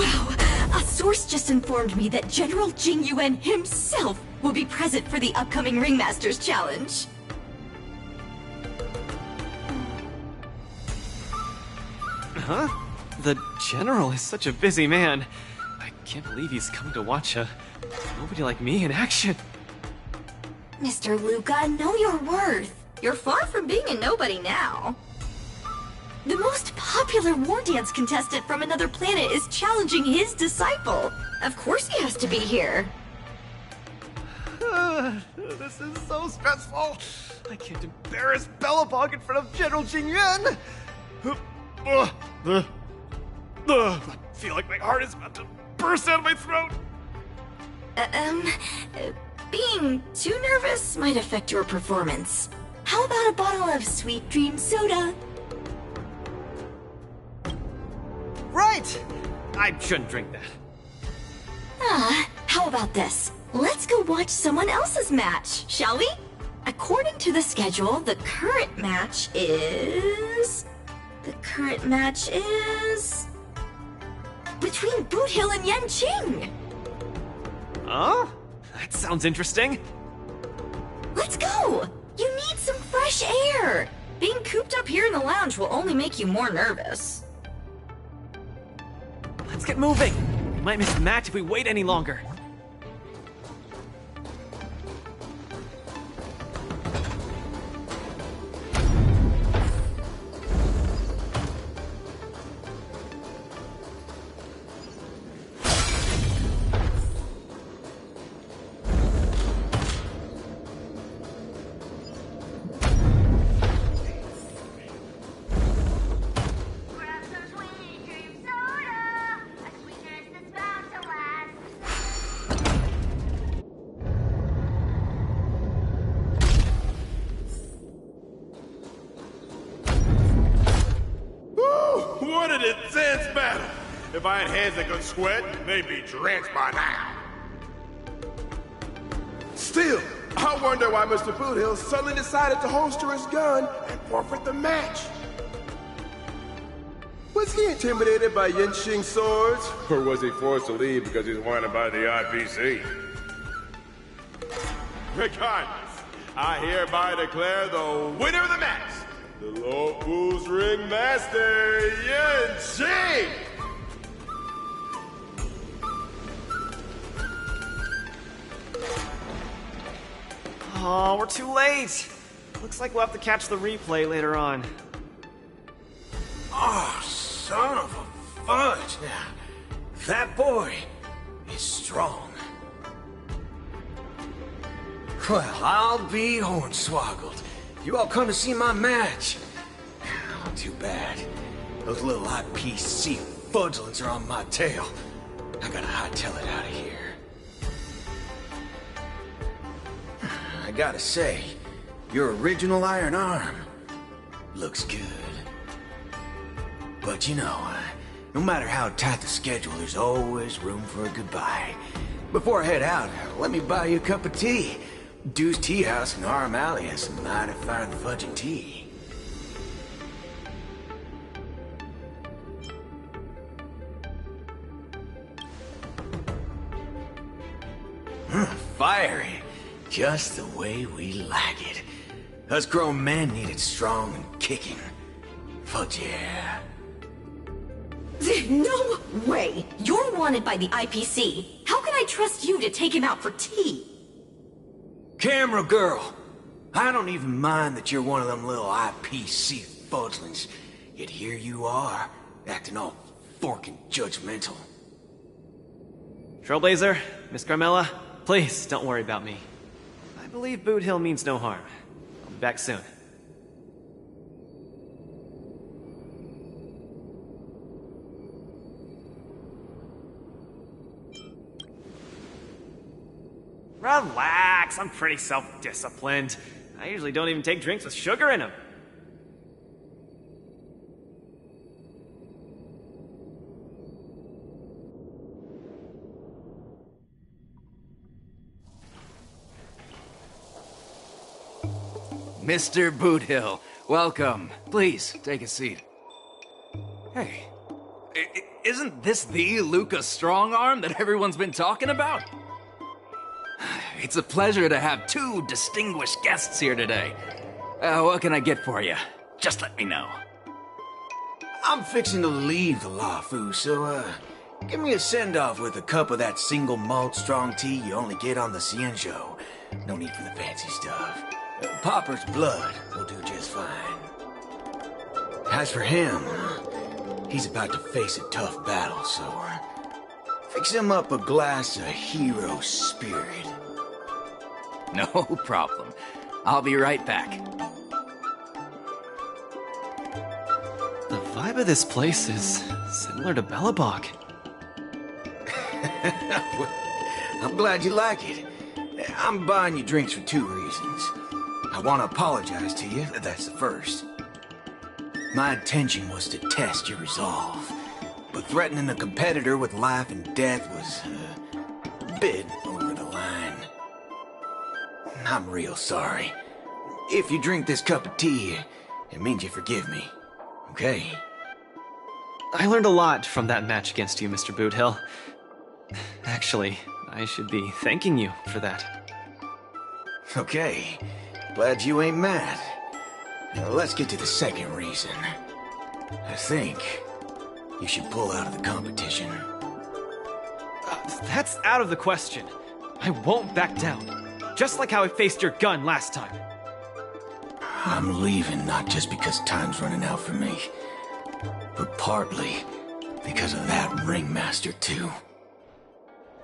Wow, a source just informed me that General Jing Yuan himself will be present for the upcoming Ringmasters Challenge. Huh? The General is such a busy man. I can't believe he's coming to watch nobody like me in action. Mr. Luca, know your worth. You're far from being a nobody now. The most popular Wardance contestant from another planet is challenging his disciple. Of course he has to be here. This is so stressful. I can't embarrass Bellabog in front of General Jing Yuan. I feel like my heart is about to burst out of my throat. Being too nervous might affect your performance. How about a bottle of Sweet Dream Soda? Right! I shouldn't drink that. How about this? Let's go watch someone else's match, shall we? According to the schedule, the current match is between Boot Hill and Yanqing. Huh? That sounds interesting. Let's go! You need some fresh air! Being cooped up here in the lounge will only make you more nervous. Let's get moving. We might miss the match if we wait any longer. What an intense battle! If I had hands that could sweat, they'd be drenched by now. Still, I wonder why Mr. Boothill suddenly decided to holster his gun and forfeit the match. Was he intimidated by Yanqing's swords? Or was he forced to leave because he's wanted by the IPC? Regardless, I hereby declare the winner of the match, the Luofo's Ringmaster, Xianzhou! Oh, we're too late. Looks like we'll have to catch the replay later on. Oh, son of a fudge. Now, that boy is strong. Well, I'll be hornswoggled. You all come to see my match. Oh, too bad. Those little IPC fudgelings are on my tail. I gotta hightail it out of here. I gotta say, your original iron arm looks good. But you know, no matter how tight the schedule, there's always room for a goodbye. Before I head out, let me buy you a cup of tea. Dew's Tea House in Harm Alley has some mighty fine fudging tea. Fiery. Just the way we like it. Us grown men need it strong and kicking. Fudge yeah. No way! You're wanted by the IPC. How can I trust you to take him out for tea? Camera girl, I don't even mind that you're one of them little IPC fudglings. Yet here you are, acting all forking judgmental. Trailblazer, Miss Carmella, please don't worry about me. I believe Boot Hill means no harm. I'll be back soon. Relax, I'm pretty self-disciplined. I usually don't even take drinks with sugar in them. Mr. Boothill, welcome. Please, take a seat. Hey, isn't This the Luca Strongarm that everyone's been talking about? It's a pleasure to have two distinguished guests here today. What can I get for you? Just let me know. I'm fixing to leave the Luofo, so, give me a send-off with a cup of that single malt strong tea you only get on the Xianzhou. No need for the fancy stuff. Popper's blood will do just fine. As for him, he's about to face a tough battle, so, fix him up a glass of hero spirit. No problem. I'll be right back. The vibe of this place is similar to Belobog. I'm glad you like it. I'm buying you drinks for two reasons. I want to apologize to you, that's the first. My intention was to test your resolve, but threatening a competitor with life and death was a bit over the line. I'm real sorry. If you drink this cup of tea, it means you forgive me, okay? I learned a lot from that match against you, Mr. Boothill. Actually, I should be thanking you for that. Okay, glad you ain't mad. Now let's get to the second reason. I think you should pull out of the competition. That's out of the question. I won't back down. Just like how I faced your gun last time. I'm leaving not just because time's running out for me, but partly because of that ringmaster too.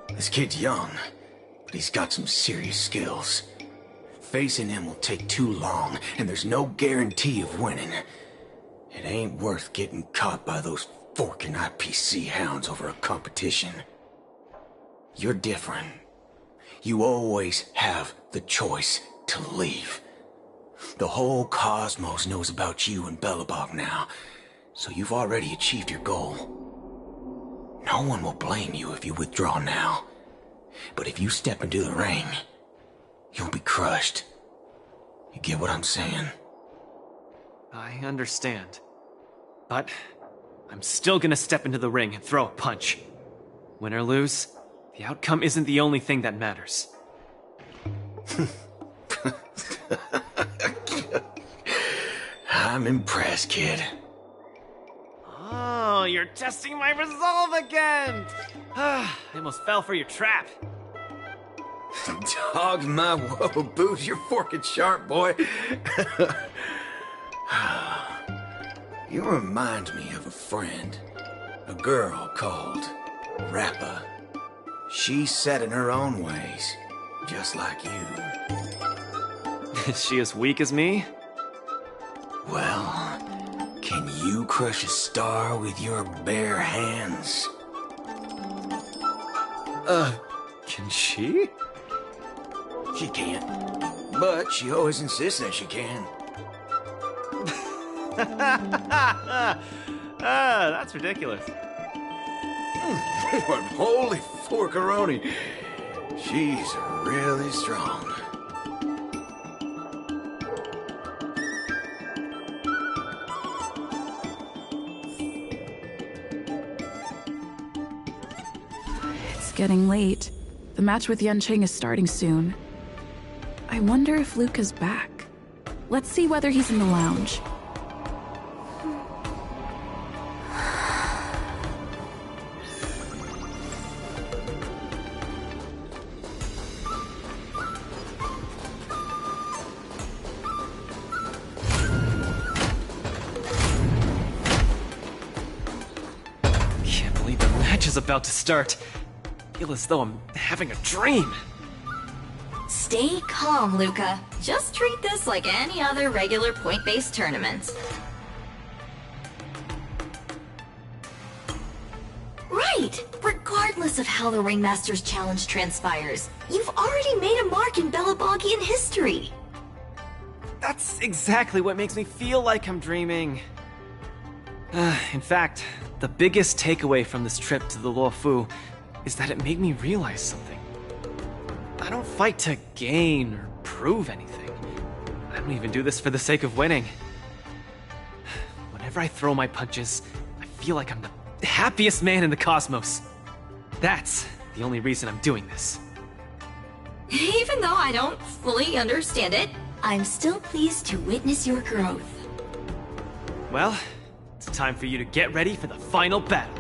This kid's young, but he's got some serious skills. Facing him will take too long, and there's no guarantee of winning. It ain't worth getting caught by those forking IPC hounds over a competition. You're different. You always have the choice to leave. The whole cosmos knows about you and Belobog now, so you've already achieved your goal. No one will blame you if you withdraw now. But if you step into the ring, you'll be crushed. You get what I'm saying? I understand. But I'm still gonna step into the ring and throw a punch. Win or lose, the outcome isn't the only thing that matters. I'm impressed, kid. Oh, you're testing my resolve again! I almost fell for your trap. Dog my whoa, Boots, you're forking sharp, boy. You remind me of a friend. A girl called Rappa. She's set in her own ways, just like you. Is she as weak as me? Well, can you crush a star with your bare hands? Can she? She can't. But she always insists that she can. That's ridiculous. What holy forkaroni. She's really strong. It's getting late. The match with Yanqing is starting soon. I wonder if Luca's back. Let's see whether he's in the lounge. Can't believe the match is about to start. I feel as though I'm having a dream. Stay calm, Luca. Just treat this like any other regular point-based tournament. Right! Regardless of how the Ringmaster's Challenge transpires, you've already made a mark in Belobogian history! That's exactly what makes me feel like I'm dreaming. In fact, the biggest takeaway from this trip to the Luofo is that it made me realize something. I don't fight to gain or prove anything. I don't even do this for the sake of winning. Whenever I throw my punches, I feel like I'm the happiest man in the cosmos. That's the only reason I'm doing this. Even though I don't fully understand it, I'm still pleased to witness your growth. Well, it's time for you to get ready for the final battle.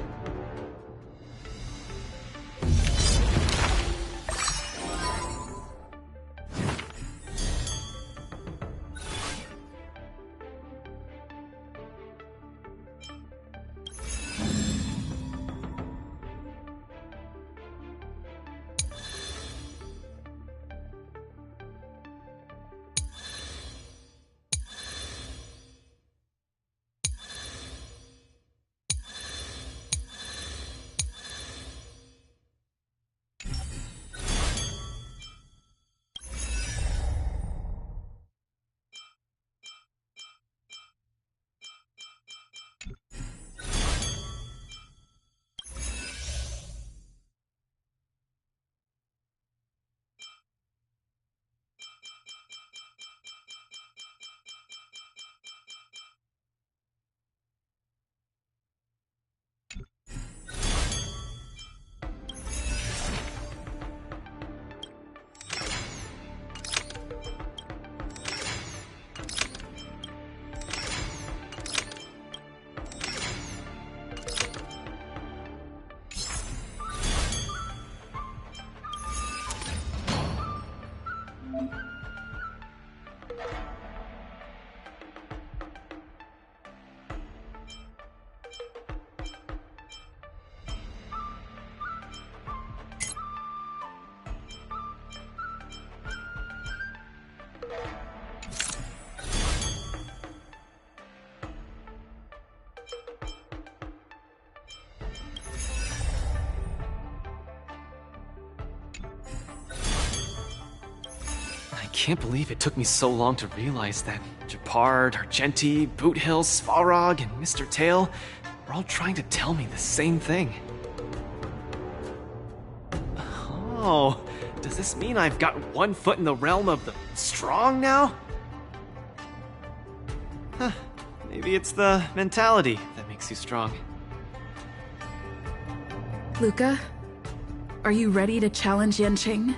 I can't believe it took me so long to realize that Japard, Argenti, Boot Hill, Svarog, and Mr. Tail were all trying to tell me the same thing. Oh, does this mean I've got one foot in the realm of the strong now? Huh, maybe it's the mentality that makes you strong. Luca, are you ready to challenge Yanqing?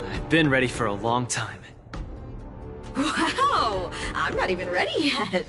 I've been ready for a long time. Wow! I'm not even ready yet.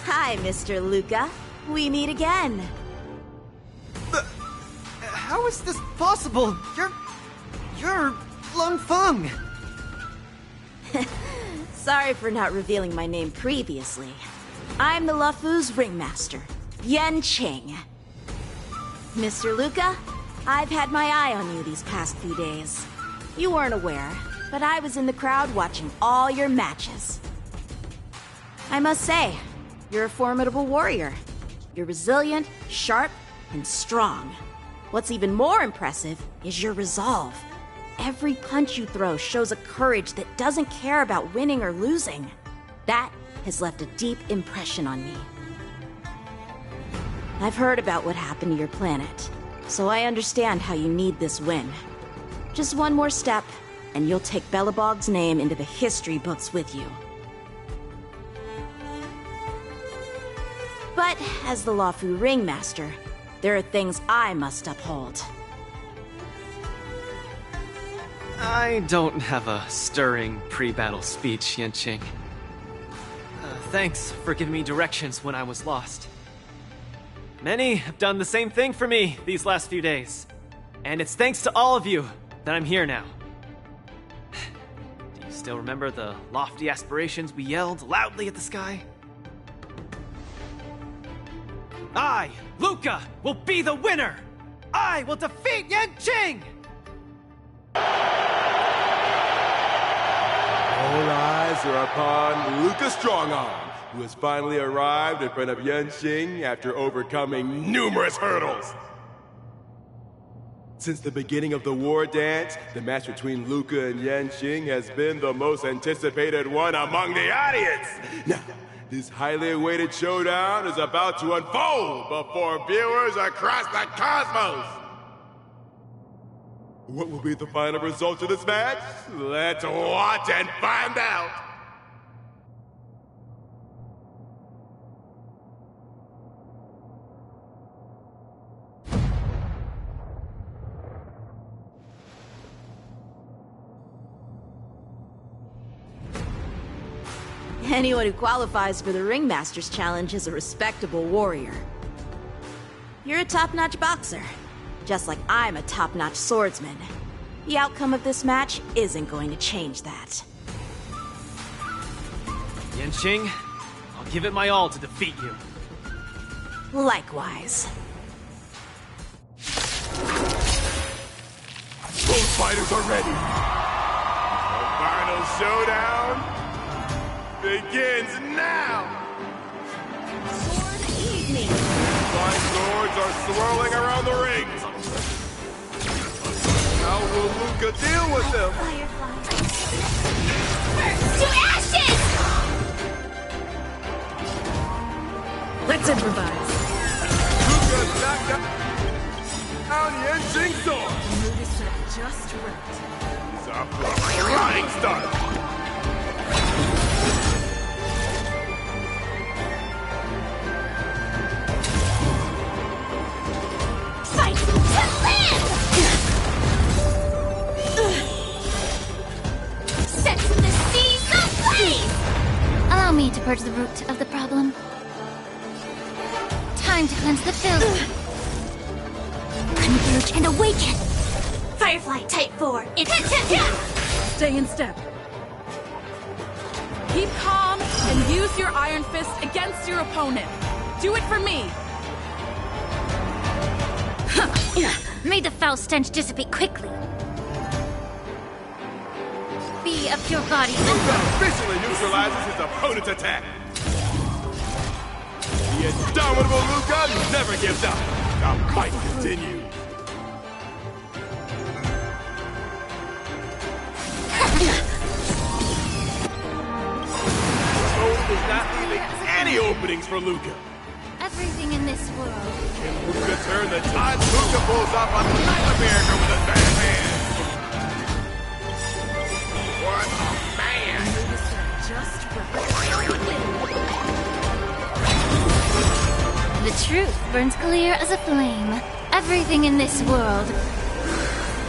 Hi, Mr. Luca. We meet again. How is this possible? You're Lung Feng. Sorry for not revealing my name previously. I'm the Luofu's ringmaster, Yanqing. Mr. Luca, I've had my eye on you these past few days. You weren't aware, but I was in the crowd watching all your matches. I must say, you're a formidable warrior. You're resilient, sharp, and strong. What's even more impressive is your resolve. Every punch you throw shows a courage that doesn't care about winning or losing. That has left a deep impression on me. I've heard about what happened to your planet, so I understand how you need this win. Just one more step, and you'll take Belobog's name into the history books with you. But as the Luofu ringmaster, there are things I must uphold. I don't have a stirring pre-battle speech, Yanqing. Thanks for giving me directions when I was lost. Many have done the same thing for me these last few days. And it's thanks to all of you that I'm here now. Do you still remember the lofty aspirations we yelled loudly at the sky? I, Luca, will be the winner! I will defeat Yanqing! All eyes are upon Luca Strongarm, who has finally arrived in front of Yanqing after overcoming numerous hurdles. Since the beginning of the Wardance, the match between Luca and Yanqing has been the most anticipated one among the audience. Now, this highly awaited showdown is about to unfold before viewers across the cosmos. What will be the final result of this match? Let's watch and find out! Anyone who qualifies for the Ringmaster's Challenge is a respectable warrior. You're a top-notch boxer, just like I'm a top-notch swordsman. The outcome of this match isn't going to change that. Yanqing, I'll give it my all to defeat you. Likewise. Both fighters are ready. The final showdown begins now! Sword evening! Flying swords are swirling around the ring! How will Luca deal with them? To ashes! Let's improvise. Luca knocked down Yanqing's sword! Mood is set just right. He's off to a flying start! Fight to live! Set the seas ablaze! Allow me to purge the root of the problem. Time to cleanse the filth. Converge and awaken! Firefly Type 4, Stay in step. Keep calm and use your Iron Fist against your opponent. Do it for me. May the foul stench dissipate quickly. Be a pure body. Luca officially neutralizes his opponent's attack. The indomitable Luca never gives up. The fight continues. Hope is not leaving any openings for Luca. Everything in this world Can Luca turn the tide? Luca pulls off a nightmare with his bad hand. What a man! Just right. The truth burns clear as a flame. Everything in this world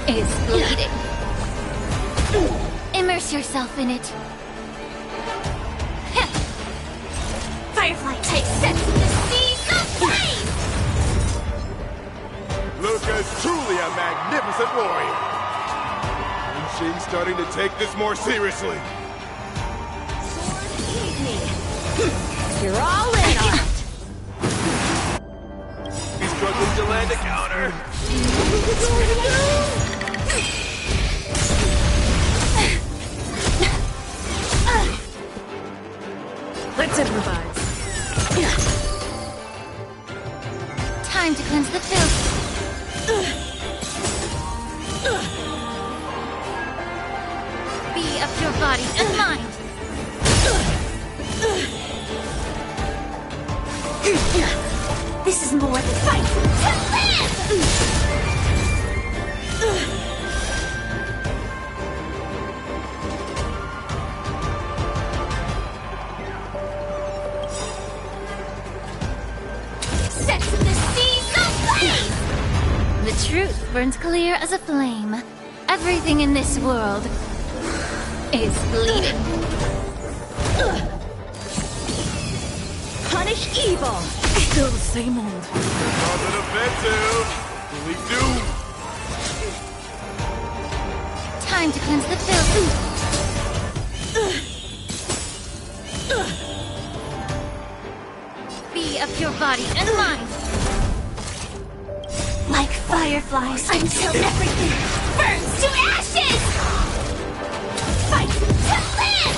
is bleeding. Immerse yourself in it. Firefly Type sets the seas ablaze! Luca's truly a magnificent warrior. Yanqing's starting to take this more seriously. Sword evening! You're all in on it! He's struggling to land a counter. Let's improvise. Time to cleanse the filth. Be of your body and mind. This is more than fight to live! Set the seas ablaze! The truth burns clear as a flame. Everything in this world is bleeding. banish evil! Still the same old. Positive offensive. Really do. Time to cleanse the filth. Be of your body and mind. Like fireflies until everything burns to ashes! Fight to live!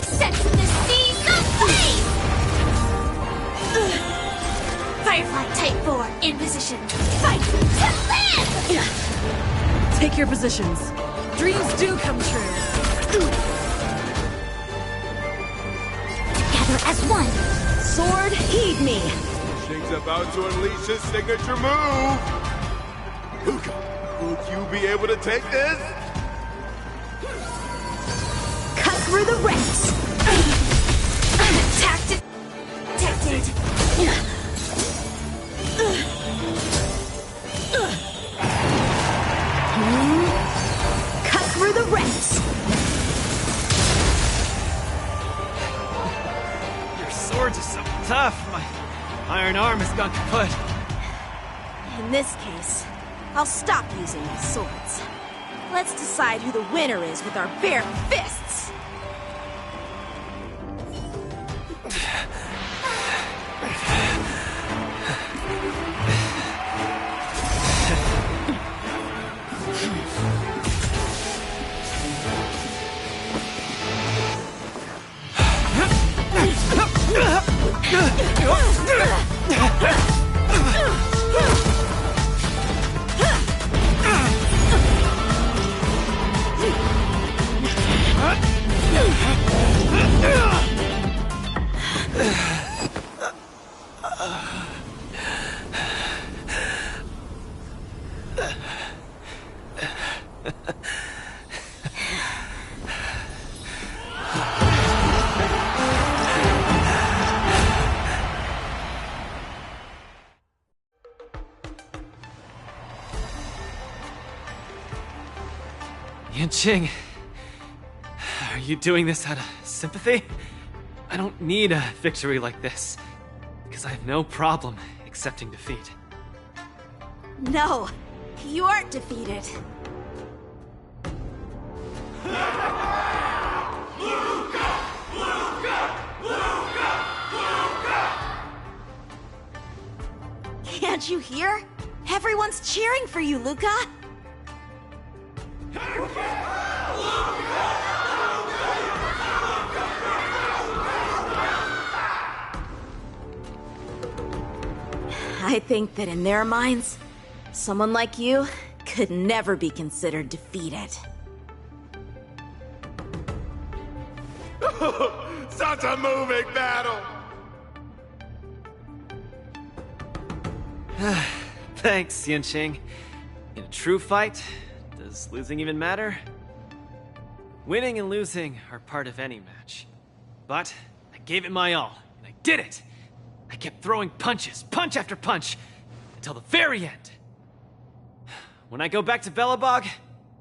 Set the seas ablaze! Firefly Type 4 in position. Fight to live! Take your positions. Dreams do come true. Together as one. Sword, heed me! Shing's about to unleash his signature move. Luca, will you be able to take this? Cut through the ranks! Detected. Cut through the ranks! Your swords are so tough. My iron arm has gone kaput. In this case, I'll stop using my swords. Let's decide who the winner is with our bare fists! Yanqing, are you doing this out of sympathy? I don't need a victory like this, because I have no problem accepting defeat. No, you aren't defeated. Can't you hear? Everyone's cheering for you, Luca! I think that in their minds, someone like you could never be considered defeated. Such a moving battle! Thanks, Yanqing. In a true fight, does losing even matter? Winning and losing are part of any match. But I gave it my all, and I did it! I kept throwing punches, punch after punch, until the very end. When I go back to Belobog,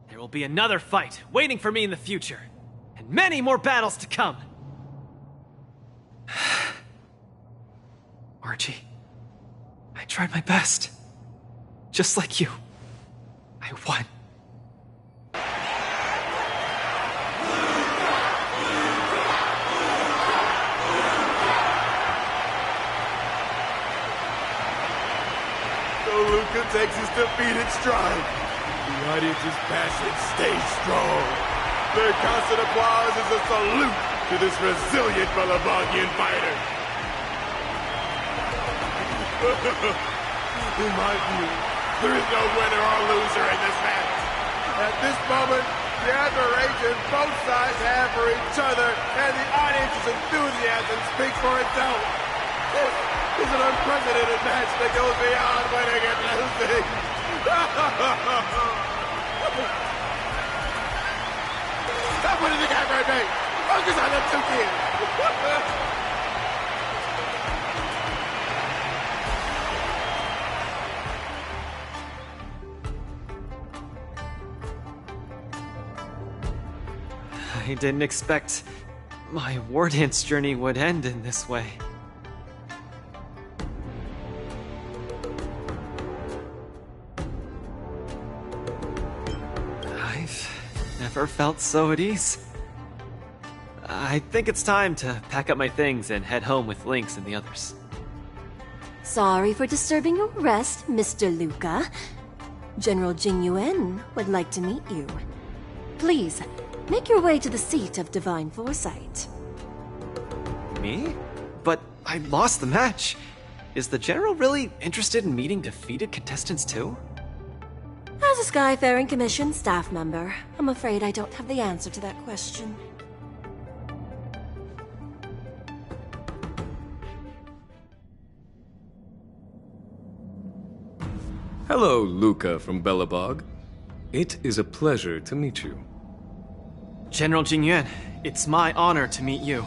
there will be another fight waiting for me in the future, and many more battles to come. Archie, I tried my best. Just like you. I won. So Luca takes his defeat in stride. The audience's passion stays strong. Their constant applause is a salute to this resilient Belabogian fighter. In my view, there is no winner or loser in this match. At this moment, the admiration both sides have for each other and the audience's enthusiasm speaks for itself. This is an unprecedented match that goes beyond winning and losing. Stop putting the camera at me. Focus on them two kids. I didn't expect my Wardance journey would end in this way. I've never felt so at ease. I think it's time to pack up my things and head home with Lynx and the others. Sorry for disturbing your rest, Mr. Luca. General Jing Yuan would like to meet you. Please, make your way to the seat of Divine Foresight. Me? But I lost the match. Is the General really interested in meeting defeated contestants too? As a Skyfaring Commission staff member, I'm afraid I don't have the answer to that question. Hello, Luca from Bellabog. It is a pleasure to meet you. General Jingyuan, it's my honor to meet you.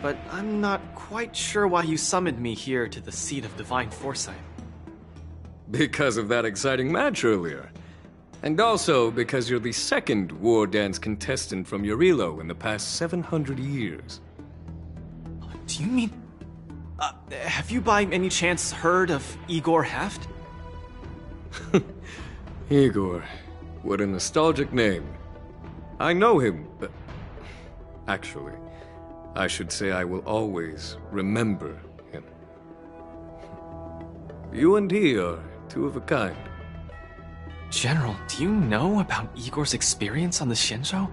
But I'm not quite sure why you summoned me here to the seat of Divine Foresight. Because of that exciting match earlier. And also because you're the second Wardance contestant from Yorilo in the past 700 years. Do you mean... have you by any chance heard of Igor Haft? Igor, what a nostalgic name. I know him, but... Actually, I should say I will always remember him. You and he are two of a kind. General, do you know about Igor's experience on the Xianzhou?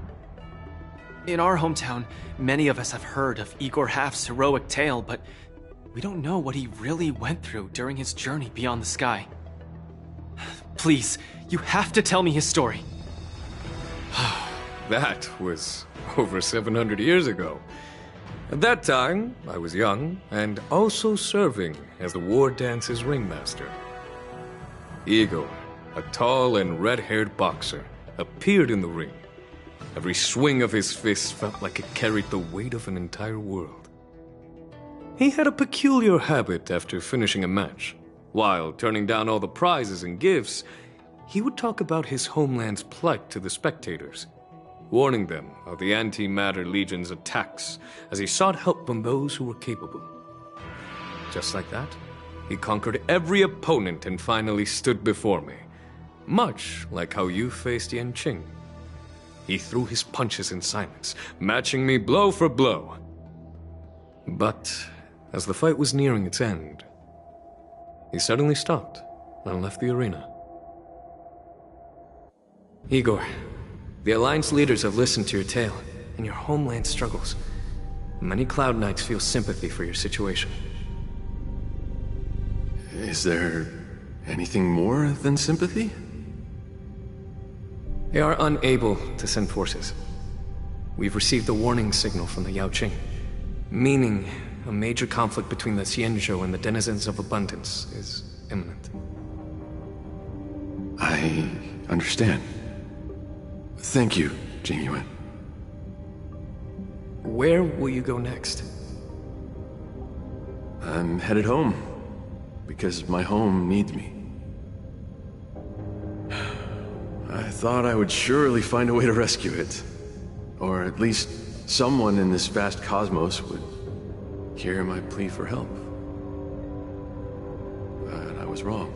In our hometown, many of us have heard of Igor Haft's heroic tale, but we don't know what he really went through during his journey beyond the sky. Please, you have to tell me his story. That was over 700 years ago. At that time, I was young and also serving as the Wardance's ringmaster. Igor, a tall and red-haired boxer, appeared in the ring. Every swing of his fist felt like it carried the weight of an entire world. He had a peculiar habit after finishing a match. While turning down all the prizes and gifts, he would talk about his homeland's plight to the spectators, warning them of the Antimatter Legion's attacks as he sought help from those who were capable. Just like that, he conquered every opponent and finally stood before me, much like how you faced Yanqing. He threw his punches in silence, matching me blow for blow. But as the fight was nearing its end, he suddenly stopped and left the arena. Igor, the Alliance leaders have listened to your tale and your homeland struggles. Many Cloud Knights feel sympathy for your situation. Is there anything more than sympathy? They are unable to send forces. We've received a warning signal from the Yaoqing, meaning a major conflict between the Xianzhou and the denizens of abundance is imminent. I understand. Thank you, Jingyuan. Where will you go next? I'm headed home, because my home needs me. I thought I would surely find a way to rescue it. Or at least someone in this vast cosmos would hear my plea for help. But I was wrong.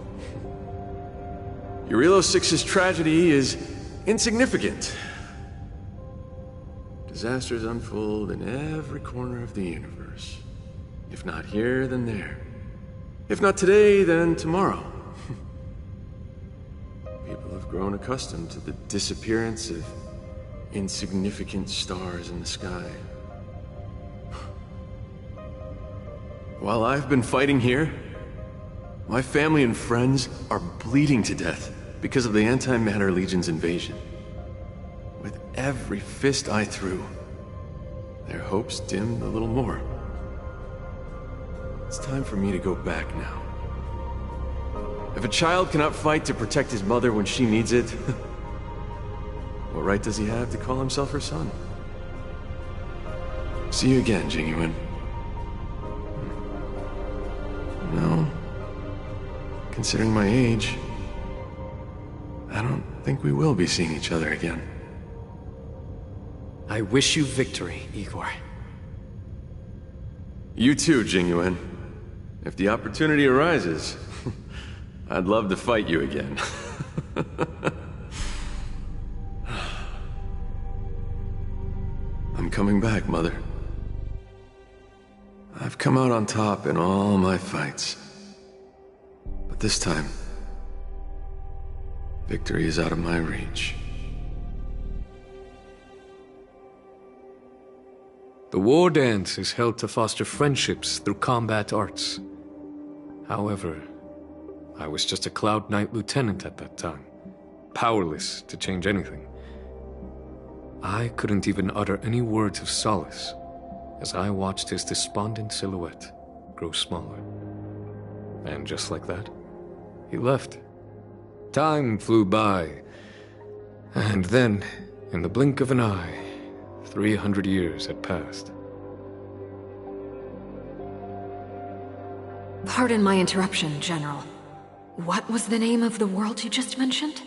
Yorilo 6's tragedy is insignificant. Disasters unfold in every corner of the universe. If not here, then there. If not today, then tomorrow. People have grown accustomed to the disappearance of insignificant stars in the sky. While I've been fighting here, my family and friends are bleeding to death because of the Antimatter Legion's invasion. With every fist I threw, their hopes dimmed a little more. It's time for me to go back now. If a child cannot fight to protect his mother when she needs it, what right does he have to call himself her son? See you again, Jingyuan. No. Considering my age, I don't think we will be seeing each other again. I wish you victory, Igor. You too, Jingyuan. If the opportunity arises, I'd love to fight you again. I'm coming back, Mother. I've come out on top in all my fights. But this time, victory is out of my reach. The war dance is held to foster friendships through combat arts. However, I was just a Cloud Knight lieutenant at that time, powerless to change anything. I couldn't even utter any words of solace as I watched his despondent silhouette grow smaller. And just like that, he left. Time flew by, and then, in the blink of an eye, 300 years had passed. Pardon my interruption, General. What was the name of the world you just mentioned?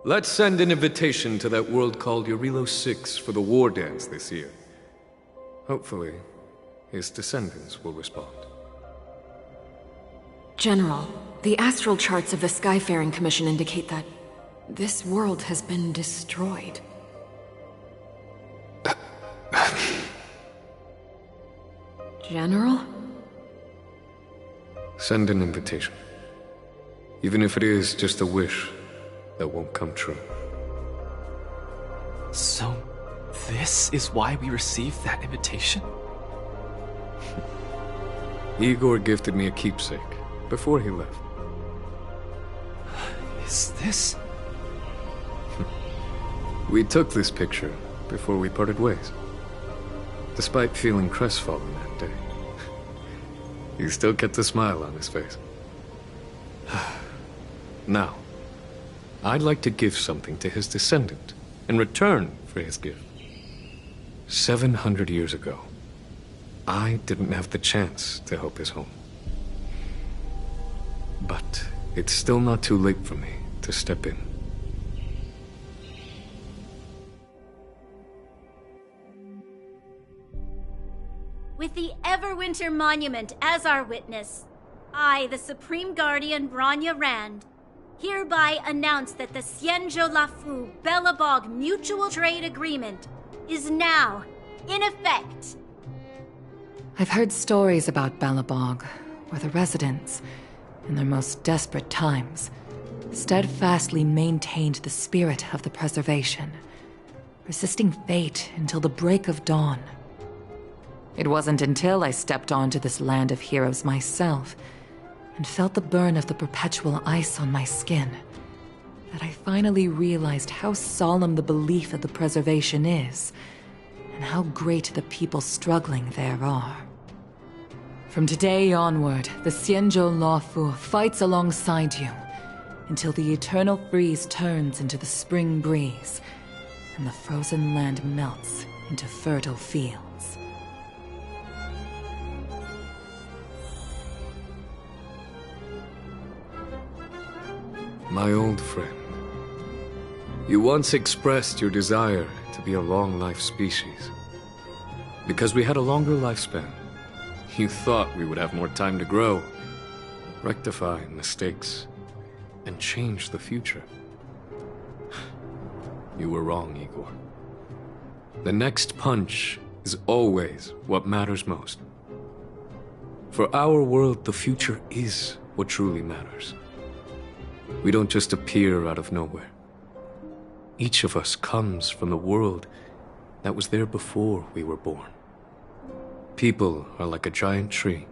Let's send an invitation to that world called Eurilo 6 for the war dance this year. Hopefully, his descendants will respond. General, the astral charts of the Skyfaring Commission indicate that this world has been destroyed. General? Send an invitation. Even if it is just a wish that won't come true. So, this is why we received that invitation? Igor gifted me a keepsake before he left. Is this... We took this picture before we parted ways. Despite feeling crestfallen that day, he still kept a smile on his face. Now, I'd like to give something to his descendant in return for his gift. 700 years ago, I didn't have the chance to help his home. But it's still not too late for me to step in. With the Everwinter Monument as our witness, I, the Supreme Guardian Branya Rand, hereby announce that the Xianzhou Luofo Belobog Mutual Trade Agreement is now in effect. I've heard stories about Belobog, where the residents, in their most desperate times, steadfastly maintained the spirit of the preservation, resisting fate until the break of dawn. It wasn't until I stepped onto this land of heroes myself and felt the burn of the perpetual ice on my skin that I finally realized how solemn the belief of the preservation is and how great the people struggling there are. From today onward, the Xianzhou Luofo fights alongside you until the eternal freeze turns into the spring breeze and the frozen land melts into fertile fields. My old friend, you once expressed your desire to be a long-life species. Because we had a longer lifespan, you thought we would have more time to grow, rectify mistakes, and change the future. You were wrong, Igor. The next punch is always what matters most. For our world, the future is what truly matters. We don't just appear out of nowhere. Each of us comes from the world that was there before we were born. People are like a giant tree,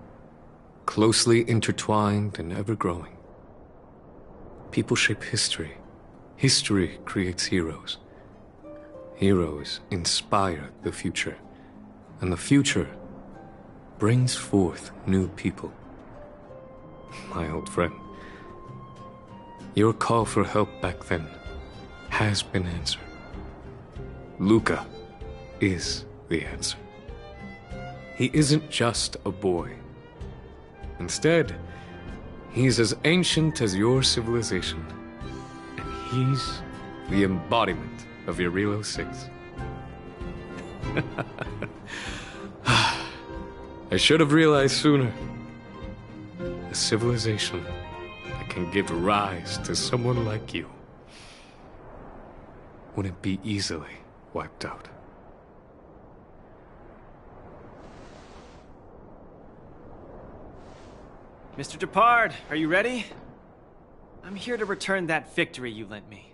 closely intertwined and ever-growing. People shape history. History creates heroes. Heroes inspire the future, and the future brings forth new people. My old friend, your call for help back then has been answered. Luca is the answer. He isn't just a boy. Instead, he's as ancient as your civilization, and he's the embodiment of your real 06. I should have realized sooner. A civilization that can give rise to someone like you wouldn't be easily wiped out. Mr. Depard, are you ready? I'm here to return that victory you lent me.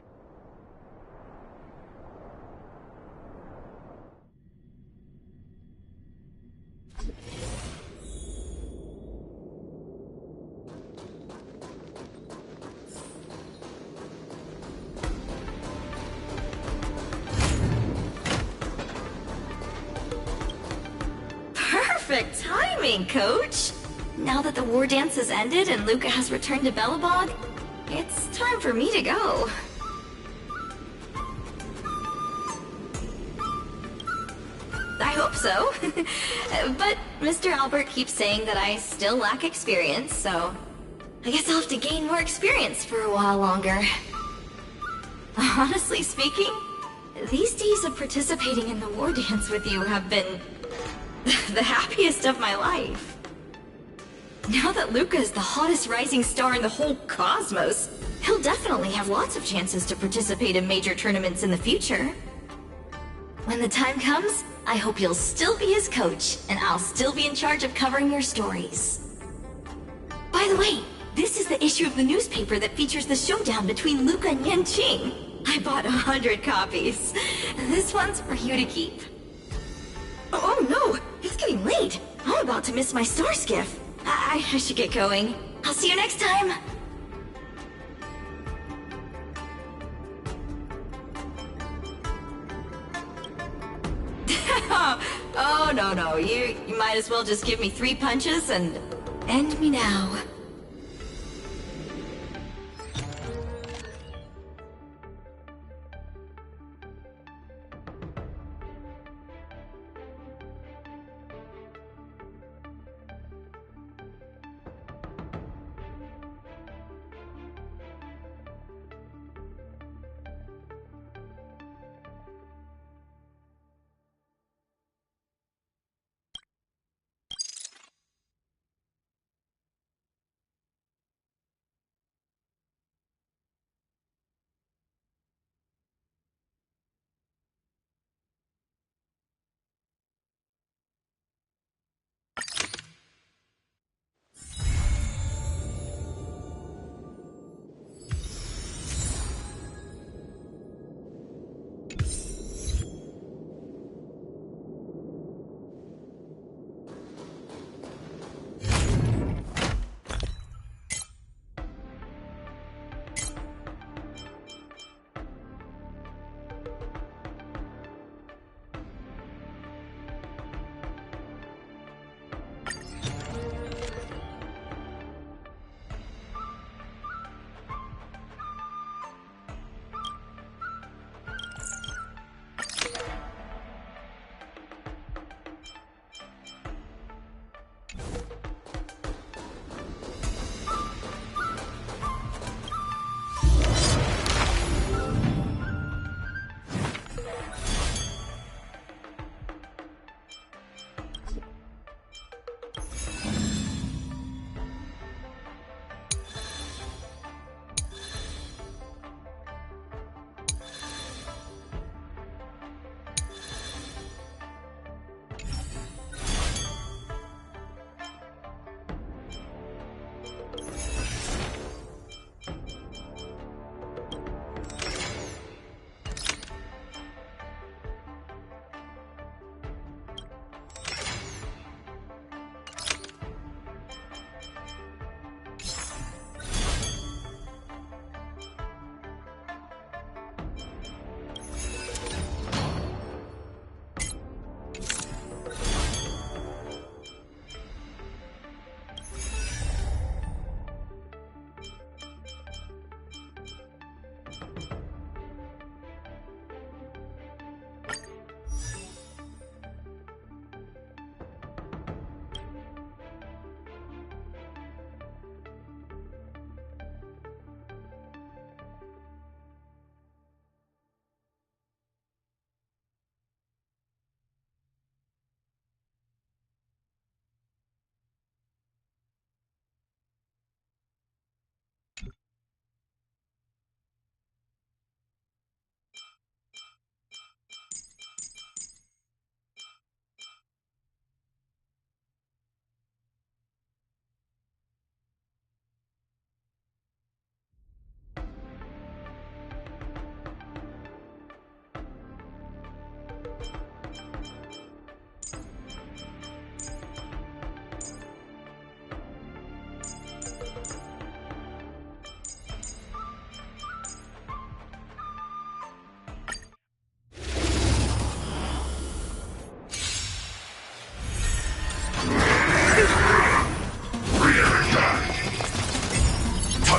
Perfect timing, Coach! Now that the war dance has ended and Luca has returned to Belobog, it's time for me to go. I hope so. But Mr. Albert keeps saying that I still lack experience, so I guess I'll have to gain more experience for a while longer. Honestly speaking, these days of participating in the war dance with you have been the happiest of my life. Now that Luca is the hottest rising star in the whole cosmos, he'll definitely have lots of chances to participate in major tournaments in the future. When the time comes, I hope you'll still be his coach, and I'll still be in charge of covering your stories. By the way, this is the issue of the newspaper that features the showdown between Luca and Yanqing. I bought 100 copies. This one's for you to keep. Oh no, it's getting late. I'm about to miss my star skiff. I should get going. I'll see you next time. Oh, no. You might as well just give me 3 punches and end me now.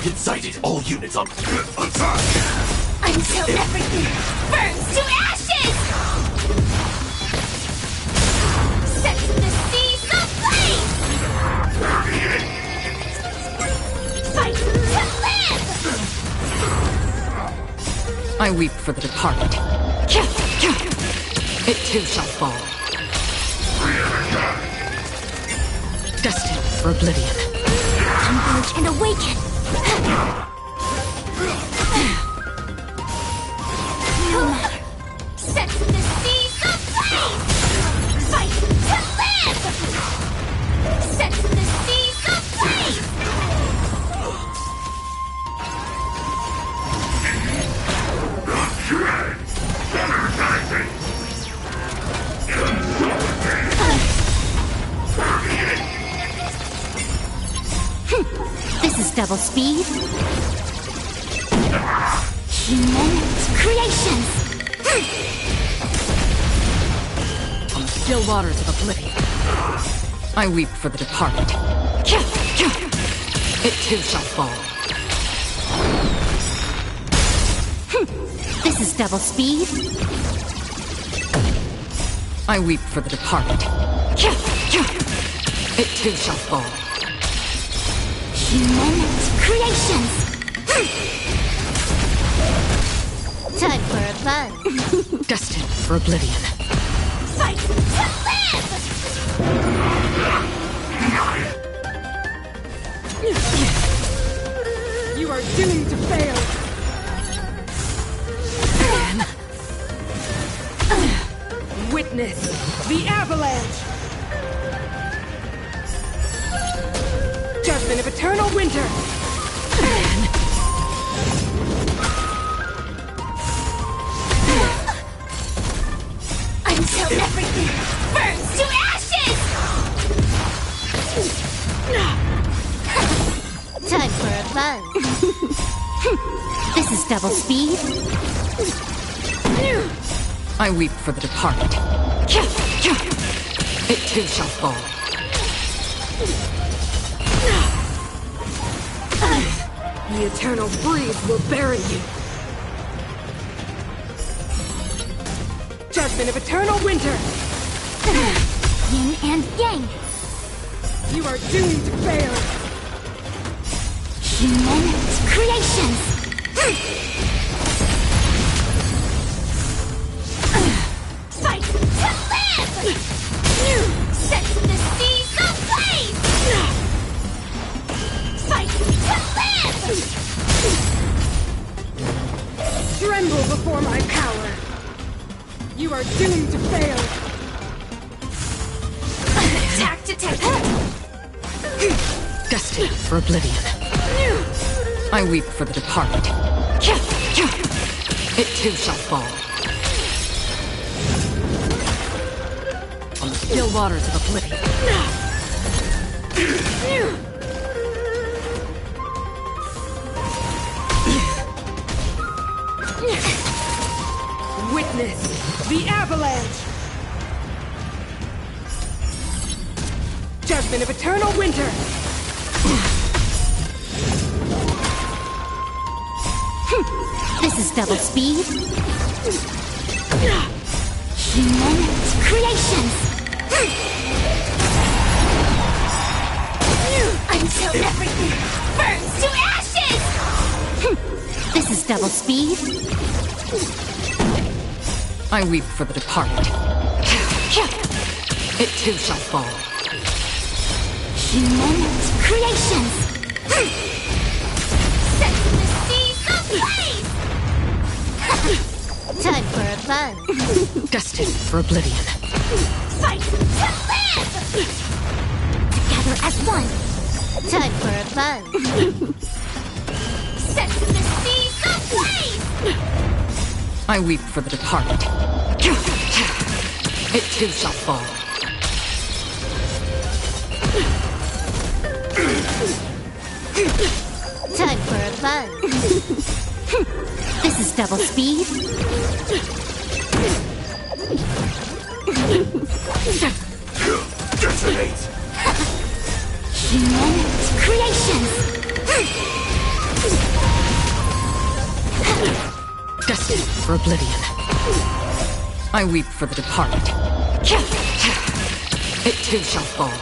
Target sighted. All units on attack! Until everything burns to ashes! Set the seas aflame! Fight to live! I weep for the departed. It too shall fall. Destined for oblivion. Converge and awaken! No matter. Set the seas aflame! Fight to live! Set the seas aflame! This is double speed. Human creations. On the still waters of oblivion. I weep for the departed. It too shall fall. This is double speed. I weep for the departed. It too shall fall. Human creations. Time for a fun. Destined for oblivion. Fight to live! You are doomed to fail. Witness the avalanche. Judgment of eternal winter. Until everything burns to ashes! Time for a fun. This is double speed. I weep for the departed. It too shall fall. The eternal breeze will bury you. Judgment of eternal winter. Yin and yang. You are doomed to fail. Human creations. Fight to live! Set the seas aflame! Fight to live! Tremble before my power. You are doomed to fail. Attack detected! Destined for oblivion. I weep for the departed. It too shall fall. On the still waters of oblivion. Witness the avalanche. Judgment of eternal winter. This is double speed. Human creations. Until everything burns to ashes! This is double speed. I weep for the departed. It too shall fall. Human creations. Set the seas aflame! Time for a fun. Destined for oblivion. Fight to live! Together as one. Time for a fun. Set the seas aflame! I weep for the departed. It too shall fall. Time for a fun. This is double speed. Detonate! Human creations. Destined for oblivion. I weep for the departed. It too shall fall.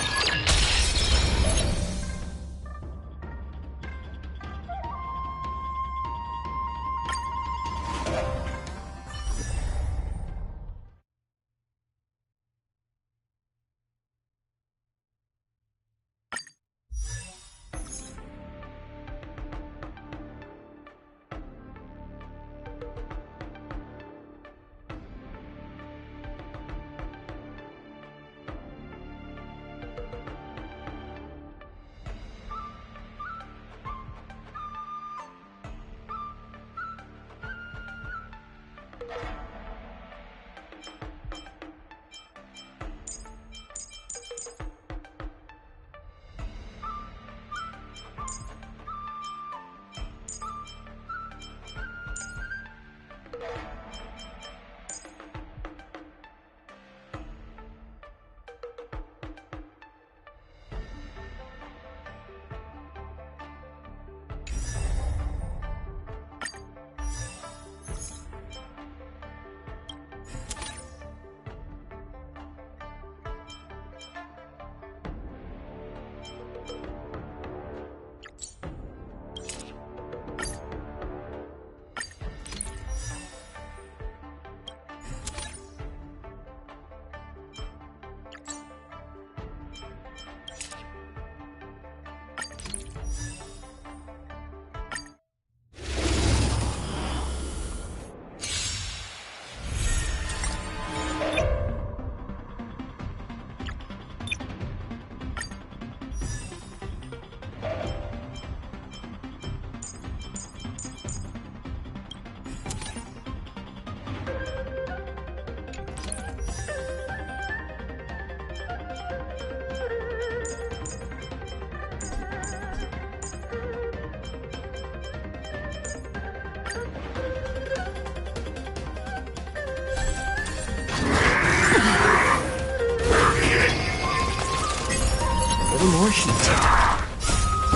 More heat.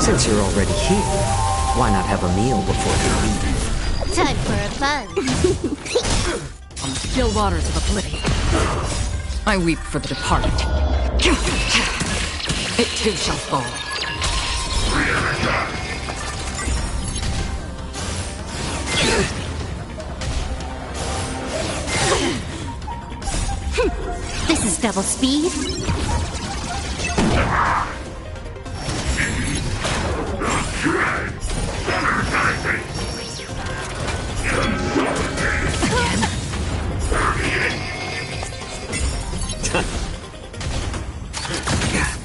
Since you're already here, why not have a meal before you leave? Time for a fun. On the still waters of oblivion, I weep for the departed. It too shall fall. This is double speed.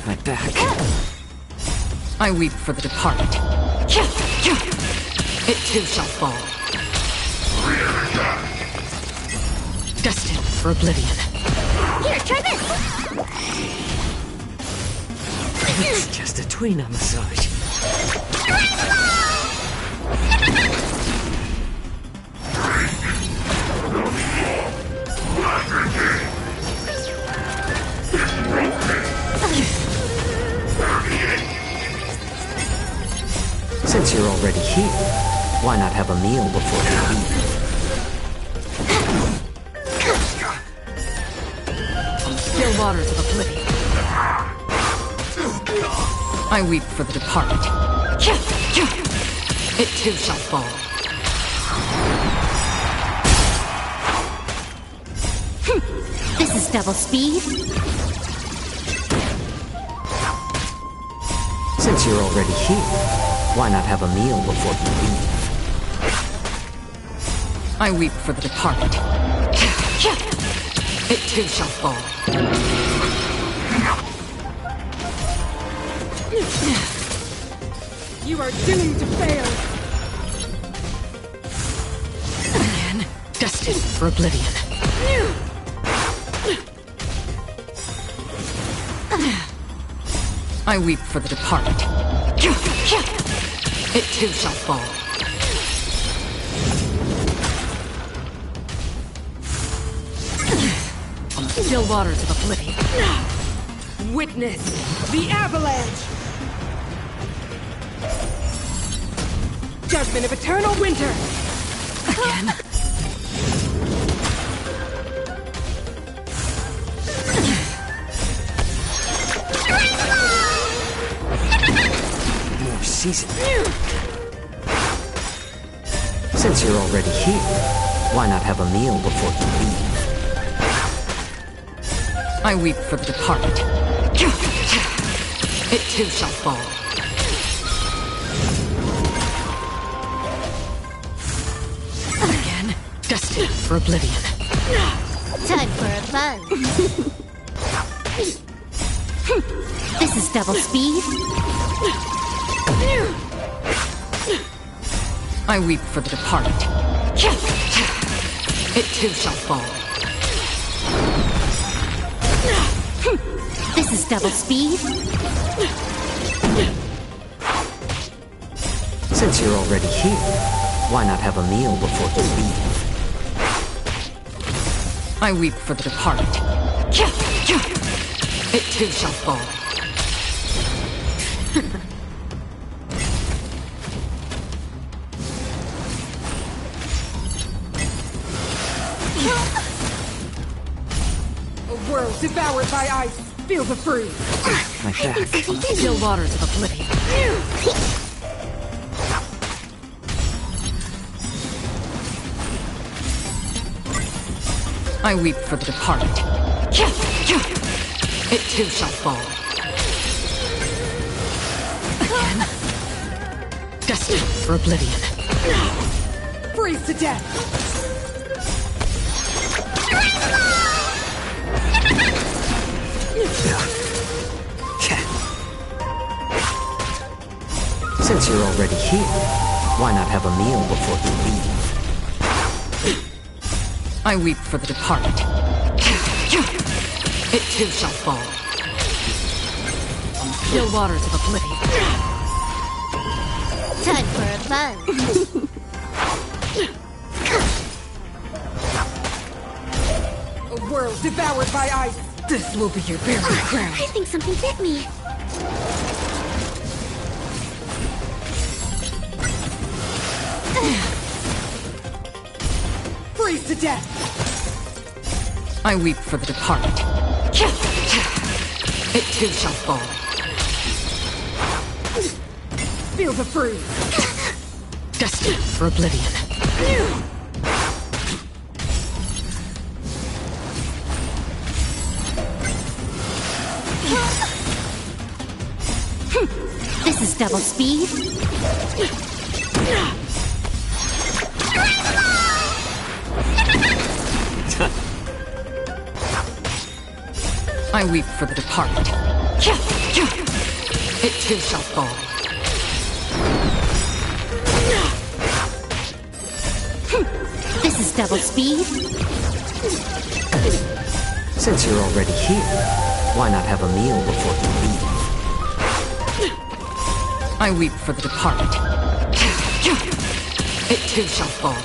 My back. I weep for the departed. It too shall fall. Destined for oblivion. Here, try this! It's just a tweener massage. Since you're already here, why not have a meal before you leave? On the still waters of oblivion, I weep for the departed. It too shall fall. This is double speed. Since you're already here, why not have a meal before you leave? I weep for the departed. It too shall fall. You are doomed to fail. Man, destined for oblivion. I weep for the departed. It too shall fall. On the still waters of oblivion, Witness the avalanche. Judgment of eternal winter. Again? More seasoning. Since you're already here, why not have a meal before you leave? I weep for the departed. It too shall fall. Again, destined for oblivion. Time for a fun. This is double speed. I weep for the departed. It too shall fall. This is double speed. Since you're already here, why not have a meal before you leave? I weep for the departed. It too shall fall. A world devoured by ice. Feel the freeze. My back. Still waters of oblivion. I weep for the departed. It too shall fall. Again, destined for oblivion. Freeze to death. Since you're already here, why not have a meal before you leave? I weep for the departed. It too shall fall. Still waters of oblivion. Time for a fun. A world devoured by ice. This will be your burial ground. I think something bit me. Freeze to death. I weep for the departed. It too shall fall. Feel the freeze. Destined for oblivion. This is double speed. I weep for the departed. It too shall fall. This is double speed. Since you're already here, why not have a meal before you leave? I weep for the departed. It too shall fall.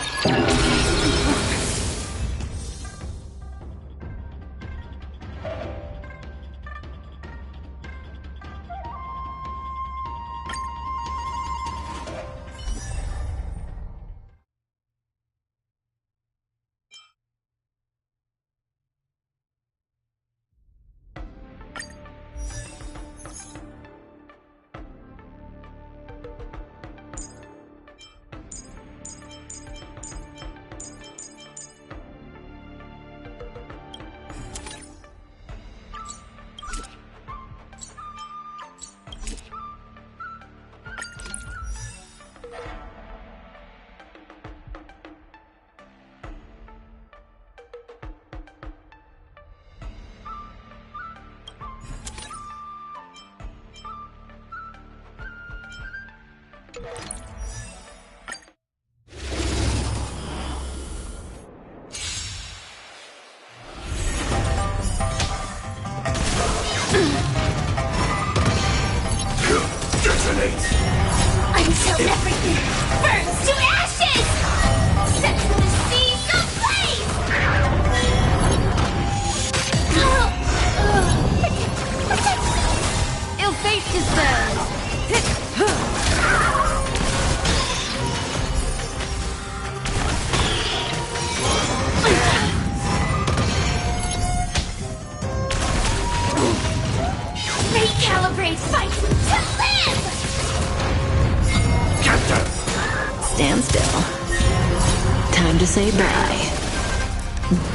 Until everything burns to ashes! Set to the seas ablaze! Ill fate discerned. say bye.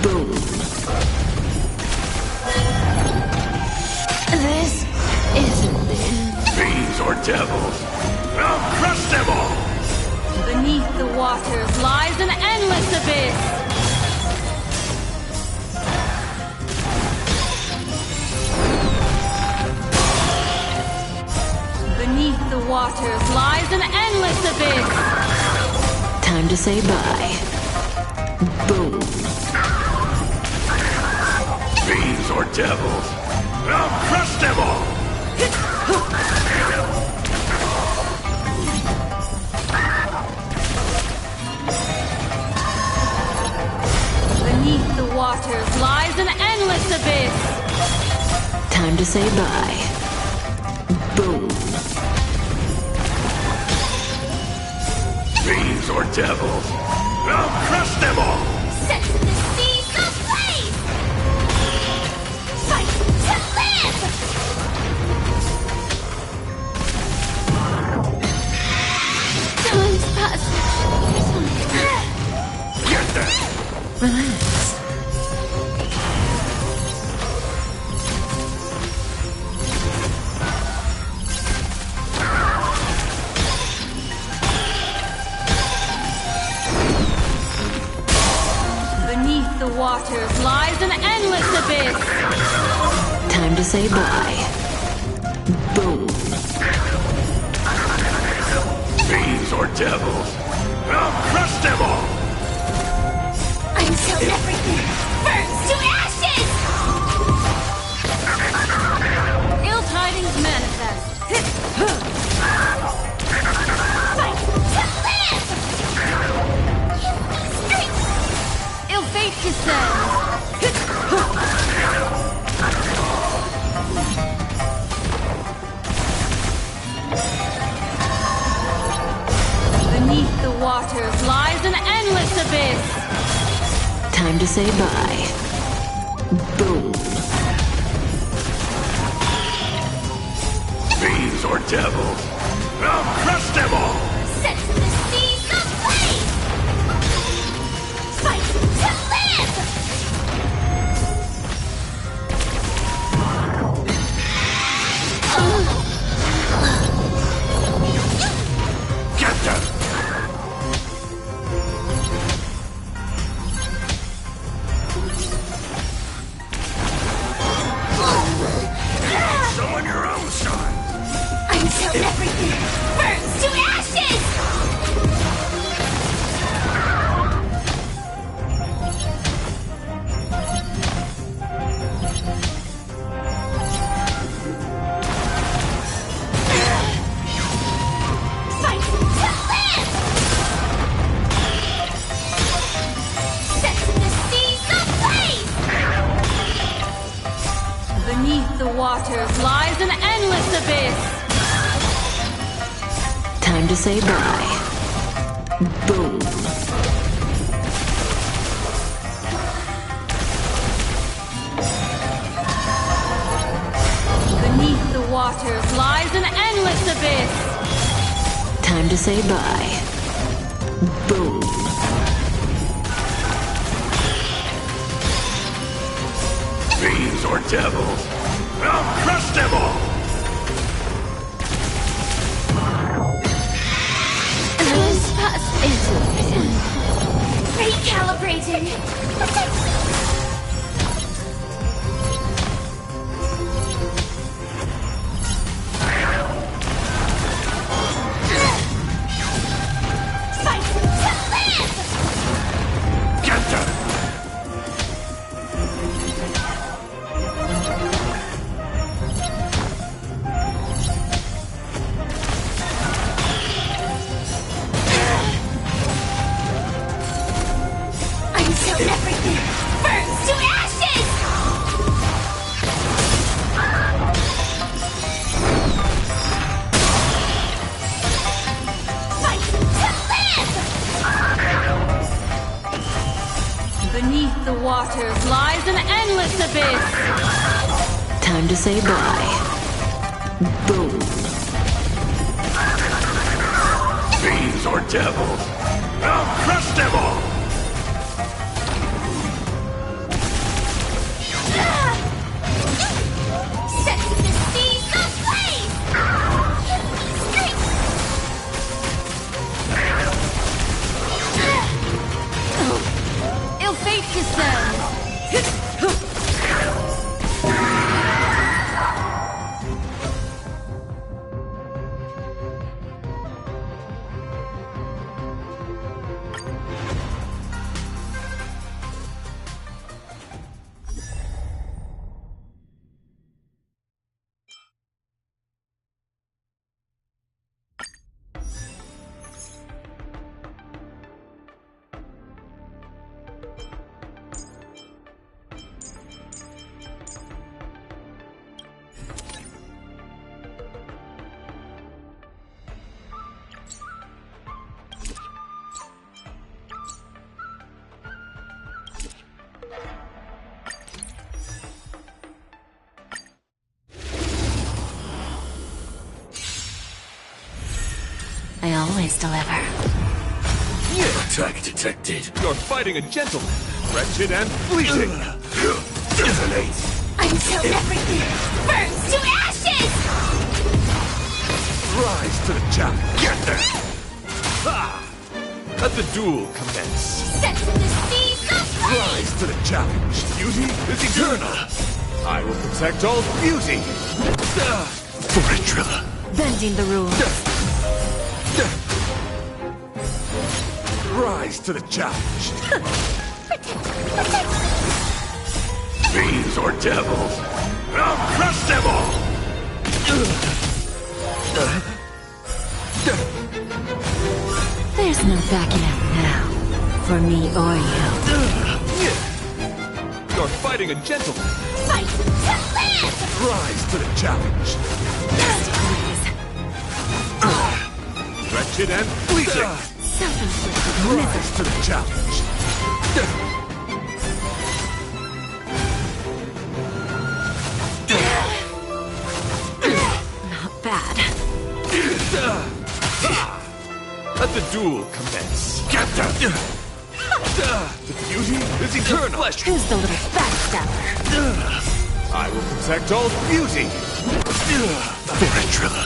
Boom. This isn't it. Fiends or devils, I'll crush them all! Beneath the waters lies an endless abyss. Beneath the waters lies an endless abyss. Time to say bye. Boom. Fiends or devils, I'll crush them all! Beneath the waters lies an endless abyss. Time to say bye. Boom. Fiends or devils, I'll crush them all! Set to the seas ablaze! Fight to live! Time's passing. Get that! Relax. Beneath the waters lies an endless abyss. Time to say bye. Boom. Fiends or devils, I'll crush them all! Until everything burns to ashes! Ill tidings manifest. Fight to live! Give me strength! Ill fate descends. Beneath the waters lies an endless abyss. Time to say bye. Boom. Fiends or devils, I'll crush them all! Set to the seas ablaze! Fight to live! Get them! Summon your own side! Until everything burns to ashes! Fight to live! Set to the seas ablaze! Beneath the waters lies an endless abyss. Time to say bye. Boom. Beneath the waters lies an endless abyss. Time to say bye. Boom. Fiends or devils, I'll crush them all! This pass isn't recalibrating. Fight to live! Get them! Until everything burns to ashes! Fight to live! Beneath the waters lies an endless abyss. Time to say bye. Boom. Fiends or devils, I'll crush them all! I always deliver. Attack detected. You're fighting a gentleman. Wretched and fleeting. Detonate. Until everything burns to ashes! Rise to the challenge. Get there. Ha! Let the duel commence. Set to the seas of flame! Rise to the challenge. Beauty is eternal. I will protect all beauty. Fortrilla. Bending the rules. Rise to the challenge. Fiends or devils. I'll crush them all! There's no backing out now. For me or you. You're fighting a gentleman. Fight to live! Rise to the challenge. Wretched and fleeting. Self-inflicted Rise to the challenge. Not bad. Let the duel commence. Get them! The beauty is eternal. Who's the little backstabber? I will protect all beauty. Fortrilla.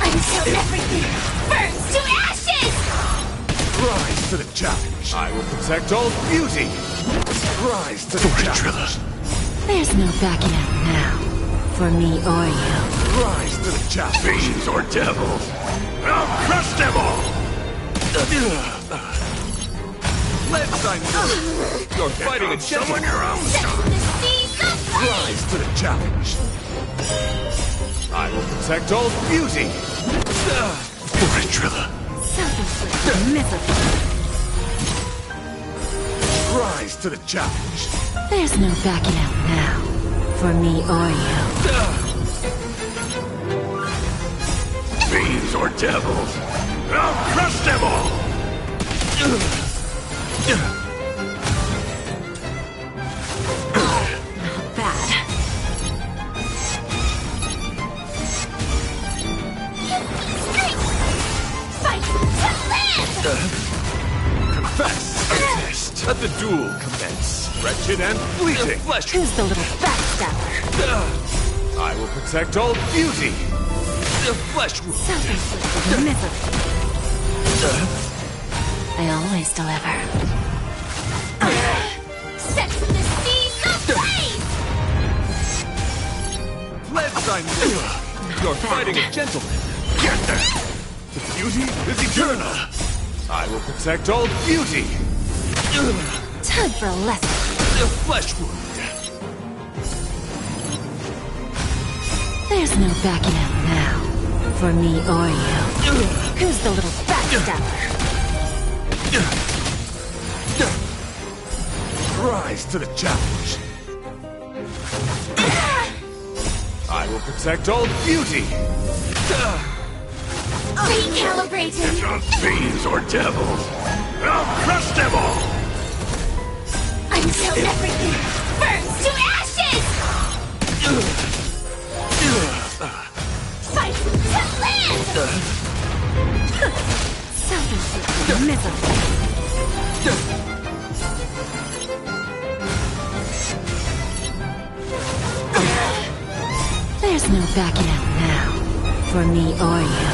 Until everything burns to ashes! Rise to the challenge. I will protect all beauty. Rise to the challenge. There's no backing out now. For me or you. Rise to the challenge. Fiends or devils. I'll crush them all! Let's You're fighting a Someone gentleman. your own Set to the seas of flame! Rise to the challenge. I will protect all beauty. Fortrilla. Self-inflicted misery. Rise to the challenge. There's no backing out now. For me or you. Fiends or devils. I'll crush them all! Not bad. Fight to live! Confess. Let the duel commence. Wretched and fleeting. Who's the little backstabber? I will protect all beauty. The flesh wound. Self-inflicted misery. I always deliver. Set to the seas of flame! You're fighting a gentleman. Get there. The beauty is eternal. I will protect all beauty. Time for a lesson. The flesh wound. There's no backing out now. For me or you. Who's the little backstabber? Rise to the challenge. I will protect all beauty. Recalibrating! Fiends or devils. I'll crush them all! Until everything burns to ashes! Fight to live! Self-inflicted misery. There's no backing out now. For me or you.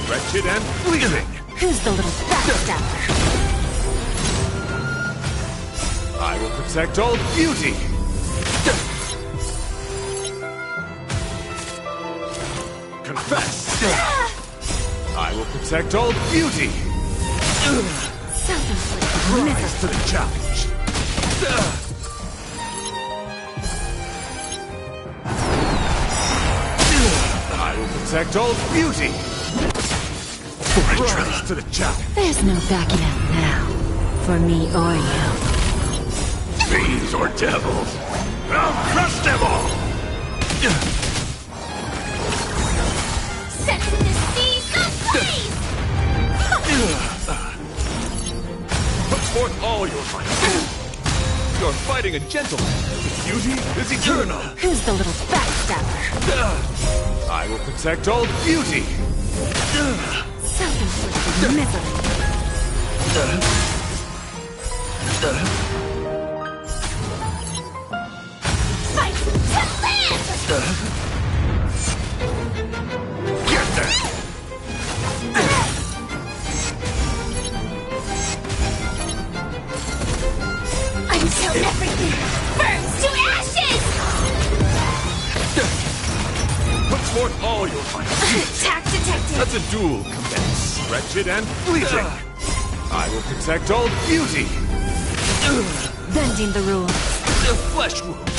Wretched and fleeting. Who's the little backstabber? I will protect all beauty. Confess. I will protect all beauty. Self-inflicted Rise misery. to the challenge. I will protect all beauty. Rise to the challenge. There's no backing out now. For me or you. Fiends or devils. I'll crush them all! Set to the seas of flame! Put forth all your might. You're fighting a gentleman. Beauty is eternal. Who's the little backstabber? I will protect all beauty. Self-inflicted misery. Fight to live! Get that! Until everything burns to ashes! Put forth all your might. Attack detected! Let the duel commence. Wretched and fleeting. I will protect all beauty. Bending the rules. The flesh wound.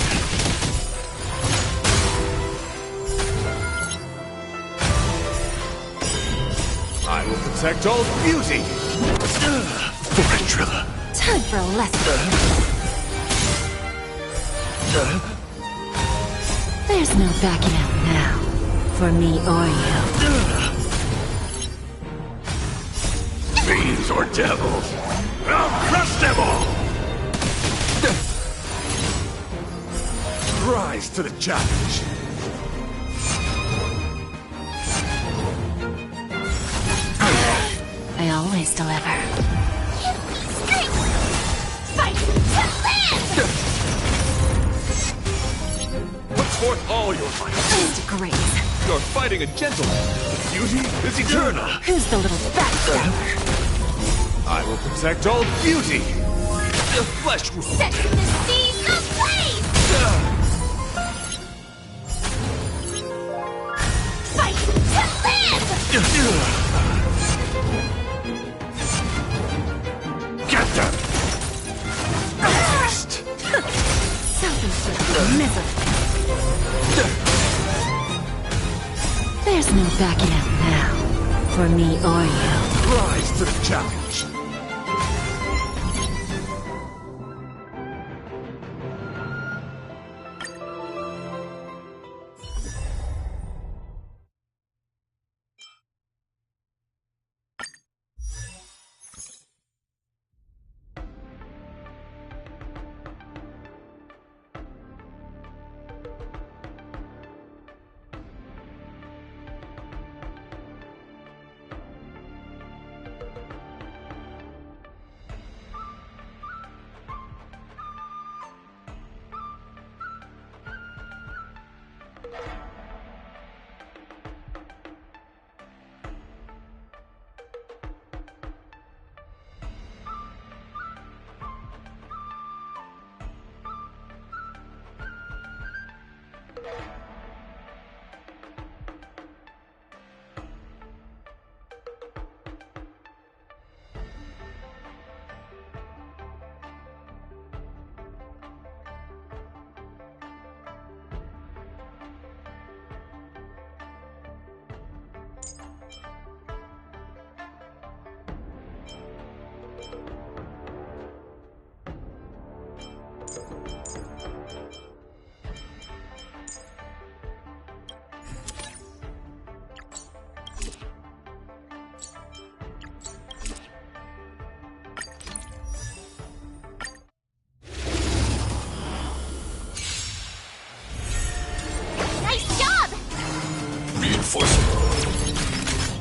I will protect all beauty. Forandrilla. Time for a lesson. There's no backing out now. For me or you. Fiends or devils, I'll crush them all! Rise to the challenge. I always deliver. Fight to live! Put forth all your might. Disgrace. You're fighting a gentleman. Beauty is eternal. Who's the little backstabber? I will protect all beauty. The flesh wound. Set the seas ablaze! Fight to live! Get them. First. Self-inflicted misery. There's no backing out now. For me or you. Rise to the challenge.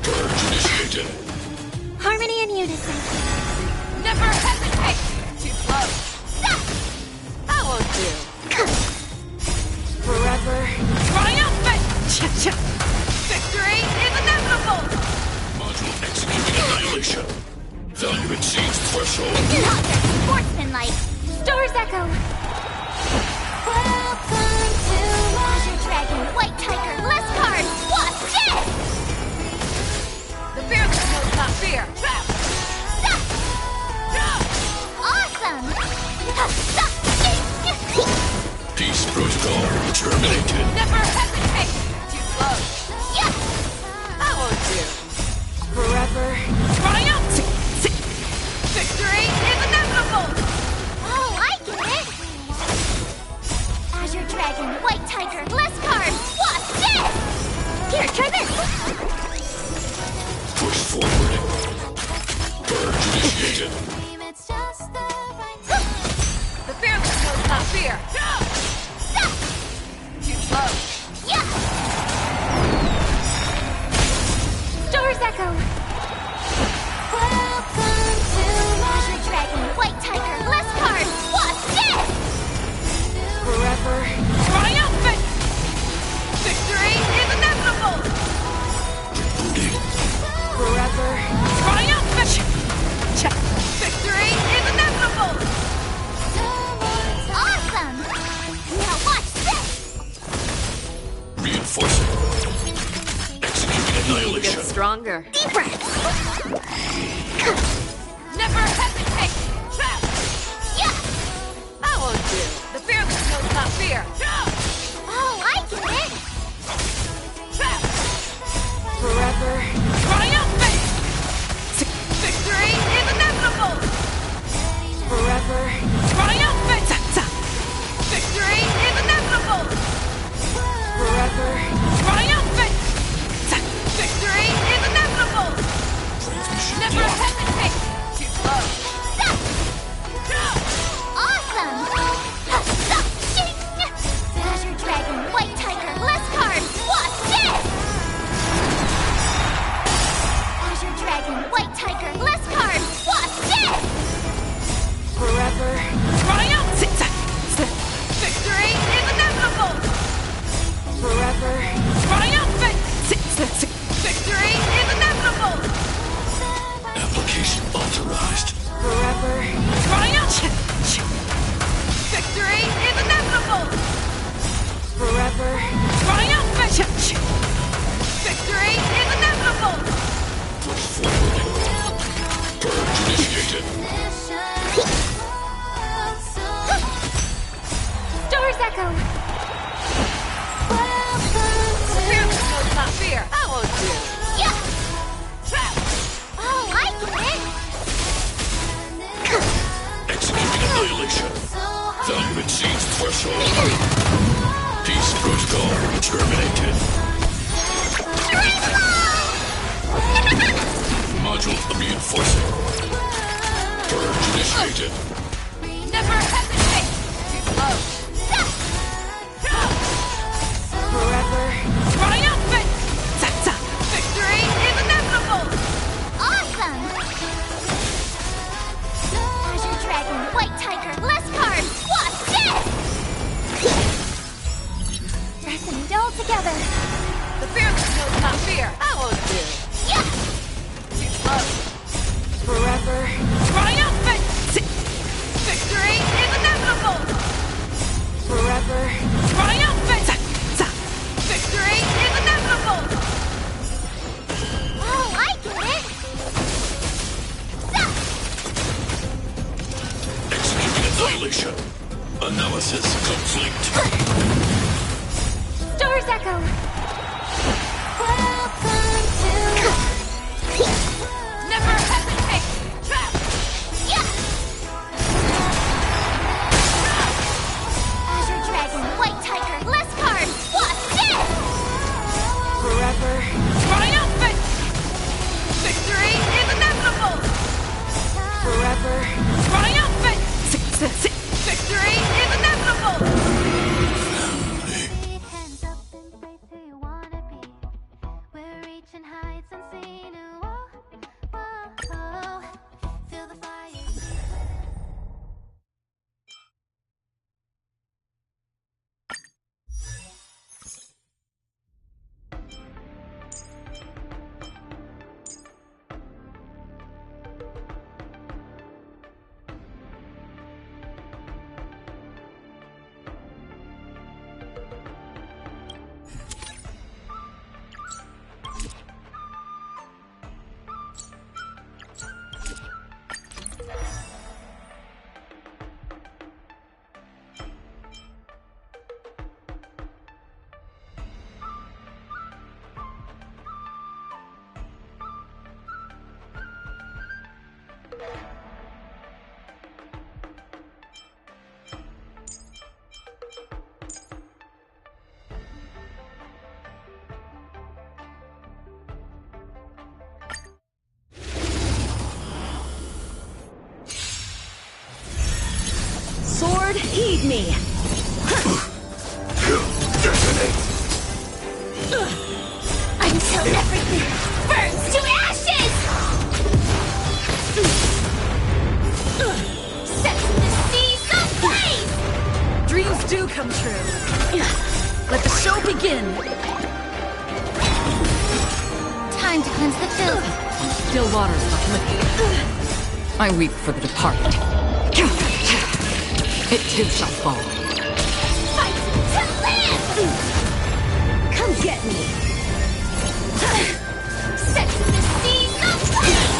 Purge initiated. Harmony and unison. Never hesitate! Too close. Stop! I won't do. Forever triumphant! Victory is inevitable! Module executing annihilation. Value exceeds threshold. Not very sportsmanlike. Stars echo. Welcome to Azure Dragon, White Tiger, less cards. What's this? The fearless knows not fear. Stop! Awesome! Peace protocol terminated. Never hesitate! Too close. Yes! I won't do. Forever triumphant! Victory is inevitable! Oh, I get it! Azure Dragon, White Tiger, less cards! What's this? Here, try this! Push forward. Purge initiated. The fearless fear! Too slow! Yeah! Doors echo! Welcome to Azure Dragon, White Tiger, less cards! What's this? Forever triumphant! Victory is inevitable! Forever triumphant! Victory is inevitable! Awesome! Now watch this! Reinforcing. Executing annihilation. Get stronger. Deep breath! Never hesitate! Trap! Yeah! That won't do! The fearless knows not fear! Oh, I get it! Trap! Forever triumphant! Victory is inevitable! Forever triumphant! Victory is inevitable! Forever triumphant! Victory is inevitable! Never hesitate! Too slow! Awesome! Ding! Azure Dragon, White Tiger, less cards! What's this? Azure Dragon, White Tiger, less cards! What's this? Forever triumphant! Victory is inevitable! Forever triumphant! Victory is inevitable! Application authorized. Forever triumphant! Victory is inevitable! Forever triumphant! Victory is inevitable! Push forward. Purge initiated. Doors echo! Fearless knows not fear! That won't do! Yeah! Trap! Oh, I get it! Executing annihilation. Value exceeds threshold. Peace protocol terminated. Module reinforcing. Purge initiated. Never hesitate! Too slow! Forever triumphant! Victory is inevitable! Awesome! Azure Dragon, White Tiger, less cards! What's this? Dressing it all together! The fearless knows not fear! That won't do! Yeah! Too slow! Forever triumphant! Victory is inevitable! Forever triumphant! Victory is inevitable! Oh, I get it! Executing annihilation. Analysis complete. Doors echo! Welcome to... Never hesitate! Trap! Yeah! Azure Dragon, White Tiger, less cards! What's this? Forever triumphant! Victory is inevitable! Forever triumphant! Victory is inevitable! Hands up and they say Sword, heed me! Until everything burns to ashes! Set the seas ablaze! Dreams do come true. Let the show begin. Time to cleanse the filth. Still waters but liquid. I weep for the departed. It too shall fall. Fight to live! Come get me! Set the seas ablaze!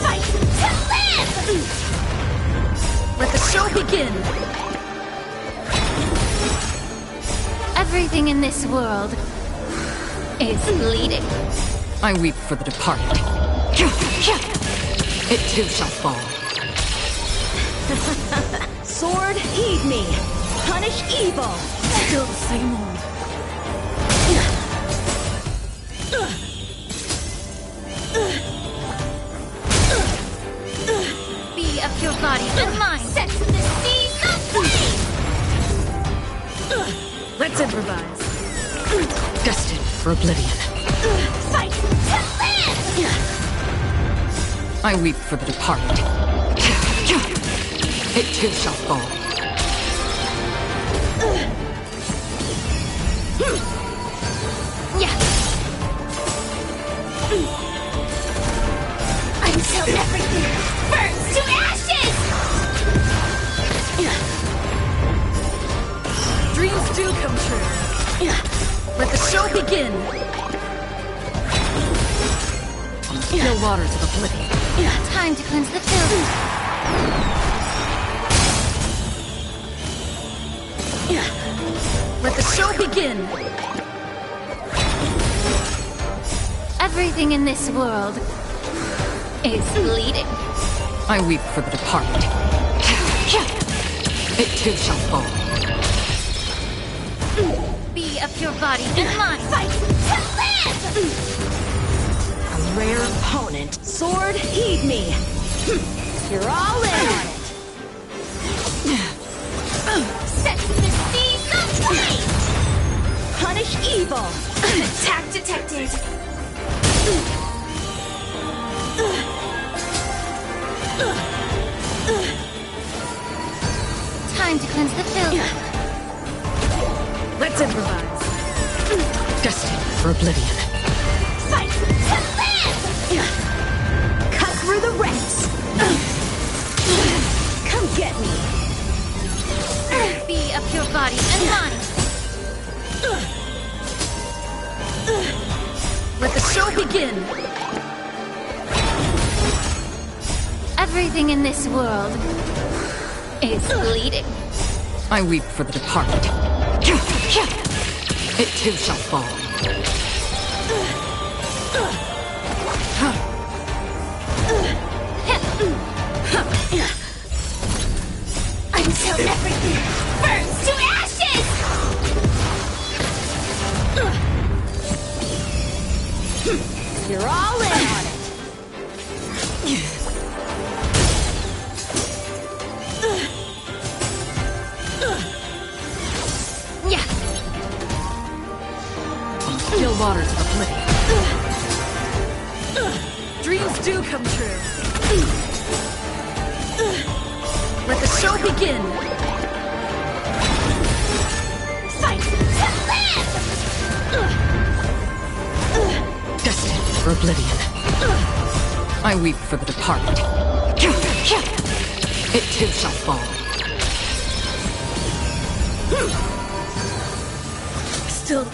Fight to live! Let the show begin. Everything in this world is bleeding. I weep for the departed. It too shall fall. Sword, heed me! Punish evil! Still the same old. Be of your body and mind. Set the seas ablaze! Let's improvise. Destined for oblivion. Fight to live! I weep for the departed. It too shall fall. Until everything burns to ashes! Dreams do come true. Let the show begin. Still waters of oblivion. Time to cleanse the filth. Let the show begin. Everything in this world is bleeding. I weep for the departed. It too shall fall. Be of your body and mind. Fight to live! A rare opponent. Sword, heed me! You're all in on it! Set the seas ablaze! Punish evil! Attack detected! Time to cleanse the filth. Let's improvise. Destined for oblivion. Fight to live! Cut through the ranks! Come get me! Be of your body and mind. Let the show begin. Everything in this world is bleeding. I weep for the departed. It too shall fall. Until everything burns to ashes! You're all in on it! Still waters of oblivion. Dreams do come true. Let the show begin. Fight to live! Destined for oblivion. I weep for the departed. It too shall fall. Still.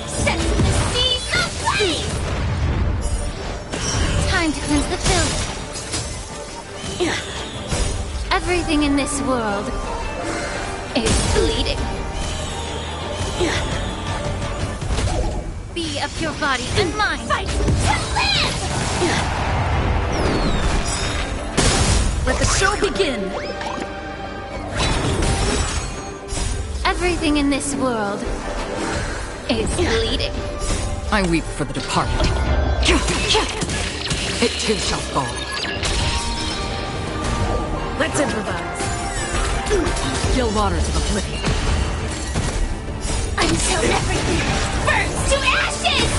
Set the seas ablaze! Time to cleanse the filth. Everything in this world is bleeding. Be of your body and mind. Fight to live! Let the show begin. Everything in this world is bleeding. I weep for the departed. It too shall fall. Let's improvise. Still waters of oblivion. Until everything burns to ashes!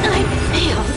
I failed.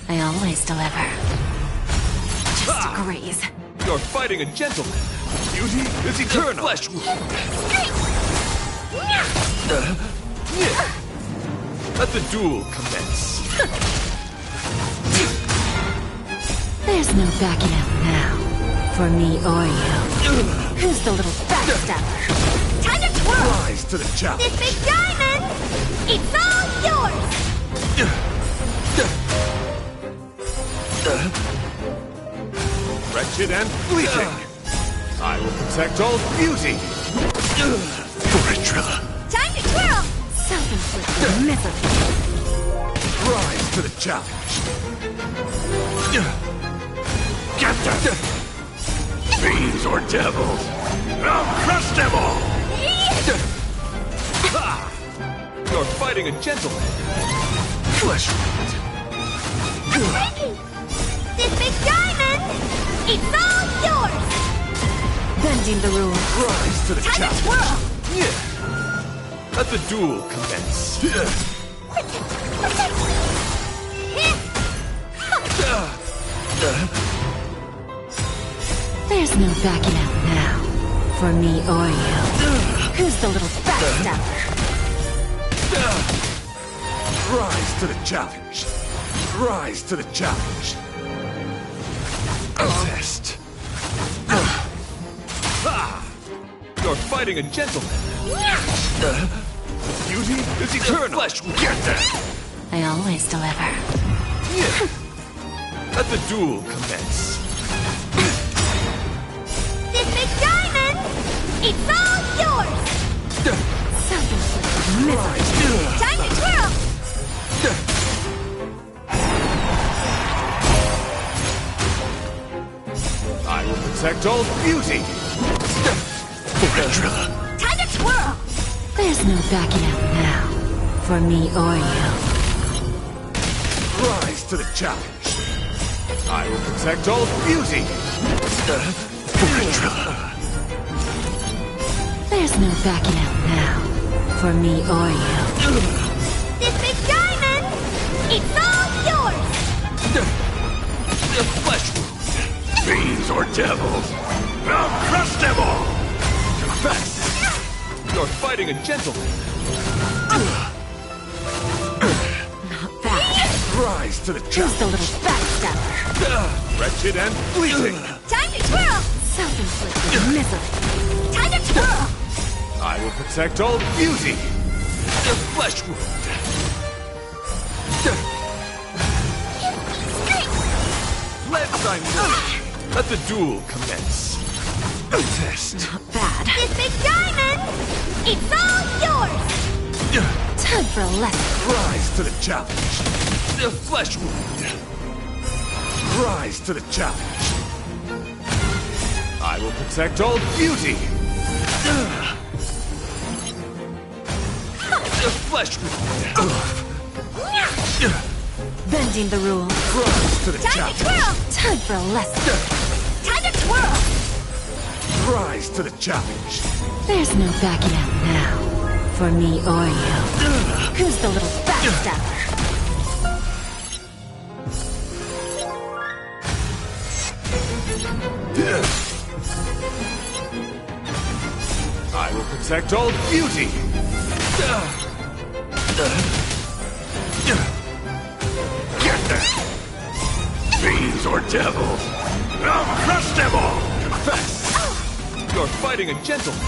I always deliver. Just a graze. You're fighting a gentleman. Beauty is eternal. Flesh. Let the duel commence. There's no backing out now. For me or you. Who's the little backstabber? Time to twirl! Rise to the challenge. This big diamond! It's all yours! Wretched and fleeting. I will protect all beauty. Fortrilla. Time to twirl! Self-inflicted misery. Rise to the challenge. Get them! Fiends or devils, I'll crush them all! You're fighting a gentleman. Flesh. This big diamond! It's all yours! Bending the rules. Rise to the Time challenge. to twirl! Let the duel commence. There's no backing out now. For me or you. Who's the little backstabber? Rise to the challenge. Rise to the challenge. Assist. You're fighting a gentleman. Beauty is eternal. Flesh will get that. I always deliver. Let the duel commence. This big diamond! It's all yours! Self-inflicted misery. Time to twirl! I will protect all beauty. Fortrilla. Time to twirl! There's no backing out now. For me or you. Rise to the challenge. I will protect all beauty. Fortrilla. There's no backing out now. For me or you. This big diamond! It's all yours! The flesh wound! Fiends or devils! I'll crush them all! Confess! You're fighting a gentleman! Not bad. Rise to the Who's challenge! the little backstabber? Wretched and fleeting! Time to twirl! Self-inflicted misery. Time to twirl! I will protect all beauty! The flesh wound! Let thy will! Let the duel commence! A test! Not bad. This big diamond! It's all yours! Time for a lesson. Rise to the challenge! The flesh wound! Rise to the challenge! I will protect all beauty! The flesh wound! Bending the rules. Rise to the Time to challenge! twirl! Time for a lesson. Time to twirl! Rise to the challenge! There's no backing out now. For me or you. Who's the little backstabber? I will protect all beauty! Get them! Fiends or devils! I'll crush them all! Confess! You're fighting a gentleman!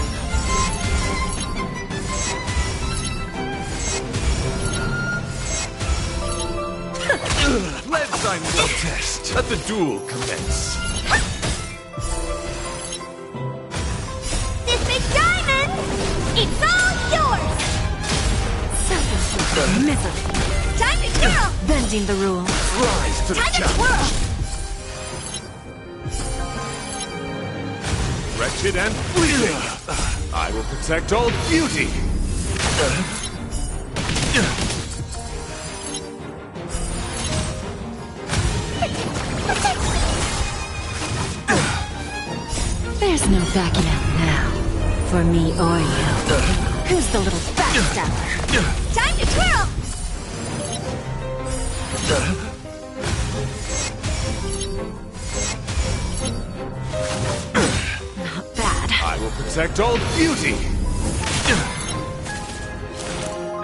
Let thy will test! Let the duel commence! This big diamond! It's all yours! Self-inflicted misery. Time to twirl! Bending the rules. Rise to the Time to challenge! twirl! Wretched and fleeting! I will protect all beauty! There's no backing out now. For me or you. Who's the little backstabber? Time to twirl! Not bad. I will protect all beauty!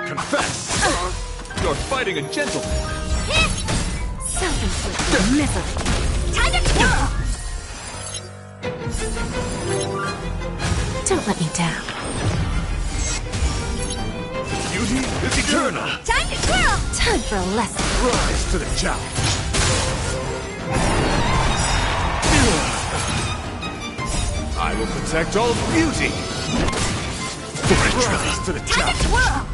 Confess! You're fighting a gentleman! Self-inflicted misery. Time to twirl! Don't let me down. Beauty is eternal! Time to twirl! Time for a lesson. Rise to the challenge! I will protect all beauty! Rise to the Time to challenge! twirl!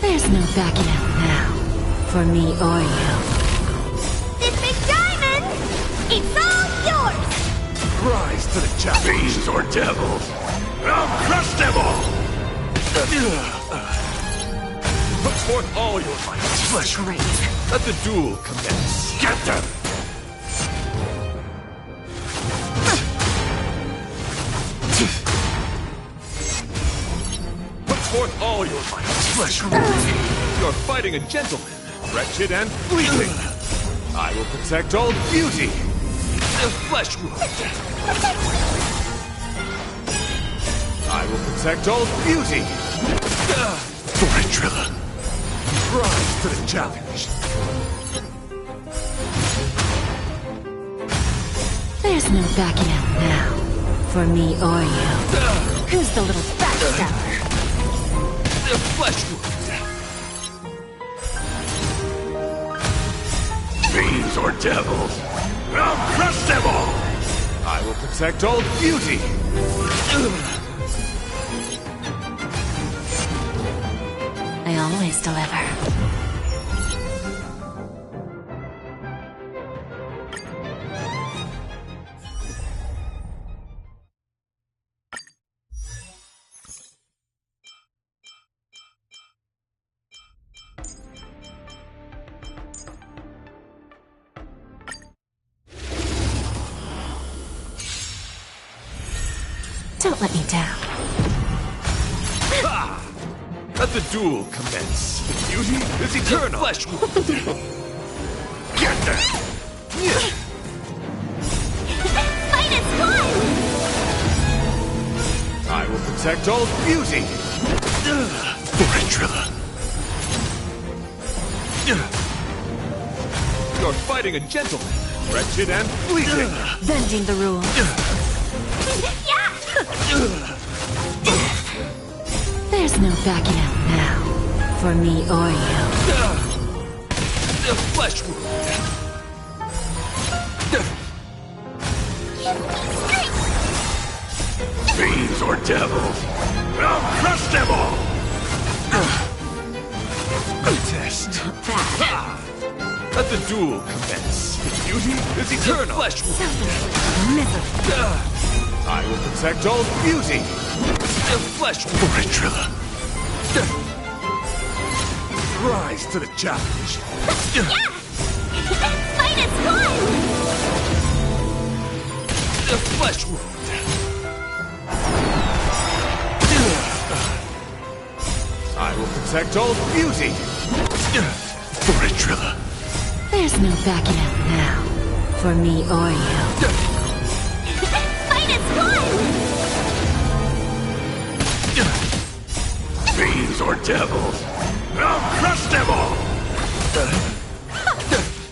There's no backing out now. For me or you. This big diamond! It's all yours! Rise to the challenge! Fiends or devils! I'll crush them all! Put forth all your might! Flesh great. Let the duel commence! Get them! Put forth all your might! Flesh You're fighting a gentleman! Wretched and fleeting! I will protect all beauty! The flesh wound! I will protect all beauty! Fortrilla! Rise to the challenge! There's no backing out now. For me or you. Who's the little backstabber? The flesh wound! Fiends or devils! I'll crush them all! I will protect all beauty! I always deliver. Don't let me down. Ha! Let the duel commence. Beauty is eternal. Flesh wound. Get that! Fight is fun! I will protect all beauty. Ventrilla. You're fighting a gentleman. Wretched and fleeting. Bending the rules. There's no backing out now. For me or you. The flesh wound. Fiends or devils. I'll crush them all. Test. Let the duel commence. Beauty is eternal. Flesh wound. I will protect all beauty. The flesh wound. Ventrilla. Rise to the challenge. Fight is fun! The flesh wound. I will protect all beauty. Ventrilla. There's no backing out now. For me or you. Fight is fun! Fiends or devils. I'll crush them all.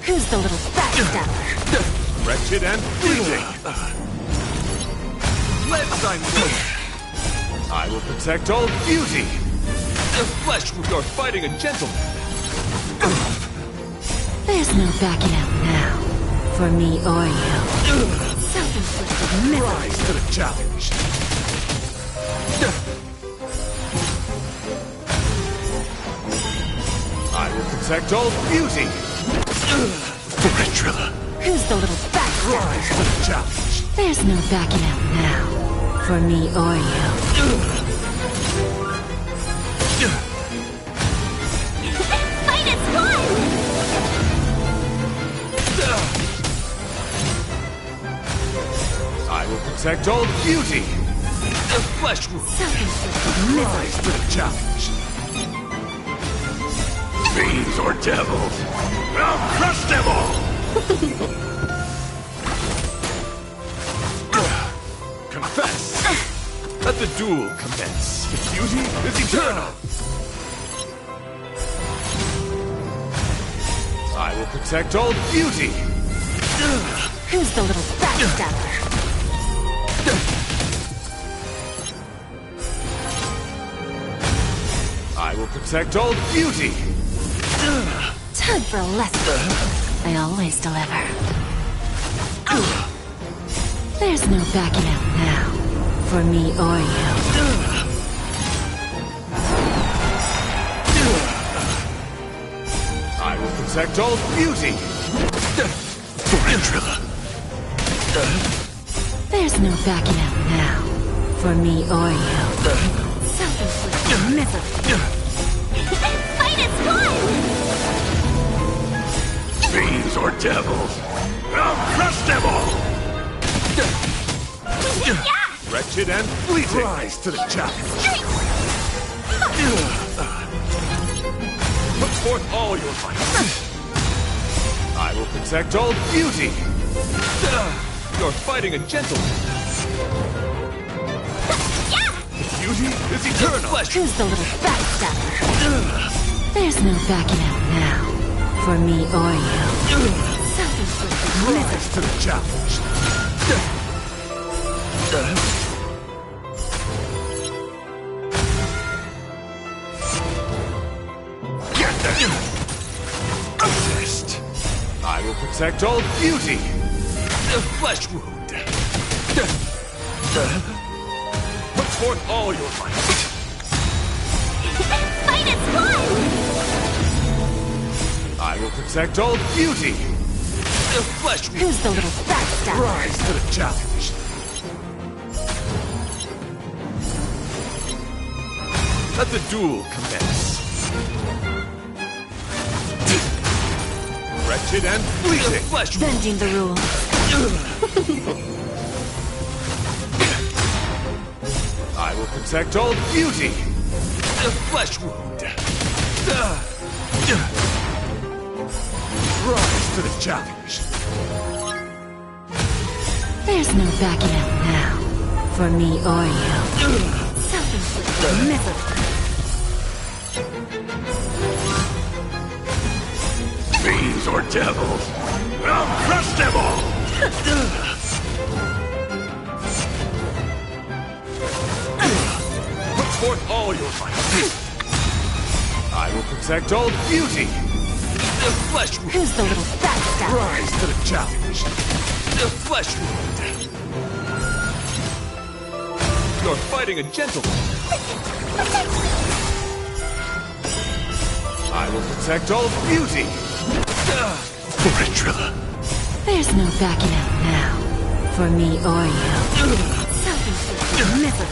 Who's the little backstabber? Wretched and fleeting. Let's I will protect all beauty. The flesh wound. You're fighting a gentleman. There's no backing out now. For me or you. Self-inflicted misery. Rise to the challenge. I will protect all beauty. Ventrilla. Who's the little backstabber? Rise to the challenge. There's no backing out now. For me or you. Fight is fun! I will protect all beauty. The flesh wound. Rise to the challenge. Fiends or devils. I'll crush them all. Confess. Let the duel commence. Beauty is eternal. I will protect all beauty. Who's the little backstabber? I will protect all beauty. Time for a lesson. I always deliver. There's no backing out now. For me or you. I will protect all beauty. Ventrilla. There's no backing out now. For me or you. Self-inflicted misery. Fight is fun! Fiends or devils. I'll crush them all. Wretched and fleeting. Rise to the challenge. Put forth all your might. I will protect all beauty. You're fighting a gentleman. Beauty is eternal. Who's the little backstabber? There's no backing out now. For me or you. Self-inflicted Rise to the challenge. Get that! Test. I will protect all beauty. The flesh wound. Put forth all your might. Fight is fun! I will protect all beauty. The flesh wound. Who's the little backstabber? Rise to the challenge. Let the duel commence. Wretched and fleeting. Flesh Bending the rules. will protect all beauty! A flesh wound! Rise to the challenge! There's no backing out now, for me or you. Self-inflicted misery. Fiends or devils, I'll crush them all! Put forth all your might! I will protect all beauty! The flesh wound! Who's the little backstabber? Rise to the challenge! The flesh wound! You're fighting a gentleman! I will protect all beauty! Trilla. There's no backing out now, for me or you. Self-inflicted misery.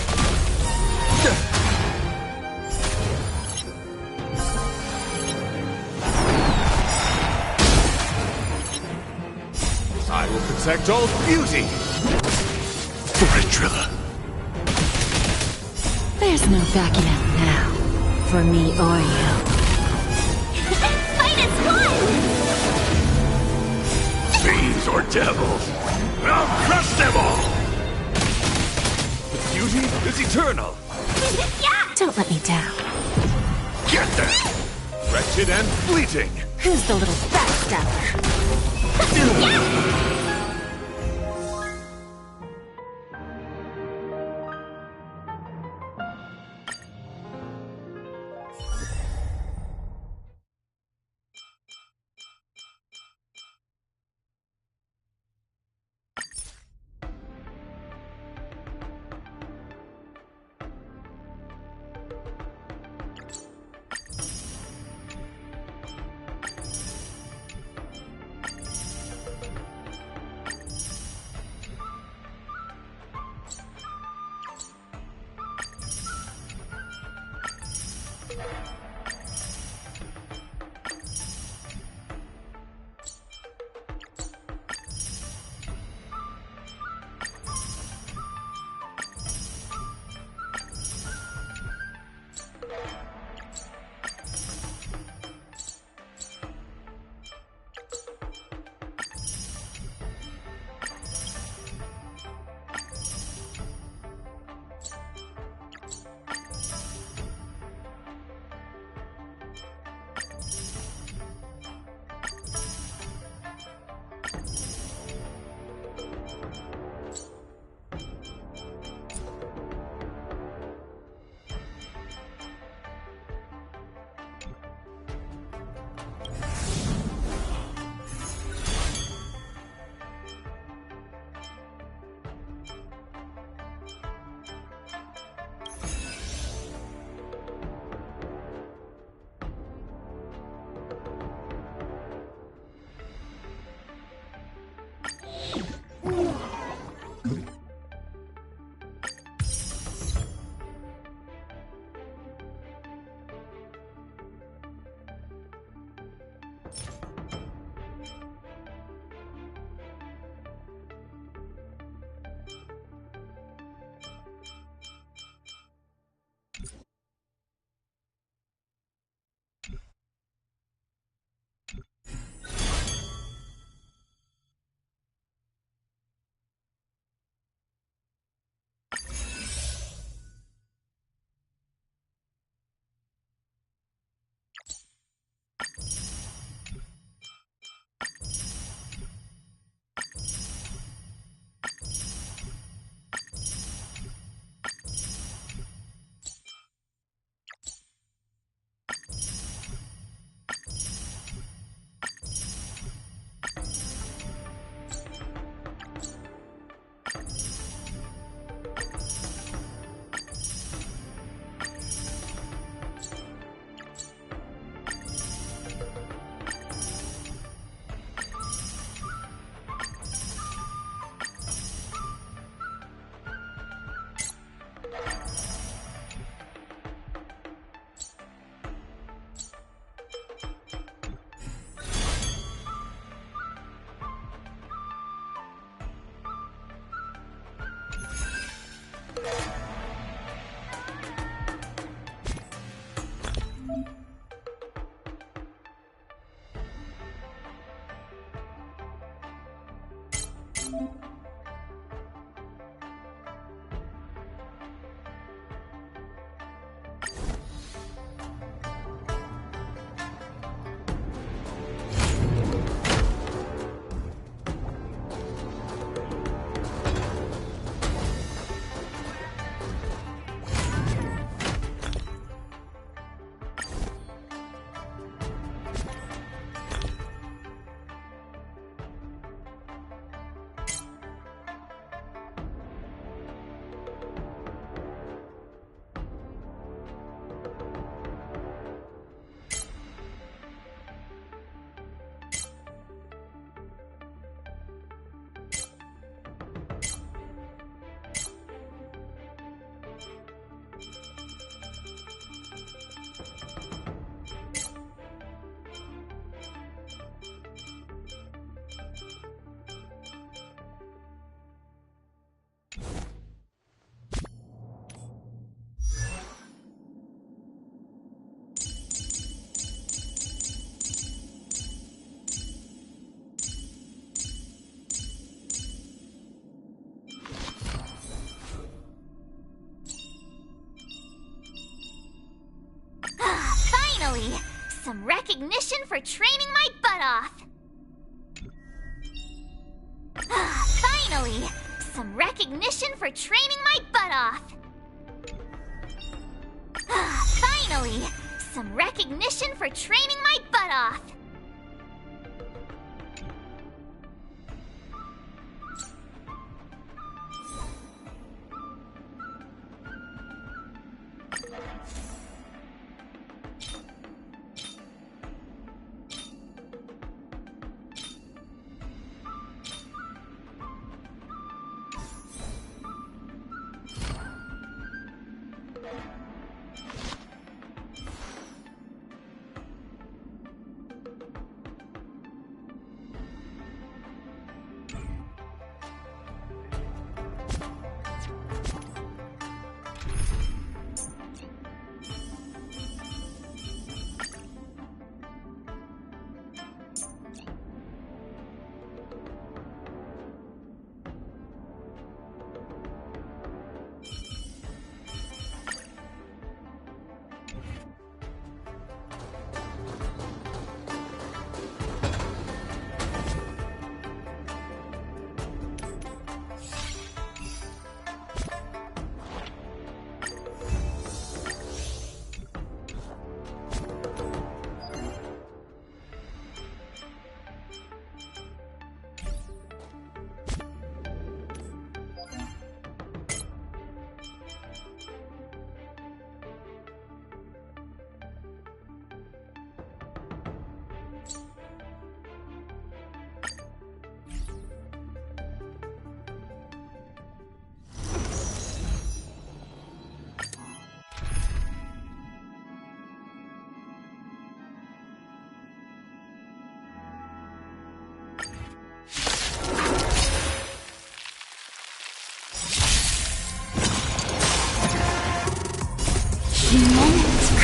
I will protect all beauty! Trilla. There's no backing out now, for me or you. Fight is fun! Fiends or devils, I'll crush them all! The beauty is eternal! Yeah! Don't let me down. Get them! Wretched and fleeting! Who's the little backstabber? some recognition for training my butt off. Finally! Some recognition for training my butt off. Finally! Some recognition for training my butt off.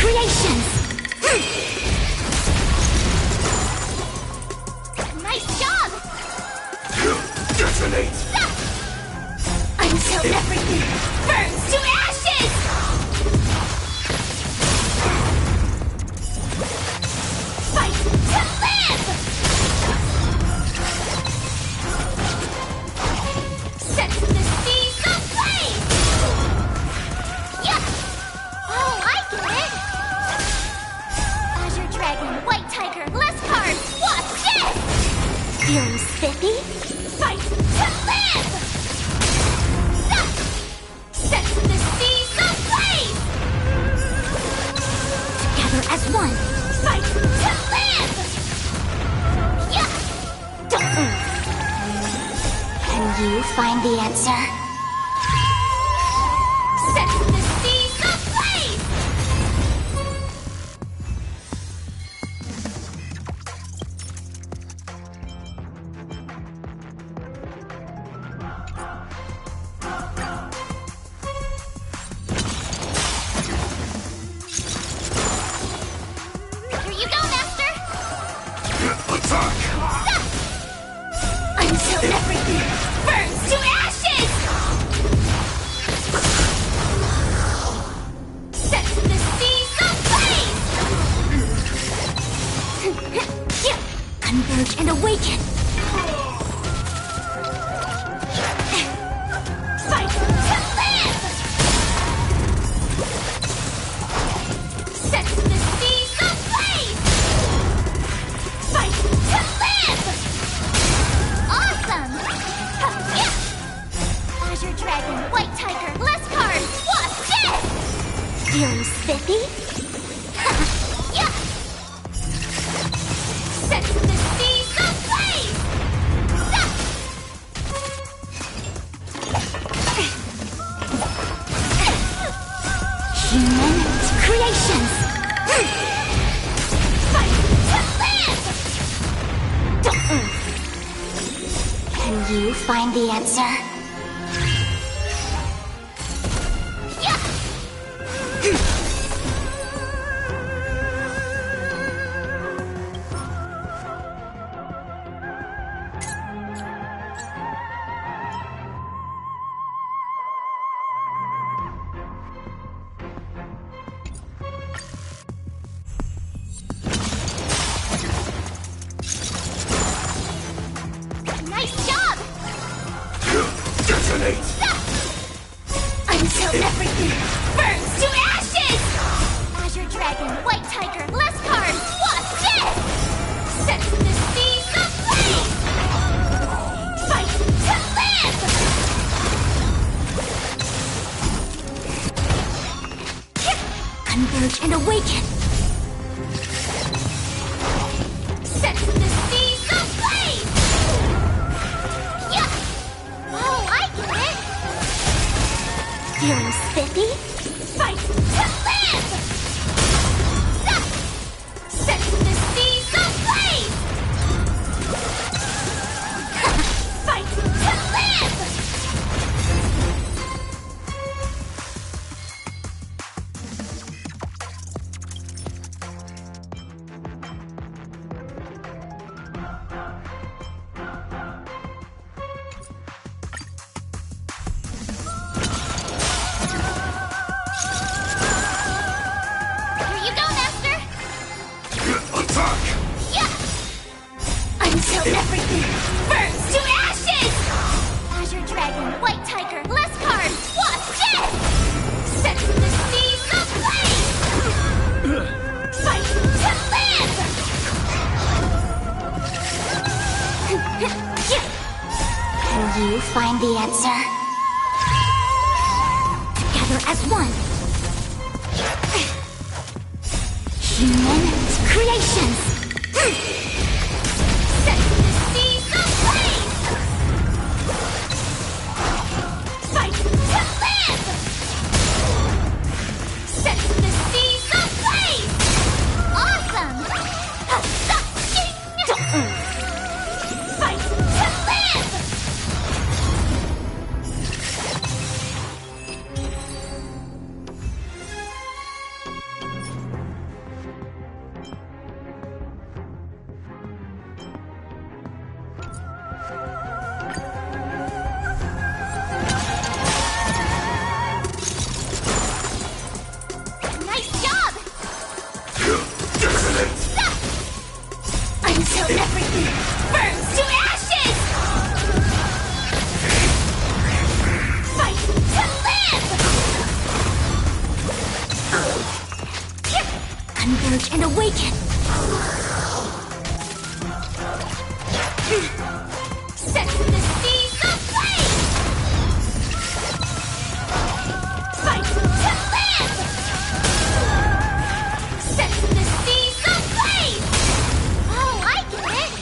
Creations! Nice job! Detonate! Until everything burns to ashes! Fight to live! Set the seas ablaze! Yeah! Oh, I get it! Azure Dragon, White Tiger, less cards! Watch this! Feeling spiffy? Fight to live! Set the seas ablaze! Together as one! Fight to live! Yeah! Can you find the answer? Set the seas ablaze! Here you go, Master! Attack! Until everything burns to ashes! Set the seas ablaze! Converge and awaken! Fight to live! Set the seas ablaze! Fight to live! Awesome! Yeah! Azure Dragon, White Tiger, less cards! Watch this! Feeling spiffy? Yeah! Set the seas ablaze! Human creations! Fight to live! Can you find the answer? Yeah! burns to ashes! Azure Dragon, White Tiger, less cards! What's this? Sets the seas ablaze! Fight to live! Converge and awaken! Sets the seas ablaze! Yeah! Oh, I get it! Feeling spiffy? Fight to live! Set the seas ablaze! Fight to live! Here you go, Master! Attack! Yeah! Until everything burns to ashes! Azure Dragon, White Tiger, less cards! What's this? Sets the seas ablaze! Fight to live! Can you find the answer? Together as one! Human creations! Set the seas ablaze! Fight to live! Set the seas ablaze! Awesome! Fight to live! Nice job! Until everything burns to ashes! Fight to live! Converge and awaken! Set the seas ablaze! Fight to live! Set the seas ablaze! Oh, I get it!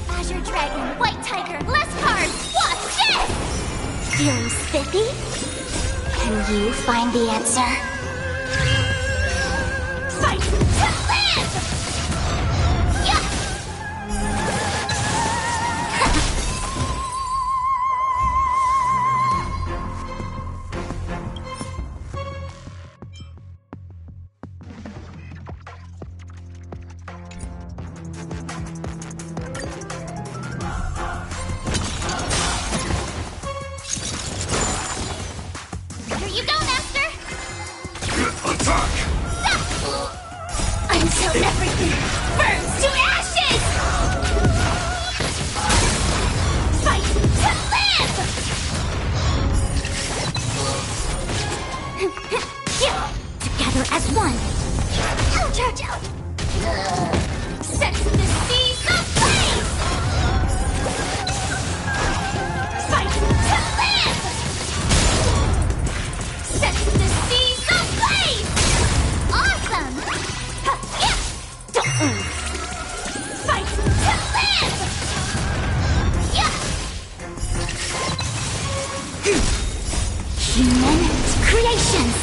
Azure Dragon, White Tiger, less cards! What's this? Feeling spiffy? Can you find the answer? Fight to live! Yeah! Here you go, Master! Attack! Until everything burns to ashes! Fight to live! Together as one! Ouch, ouch, ouch! Set the seas ablaze! Fight to live! Set the seas ablaze! Awesome! Fight to live! Yeah! Human creations!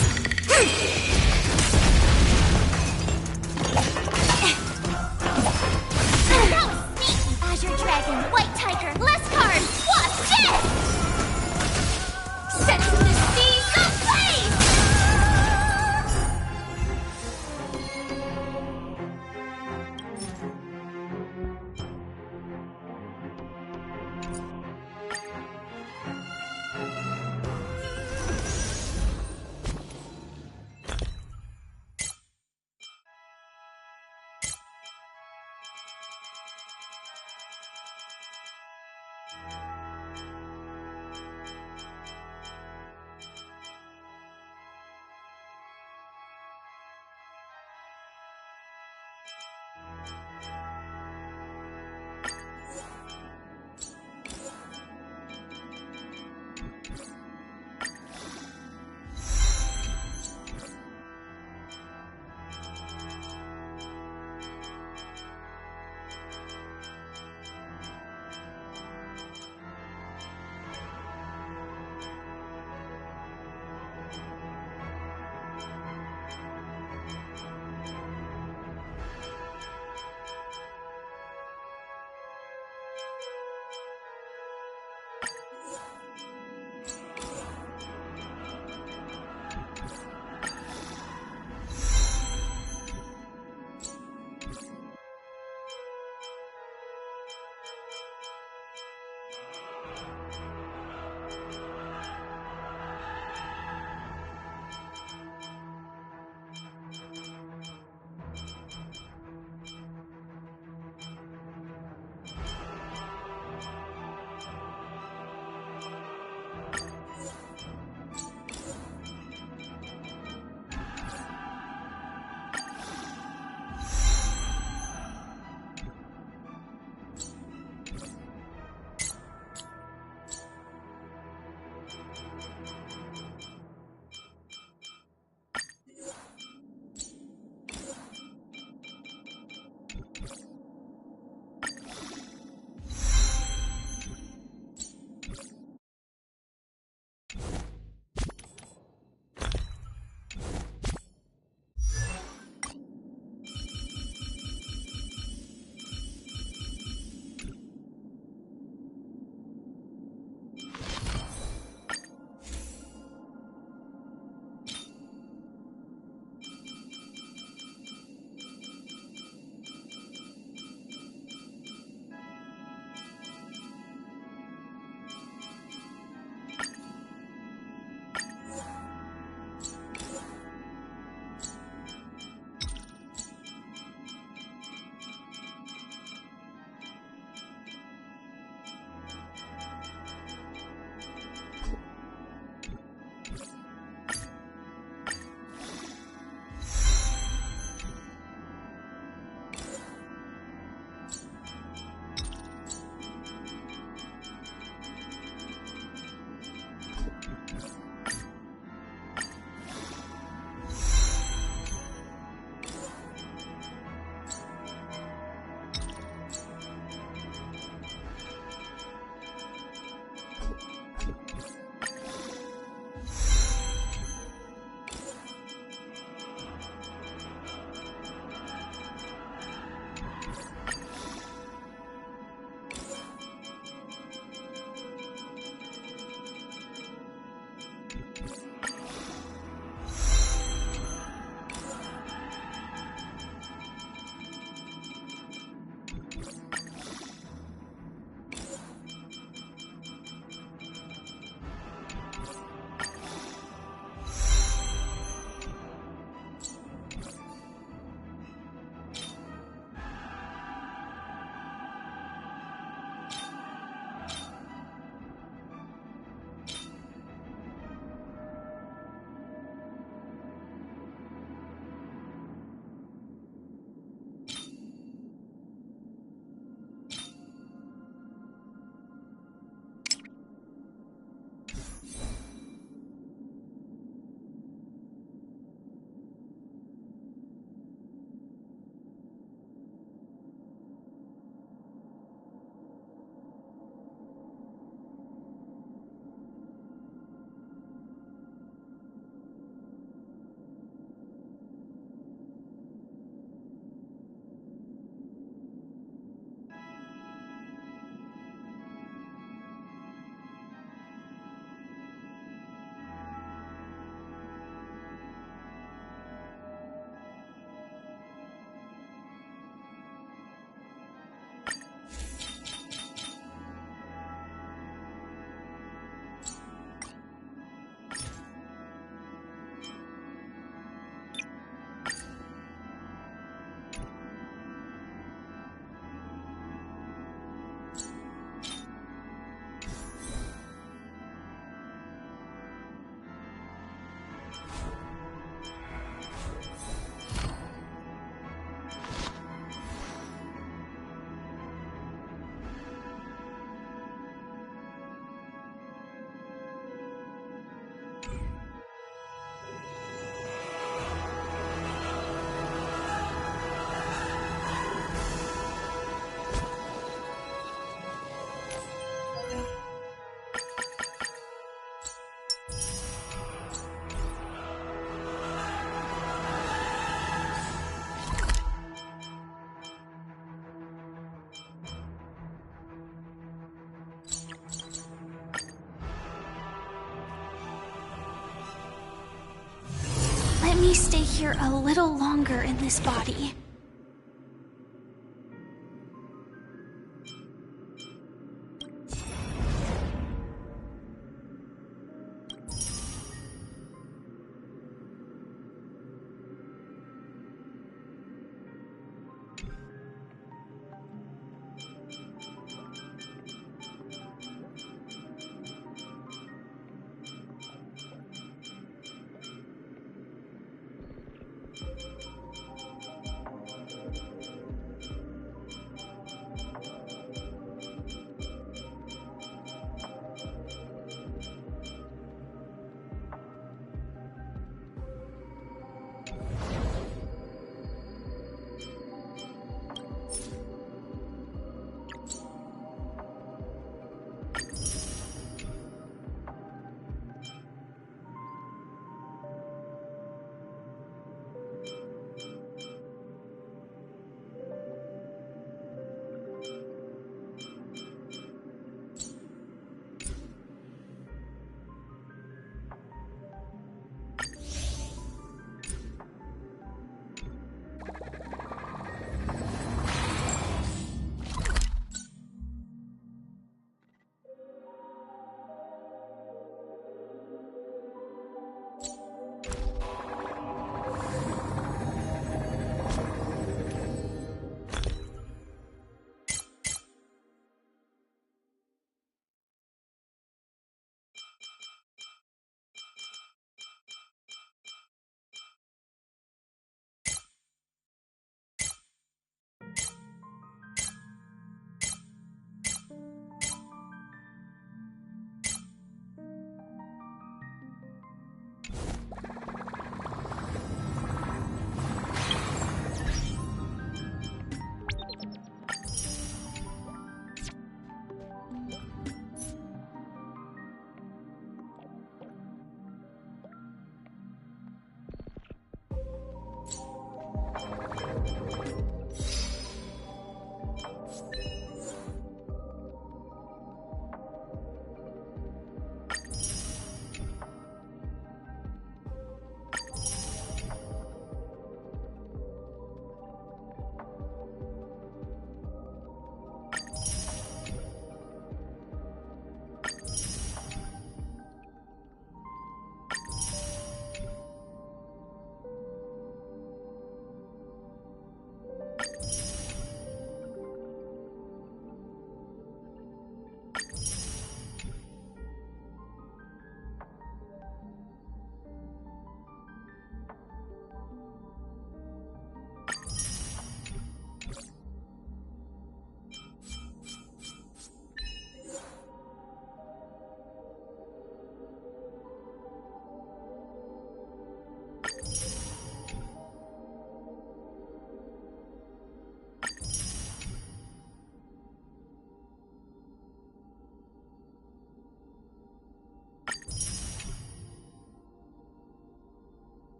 Let me stay here a little longer in this body.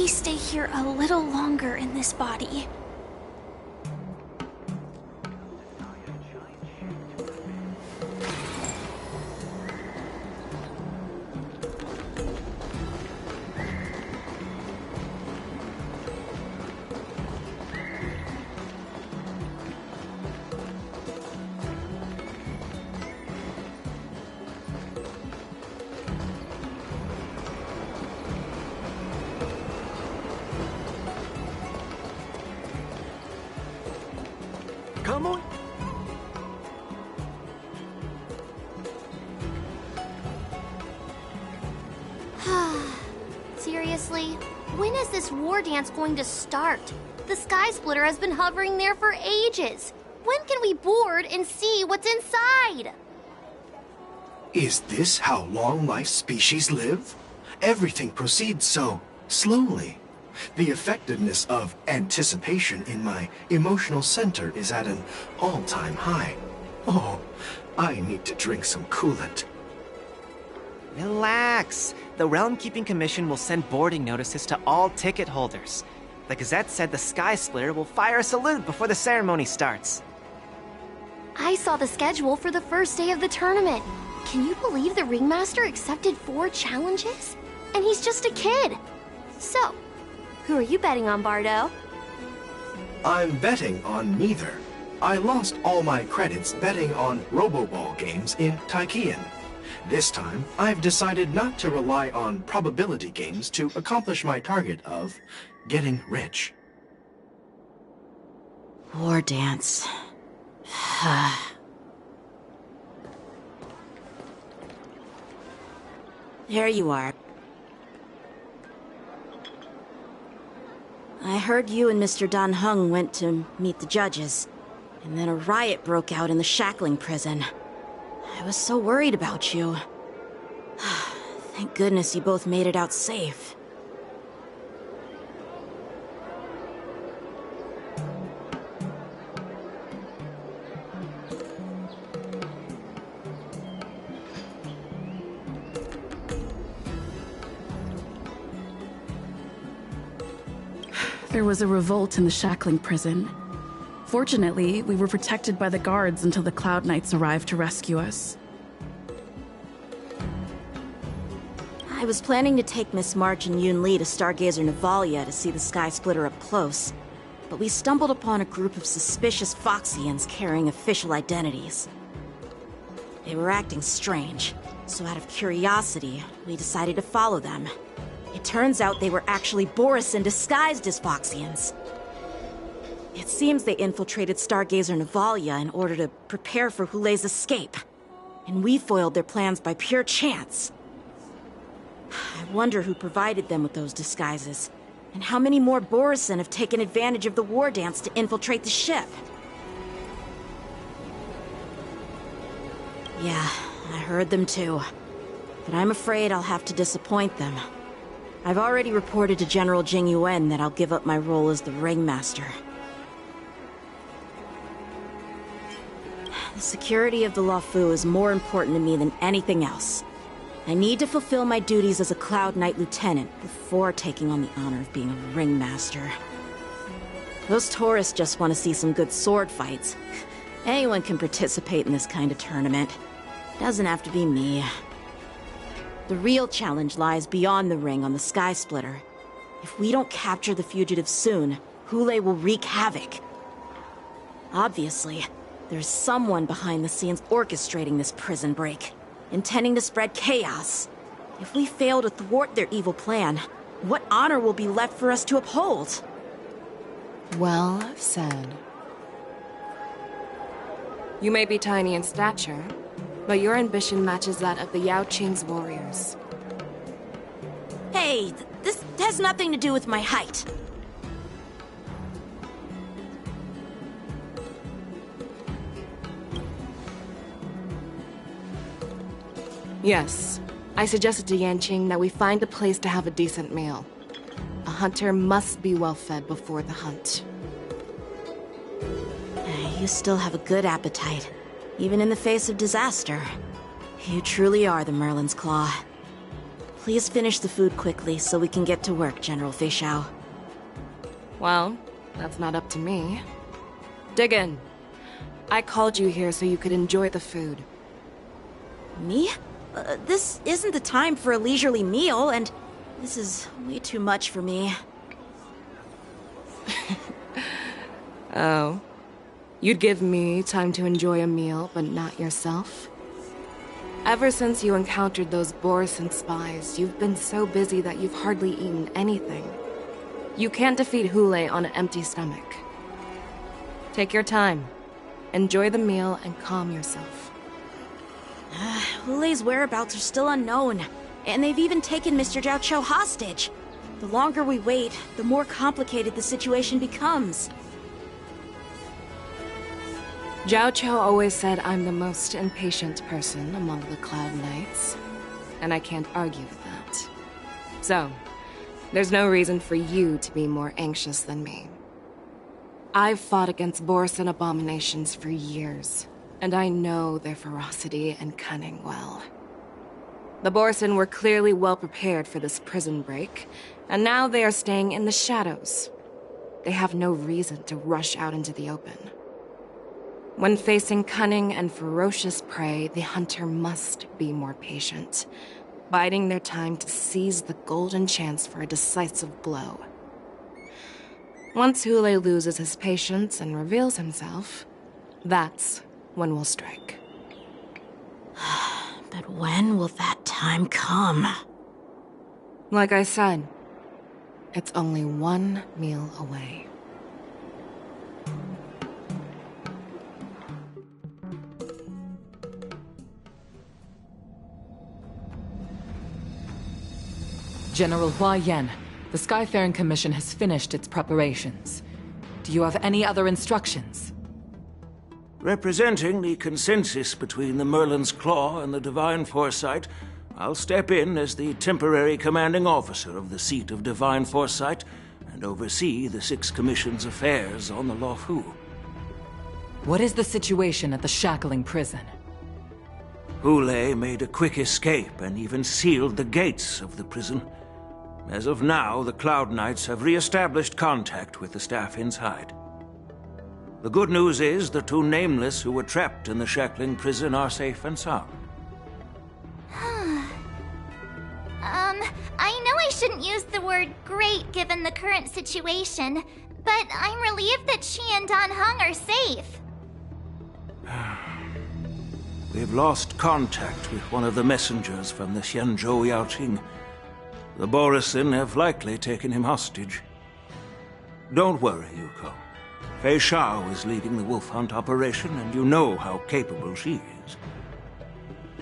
me stay here a little longer in this body. Come on. Seriously? When is this war dance going to start? The Sky Splitter has been hovering there for ages. When can we board and see what's inside? Is this how long my species live? Everything proceeds so slowly. The effectiveness of anticipation in my emotional center is at an all-time high. Oh, I need to drink some coolant. Relax. The Realm Keeping Commission will send boarding notices to all ticket holders. The Gazette said the Sky Splitter will fire a salute before the ceremony starts. I saw the schedule for the first day of the tournament. Can you believe the Ringmaster accepted 4 challenges? And he's just a kid. So, who are you betting on, Bardo? I'm betting on neither. I lost all my credits betting on Roboball games in Taikian. This time, I've decided not to rely on probability games to accomplish my target of getting rich. War dance. There you are. I heard you and Mr. Dan Heng went to meet the judges, and then a riot broke out in the shackling prison. I was so worried about you. Thank goodness you both made it out safe. There was a revolt in the shackling prison. Fortunately, we were protected by the guards until the Cloud Knights arrived to rescue us. I was planning to take Miss March and Yun Li to Stargazer Navalia to see the Sky Splitter up close, but we stumbled upon a group of suspicious Foxians carrying official identities. They were acting strange, so out of curiosity, we decided to follow them. It turns out they were actually Borisin disguised as Foxians. It seems they infiltrated Stargazer Navalia in order to prepare for Hulei's escape, and we foiled their plans by pure chance. I wonder who provided them with those disguises, and how many more Borisin have taken advantage of the war dance to infiltrate the ship. Yeah, I heard them too, but I'm afraid I'll have to disappoint them. I've already reported to General Jing Yuan that I'll give up my role as the Ringmaster. The security of the Luofo is more important to me than anything else. I need to fulfill my duties as a Cloud Knight Lieutenant before taking on the honor of being a Ringmaster. Those tourists just want to see some good sword fights. Anyone can participate in this kind of tournament. Doesn't have to be me. The real challenge lies beyond the ring on the Sky Splitter. If we don't capture the fugitives soon, Hulei will wreak havoc. Obviously, there's someone behind the scenes orchestrating this prison break, intending to spread chaos. If we fail to thwart their evil plan, what honor will be left for us to uphold? Well said. You may be tiny in stature, but your ambition matches that of the Yao Qing's warriors. Hey, this has nothing to do with my height. Yes, I suggested to Yanqing that we find a place to have a decent meal. A hunter must be well fed before the hunt. You still have a good appetite, even in the face of disaster. You truly are the Merlin's Claw. Please finish the food quickly so we can get to work, General Fei Xiao. Well, that's not up to me. Dig in. I called you here so you could enjoy the food. Me? This isn't the time for a leisurely meal, and this is way too much for me. Oh. You'd give me time to enjoy a meal, but not yourself? Ever since you encountered those Borison spies, you've been so busy that you've hardly eaten anything. You can't defeat Hule on an empty stomach. Take your time. Enjoy the meal and calm yourself. Hule's whereabouts are still unknown, and they've even taken Mr. Zhao Cho hostage. The longer we wait, the more complicated the situation becomes. Zhao Cho always said I'm the most impatient person among the Cloud Knights, and I can't argue with that. So, there's no reason for you to be more anxious than me. I've fought against Borison abominations for years, and I know their ferocity and cunning well. The Borison were clearly well prepared for this prison break, and now they are staying in the shadows. They have no reason to rush out into the open. When facing cunning and ferocious prey, the hunter must be more patient, biding their time to seize the golden chance for a decisive blow. Once Hule loses his patience and reveals himself, that's when we'll strike. But when will that time come? Like I said, it's only one meal away. General Hua Yan, the Skyfaring Commission has finished its preparations. Do you have any other instructions? Representing the consensus between the Merlin's Claw and the Divine Foresight, I'll step in as the temporary commanding officer of the seat of Divine Foresight and oversee the Six Commission's affairs on the Luofo. What is the situation at the Shackling prison? Hule made a quick escape and even sealed the gates of the prison. As of now, the Cloud Knights have re-established contact with the staff inside. The good news is the two Nameless who were trapped in the Shackling prison are safe and sound. I know I shouldn't use the word great given the current situation, but I'm relieved that she and Dan Heng are safe. We've lost contact with one of the messengers from the Xianzhou Yaoqing. The Borison have likely taken him hostage. Don't worry, Yuko. Fei Xiao is leading the wolf hunt operation, and you know how capable she is.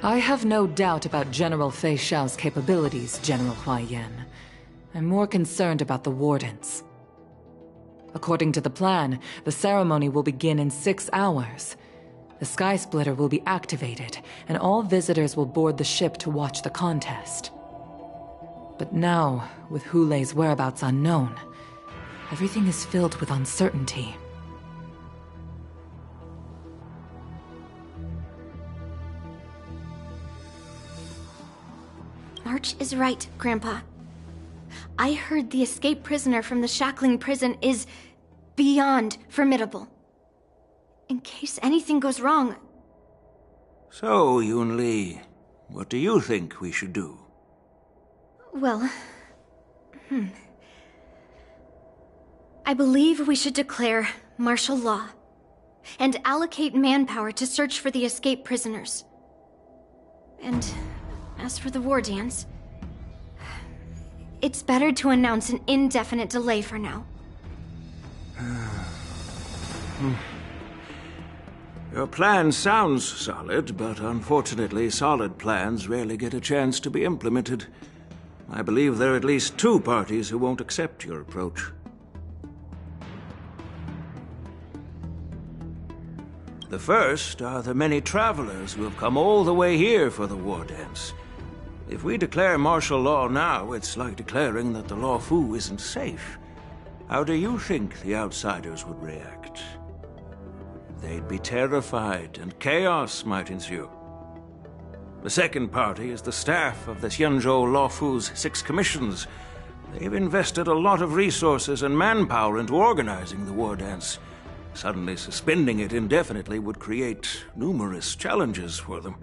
I have no doubt about General Fei Xiao's capabilities, General Hua Yan. I'm more concerned about the Wardance. According to the plan, the ceremony will begin in 6 hours. The Sky Splitter will be activated, and all visitors will board the ship to watch the contest. But now, with Hule's whereabouts unknown, everything is filled with uncertainty. March is right, Grandpa. I heard the escaped prisoner from the Shackling prison is beyond formidable. In case anything goes wrong... So, Yun-Li, what do you think we should do? Well... I believe we should declare martial law and allocate manpower to search for the escaped prisoners. And as for the Wardance, it's better to announce an indefinite delay for now. Your plan sounds solid, but unfortunately solid plans rarely get a chance to be implemented. I believe there are at least 2 parties who won't accept your approach. The first are the many travelers who have come all the way here for the Wardance. If we declare martial law now, it's like declaring that the Luofo isn't safe. How do you think the outsiders would react? They'd be terrified, and chaos might ensue. The second party is the staff of the Xianzhou Luofu's 6 commissions. They've invested a lot of resources and manpower into organizing the war dance. Suddenly suspending it indefinitely would create numerous challenges for them.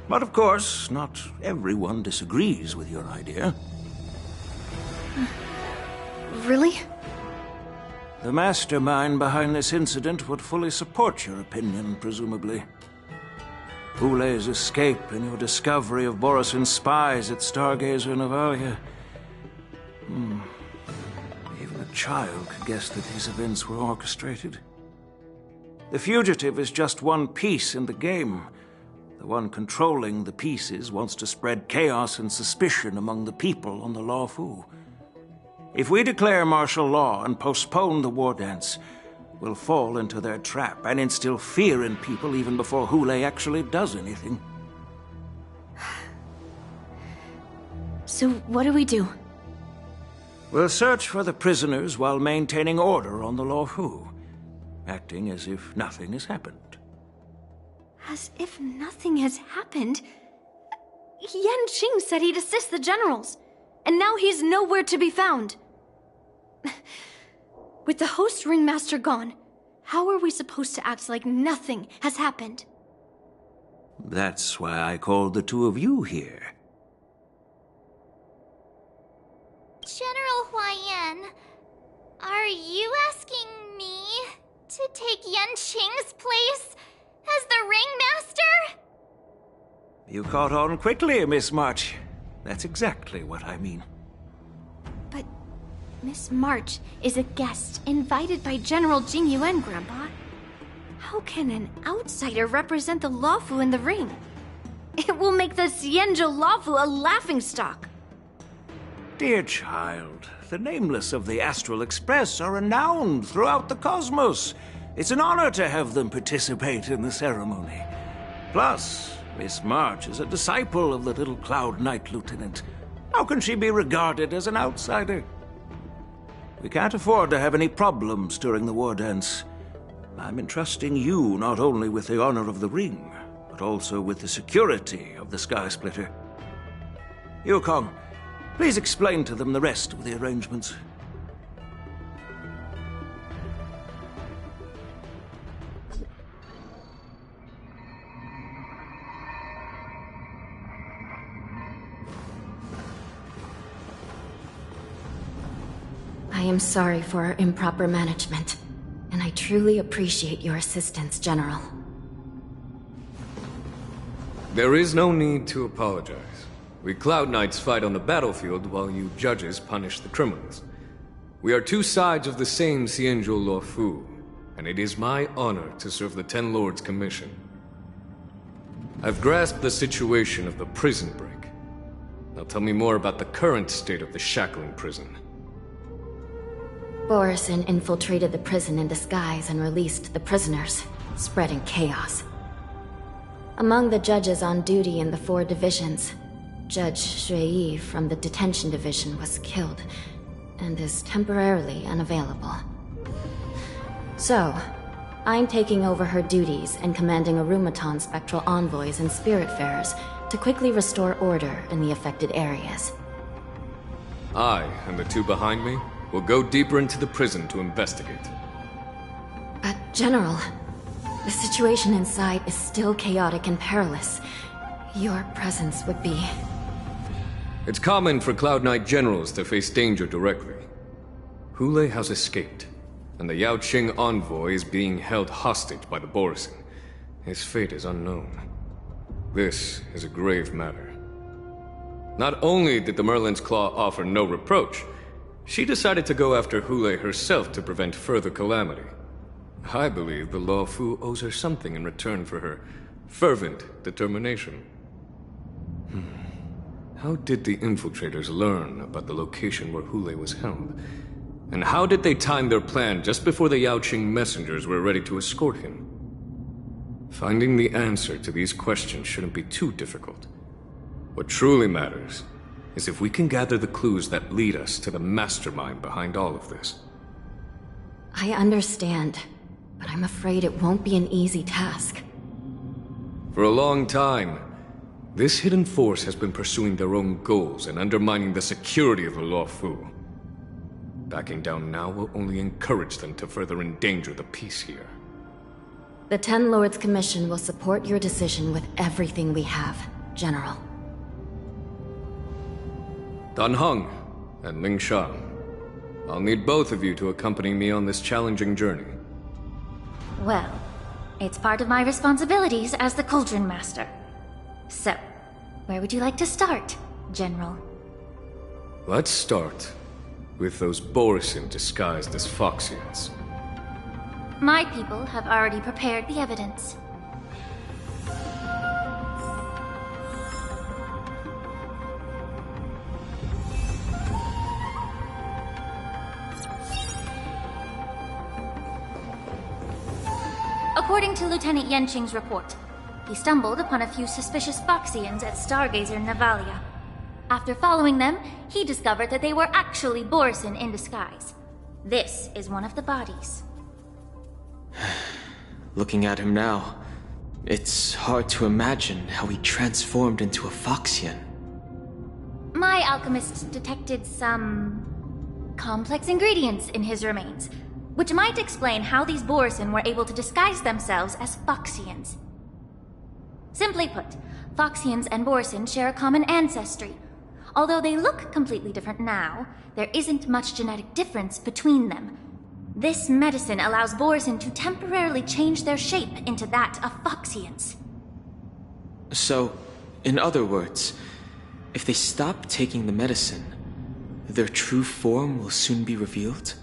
But of course, not everyone disagrees with your idea. Really? The mastermind behind this incident would fully support your opinion, presumably. Hule's escape and your discovery of Borison's spies at Stargazer Navalia. Even a child could guess that these events were orchestrated. The fugitive is just one piece in the game. The one controlling the pieces wants to spread chaos and suspicion among the people on the Luofu. If we declare martial law and postpone the war dance, we'll fall into their trap and instill fear in people even before Hule actually does anything. So what do we do? We'll search for the prisoners while maintaining order on the Luofu, acting as if nothing has happened. As if nothing has happened? Yanqing said he'd assist the generals, and now he's nowhere to be found. With the host ringmaster gone, how are we supposed to act like nothing has happened? That's why I called the two of you here. General Huaiyan, are you asking me to take Yanqing's place as the ringmaster? You caught on quickly, Miss March. That's exactly what I mean. But Miss March is a guest invited by General Jingyuan, Grandpa. How can an outsider represent the Luofu in the ring? It will make the Xianzhou Luofu a laughingstock. Dear child, the nameless of the Astral Express are renowned throughout the cosmos. It's an honor to have them participate in the ceremony. Plus, Miss March is a disciple of the little Cloud Knight Lieutenant. How can she be regarded as an outsider? We can't afford to have any problems during the war dance. I'm entrusting you not only with the honor of the ring, but also with the security of the Sky Splitter. Yukong, please explain to them the rest of the arrangements. I am sorry for our improper management, and I truly appreciate your assistance, General. There is no need to apologize. We Cloud Knights fight on the battlefield while you judges punish the criminals. We are two sides of the same Xianzhou Luofu, and it is my honor to serve the Ten Lords' commission. I've grasped the situation of the prison break. Now tell me more about the current state of the shackling prison. Borison infiltrated the prison in disguise and released the prisoners, spreading chaos. Among the judges on duty in the 4 divisions, Judge Shui from the detention division was killed and is temporarily unavailable. So, I'm taking over her duties and commanding Arumaton spectral envoys and spiritfarers to quickly restore order in the affected areas. I and the 2 behind me will go deeper into the prison to investigate. But, General, the situation inside is still chaotic and perilous. Your presence would be... It's common for Cloud Knight generals to face danger directly. Hule has escaped, and the Yaoqing envoy is being held hostage by the Borison. His fate is unknown. This is a grave matter. Not only did the Merlin's Claw offer no reproach, she decided to go after Hule herself to prevent further calamity. I believe the Luofu owes her something in return for her fervent determination. How did the infiltrators learn about the location where Hule was held? And how did they time their plan just before the Yaoqing messengers were ready to escort him? Finding the answer to these questions shouldn't be too difficult. What truly matters is if we can gather the clues that lead us to the mastermind behind all of this. I understand, but I'm afraid it won't be an easy task. For a long time, This hidden force has been pursuing their own goals and undermining the security of the Luofo. Backing down now will only encourage them to further endanger the peace here. The Ten Lords Commission will support your decision with everything we have, General. Dan Heng and Ling Shan, I'll need both of you to accompany me on this challenging journey. Well, it's part of my responsibilities as the Cauldron Master. So, where would you like to start, General? Let's start with those Borisin disguised as Foxians. My people have already prepared the evidence. According to Lieutenant Yanqing's report, he stumbled upon a few suspicious Foxians at Stargazer Navalia. After following them, he discovered that they were actually Borisin in disguise. This is one of the bodies. Looking at him now, it's hard to imagine how he transformed into a Foxian. My alchemists detected some complex ingredients in his remains, which might explain how these Borisin were able to disguise themselves as Foxians. Simply put, Foxians and Borisin share a common ancestry. Although they look completely different now, there isn't much genetic difference between them. This medicine allows Borisin to temporarily change their shape into that of Foxians. So, in other words, if they stop taking the medicine, their true form will soon be revealed?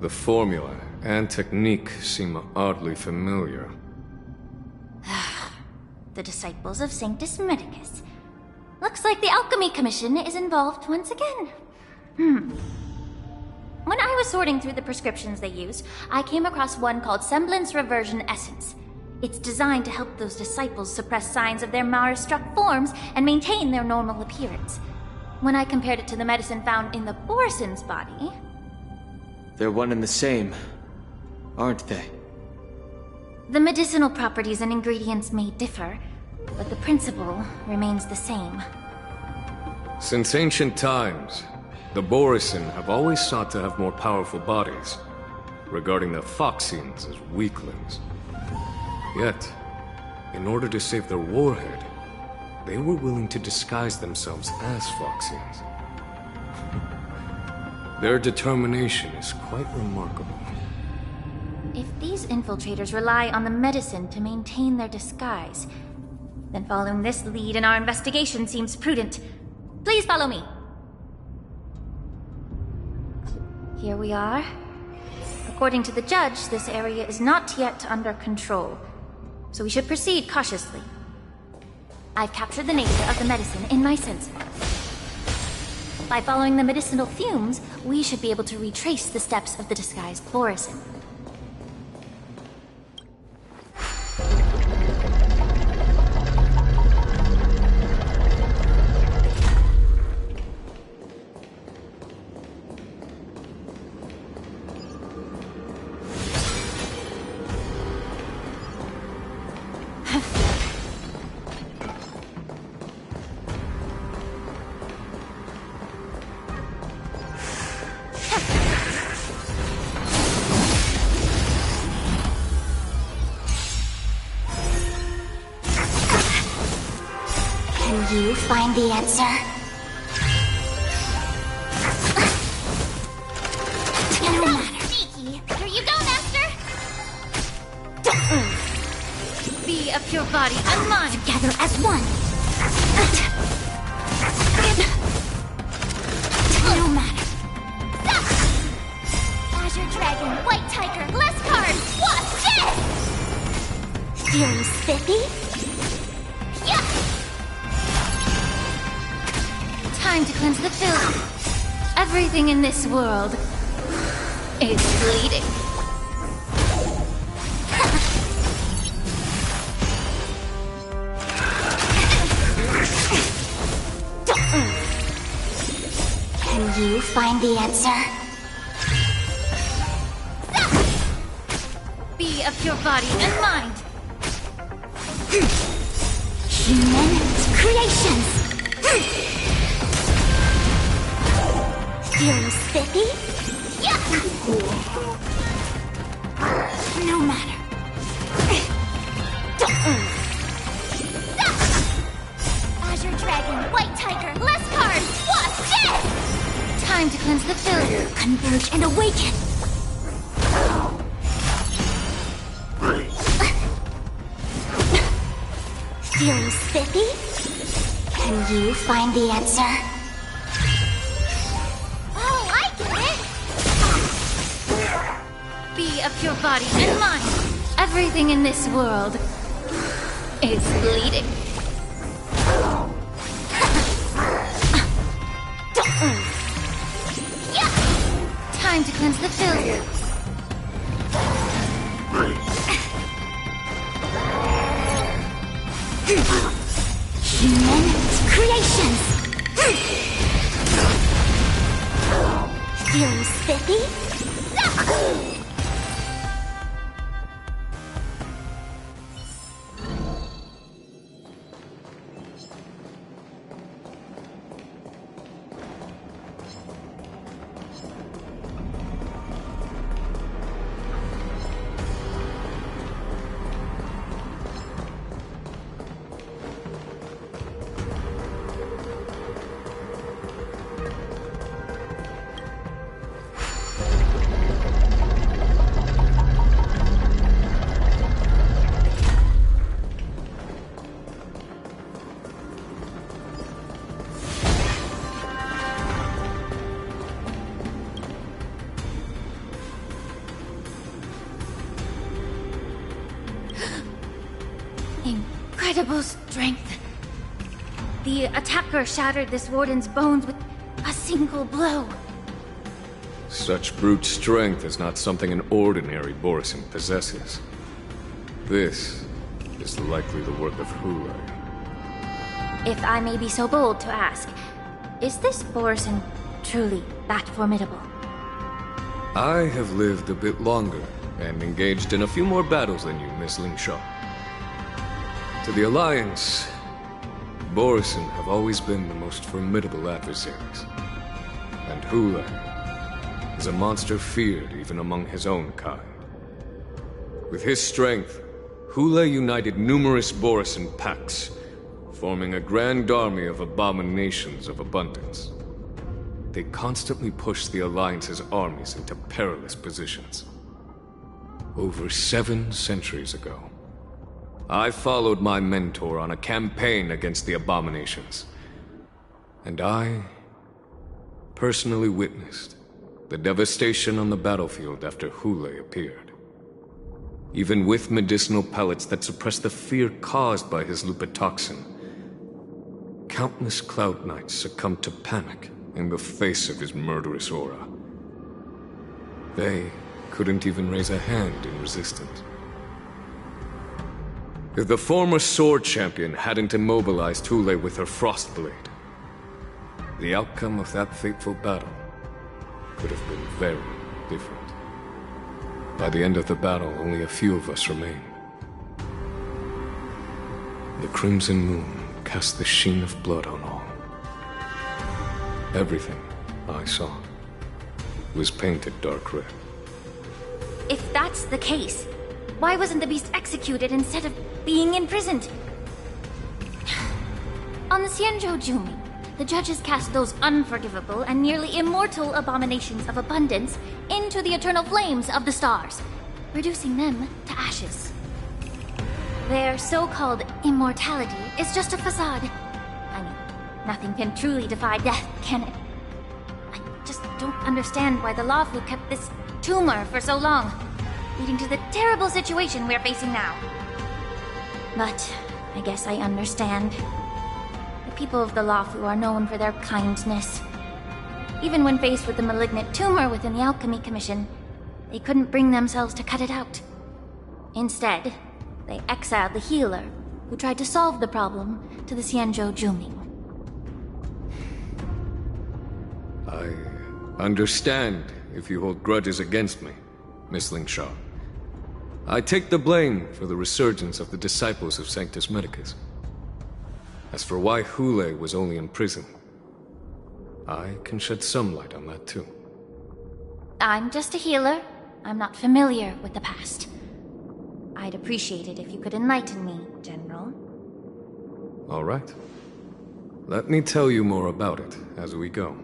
The formula and technique seem oddly familiar. The disciples of Sanctus Medicus. Looks like the Alchemy Commission is involved once again. When I was sorting through the prescriptions they use, I came across one called Semblance Reversion Essence. It's designed to help those disciples suppress signs of their Mara-struck forms and maintain their normal appearance. When I compared it to the medicine found in the Borisin's body... They're one and the same, aren't they? The medicinal properties and ingredients may differ, but the principle remains the same. Since ancient times, the Borisin have always sought to have more powerful bodies, regarding the Foxians as weaklings. Yet, in order to save their warhead, they were willing to disguise themselves as Foxians. Their determination is quite remarkable. If these infiltrators rely on the medicine to maintain their disguise, then following this lead in our investigation seems prudent. Please follow me. Here we are. According to the judge, this area is not yet under control, so we should proceed cautiously. I've captured the nature of the medicine in my sensor. By following the medicinal fumes, we should be able to retrace the steps of the disguised Borisin. Can you find the answer? No matter. Sneaky. Here you go, Master! Be of your body and mine. Together as one. No matter. Stop! Azure Dragon, White Tiger, less cards. What's this? Feeling spiffy? Yeah! Time to cleanse the filth. Everything in this world is bleeding. Can you find the answer? Be of your body and mind. Human creations. Feel spiffy? No matter. Don't move. Azure Dragon, White Tiger, less cards. Watch it! Time to cleanse the field. Converge and awaken. Feel spiffy? Can you find the answer? Oh, I get it! Be of your body and mind. Everything in this world is bleeding. Don't move. Time to cleanse the field. Human creations. Feel spiffy? Incredible strength. The attacker shattered this warden's bones with a single blow. Such brute strength is not something an ordinary Borisin possesses. This is likely the work of Hule. If I may be so bold to ask, is this Borisin truly that formidable? I have lived a bit longer and engaged in a few more battles than you, Miss Xianzhou. To the Alliance, Borisin have always been the most formidable adversaries. And Hule is a monster feared even among his own kind. With his strength, Hule united numerous Borisin packs, forming a grand army of abominations of abundance. They constantly pushed the Alliance's armies into perilous positions. Over 7 centuries ago, I followed my mentor on a campaign against the abominations. And I personally witnessed the devastation on the battlefield after Hule appeared. Even with medicinal pellets that suppressed the fear caused by his lupitoxin, countless Cloud Knights succumbed to panic in the face of his murderous aura. They couldn't even raise a hand in resistance. If the former Sword Champion hadn't immobilized Hule with her Frostblade, the outcome of that fateful battle could have been very different. By the end of the battle, only a few of us remained. The Crimson Moon cast the sheen of blood on all. Everything I saw was painted dark red. If that's the case, why wasn't the beast executed instead of being imprisoned? On the Xianzhou, the judges cast those unforgivable and nearly immortal abominations of abundance into the eternal flames of the stars, reducing them to ashes. Their so-called immortality is just a facade. I mean, nothing can truly defy death, can it? I just don't understand why the Luofo kept this tumor for so long, leading to the terrible situation we're facing now. But I guess I understand. The people of the Luofo are known for their kindness. Even when faced with the malignant tumor within the Alchemy Commission, they couldn't bring themselves to cut it out. Instead, they exiled the healer, who tried to solve the problem, to the Xianzhou. I understand if you hold grudges against me, Miss Xianzhou. I take the blame for the resurgence of the disciples of Sanctus Medicus. As for why Hule was only in prison, I can shed some light on that too. I'm just a healer. I'm not familiar with the past. I'd appreciate it if you could enlighten me, General. All right. Let me tell you more about it as we go.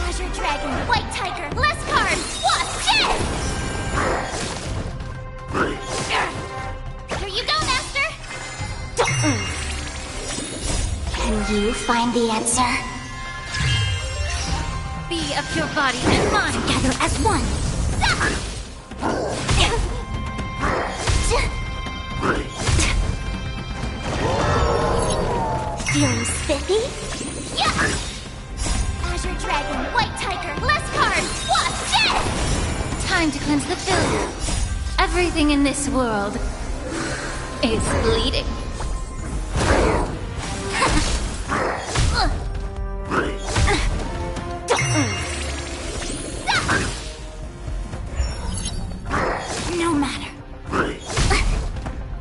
Azure Dragon, White Tiger, less cards! What's this? Here you go, Master! Can you find the answer? Be of your body and mind together as one! Feeling spiffy? Yeah! Azure Dragon, White Tiger, less cards! What's this? Time to cleanse the field. Everything in this world is bleeding. No matter.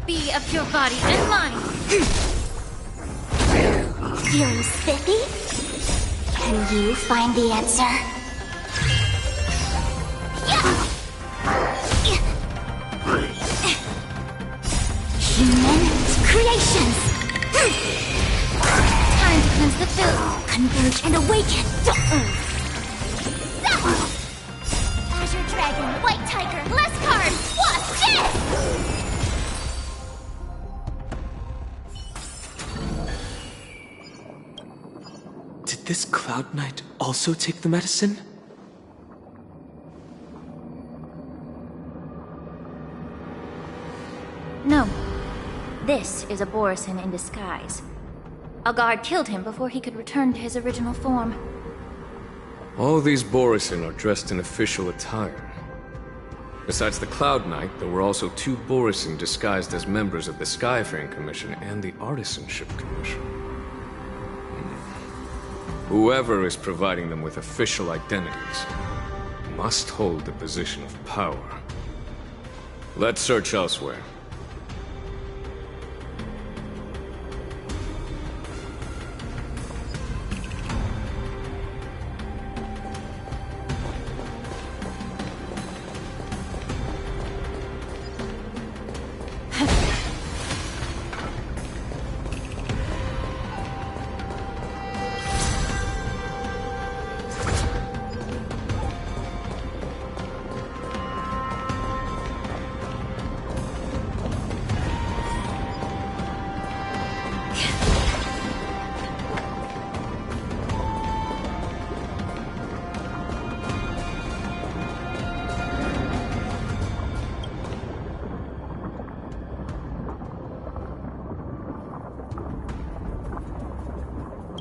Be of your body and mind. Feeling spiffy? Can you find the answer? Human creations! Time to cleanse the field, converge and awaken! Azure Dragon, White Tiger, less cards! What's this? Did this Cloud Knight also take the medicine? No. This is a Borisin in disguise. A guard killed him before he could return to his original form. All these Borisin are dressed in official attire. Besides the Cloud Knight, there were also 2 Borisin disguised as members of the Skyfaring Commission and the Artisanship Commission. Whoever is providing them with official identities must hold the position of power. Let's search elsewhere.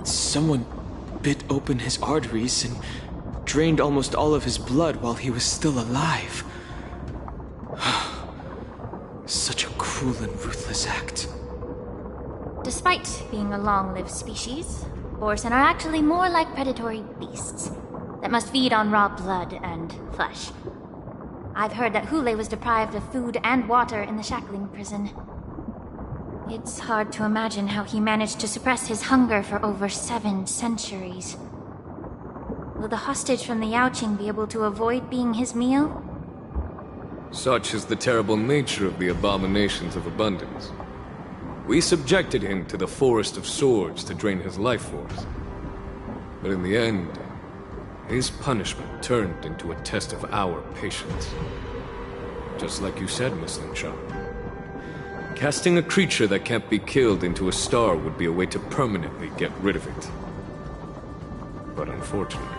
Someone bit open his arteries and drained almost all of his blood while he was still alive. Such a cruel and ruthless act. Despite being a long-lived species, Borisin are actually more like predatory beasts that must feed on raw blood and flesh. I've heard that Hule was deprived of food and water in the shackling prison. It's hard to imagine how he managed to suppress his hunger for over 7 centuries. Will the hostage from the Yaoqing be able to avoid being his meal? Such is the terrible nature of the abominations of abundance. We subjected him to the Forest of Swords to drain his life force. But in the end, his punishment turned into a test of our patience. Just like you said, Miss Xianzhou. Casting a creature that can't be killed into a star would be a way to permanently get rid of it. But unfortunately...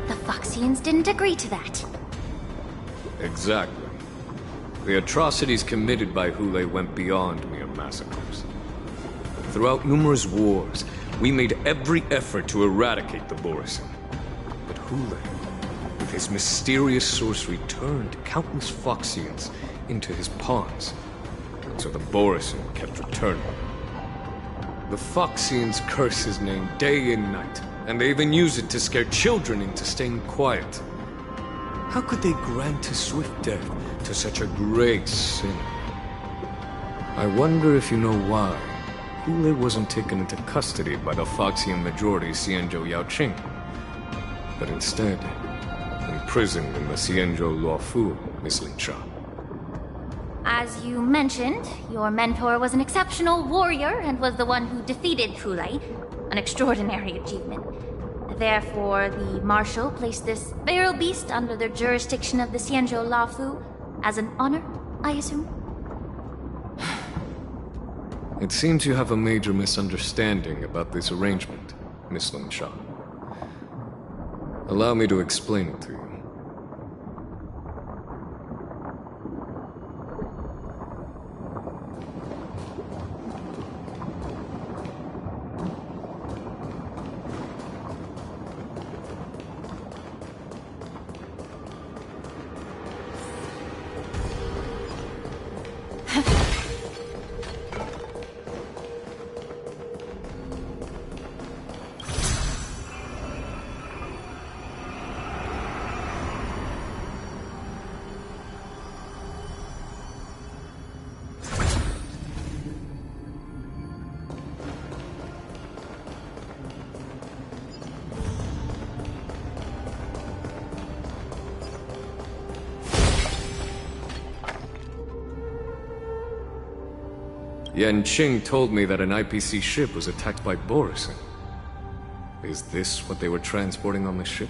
The Foxians didn't agree to that. Exactly. The atrocities committed by Hule went beyond mere massacres. Throughout numerous wars, We made every effort to eradicate the Borisin. But Hule, with his mysterious sorcery, turned countless Foxians into his pawns. So the Borisin kept returning. The Foxians curse his name day and night, and they even use it to scare children into staying quiet. How could they grant a swift death to such a great sin? I wonder if you know why Hule wasn't taken into custody by the Foxian majority Xianzhou Yaoqing, but instead imprisoned in the Xianzhou Luofo, Miss Linsha. As you mentioned, your mentor was an exceptional warrior and was the one who defeated Hule, an extraordinary achievement. Therefore, the Marshal placed this feral beast under the jurisdiction of the Xianzhou Luofo as an honor, I assume? It seems you have a major misunderstanding about this arrangement, Miss Linsha. Allow me to explain it to you. Yanqing told me that an IPC ship was attacked by Borisin. Is this what they were transporting on the ship?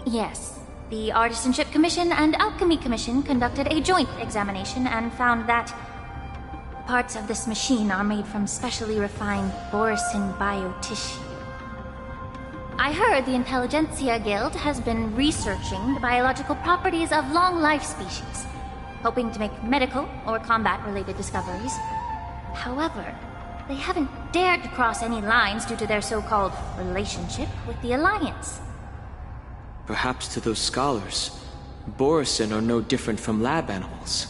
Yes. The Artisanship Commission and Alchemy Commission conducted a joint examination and found that parts of this machine are made from specially refined Borisin biotissue. I heard the Intelligentsia Guild has been researching the biological properties of long-life species, hoping to make medical or combat-related discoveries. However, they haven't dared to cross any lines due to their so-called relationship with the Alliance. Perhaps to those scholars, Borisin are no different from lab animals.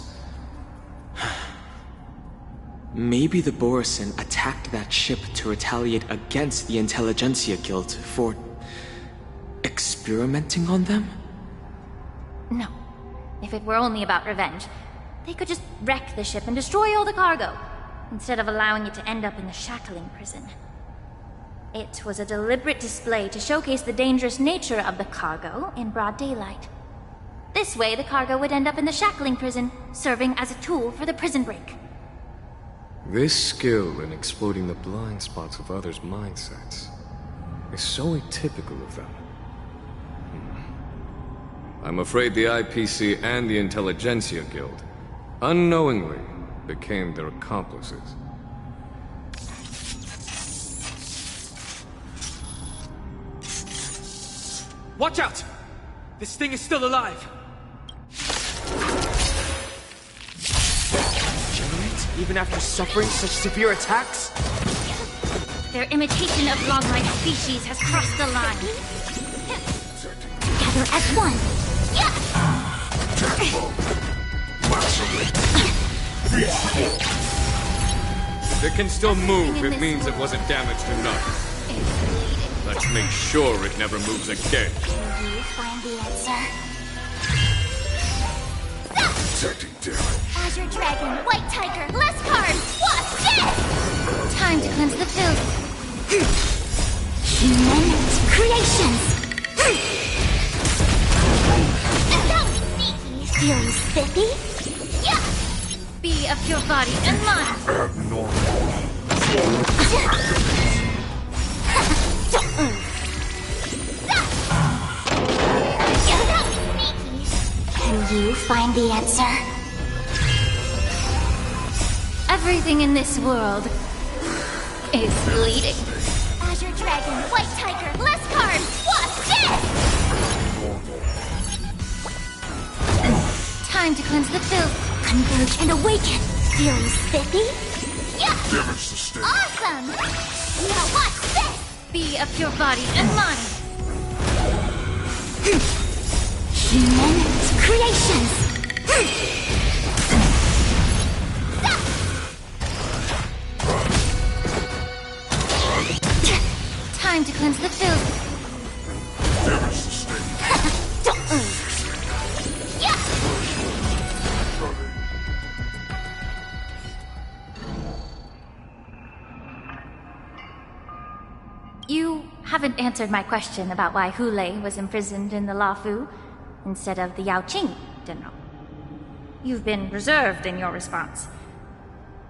Maybe the Borisin attacked that ship to retaliate against the Intelligentsia Guild for experimenting on them? No. If it were only about revenge, they could just wreck the ship and destroy all the cargo, instead of allowing it to end up in the shackling prison. It was a deliberate display to showcase the dangerous nature of the cargo in broad daylight. This way, the cargo would end up in the shackling prison, serving as a tool for the prison break. This skill in exploiting the blind spots of others' mindsets is so atypical of them. I'm afraid the IPC and the Intelligentsia Guild unknowingly became their accomplices. Watch out! This thing is still alive! Regenerate even after suffering such severe attacks? Their imitation of long-life species has crossed the line. Together as one! If it can still move, it means it wasn't damaged enough. Let's make sure it never moves again. Can you find the answer? Detecting damage. Azure Dragon, White Tiger, less cards! What's this? Time to cleanse the filth. Human creations! That was sneaky. Feeling spiffy? Yeah! Be of your body and mind. Can you find the answer? Everything in this world is bleeding. Azure Dragon, White Tiger, less cards! What's this? Time to cleanse the filth. Converge and awaken. Feeling spiffy? Awesome! Now watch this! Be of your body and mind. Human creations! Time to cleanse the filth. Don't move! Yeah! You haven't answered my question about why Hule was imprisoned in the Luofo instead of the Yaoqing, General. You've been reserved in your response.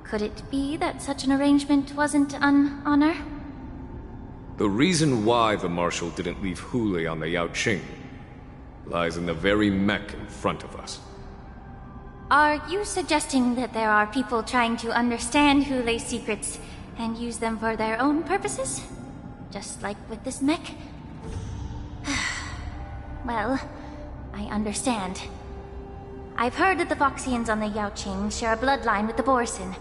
Could it be that such an arrangement wasn't an honor? The reason why the Marshal didn't leave Hule on the Yaoqing lies in the very mech in front of us. Are you suggesting that there are people trying to understand Hule's secrets and use them for their own purposes? Just like with this mech? Well, I understand. I've heard that the Foxians on the Yaoqing share a bloodline with the Borisin.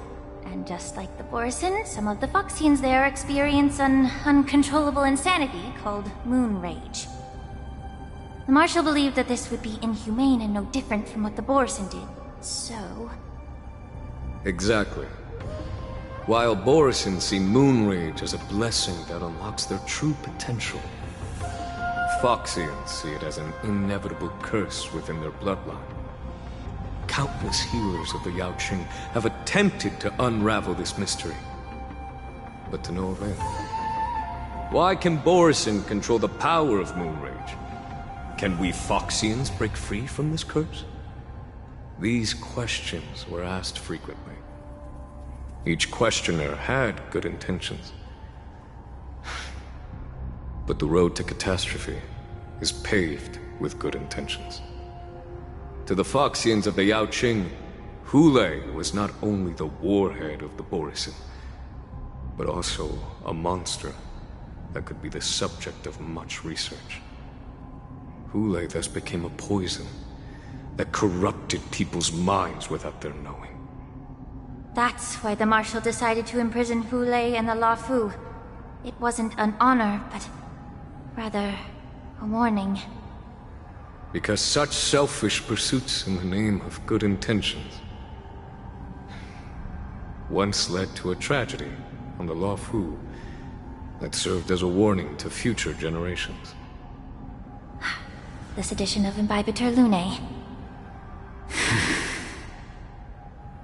And just like the Borisin, some of the Foxians there experience an uncontrollable insanity called moon rage. The Marshal believed that this would be inhumane and no different from what the Borisin did, so... Exactly. While Borisin see moon rage as a blessing that unlocks their true potential, Foxians see it as an inevitable curse within their bloodline. Countless healers of the Yaoqing have attempted to unravel this mystery, but to no avail. Why can Borisin control the power of moon rage? Can we Foxians break free from this curse? These questions were asked frequently. Each questioner had good intentions. But the road to catastrophe is paved with good intentions. To the Foxians of the Yaoqing, Hule was not only the warhead of the Borisin, but also a monster that could be the subject of much research. Hule thus became a poison that corrupted people's minds without their knowing. That's why the Marshal decided to imprison Hule and the Luofo. It wasn't an honor, but rather a warning. Because such selfish pursuits in the name of good intentions once led to a tragedy on the Luofo that served as a warning to future generations. This edition of Imbibitor Lunae.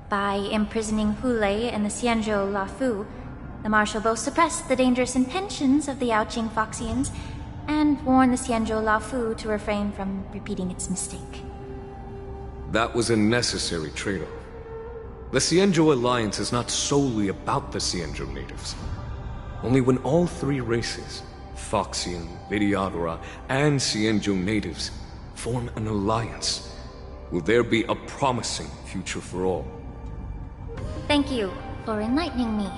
By imprisoning Hule and the Xianzhou Luofo, the Marshal both suppressed the dangerous intentions of the Yaoqing Foxians and warned the Xianzhou Luofo to refrain from repeating its mistake. That was a necessary trade-off. The Xianzhou alliance is not solely about the Xianzhou natives. Only when all three races, Foxian, Vidyadhara, and Xianzhou natives, form an alliance, will there be a promising future for all. Thank you for enlightening me.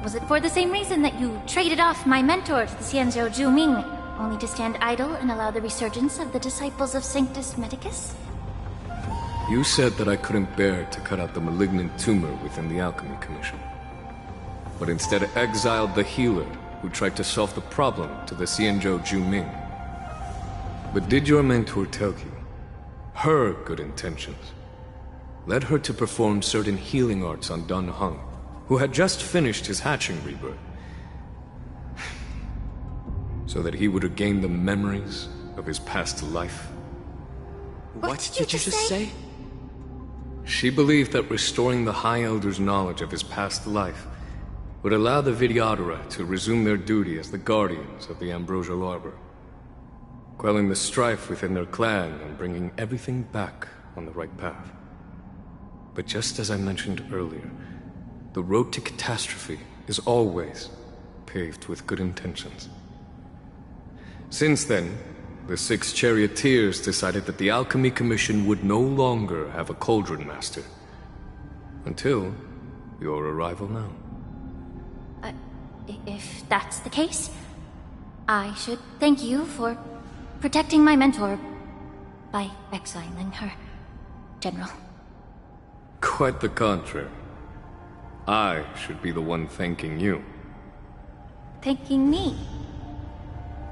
Was it for the same reason that you traded off my mentor to the Xianzhou Zhuming, only to stand idle and allow the resurgence of the disciples of Sanctus Medicus? You said that I couldn't bear to cut out the malignant tumor within the Alchemy Commission, but instead exiled the healer who tried to solve the problem to the Xianzhou Zhuming. But did your mentor tell you her good intentions led her to perform certain healing arts on Dun Hung, who had just finished his hatching rebirth, so that he would regain the memories of his past life? What did you just say? She believed that restoring the High Elder's knowledge of his past life would allow the Vidyadhara to resume their duty as the guardians of the Ambrosial Arbor, quelling the strife within their clan and bringing everything back on the right path. But just as I mentioned earlier, the road to catastrophe is always paved with good intentions. Since then, the 6 charioteers decided that the Alchemy Commission would no longer have a cauldron master. Until your arrival now. If that's the case, I should thank you for protecting my mentor by exiling her, General. Quite the contrary. I should be the one thanking you. Thanking me?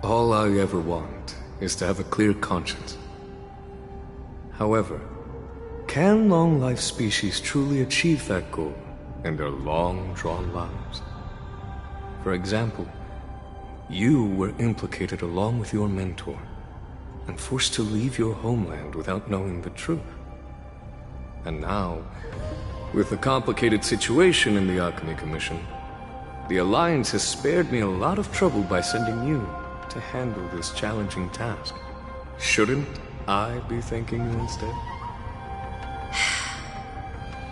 All I ever want is to have a clear conscience. However, can long-life species truly achieve that goal in their long-drawn lives? For example, you were implicated along with your mentor, and forced to leave your homeland without knowing the truth. And now, with the complicated situation in the Alchemy Commission, the Alliance has spared me a lot of trouble by sending you to handle this challenging task. Shouldn't I be thanking you instead?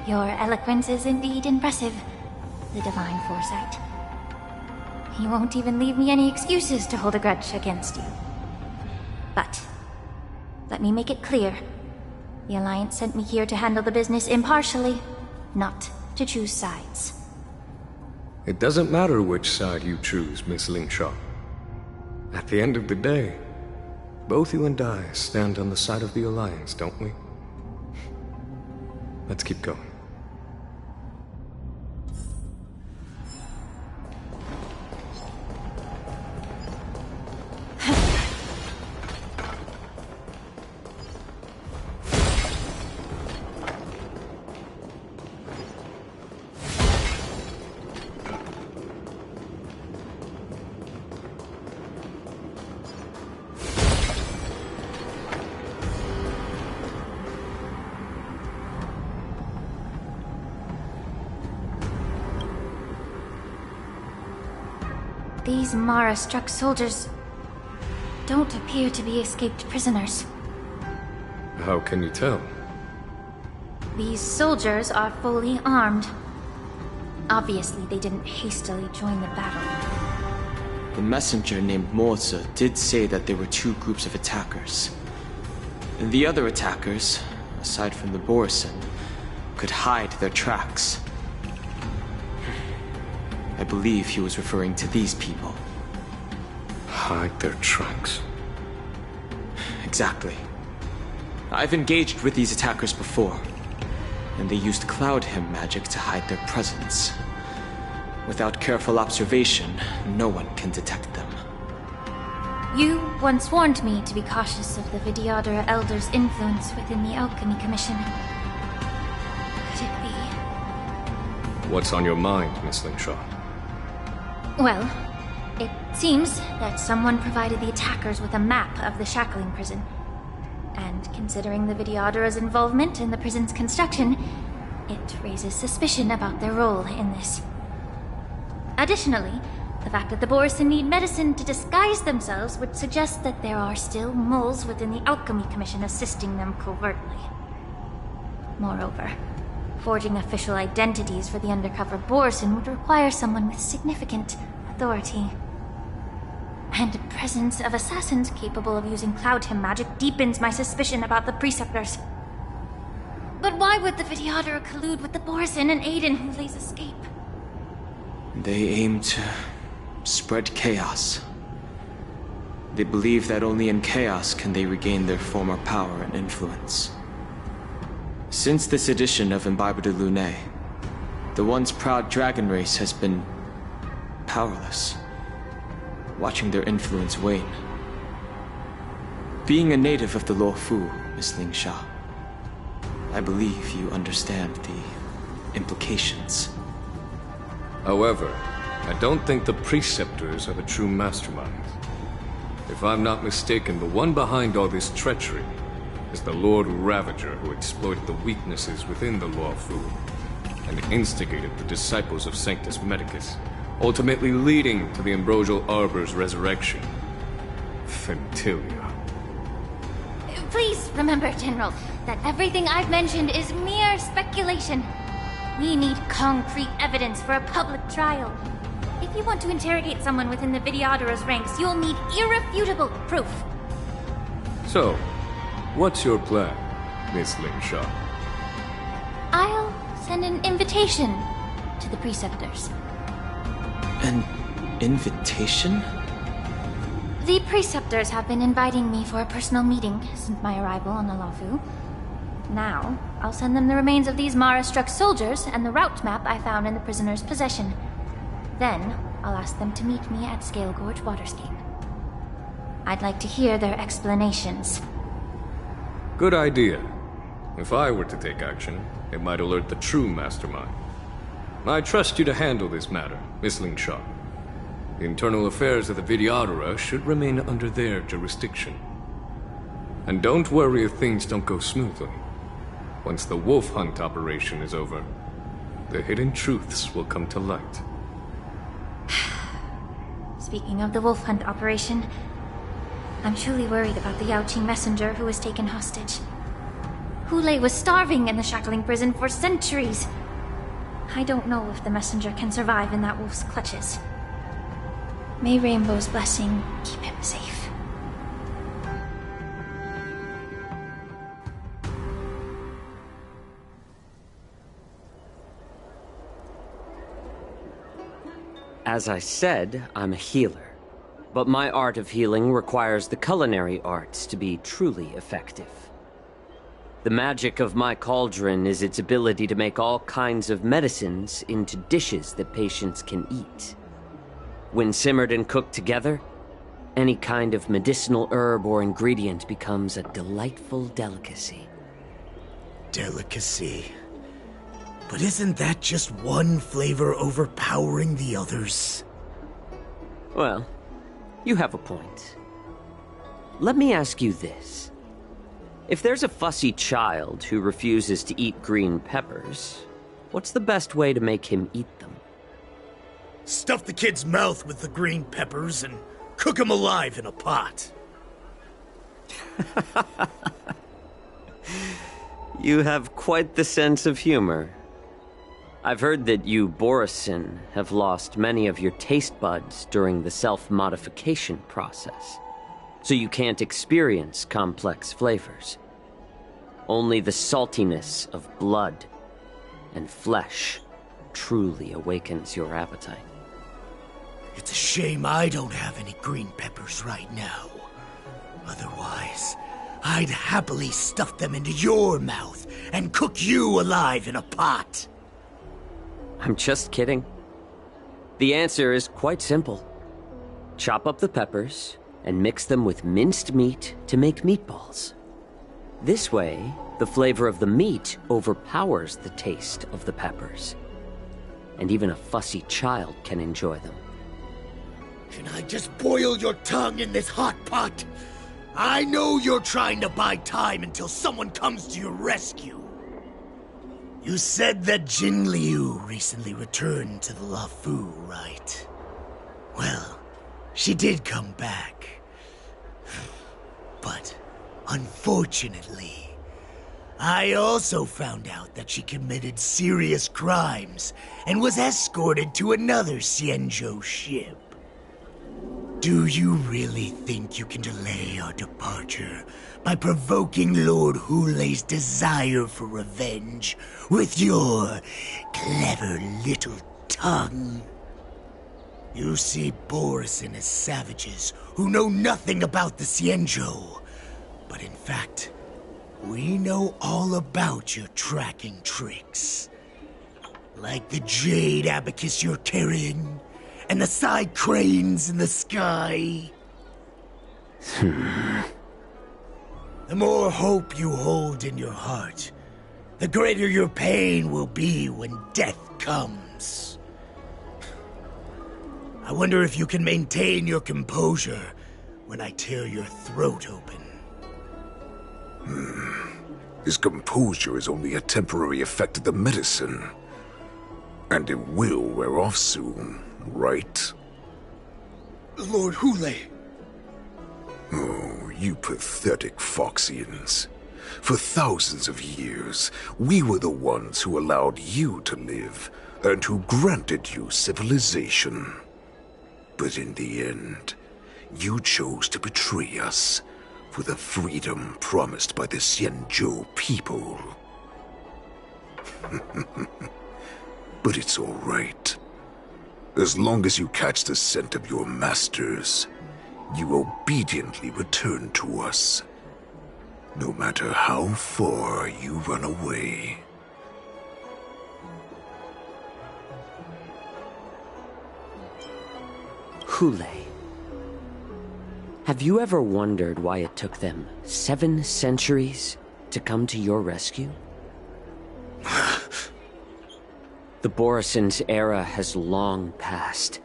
Your eloquence is indeed impressive, the Divine Foresight. You won't even leave me any excuses to hold a grudge against you. But, let me make it clear. The Alliance sent me here to handle the business impartially, not to choose sides. It doesn't matter which side you choose, Miss Lingshaw. At the end of the day, both you and I stand on the side of the Alliance, don't we? Let's keep going. These Mara-struck soldiers don't appear to be escaped prisoners. How can you tell? These soldiers are fully armed. Obviously, they didn't hastily join the battle. The messenger named Moza did say that there were two groups of attackers. And the other attackers, aside from the Borison, could hide their tracks. I believe he was referring to these people. Hide their tracks? Exactly. I've engaged with these attackers before, and they used Cloud Hymn magic to hide their presence. Without careful observation, no one can detect them. You once warned me to be cautious of the Vidyadhara Elder's influence within the Alchemy Commission. Could it be? What's on your mind, Miss Lingshaw? Well, it seems that someone provided the attackers with a map of the shackling prison. And considering the Vidyadhara's involvement in the prison's construction, it raises suspicion about their role in this. Additionally, the fact that the Borison need medicine to disguise themselves would suggest that there are still moles within the Alchemy Commission assisting them covertly. Moreover, forging official identities for the undercover Borison would require someone with significant authority. And the presence of assassins capable of using Cloud Hymn magic deepens my suspicion about the Preceptors. But why would the Vidyadhara collude with the Borison and aid in Hulei's escape? They aim to spread chaos. They believe that only in chaos can they regain their former power and influence. Since this edition of Imbibe de Lune, the once proud dragon race has been powerless, watching their influence wane. Being a native of the Luofo, Miss Lingshaw, I believe you understand the implications. However, I don't think the Preceptors are the true masterminds. If I'm not mistaken, the one behind all this treachery is the Lord Ravager, who exploited the weaknesses within the Luofo and instigated the disciples of Sanctus Medicus, ultimately leading to the Ambrosial Arbor's resurrection. Fentilia. Please remember, General, that everything I've mentioned is mere speculation. We need concrete evidence for a public trial. If you want to interrogate someone within the Vidyadhara's ranks, you'll need irrefutable proof. So, what's your plan, Miss Lingshaw? I'll send an invitation to the Preceptors. An invitation? The Preceptors have been inviting me for a personal meeting since my arrival on the Luofo. Now, I'll send them the remains of these Mara-struck soldiers and the route map I found in the prisoner's possession. Then, I'll ask them to meet me at Scale Gorge Waterscape. I'd like to hear their explanations. Good idea. If I were to take action, it might alert the true mastermind. I trust you to handle this matter, Miss Lingshaw. The internal affairs of the Vidyadhara should remain under their jurisdiction. And don't worry if things don't go smoothly. Once the wolf hunt operation is over, the hidden truths will come to light. Speaking of the wolf hunt operation, I'm truly worried about the Yaoqing messenger who was taken hostage. Hulei was starving in the shackling prison for centuries. I don't know if the messenger can survive in that wolf's clutches. May Rainbow's blessing keep him safe. As I said, I'm a healer. But my art of healing requires the culinary arts to be truly effective. The magic of my cauldron is its ability to make all kinds of medicines into dishes that patients can eat. When simmered and cooked together, any kind of medicinal herb or ingredient becomes a delightful delicacy. Delicacy? But isn't that just one flavor overpowering the others? Well, you have a point. Let me ask you this. If there's a fussy child who refuses to eat green peppers, what's the best way to make him eat them? Stuff the kid's mouth with the green peppers and cook him alive in a pot. You have quite the sense of humor. I've heard that you, Borisin, have lost many of your taste buds during the self-modification process, so you can't experience complex flavors. Only the saltiness of blood and flesh truly awakens your appetite. It's a shame I don't have any green peppers right now. Otherwise, I'd happily stuff them into your mouth and cook you alive in a pot. I'm just kidding. The answer is quite simple. Chop up the peppers and mix them with minced meat to make meatballs. This way, the flavor of the meat overpowers the taste of the peppers. And even a fussy child can enjoy them. Can I just boil your tongue in this hot pot? I know you're trying to buy time until someone comes to your rescue. You said that Jin Liu recently returned to the Luofo, right? Well, she did come back. But, unfortunately, I also found out that she committed serious crimes and was escorted to another Xianzhou ship. Do you really think you can delay our departure by provoking Lord Hulei's desire for revenge with your clever little tongue? You see Borisin as savages who know nothing about the Xianzhou, but in fact, we know all about your tracking tricks. Like the jade abacus you're carrying, and the side cranes in the sky. The more hope you hold in your heart, the greater your pain will be when death comes. I wonder if you can maintain your composure when I tear your throat open. His composure is only a temporary effect of the medicine. And it will wear off soon, right? Lord Hulei! Oh, you pathetic Foxians. For thousands of years, we were the ones who allowed you to live, and who granted you civilization. But in the end, you chose to betray us for the freedom promised by the Xianzhou people. But it's all right. As long as you catch the scent of your masters, you obediently return to us. No matter how far you run away. Hule. Have you ever wondered why it took them 7 centuries to come to your rescue? The Borison's era has long passed.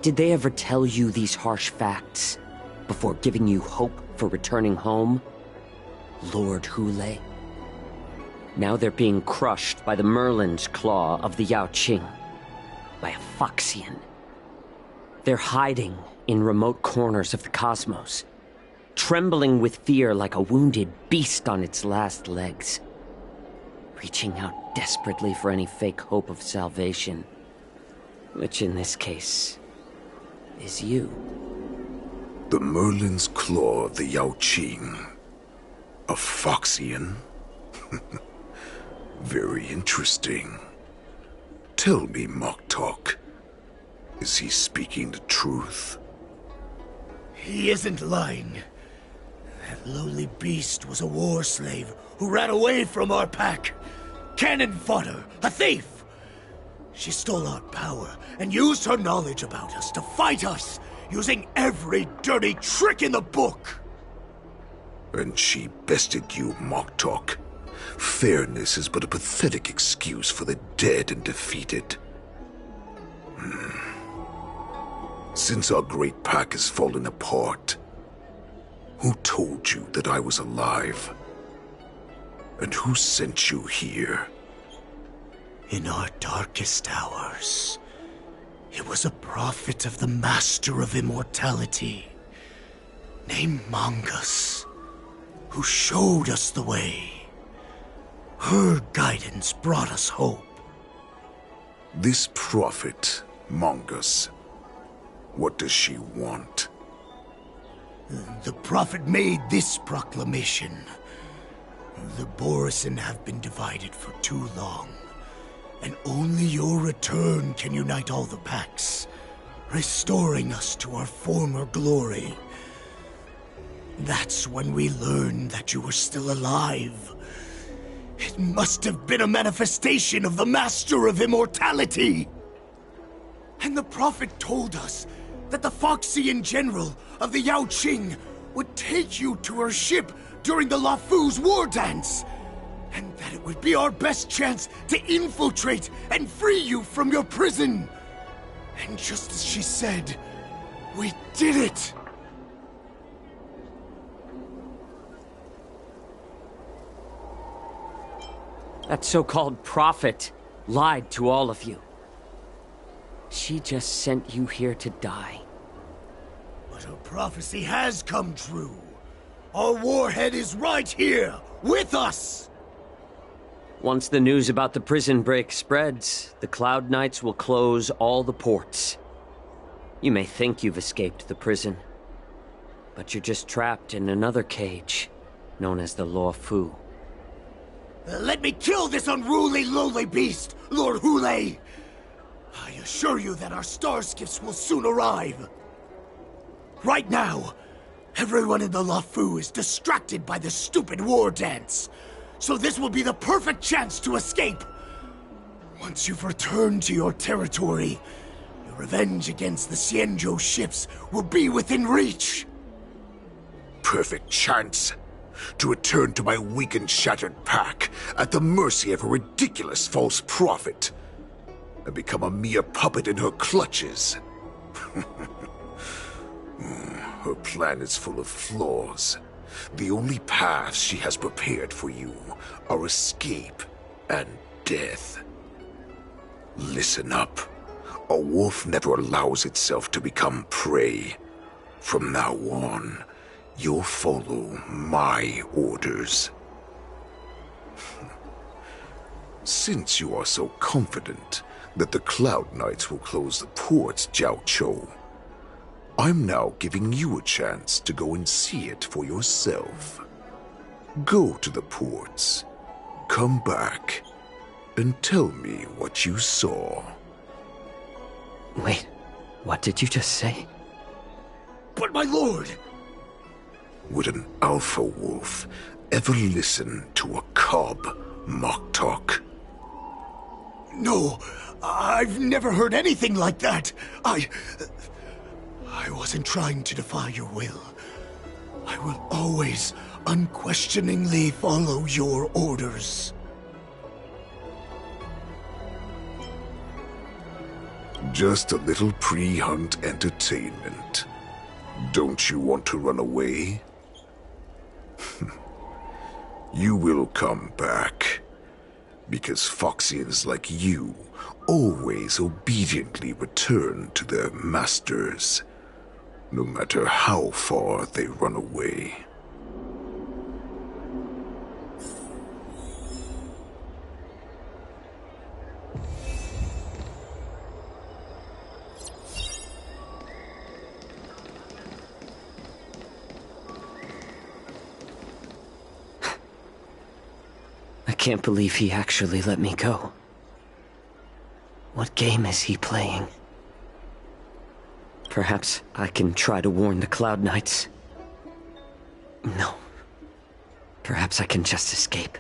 Did they ever tell you these harsh facts before giving you hope for returning home, Lord Hule? Now they're being crushed by the Merlin's claw of the Yaoqing, by a Foxian. They're hiding in remote corners of the cosmos, trembling with fear like a wounded beast on its last legs, reaching out desperately for any fake hope of salvation, which in this case is you. The Merlin's claw of the Yaoqing. A Foxian? Very interesting. Tell me, Moktok, is he speaking the truth? He isn't lying. That lowly beast was a war slave who ran away from our pack. Cannon fodder, a thief! She stole our power and used her knowledge about us to fight us, using every dirty trick in the book! And she bested you, Moktok. Fairness is but a pathetic excuse for the dead and defeated. Since our great pack has fallen apart, who told you that I was alive? And who sent you here? In our darkest hours, it was a prophet of the Master of Immortality, named Mongus, who showed us the way. Her guidance brought us hope. This prophet, Mongus, what does she want? The prophet made this proclamation. The Borison have been divided for too long, and only your return can unite all the packs, restoring us to our former glory. That's when we learned that you were still alive. It must have been a manifestation of the Master of Immortality! And the prophet told us that the Foxian general of the Yaoqing would take you to her ship during the Luofo's Wardance, and that it would be our best chance to infiltrate and free you from your prison. And just as she said, we did it! That so-called prophet lied to all of you. She just sent you here to die. But her prophecy has come true. Our warhead is right here, with us! Once the news about the prison break spreads, the Cloud Knights will close all the ports. You may think you've escaped the prison, but you're just trapped in another cage, known as the Luofo. Let me kill this unruly, lowly beast, Lord Hule! I assure you that our star skiffs will soon arrive. Right now, everyone in the Luofo is distracted by the stupid war dance, so this will be the perfect chance to escape. Once you've returned to your territory, your revenge against the Xianzhou ships will be within reach. Perfect chance to return to my weak and shattered pack at the mercy of a ridiculous false prophet and become a mere puppet in her clutches. Her plan is full of flaws. The only paths she has prepared for you are escape and death. Listen up. A wolf never allows itself to become prey. From now on, you'll follow my orders. Since you are so confident that the Cloud Knights will close the ports, Xianzhou, I'm now giving you a chance to go and see it for yourself. Go to the ports, come back, and tell me what you saw. Wait, what did you just say? But my lord! Would an alpha wolf ever listen to a cub mock talk? No, I've never heard anything like that. I wasn't trying to defy your will. I will always unquestioningly follow your orders. Just a little pre-hunt entertainment. Don't you want to run away? You will come back. Because Foxians like you always obediently return to their masters, no matter how far they run away. I can't believe he actually let me go. What game is he playing? Perhaps I can try to warn the Cloud Knights. No. Perhaps I can just escape.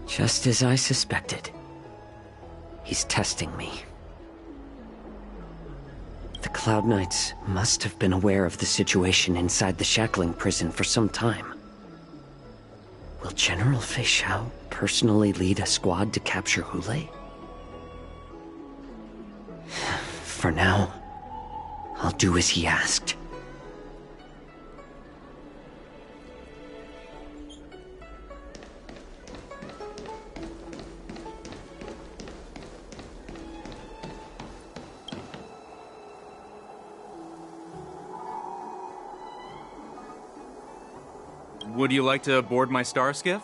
Just as I suspected. He's testing me. The Cloud Knights must have been aware of the situation inside the shackling prison for some time. Will General Fei Xiao personally lead a squad to capture Hule? For now, I'll do as he asked. Would you like to board my star skiff?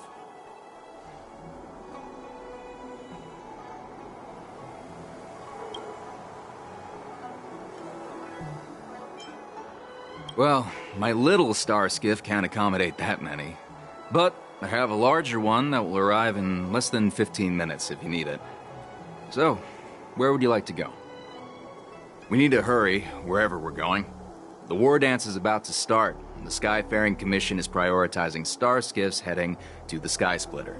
Well, my little star skiff can't accommodate that many. But I have a larger one that will arrive in less than 15 minutes if you need it. So, where would you like to go? We need to hurry, wherever we're going. The Wardance is about to start, and the Skyfaring Commission is prioritizing star skiffs heading to the Sky Splitter.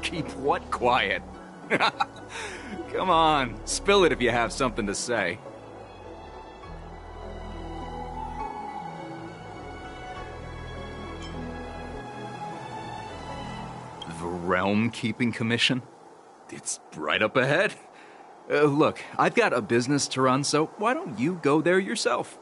Keep what quiet? Come on, spill it if you have something to say. The Realm Keeping Commission? It's right up ahead. Look, I've got a business to run, so why don't you go there yourself?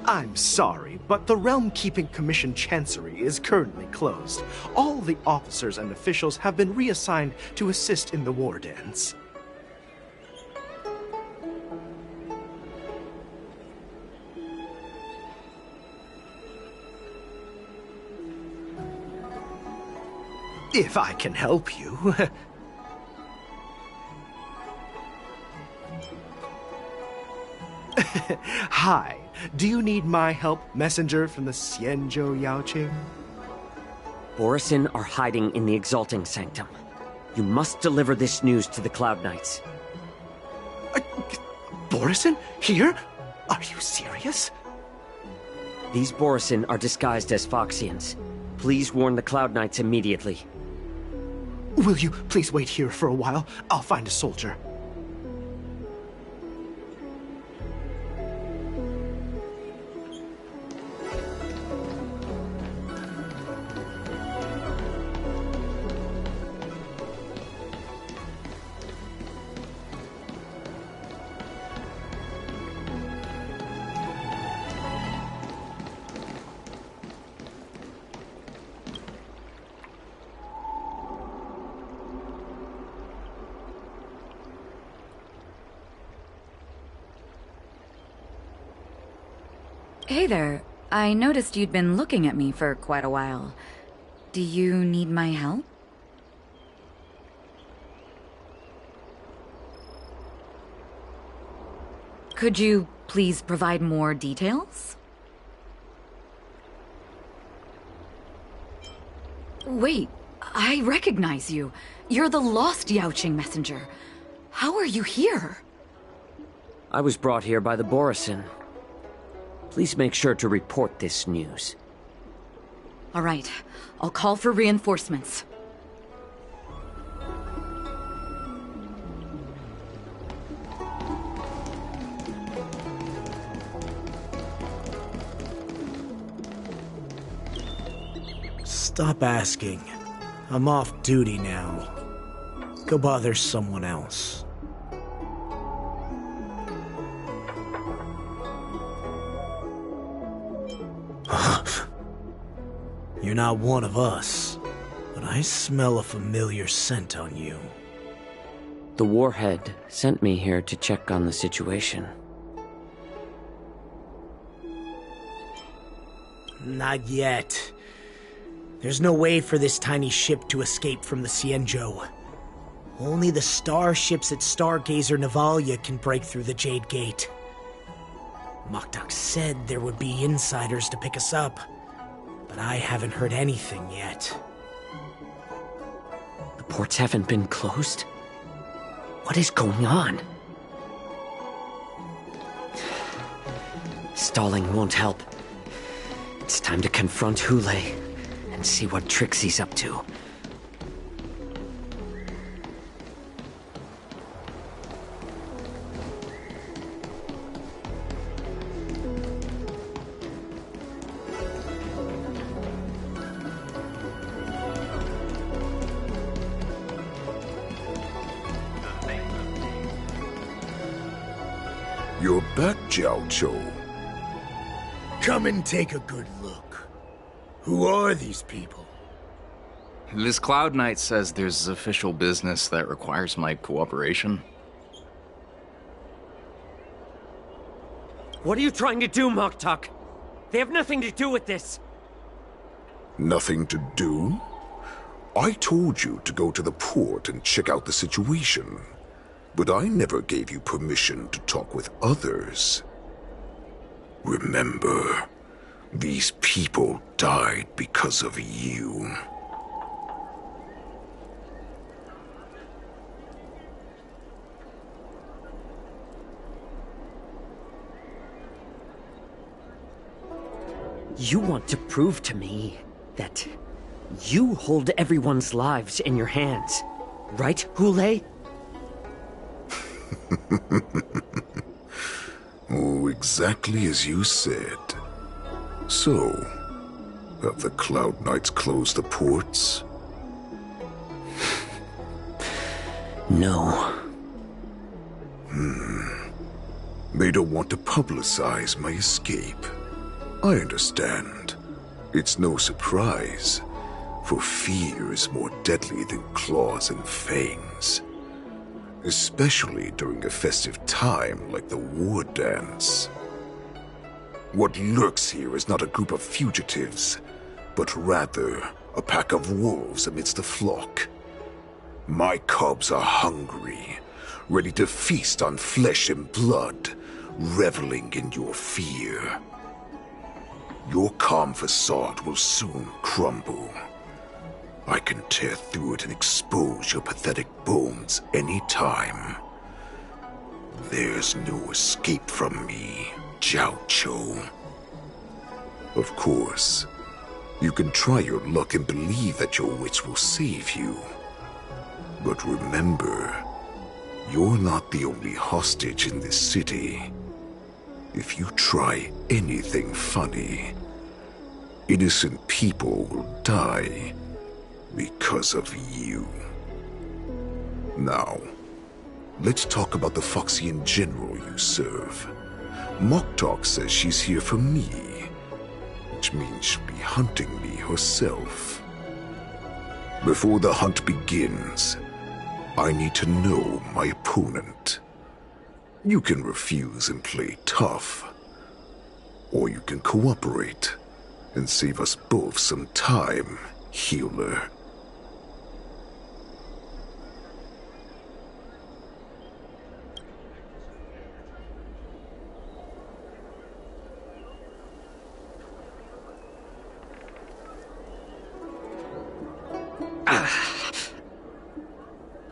I'm sorry, but the Realm Keeping Commission Chancery is currently closed. All the officers and officials have been reassigned to assist in the Wardance. If I can help you. Hi. Do you need my help, messenger from the Xianzhou Yaoqing? Borisin are hiding in the Exalting Sanctum. You must deliver this news to the Cloud Knights. Borisin? Here? Are you serious? These Borisin are disguised as Foxians. Please warn the Cloud Knights immediately. Will you please wait here for a while? I'll find a soldier. Hey there. I noticed you'd been looking at me for quite a while. Do you need my help? Could you please provide more details? Wait, I recognize you. You're the lost Yaoqing messenger. How are you here? I was brought here by the Borisin. Please make sure to report this news. All right, I'll call for reinforcements. Stop asking. I'm off duty now. Go bother someone else. You're not one of us, but I smell a familiar scent on you. The Warhead sent me here to check on the situation. Not yet. There's no way for this tiny ship to escape from the Xianzhou. Only the starships at Stargazer Navalia can break through the Jade Gate. Moktok said there would be insiders to pick us up, but I haven't heard anything yet. The ports haven't been closed? What is going on? Stalling won't help. It's time to confront Hule and see what tricks he's up to. You're back, Xianzhou. Come and take a good look. Who are these people? This Cloud Knight says there's official business that requires my cooperation. What are you trying to do, Moktok? They have nothing to do with this. Nothing to do? I told you to go to the port and check out the situation. But I never gave you permission to talk with others. Remember, these people died because of you. You want to prove to me that you hold everyone's lives in your hands, right, Hule? Oh, exactly as you said. So, have the Cloud Knights closed the ports? No. They don't want to publicize my escape. I understand. It's no surprise, for fear is more deadly than claws and fangs. Especially during a festive time like the Wardance. What lurks here is not a group of fugitives, but rather a pack of wolves amidst the flock. My cubs are hungry, ready to feast on flesh and blood, reveling in your fear. Your calm facade will soon crumble. I can tear through it and expose your pathetic bones any time. There's no escape from me, Xianzhou. Of course, You can try your luck and believe that your wits will save you. But remember, you're not the only hostage in this city. If you try anything funny, innocent people will die because of you. Now, let's talk about the Foxian general you serve. Moktok says she's here for me, which means she'll be hunting me herself. Before the hunt begins, I need to know my opponent. You can refuse and play tough, or you can cooperate and save us both some time, healer.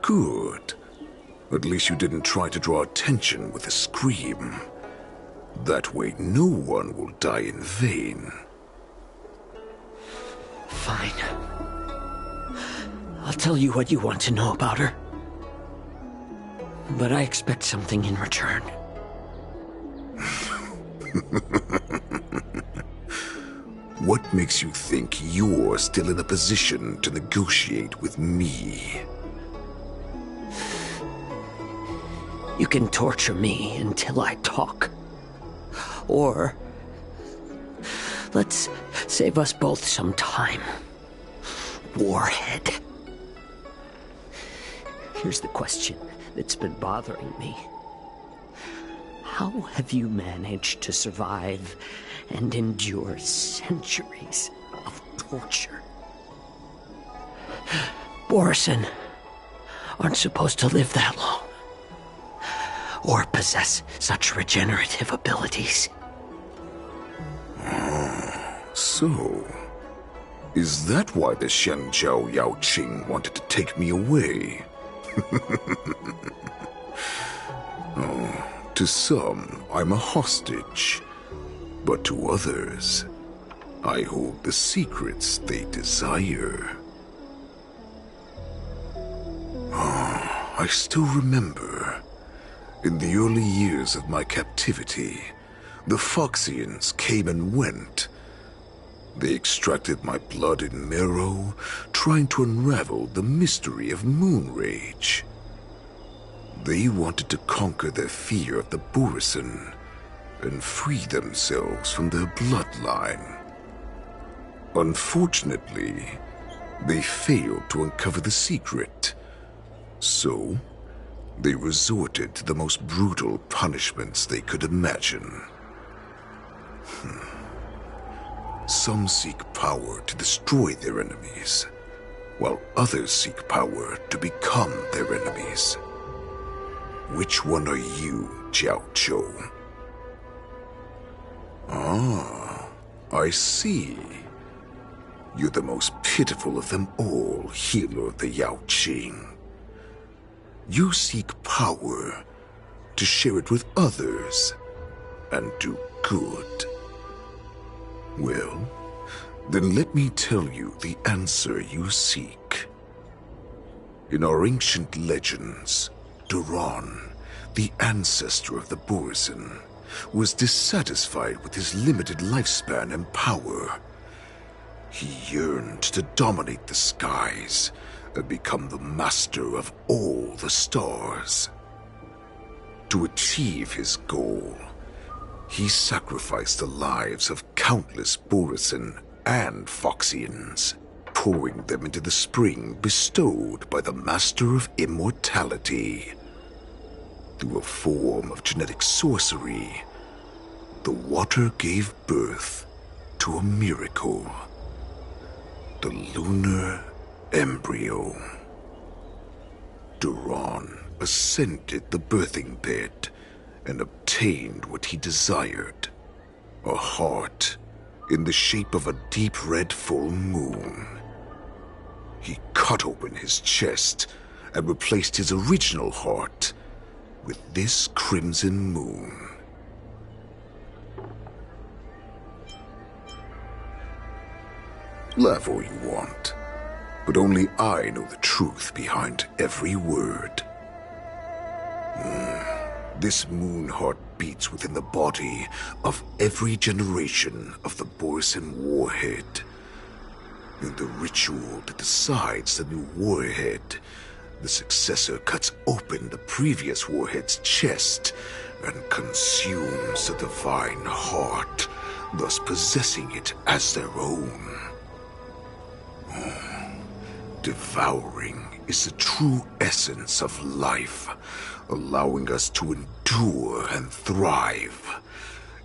Good. At least you didn't try to draw attention with a scream. That way no one will die in vain. Fine. I'll tell you what you want to know about her. But I expect something in return. What makes you think you're still in a position to negotiate with me? You can torture me until I talk. Or let's save us both some time. Warhead. Here's the question that's been bothering me. How have you managed to survive and endure centuries of torture? Borison aren't supposed to live that long, or possess such regenerative abilities. So, is that why the Xianzhou Yaoqing wanted to take me away? Oh, to some, I'm a hostage. But to others, I hold the secrets they desire. I still remember. In the early years of my captivity, the Foxians came and went. They extracted my blood and marrow, trying to unravel the mystery of moon rage. They wanted to conquer their fear of the Borison and free themselves from their bloodline. Unfortunately, they failed to uncover the secret. So, they resorted to the most brutal punishments they could imagine. Some seek power to destroy their enemies, while others seek power to become their enemies. Which one are you, Xiaozhou? Ah, I see. You're the most pitiful of them all, healer of the Yaoqing. You seek power to share it with others and do good. Well, then let me tell you the answer you seek. In our ancient legends, Duran, the ancestor of the Borison, was dissatisfied with his limited lifespan and power. He yearned to dominate the skies and become the master of all the stars. To achieve his goal, he sacrificed the lives of countless Borison and Foxians, pouring them into the spring bestowed by the Master of Immortality. Through a form of genetic sorcery, the water gave birth to a miracle. The lunar embryo. Duran ascended the birthing bed and obtained what he desired. A heart in the shape of a deep red full moon. He cut open his chest and replaced his original heart with this crimson moon. Laugh all you want, but only I know the truth behind every word. This moon heart beats within the body of every generation of the Borson warhead. In the ritual that decides the new warhead, the successor cuts open the previous warhead's chest and consumes the divine heart, thus possessing it as their own. Devouring is the true essence of life, allowing us to endure and thrive.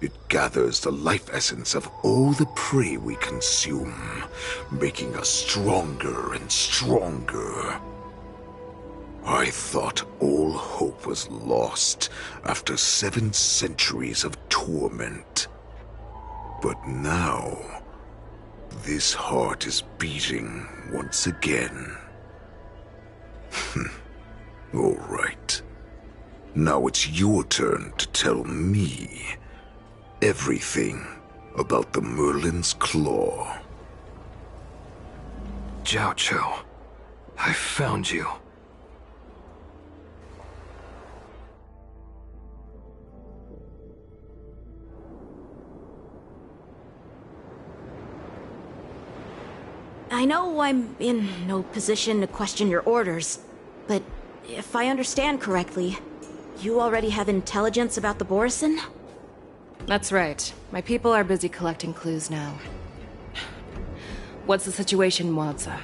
It gathers the life essence of all the prey we consume, making us stronger and stronger. I thought all hope was lost after 7 centuries of torment. But now, this heart is beating once again. All right. Now it's your turn to tell me everything about the Merlin's Claw. Xianzhou, I found you. I know I'm in no position to question your orders, but if I understand correctly, you already have intelligence about the Borson? That's right. My people are busy collecting clues now. What's the situation, Wadza?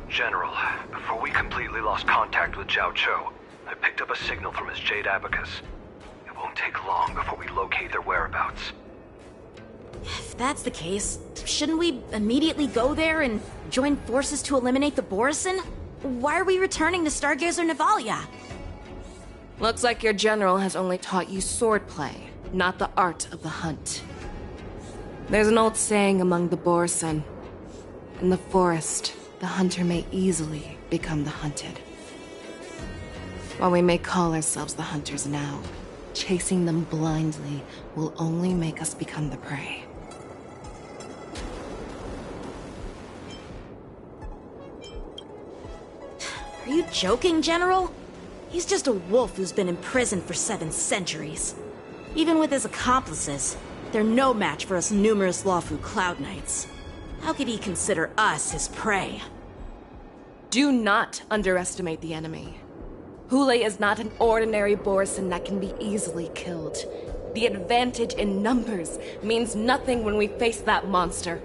General, before we completely lost contact with Xianzhou, I picked up a signal from his Jade Abacus. It won't take long before we locate their whereabouts. If that's the case, shouldn't we immediately go there and join forces to eliminate the Borson? Why are we returning to Stargazer Navalia? Looks like your general has only taught you swordplay, not the art of the hunt. There's an old saying among the Borson. In the forest, the hunter may easily become the hunted. While we may call ourselves the hunters now, chasing them blindly will only make us become the prey. Are you joking, General? He's just a wolf who's been imprisoned for 7 centuries. Even with his accomplices, they're no match for us numerous Luofo Cloud Knights. How could he consider us his prey? Do not underestimate the enemy. Hule is not an ordinary Borson that can be easily killed. The advantage in numbers means nothing when we face that monster.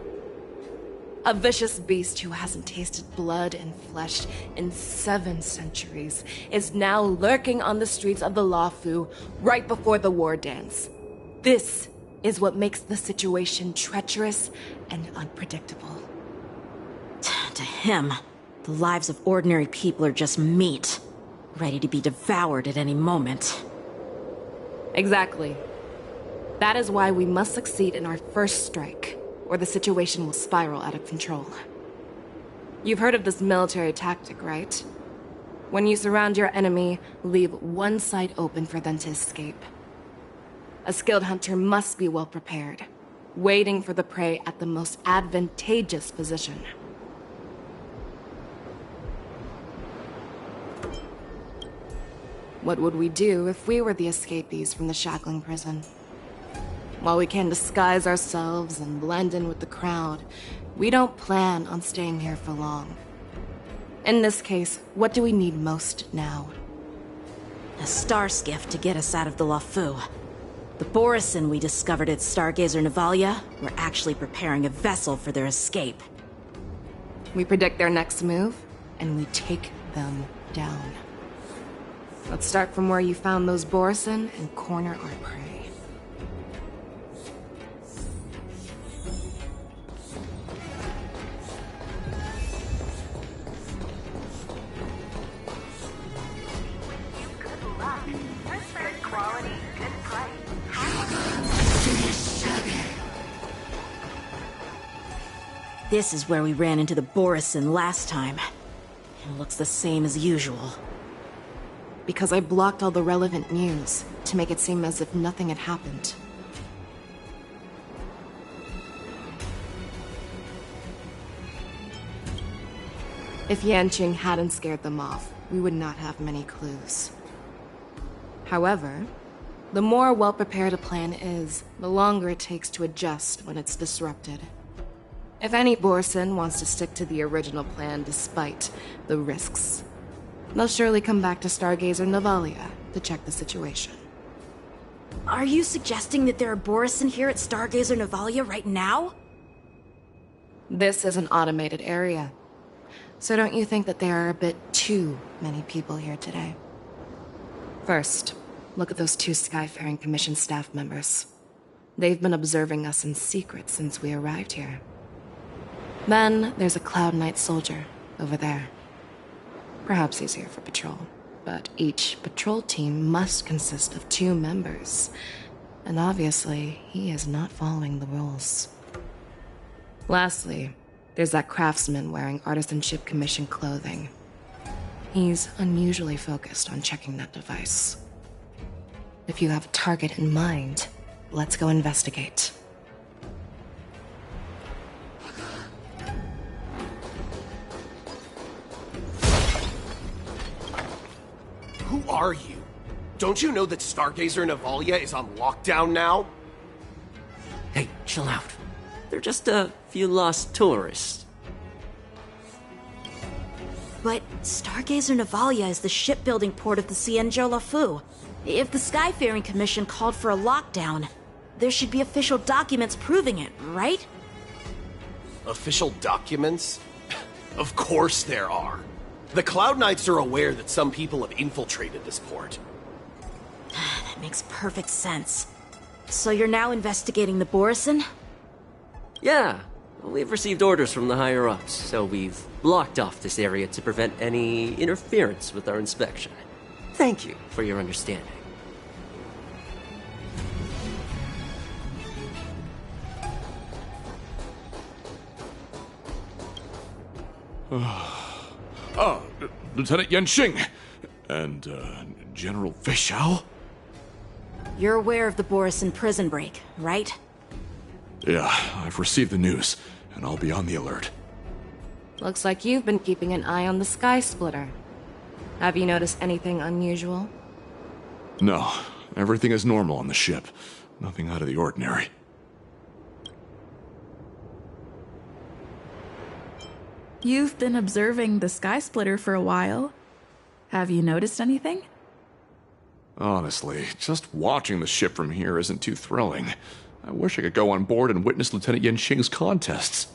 A vicious beast who hasn't tasted blood and flesh in 7 centuries is now lurking on the streets of the Luofo right before the Wardance. This is what makes the situation treacherous and unpredictable. To him, the lives of ordinary people are just meat, ready to be devoured at any moment. Exactly. That is why we must succeed in our first strike, or the situation will spiral out of control. You've heard of this military tactic, right? When you surround your enemy, leave one side open for them to escape. A skilled hunter must be well prepared, waiting for the prey at the most advantageous position. What would we do if we were the escapees from the shackling prison? While we can disguise ourselves and blend in with the crowd, we don't plan on staying here for long. In this case, what do we need most now? A star skiff to get us out of the Luofo. The Borson we discovered at Stargazer Navalia were actually preparing a vessel for their escape. We predict their next move, and we take them down. Let's start from where you found those Borson and corner our prey. This is where we ran into the Borson last time. It looks the same as usual. Because I blocked all the relevant news to make it seem as if nothing had happened. If Yanqing hadn't scared them off, we would not have many clues. However, the more well-prepared a plan is, the longer it takes to adjust when it's disrupted. If any Borson wants to stick to the original plan despite the risks, they'll surely come back to Stargazer Navalia to check the situation. Are you suggesting that there are Borison here at Stargazer Navalia right now? This is an automated area, so don't you think that there are a bit too many people here today? First, look at those 2 Skyfaring Commission staff members. They've been observing us in secret since we arrived here. Then there's a Cloud Knight soldier over there. Perhaps he's here for patrol, but each patrol team must consist of 2 members, and obviously he is not following the rules. Lastly, there's that craftsman wearing Artisanship Commission clothing. He's unusually focused on checking that device. If you have a target in mind, let's go investigate. Who are you? Don't you know that Stargazer Navalia is on lockdown now? Hey, chill out. They're just a few lost tourists. But Stargazer Navalia is the shipbuilding port of the Xianzhou Luofo. If the Skyfaring Commission called for a lockdown, there should be official documents proving it, right? Official documents? Of course there are. The Cloud Knights are aware that some people have infiltrated this port. That makes perfect sense. So you're now investigating the Borison? Yeah, we've received orders from the higher-ups, so we've blocked off this area to prevent any interference with our inspection. Thank you for your understanding. Lieutenant Yanqing and General Feixiao? You're aware of the Borison prison break, right? Yeah, I've received the news, and I'll be on the alert. Looks like you've been keeping an eye on the Sky Splitter. Have you noticed anything unusual? No, everything is normal on the ship. Nothing out of the ordinary. You've been observing the Sky Splitter for a while. Have you noticed anything? Honestly, just watching the ship from here isn't too thrilling. I wish I could go on board and witness Lieutenant Yanqing's contests.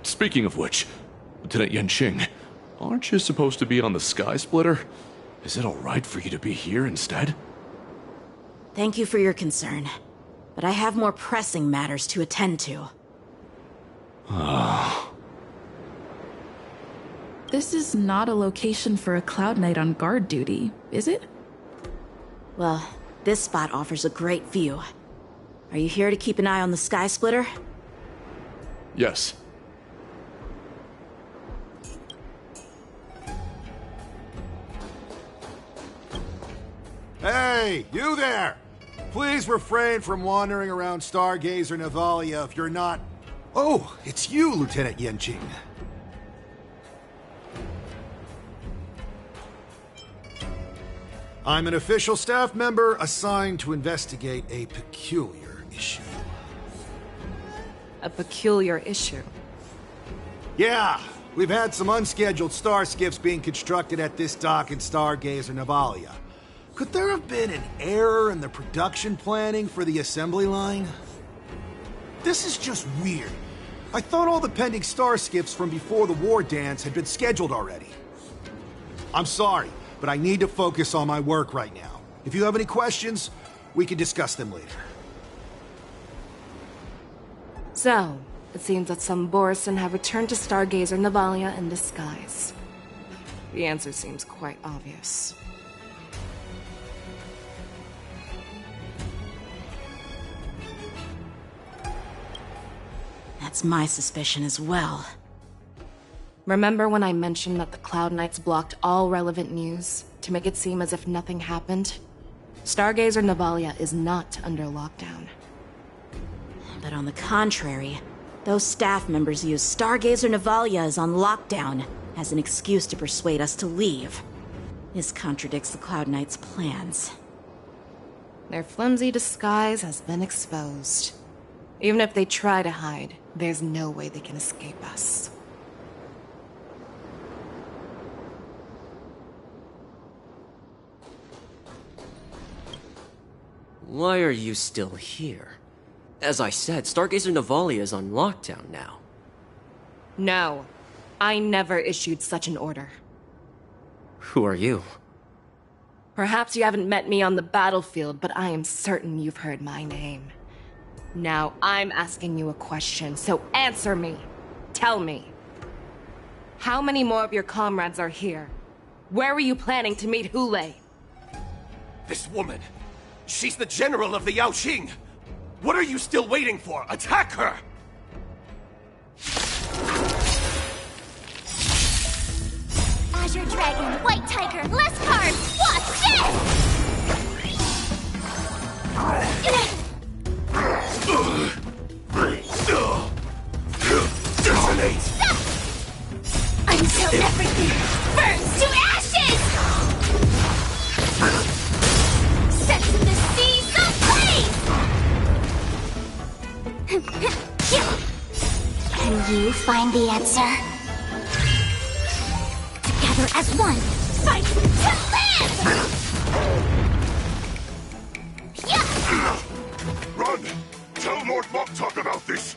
Speaking of which, Lieutenant Yanqing, aren't you supposed to be on the Sky Splitter? Is it alright for you to be here instead? Thank you for your concern, but I have more pressing matters to attend to. This is not a location for a Cloud Knight on guard duty, is it? Well, this spot offers a great view. Are you here to keep an eye on the Sky Splitter? Yes. Hey, you there! Please refrain from wandering around Stargazer Navalia if you're not... Oh, it's you, Lieutenant Yanqing. I'm an official staff member assigned to investigate a peculiar issue. A peculiar issue? Yeah, we've had some unscheduled star skiffs being constructed at this dock in Stargazer Navalia. Could there have been an error in the production planning for the assembly line? This is just weird. I thought all the pending star skiffs from before the Wardance had been scheduled already. I'm sorry, but I need to focus on my work right now. If you have any questions, we can discuss them later. So, it seems that some Borison have returned to Stargazer Navalia in disguise. The answer seems quite obvious. That's my suspicion as well. Remember when I mentioned that the Cloud Knights blocked all relevant news to make it seem as if nothing happened? Stargazer Navalia is not under lockdown. But on the contrary, Those staff members use Stargazer Navalia as on lockdown as an excuse to persuade us to leave. This contradicts the Cloud Knights' plans. Their flimsy disguise has been exposed. Even if they try to hide, there's no way they can escape us. Why are you still here? As I said, Stargazer Navalia is on lockdown now. No. I never issued such an order. Who are you? Perhaps you haven't met me on the battlefield, but I am certain you've heard my name. Now I'm asking you a question, so answer me. Tell me. How many more of your comrades are here? Where were you planning to meet Hule? This woman, she's the general of the Yaoqing. What are you still waiting for? Attack her! Azure Dragon, White Tiger, less cards! What's this? Detonate! Until everything burns to ashes! Sets in the seas of blaze! Can you find the answer? Together as one, fight to live! Run! Tell Lord Moktok about this!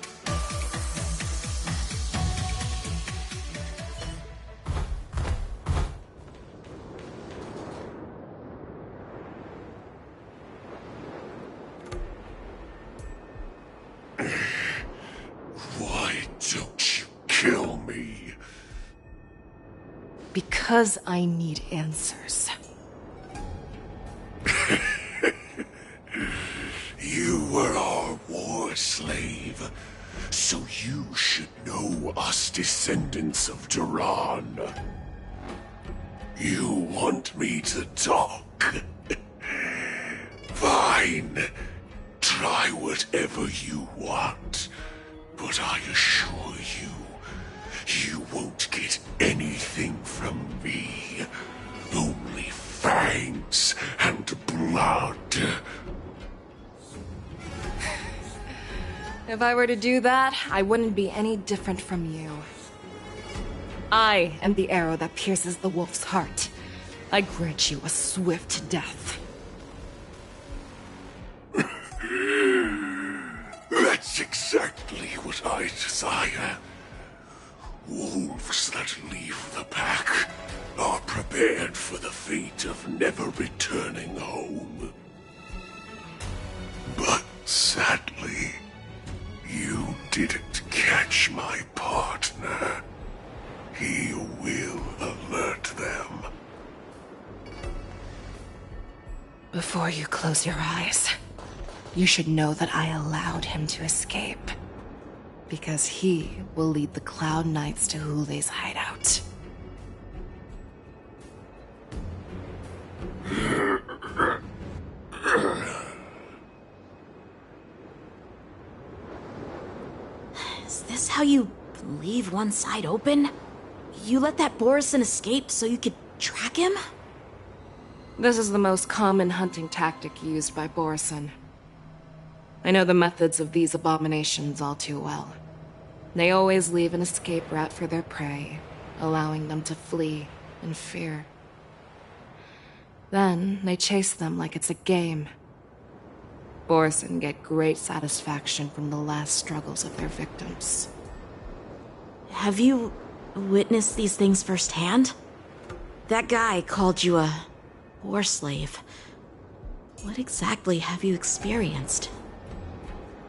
Why don't you kill me? Because I need answers. You were our war slave, so you should know us descendants of Duran. You want me to talk? Fine. Try whatever you want. But I assure you, you won't get anything from me. Only fangs and blood. If I were to do that, I wouldn't be any different from you. I am the arrow that pierces the wolf's heart. I grant you a swift death. That's exactly what I desire. Wolves that leave the pack are prepared for the fate of never returning home. But sadly, you didn't catch my partner. He will alert them. Before you close your eyes, you should know that I allowed him to escape. Because he will lead the Cloud Knights to Hule's hideout. Is this how you leave one side open? You let that Borison escape so you could track him? This is the most common hunting tactic used by Borison. I know the methods of these abominations all too well. They always leave an escape route for their prey, allowing them to flee in fear. Then they chase them like it's a game. Borison get great satisfaction from the last struggles of their victims. Have you witnessed these things firsthand? That guy called you a war slave. What exactly have you experienced?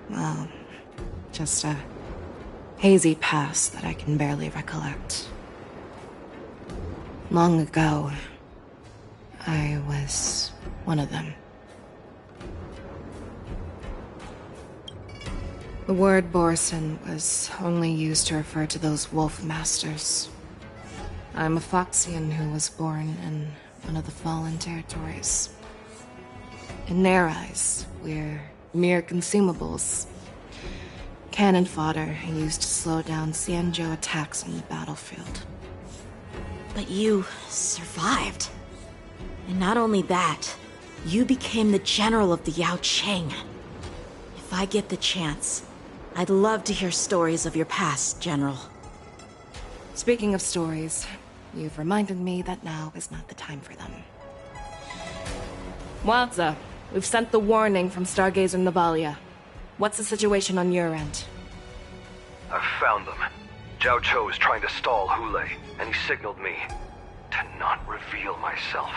Well, just a hazy past that I can barely recollect. Long ago, I was one of them. The word Borison was only used to refer to those wolf masters. I'm a Foxian who was born in one of the fallen territories. In their eyes, we're mere consumables. Cannon fodder used to slow down Xianzhou attacks on the battlefield. But you survived. And not only that, you became the general of the Yaocheng. If I get the chance, I'd love to hear stories of your past, General. Speaking of stories, you've reminded me that now is not the time for them. Wadza, we've sent the warning from Stargazer Navalia. What's the situation on your end? I've found them. Xianzhou is trying to stall Hule, and he signaled me to not reveal myself.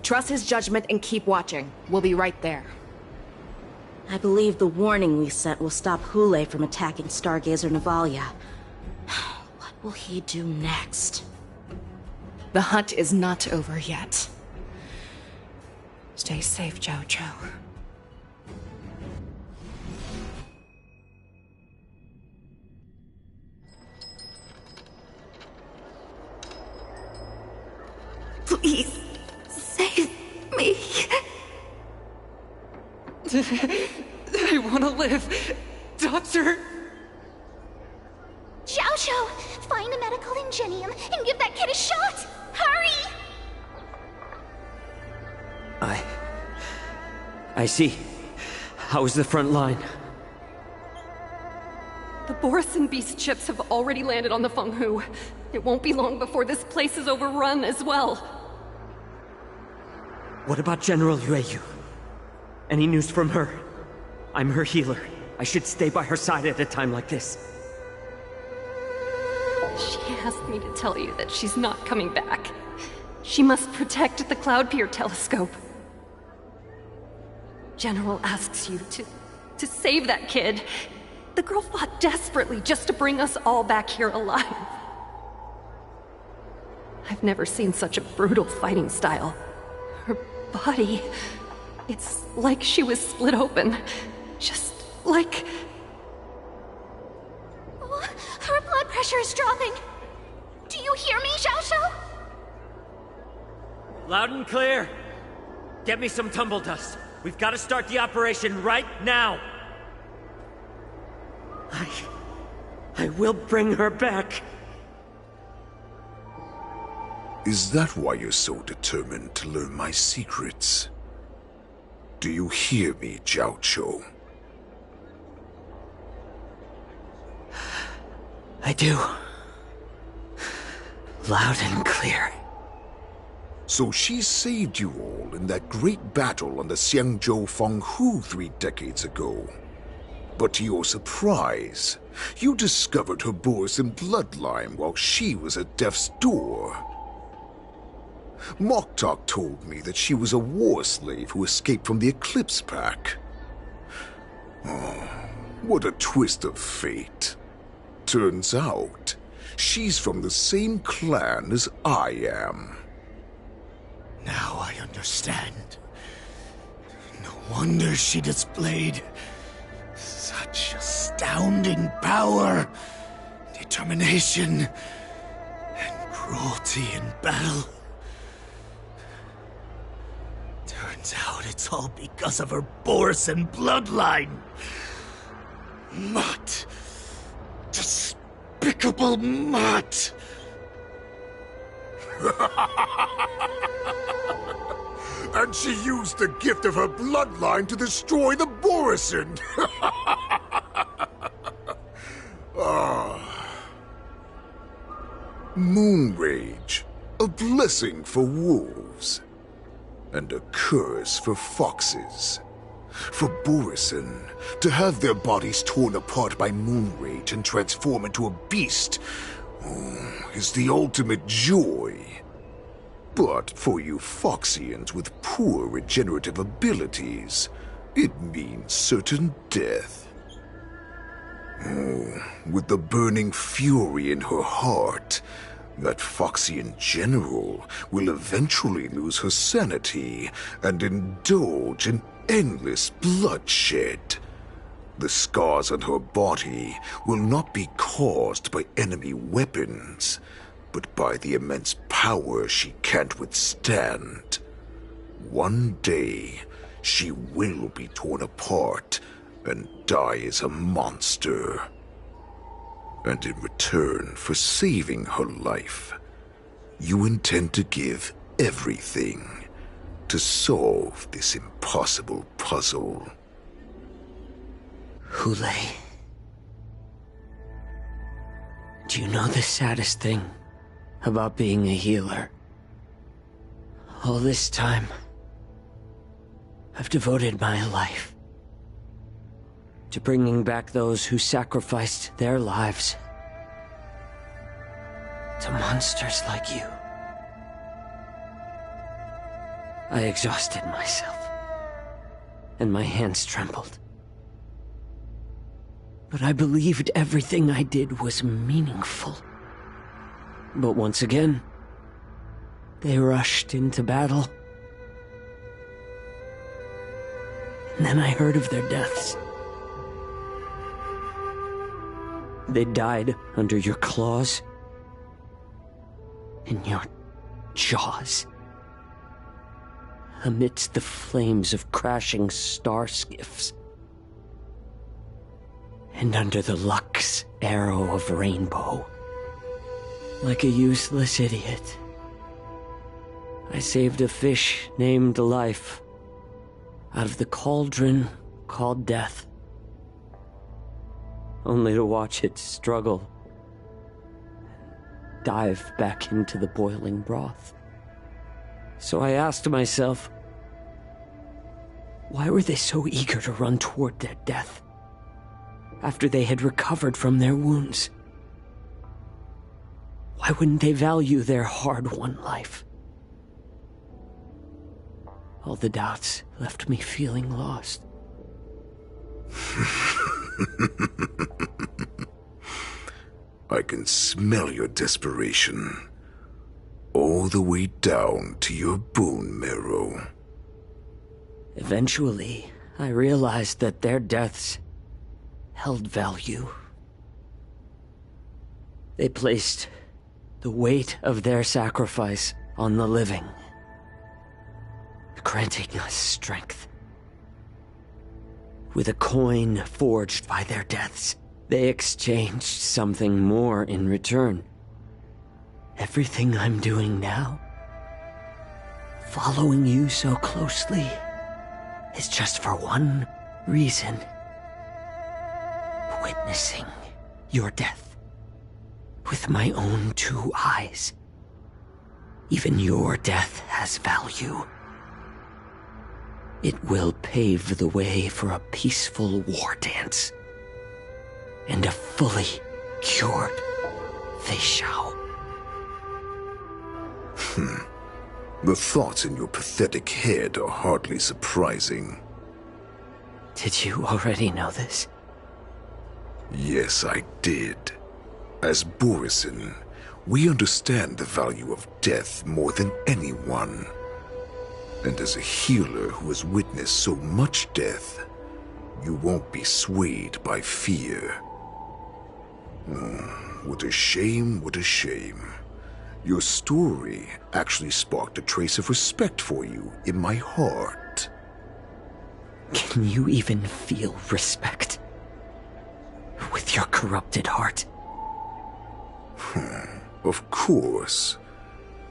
Trust his judgment and keep watching. We'll be right there. I believe the warning we sent will stop Hule from attacking Stargazer Navalia. What will he do next? The hunt is not over yet. Stay safe, Xianzhou. Please, save me. I want to live. Doctor! Xianzhou, find a medical ingenium and give that kid a shot! Hurry! I see. How is the front line? The Borisin beast ships have already landed on the Fenghu. It won't be long before this place is overrun as well. What about General Yueyu? Any news from her? I'm her healer. I should stay by her side at a time like this. She asked me to tell you that she's not coming back. She must protect the Cloudpeer telescope. General asks you to save that kid. The girl fought desperately just to bring us all back here alive. I've never seen such a brutal fighting style. Her body, it's like she was split open. Just like... Oh, her blood pressure is dropping. Do you hear me, Xianzhou? Loud and clear. Get me some tumble dust. We've got to start the operation right now. I will bring her back. Is that why you're so determined to learn my secrets? Do you hear me, Xianzhou? I do. Loud and clear. So she saved you all in that great battle on the Xianzhou Fenghu 3 decades ago. But to your surprise, you discovered her Borisin bloodline while she was at death's door. Moktok told me that she was a war slave who escaped from the Eclipse Pack. Oh, what a twist of fate. Turns out, she's from the same clan as I am. Now I understand. No wonder she displayed such astounding power, determination, and cruelty in battle. Turns out it's all because of her Borisin bloodline. Mutt. Despicable mutt. And she used the gift of her bloodline to destroy the Borisin! Moon Rage, a blessing for wolves, and a curse for foxes. For Borisin, to have their bodies torn apart by Moon Rage and transform into a beast is the ultimate joy. But for you Foxians with poor regenerative abilities, it means certain death. With the burning fury in her heart, that Foxian general will eventually lose her sanity and indulge in endless bloodshed. The scars on her body will not be caused by enemy weapons, but by the immense power she can't withstand. One day, she will be torn apart, and die as a monster. And in return for saving her life, you intend to give everything to solve this impossible puzzle. Hule, do you know the saddest thing about being a healer? All this time, I've devoted my life to bringing back those who sacrificed their lives to monsters like you. I exhausted myself, and my hands trembled. But I believed everything I did was meaningful. But once again, they rushed into battle. And then I heard of their deaths. They died under your claws, in your jaws, amidst the flames of crashing star skiffs, and under the Lux arrow of rainbow. Like a useless idiot, I saved a fish named Life out of the cauldron called Death, only to watch it struggle, dive back into the boiling broth. So I asked myself, why were they so eager to run toward their death after they had recovered from their wounds? Why wouldn't they value their hard-won life? All the doubts left me feeling lost. I can smell your desperation, all the way down to your bone marrow. Eventually, I realized that their deaths held value. They placed the weight of their sacrifice on the living, granting us strength. With a coin forged by their deaths, they exchanged something more in return. Everything I'm doing now, following you so closely, is just for one reason: witnessing your death with my own 2 eyes. Even your death has value. It will pave the way for a peaceful war dance and a fully cured Xianzhou. The thoughts in your pathetic head are hardly surprising. Did you already know this? Yes, I did. As Borisin, we understand the value of death more than anyone. And as a healer who has witnessed so much death, you won't be swayed by fear. What a shame, what a shame. Your story actually sparked a trace of respect for you in my heart. Can you even feel respect with your corrupted heart? Of course.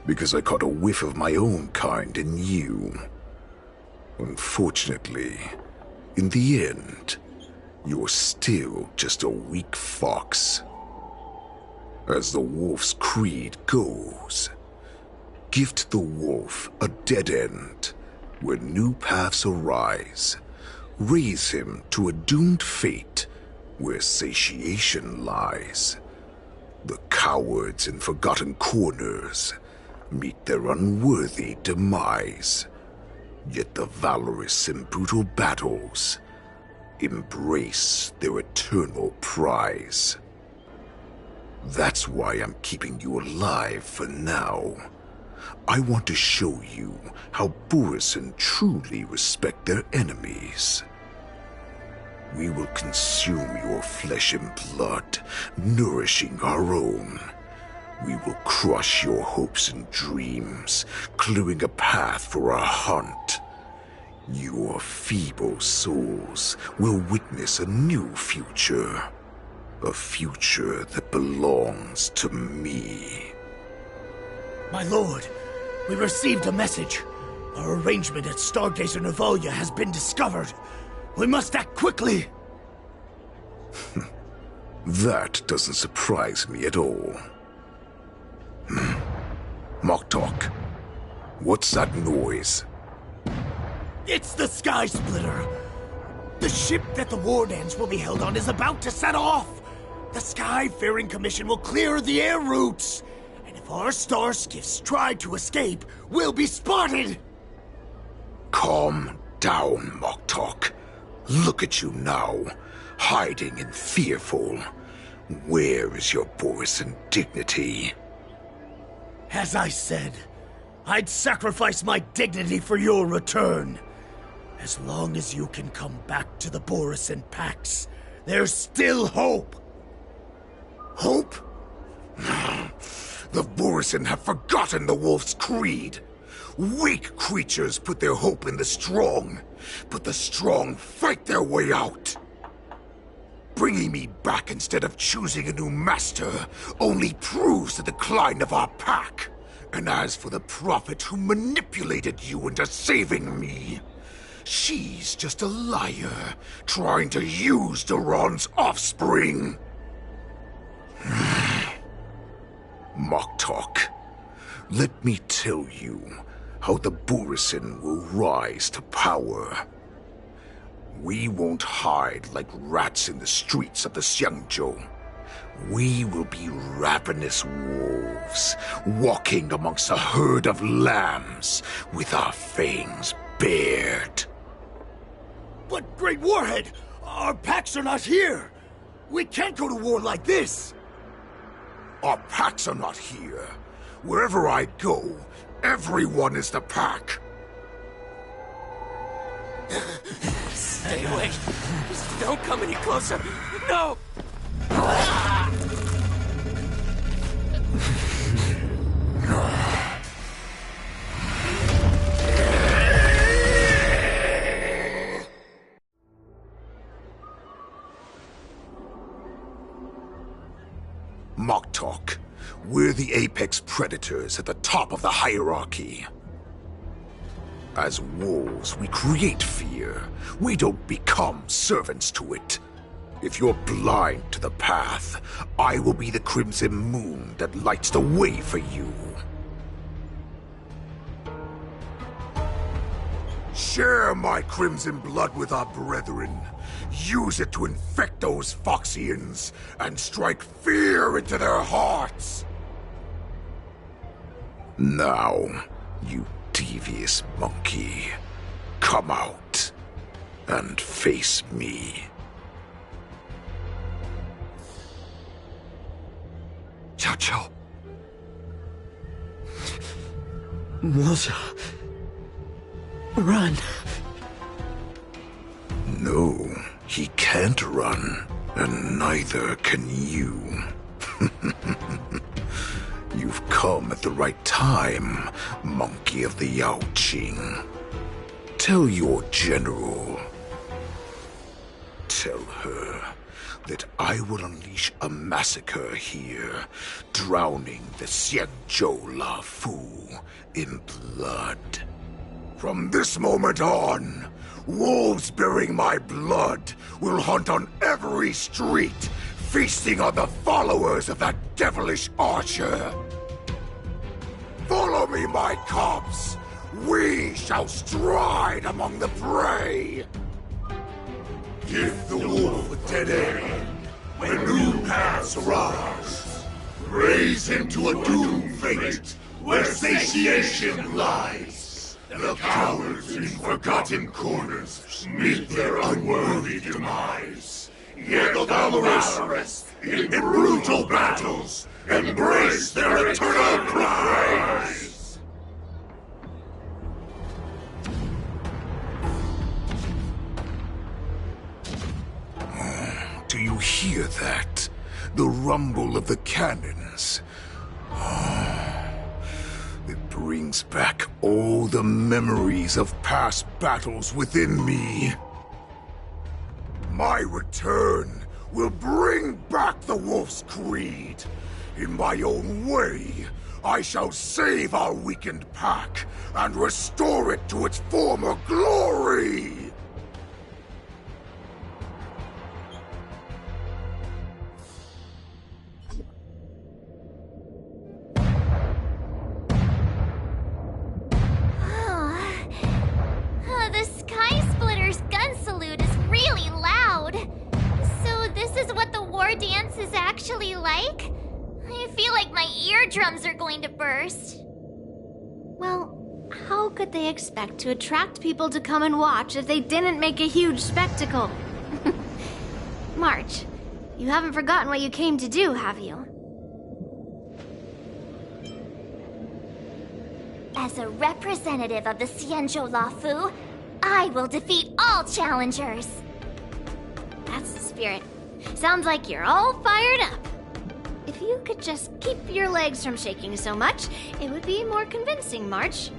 Because I caught a whiff of my own kind in you. Unfortunately, in the end, you're still just a weak fox. As the wolf's creed goes, gift the wolf a dead end where new paths arise. Raise him to a doomed fate where satiation lies. The cowards in forgotten corners meet their unworthy demise. Yet the valorous in brutal battles embrace their eternal prize. That's why I'm keeping you alive for now. I want to show you how Borisin truly respect their enemies. We will consume your flesh and blood, nourishing our own. We will crush your hopes and dreams, clearing a path for our hunt. Your feeble souls will witness a new future. A future that belongs to me. My lord, we received a message. Our arrangement at Stargazer Navalia has been discovered. We must act quickly. That doesn't surprise me at all. Moktok, what's that noise? It's the Sky Splitter. The ship that the Wardance will be held on is about to set off. The Skyfaring Commission will clear the air routes. And if our star skiffs try to escape, we'll be spotted. Calm down, Moktok. Look at you now, hiding and fearful. Where is your Borisan dignity? As I said, I'd sacrifice my dignity for your return. As long as you can come back to the Borisan Pax, there's still hope. Hope? The Borisan have forgotten the Wolf's creed. Weak creatures put their hope in the strong, but the strong fight their way out. Bringing me back instead of choosing a new master only proves the decline of our pack. And as for the prophet who manipulated you into saving me, she's just a liar trying to use Duran's offspring. Moktok, let me tell you how the Borisan will rise to power. We won't hide like rats in the streets of the Xianzhou. We will be ravenous wolves, walking amongst a herd of lambs with our fangs bared. But, Great Warhead, our packs are not here. We can't go to war like this. Our packs are not here. Wherever I go, everyone is the pack. Stay away. Just don't come any closer. No! Moktok, we're the apex predators at the top of the hierarchy. As wolves, we create fear. We don't become servants to it. If you're blind to the path, I will be the crimson moon that lights the way for you. Share my crimson blood with our brethren. Use it to infect those Foxians and strike fear into their hearts. Now, you devious monkey, come out and face me. Xianzhou. Run. No, he can't run, and neither can you. You've come at the right time, monkey of the Yaoqing. Tell your general. Tell her that I will unleash a massacre here, drowning the Xianzhou Luofo in blood. From this moment on, wolves bearing my blood will hunt on every street, feasting on the followers of that devilish archer. Follow me, my cubs. We shall stride among the prey. Give the wolf a dead end when new paths arise. Raise him to a doomed fate where satiation lies. The cowards in forgotten corners meet their unworthy demise. Yet the valorous in brutal battles embrace their eternal prize. Do you hear that? The rumble of the cannons. It brings back all the memories of past battles within me. My return will bring back the Wolf's Creed. In my own way, I shall save our weakened pack and restore it to its former glory! The Sky Splitter's gun salute is really loud. So this is what the war dance is actually like? I feel like my eardrums are going to burst. Well, how could they expect to attract people to come and watch if they didn't make a huge spectacle? March, you haven't forgotten what you came to do, have you? As a representative of the Xianzhou Luofo, I will defeat all challengers. That's the spirit. Sounds like you're all fired up. If you could just keep your legs from shaking so much, it would be more convincing, March.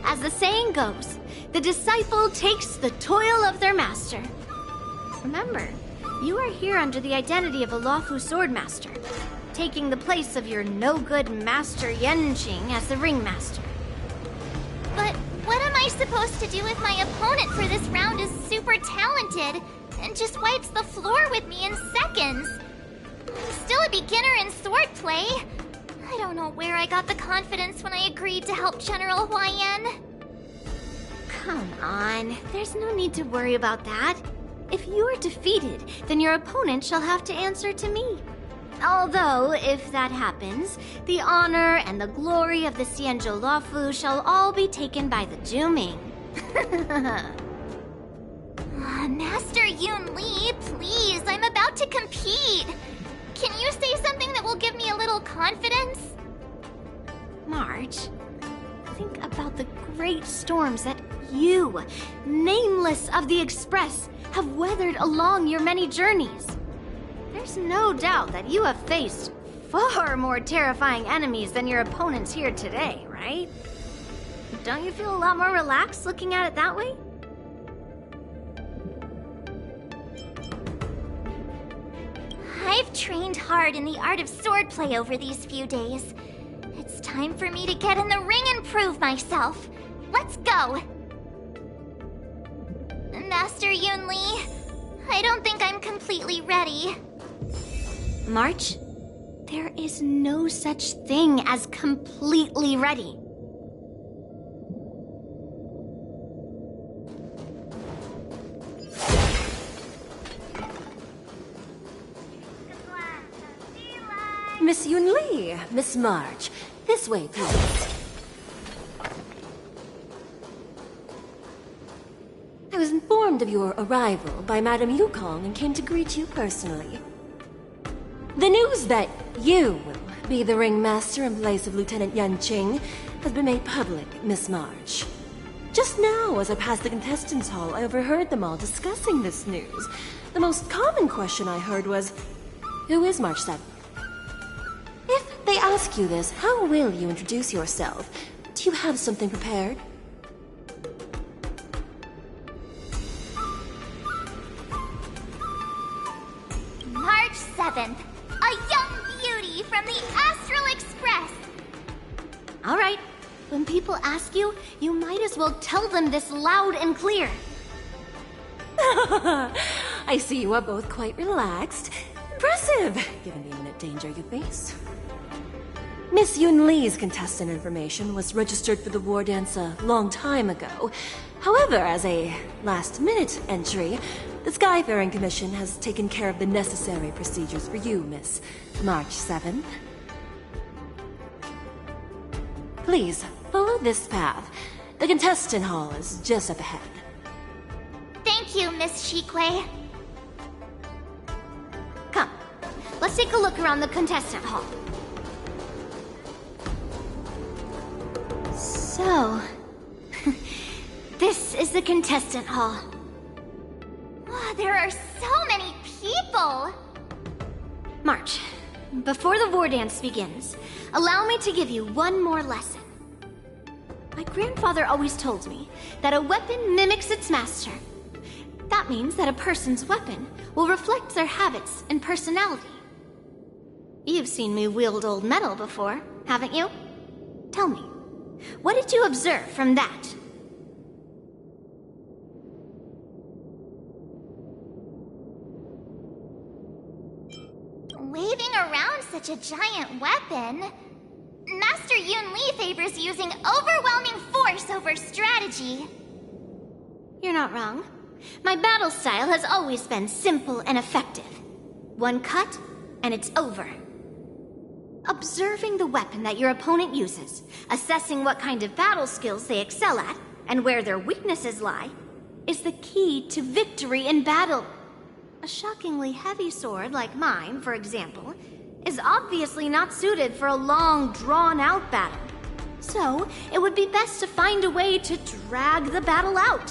As the saying goes, the disciple takes the toil of their master. Remember, you are here under the identity of a Luofo swordmaster, taking the place of your no-good master Yanqing as the ringmaster. But what am I supposed to do if my opponent for this round is super talented and just wipes the floor with me in seconds? I'm still a beginner in swordplay. I don't know where I got the confidence when I agreed to help General Huaiyan. Come on, there's no need to worry about that. If you are defeated, then your opponent shall have to answer to me. Although, if that happens, the honor and the glory of the Xianzhou Luofo shall all be taken by the Zhuming. Master Yun Li, please, I'm about to compete. Can you say something that will give me a little confidence? March, think about the great storms that you, nameless of the Express, have weathered along your many journeys. There's no doubt that you have faced far more terrifying enemies than your opponents here today, right? Don't you feel a lot more relaxed looking at it that way? I've trained hard in the art of swordplay over these few days. It's time for me to get in the ring and prove myself. Let's go! Master Yun Li, I don't think I'm completely ready. March, there is no such thing as completely ready. Miss Yun Li, Miss March, this way, please. I was informed of your arrival by Madame Yukong and came to greet you personally. The news that you will be the ringmaster in place of Lieutenant Yanqing has been made public, Miss March. Just now, as I passed the contestants' hall, I overheard them all discussing this news. The most common question I heard was, who is March 7th? If they ask you this, how will you introduce yourself? Do you have something prepared? March 7th, a young beauty from the Astral Express. All right, when people ask you, you might as well tell them this loud and clear. I see you are both quite relaxed. Impressive, given the imminent danger you face. Miss Yun Li's contestant information was registered for the Wardance a long time ago. However, as a last-minute entry, the Skyfaring Commission has taken care of the necessary procedures for you, Miss March 7th. Please, follow this path. The contestant hall is just up ahead. Thank you, Miss Shikwe. Come, let's take a look around the contestant hall. So, this is the contestant hall. Wow, there are so many people! March, before the war dance begins, allow me to give you one more lesson. My grandfather always told me that a weapon mimics its master. That means that a person's weapon will reflect their habits and personality. You've seen me wield old metal before, haven't you? Tell me, what did you observe from that? Waving around such a giant weapon, Master Yun Li favors using overwhelming force over strategy. You're not wrong. My battle style has always been simple and effective. One cut, and it's over. Observing the weapon that your opponent uses, assessing what kind of battle skills they excel at, and where their weaknesses lie, is the key to victory in battle. A shockingly heavy sword like mine, for example, is obviously not suited for a long, drawn-out battle. So, it would be best to find a way to drag the battle out.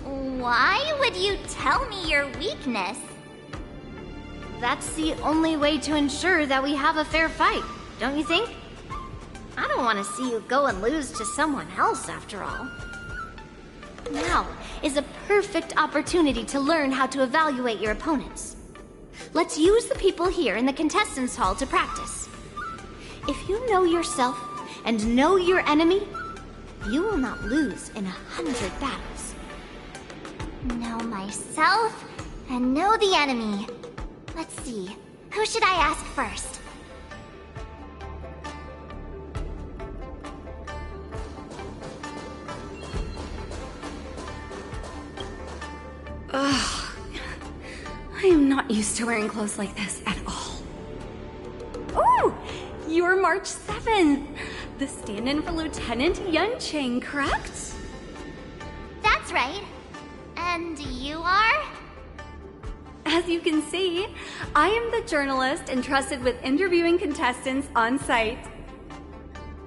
Why would you tell me your weakness? That's the only way to ensure that we have a fair fight, don't you think? I don't want to see you go and lose to someone else, after all. Now is a perfect opportunity to learn how to evaluate your opponents. Let's use the people here in the contestants' hall to practice. If you know yourself and know your enemy, you will not lose in 100 battles. Know myself and know the enemy. Let's see, who should I ask first? Ugh. I am not used to wearing clothes like this at all. Ooh! You're March 7th! The stand-in for Lieutenant Yanqing, correct? That's right. And you are? As you can see, I am the journalist entrusted with interviewing contestants on site.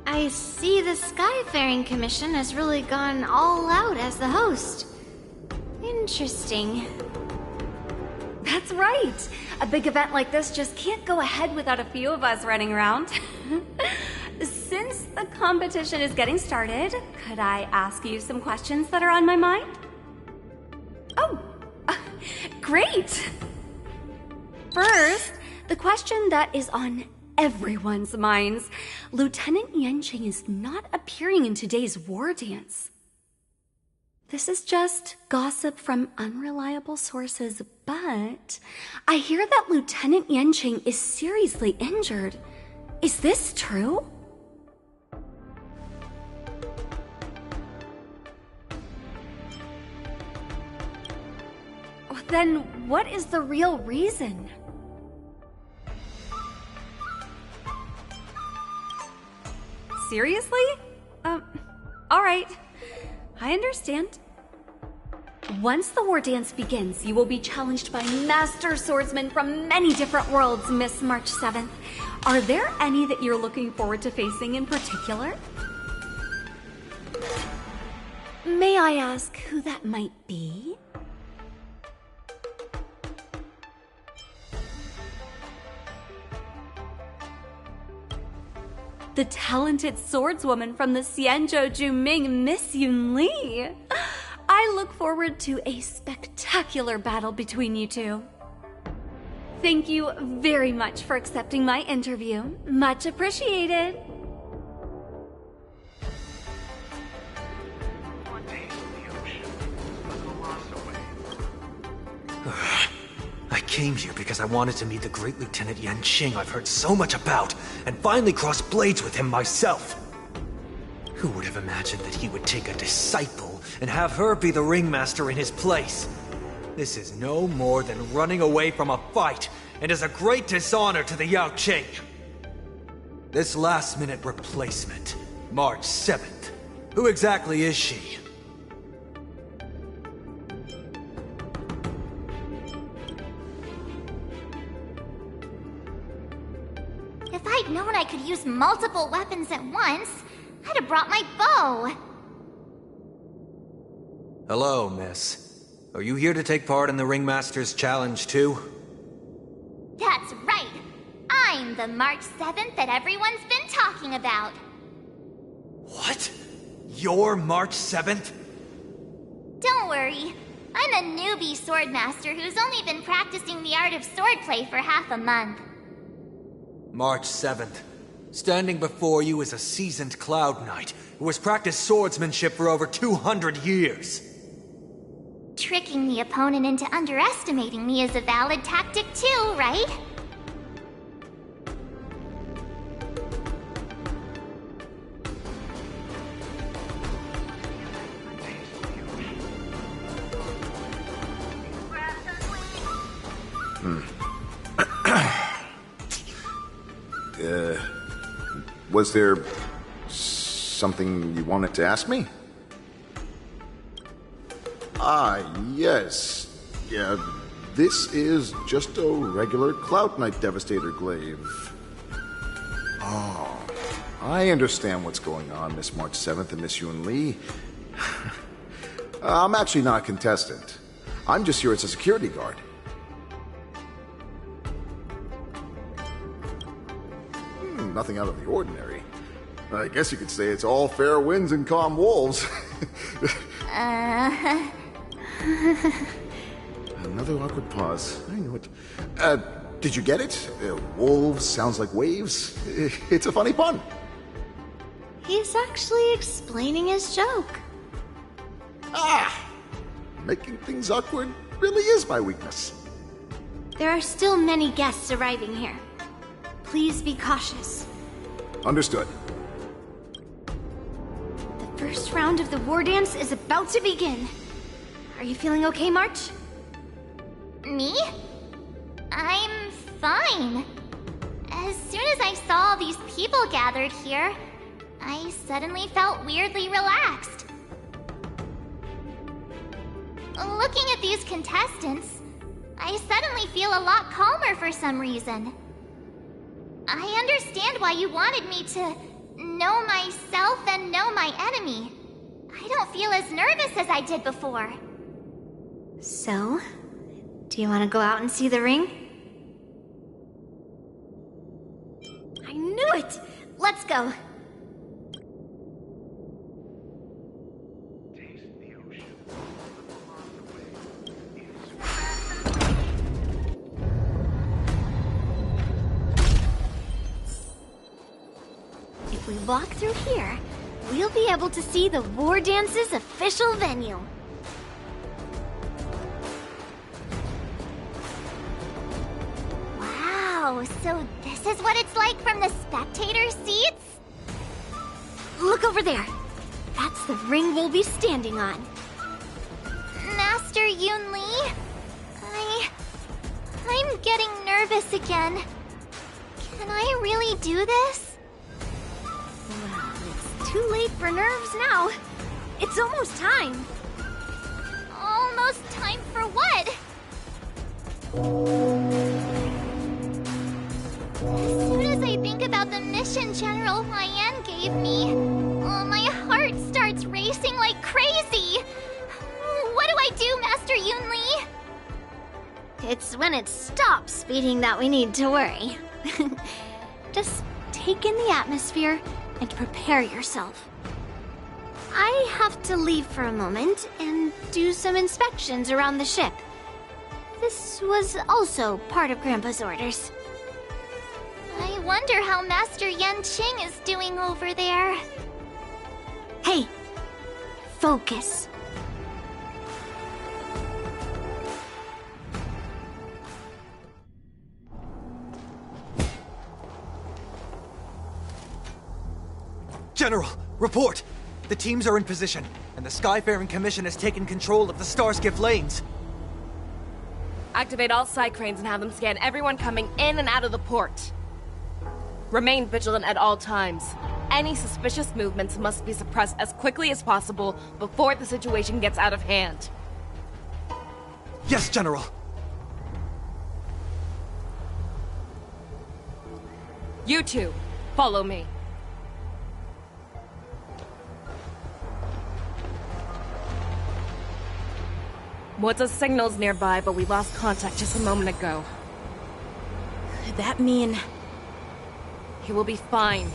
I see the Skyfaring Commission has really gone all out as the host. Interesting. That's right. A big event like this just can't go ahead without a few of us running around. Since the competition is getting started, could I ask you some questions that are on my mind? Oh, great! First, the question that is on everyone's minds. Lieutenant Yanqing is not appearing in today's Wardance. This is just gossip from unreliable sources, but I hear that Lieutenant Yanqing is seriously injured. Is this true? Then what is the real reason? Seriously? Alright. I understand. Once the war dance begins, you will be challenged by master swordsmen from many different worlds, Miss March 7th. Are there any that you're looking forward to facing in particular? May I ask who that might be? The talented swordswoman from the Xianzhou Juming, Miss Yun Li. I look forward to a spectacular battle between you two. Thank you very much for accepting my interview. Much appreciated. I came here because I wanted to meet the great Lieutenant Yanqing I've heard so much about, and finally cross blades with him myself. Who would have imagined that he would take a disciple and have her be the ringmaster in his place? This is no more than running away from a fight, and is a great dishonor to the Yao Qing. This last-minute replacement, March 7th. Who exactly is she? If I'd known I could use multiple weapons at once, I'd have brought my bow. Hello, miss. Are you here to take part in the Ringmaster's Challenge too? That's right. I'm the March 7th that everyone's been talking about. What? You're March 7th? Don't worry. I'm a newbie swordmaster who's only been practicing the art of swordplay for half a month. March 7th. Standing before you is a seasoned Cloud Knight who has practiced swordsmanship for over 200 years. Tricking the opponent into underestimating me is a valid tactic too, right? Was there something you wanted to ask me? Yes. Yeah, this is just a regular Cloud Knight Devastator glaive. Oh, I understand what's going on, Miss March 7th and Miss Yun Li. I'm actually not a contestant. I'm just here as a security guard. Nothing out of the ordinary. I guess you could say it's all fair winds and calm wolves. Another awkward pause. I knew it. Did you get it? Wolves sounds like waves. It's a funny pun. He's actually explaining his joke. Making things awkward really is my weakness. There are still many guests arriving here. Please be cautious. Understood. The first round of the Wardance is about to begin. Are you feeling okay, March? Me? I'm fine. As soon as I saw these people gathered here, I suddenly felt weirdly relaxed. Looking at these contestants, I suddenly feel a lot calmer for some reason. I understand why you wanted me to know myself and know my enemy. I don't feel as nervous as I did before. So, do you want to go out and see the ring? I knew it! Let's go. If we walk through here, we'll be able to see the Wardance's official venue. Wow, so this is what it's like from the spectator seats? Look over there. That's the ring we'll be standing on. Master Yun Li? I'm getting nervous again. Can I really do this? Well, it's too late for nerves now. It's almost time. Almost time for what? As soon as I think about the mission General Huayan gave me, my heart starts racing like crazy. What do I do, Master Yun Li? It's when it stops beating that we need to worry. Just take in the atmosphere and prepare yourself. I have to leave for a moment and do some inspections around the ship. This was also part of Grandpa's orders. I wonder how Master Yanqing is doing over there. Hey, focus. General, report! The teams are in position, and the Skyfaring Commission has taken control of the Starskiff lanes. Activate all side cranes and have them scan everyone coming in and out of the port. Remain vigilant at all times. Any suspicious movements must be suppressed as quickly as possible before the situation gets out of hand. Yes, General! You two, follow me. Moza's signal's nearby, but we lost contact just a moment ago. Could that mean... He will be fine.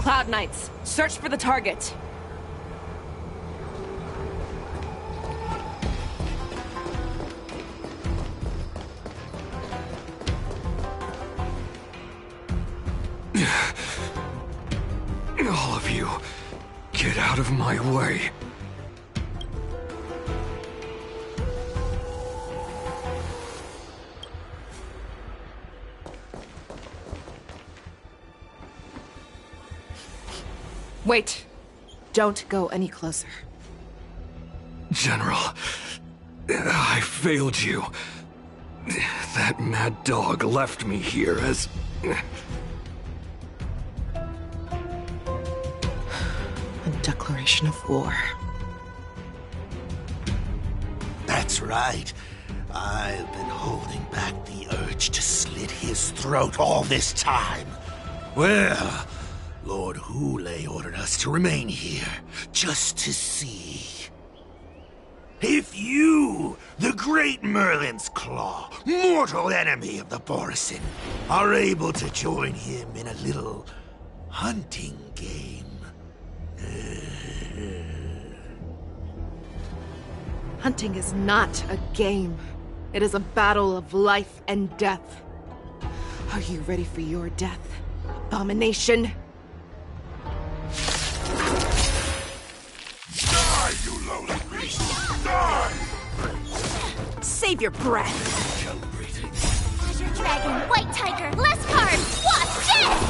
Cloud Knights, search for the target. All of you, get out of my way. Wait. Don't go any closer. General, I failed you. That mad dog left me here as... A declaration of war. That's right. I've been holding back the urge to slit his throat all this time. Well, Lord Hule ordered us to remain here, just to see. If you, the great Merlin's Claw, mortal enemy of the Borisin, are able to join him in a little hunting game. Hunting is not a game. It is a battle of life and death. Are you ready for your death, abomination? Die, you lowly beast! Die! Save your breath. Azure Dragon, White Tiger, less cards! Watch this!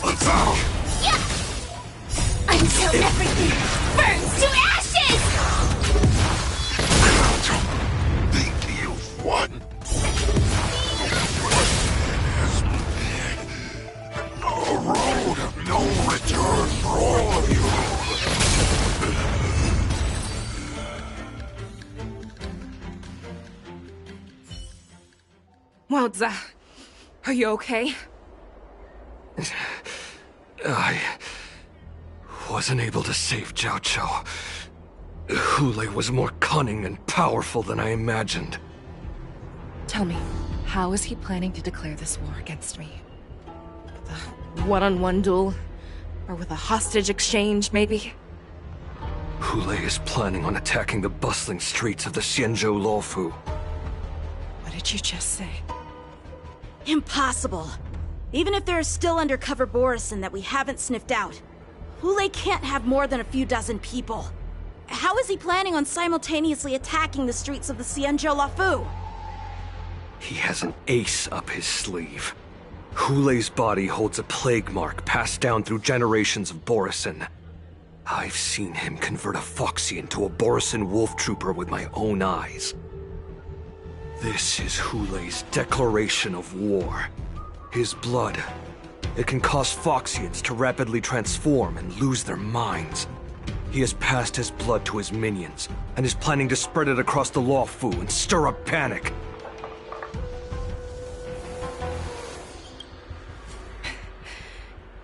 Attack! Until everything burns to ashes! Think you've won? A road of no return for all of you! Wardza, are you okay? I wasn't able to save Xianzhou. Hule was more cunning and powerful than I imagined. Tell me, how is he planning to declare this war against me? With a one-on-one duel? Or with a hostage exchange, maybe? Hule is planning on attacking the bustling streets of the Xianzhou Luofo. What did you just say? Impossible. Even if there are still undercover Borisin that we haven't sniffed out, Hule can't have more than a few dozen people. How is he planning on simultaneously attacking the streets of the Xianzhou Luofo? He has an ace up his sleeve. Hule's body holds a plague mark passed down through generations of Borisin. I've seen him convert a Foxy into a Borisin wolf trooper with my own eyes. This is Hule's declaration of war. His blood. It can cause Foxians to rapidly transform and lose their minds. He has passed his blood to his minions, and is planning to spread it across the Luofo and stir up panic.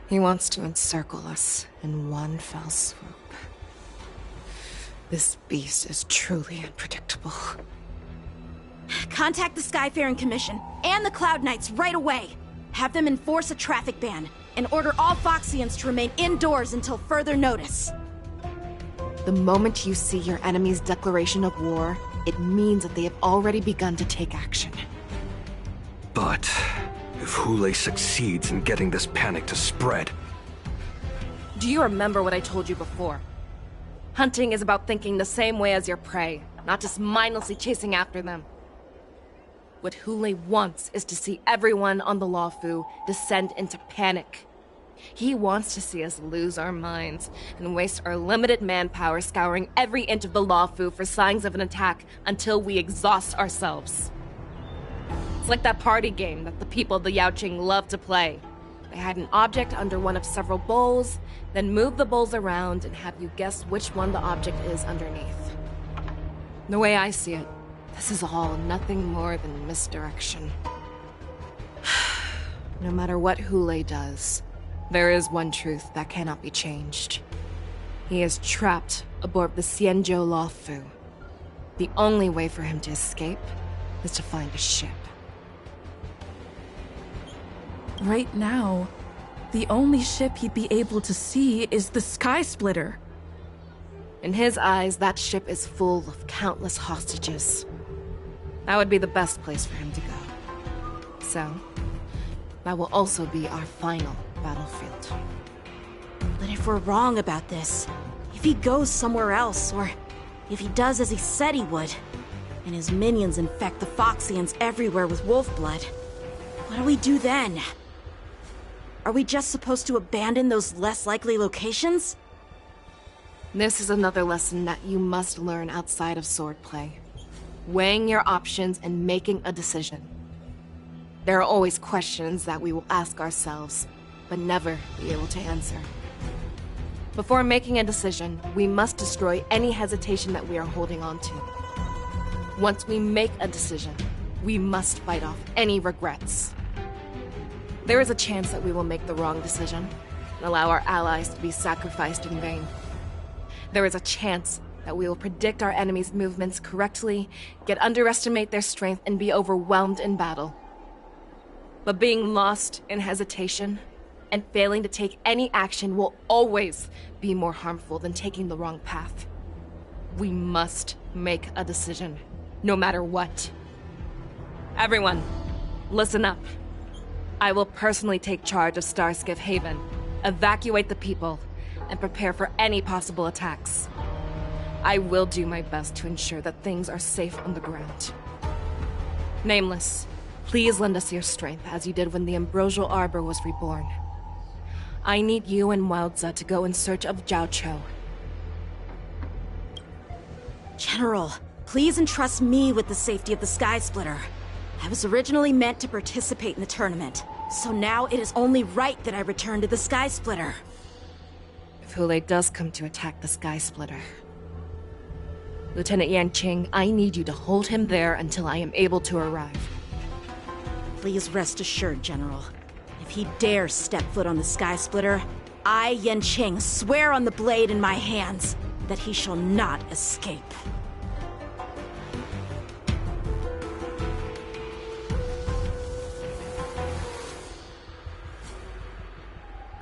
He wants to encircle us in one fell swoop. This beast is truly unpredictable. Contact the Skyfaring Commission and the Cloud Knights right away. Have them enforce a traffic ban and order all Foxians to remain indoors until further notice. The moment you see your enemy's declaration of war, it means that they have already begun to take action. But if Hule succeeds in getting this panic to spread... Do you remember what I told you before? Hunting is about thinking the same way as your prey, not just mindlessly chasing after them. What Hule wants is to see everyone on the Luofo descend into panic. He wants to see us lose our minds and waste our limited manpower scouring every inch of the Luofo for signs of an attack until we exhaust ourselves. It's like that party game that the people of the Yaoqing love to play. They hide an object under one of several bowls, then move the bowls around and have you guess which one the object is underneath. The way I see it, this is all nothing more than misdirection. No matter what Hule does, there is one truth that cannot be changed. He is trapped aboard the Xianzhou Luofo. The only way for him to escape is to find a ship. Right now, The only ship he'd be able to see is the Sky Splitter. In his eyes, that ship is full of countless hostages. That would be the best place for him to go. So, that will also be our final battlefield. But if we're wrong about this, if he goes somewhere else, or if he does as he said he would, and his minions infect the Foxians everywhere with wolf blood, what do we do then? Are we just supposed to abandon those less likely locations? This is another lesson that you must learn outside of swordplay. Weighing your options and making a decision. There are always questions that we will ask ourselves, but never be able to answer. Before making a decision, we must destroy any hesitation that we are holding on to. Once we make a decision, we must fight off any regrets. There is a chance that we will make the wrong decision, and allow our allies to be sacrificed in vain. There is a chance that we will predict our enemies' movements correctly, underestimate their strength, and be overwhelmed in battle. But being lost in hesitation and failing to take any action will always be more harmful than taking the wrong path. We must make a decision, no matter what. Everyone, listen up. I will personally take charge of Starskiff Haven, evacuate the people, and prepare for any possible attacks. I will do my best to ensure that things are safe on the ground. Nameless, please lend us your strength as you did when the Ambrosial Arbor was reborn. I need you and Wildza to go in search of Xianzhou. General, please entrust me with the safety of the Sky Splitter. I was originally meant to participate in the tournament, so now it is only right that I return to the Sky Splitter. If Hulei does come to attack the Sky Splitter, Lieutenant Yanqing, I need you to hold him there until I am able to arrive. Please rest assured, General. If he dares step foot on the Sky Splitter, I, Yanqing, swear on the blade in my hands that he shall not escape.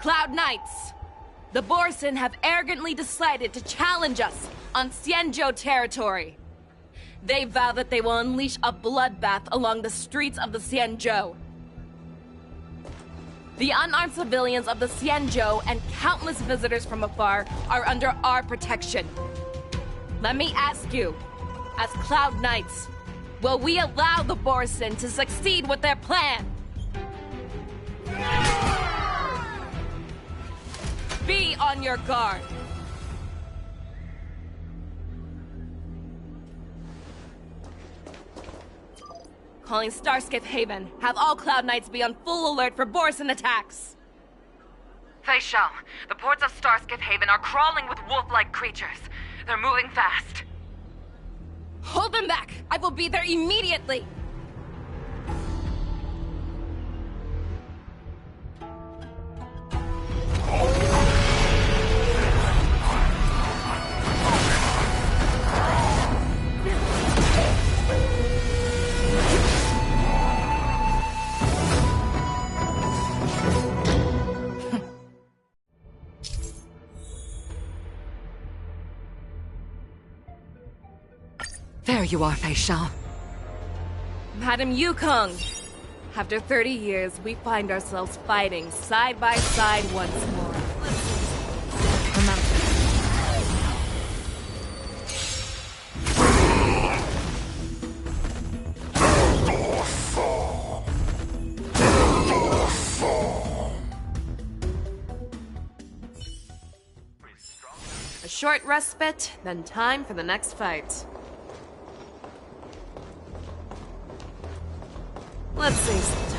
Cloud Knights! The Borson have arrogantly decided to challenge us on Xianzhou territory. They vow that they will unleash a bloodbath along the streets of the Xianzhou. The unarmed civilians of the Xianzhou and countless visitors from afar are under our protection. Let me ask you, as Cloud Knights, will we allow the Borson to succeed with their plan? Be on your guard. Calling Starskiff Haven. Have all Cloud Knights be on full alert for Borson attacks. Fei Shao, the ports of Starskiff Haven are crawling with wolf-like creatures. They're moving fast. Hold them back! I will be there immediately! There you are, Fei Shao. Madam Yukong! After 30 years, we find ourselves fighting side by side once more. A short respite, then time for the next fight. Let's save some time.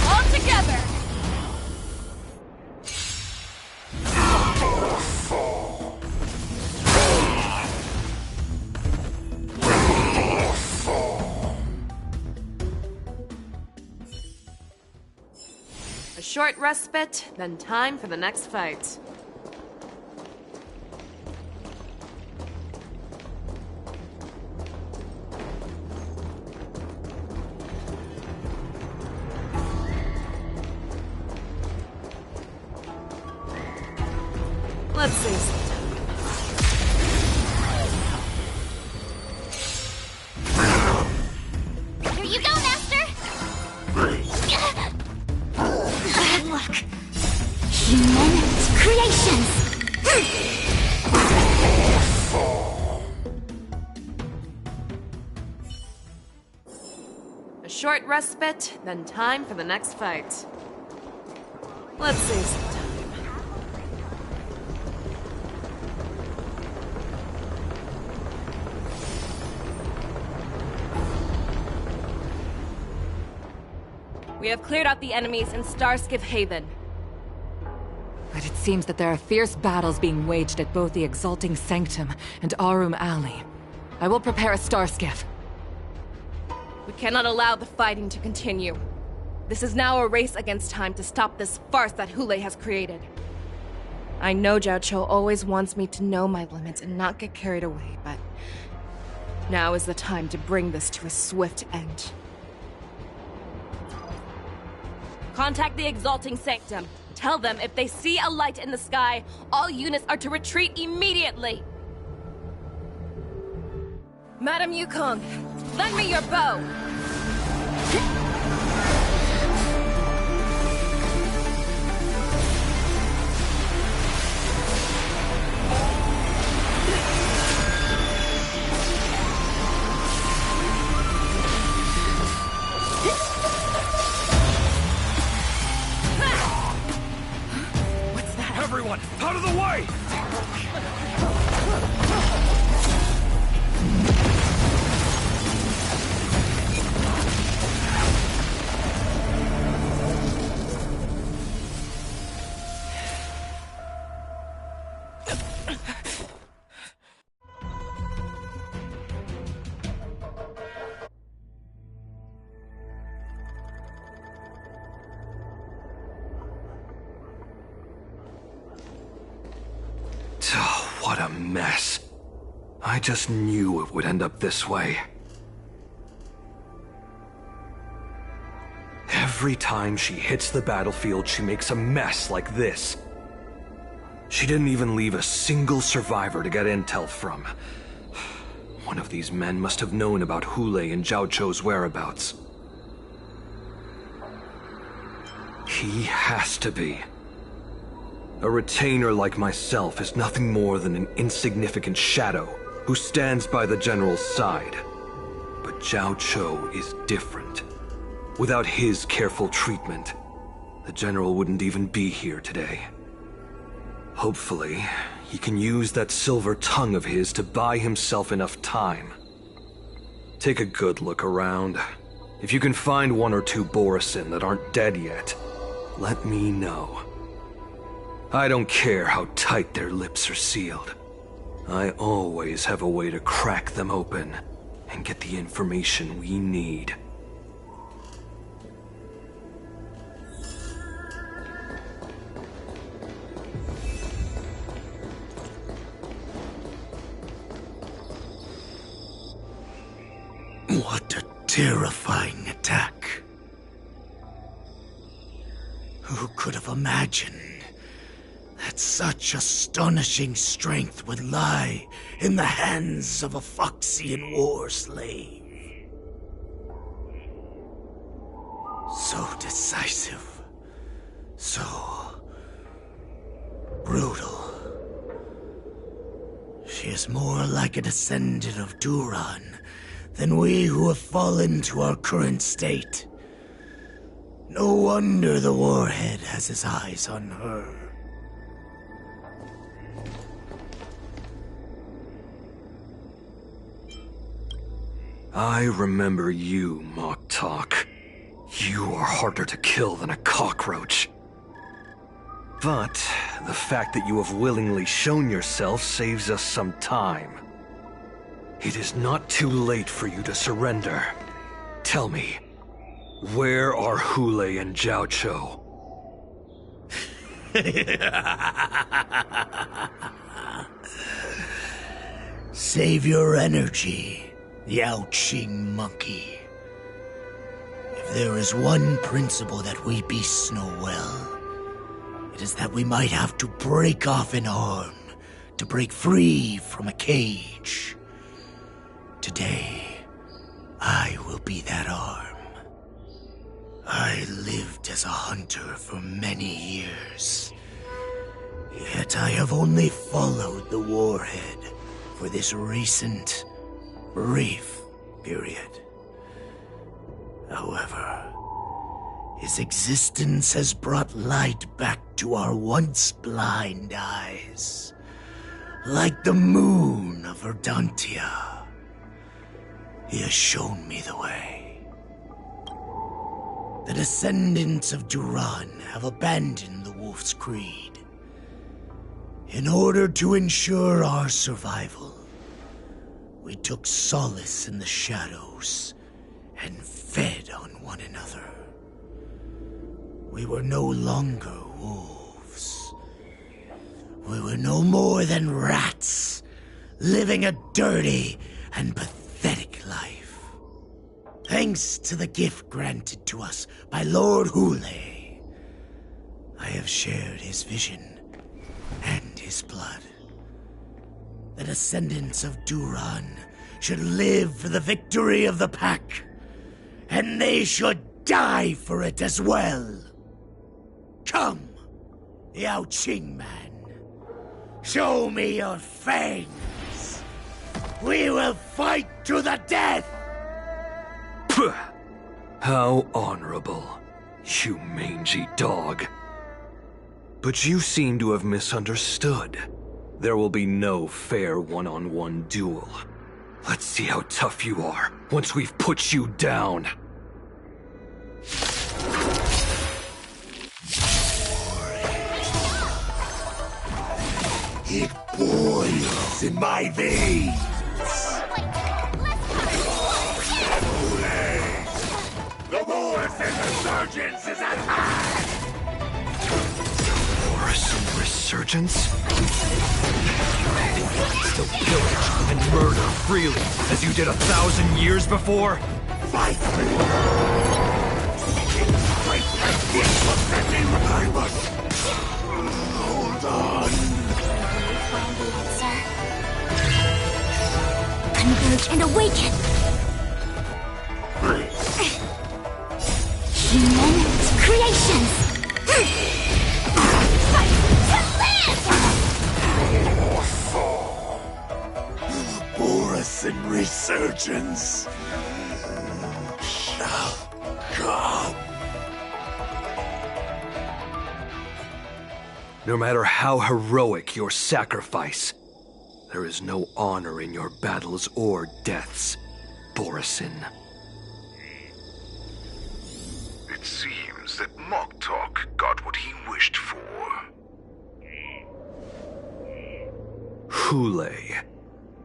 All together! A short respite, then time for the next fight. Let's save some time. Here you go, Master! Look! Human creations! A short respite, then time for the next fight. Let's save some time. We have cleared out the enemies in Starskiff Haven. But it seems that there are fierce battles being waged at both the Exalting Sanctum and Arum Alley. I will prepare a Starskiff. We cannot allow the fighting to continue. This is now a race against time to stop this farce that Hule has created. I know Xianzhou always wants me to know my limits and not get carried away, but now is the time to bring this to a swift end. Contact the Exalting Sanctum. Tell them if they see a light in the sky, all units are to retreat immediately. Madam Yukong, lend me your bow. Everyone, out of the way! What a mess. I just knew it would end up this way. Every time she hits the battlefield, she makes a mess like this. She didn't even leave a single survivor to get intel from. One of these men must have known about Hule and Xianzhou's whereabouts. He has to be. A retainer like myself is nothing more than an insignificant shadow who stands by the general's side. But Xianzhou is different. Without his careful treatment, the general wouldn't even be here today. Hopefully, he can use that silver tongue of his to buy himself enough time. Take a good look around. If you can find one or two Borisin that aren't dead yet, let me know. I don't care how tight their lips are sealed. I always have a way to crack them open and get the information we need. What a terrifying attack. Who could have imagined that such astonishing strength would lie in the hands of a Foxian war slave? So decisive, so brutal. She is more like a descendant of Duran than we who have fallen to our current state. No wonder the Warhead has his eyes on her. I remember you, Mock Talk. You are harder to kill than a cockroach. But the fact that you have willingly shown yourself saves us some time. It is not too late for you to surrender. Tell me, where are Hule and Xianzhou? Save your energy, Yao Qing monkey. If there is one principle that we beasts know well, It is that we might have to break off an arm to break free from a cage. Today, I will be that arm. I lived as a hunter for many years, yet I have only followed the warhead for this recent, brief period. However, his existence has brought light back to our once blind eyes, like the moon of Verdantia. He has shown me the way. The descendants of Duran have abandoned the Wolf's Creed. In order to ensure our survival, we took solace in the shadows and fed on one another. We were no longer wolves. We were no more than rats, living a dirty and pathetic life. Thanks to the gift granted to us by Lord Hule, I have shared his vision and his blood. The descendants of Duran should live for the victory of the pack, and they should die for it as well. Come, Yao Qing man. Show me your fangs. We will fight to the death! Puh! How honorable, you mangy dog. But you seem to have misunderstood. There will be no fair one-on-one duel. Let's see how tough you are once we've put you down. It boils in my veins. The Morrison Resurgence is at hand! Morrison Resurgence? You think you can still pillage and murder freely, as you did 1,000 years before? Fight me! Fight like this will set me I must... Hold on. Converge and awaken! Human creations! Fight to live! Morrison Resurgence shall come. No matter how heroic your sacrifice, there is no honor in your battles or deaths, Borison. It seems that Moktok got what he wished for. Hule,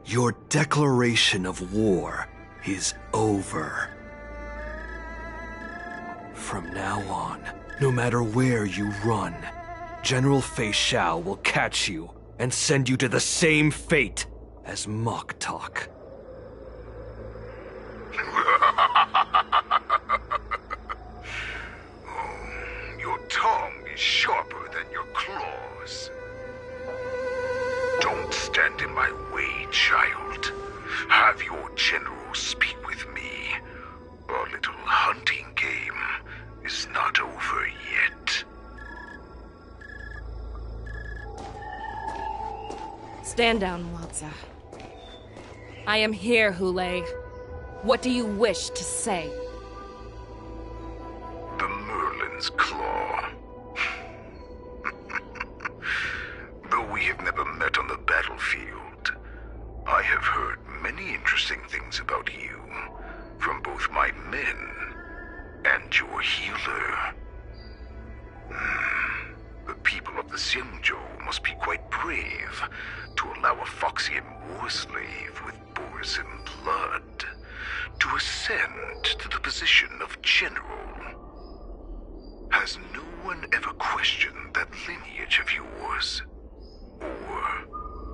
your declaration of war is over. From now on, no matter where you run, General Fei Xiao will catch you and send you to the same fate as Moktok. Your tongue is sharper than your claws. Don't stand in my way, child. Have your general speak with me. Our little hunting game is not over yet. Stand down, Watsa. I am here, Hule. What do you wish to say? The Merlin's Claw. Though we have never met on the battlefield, I have heard many interesting things about you from both my men and your healer. The people of the Xianzhou must be quite brave to allow a Foxian war slave with Borison blood to ascend to the position of general. Has no one ever questioned that lineage of yours? Or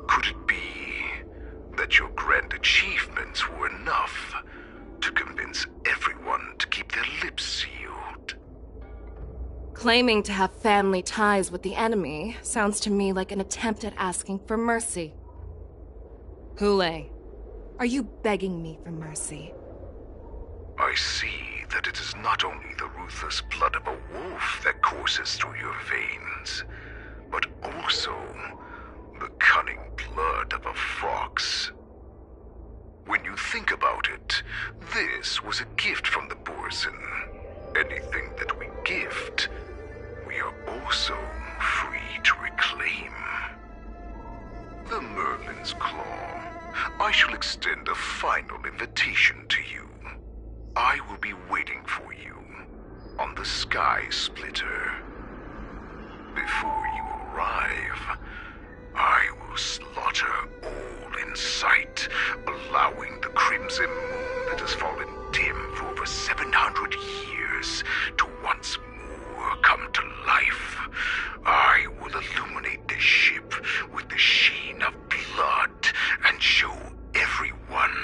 could it be that your grand achievements were enough to convince everyone to keep their lips sealed? Claiming to have family ties with the enemy sounds to me like an attempt at asking for mercy. Hule, are you begging me for mercy? I see that it is not only the ruthless blood of a wolf that courses through your veins, but also the cunning blood of a fox. When you think about it, this was a gift from the Borson. Anything that we gift, we are also free to reclaim. The Merlin's Claw. I shall extend a final invitation to you. I will be waiting for you on the Sky Splitter. Before you arrive, I will slaughter all in sight, allowing the crimson moon that has fallen dim for over 700 years to once more come to life. I will illuminate this ship with the sheen of blood and show everyone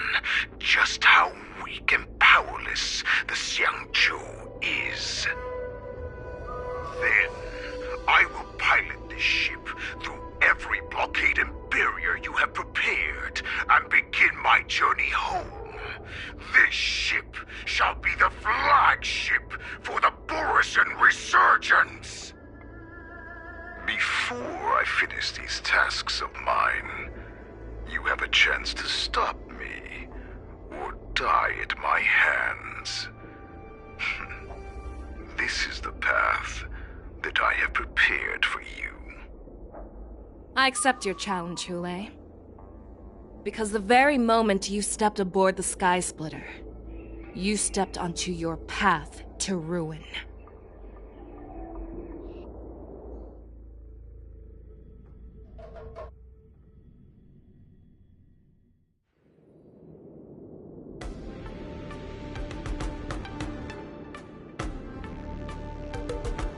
just how weak and powerless the Xianzhou is. Then, I will pilot this ship through every blockade and barrier you have prepared and begin my journey home. This ship shall be the flagship for the Borison Resurgence. Before I finish these tasks of mine, you have a chance to stop me or die at my hands. This is the path that I have prepared for you. I accept your challenge, Hule. Because the very moment you stepped aboard the Sky Splitter, you stepped onto your path to ruin.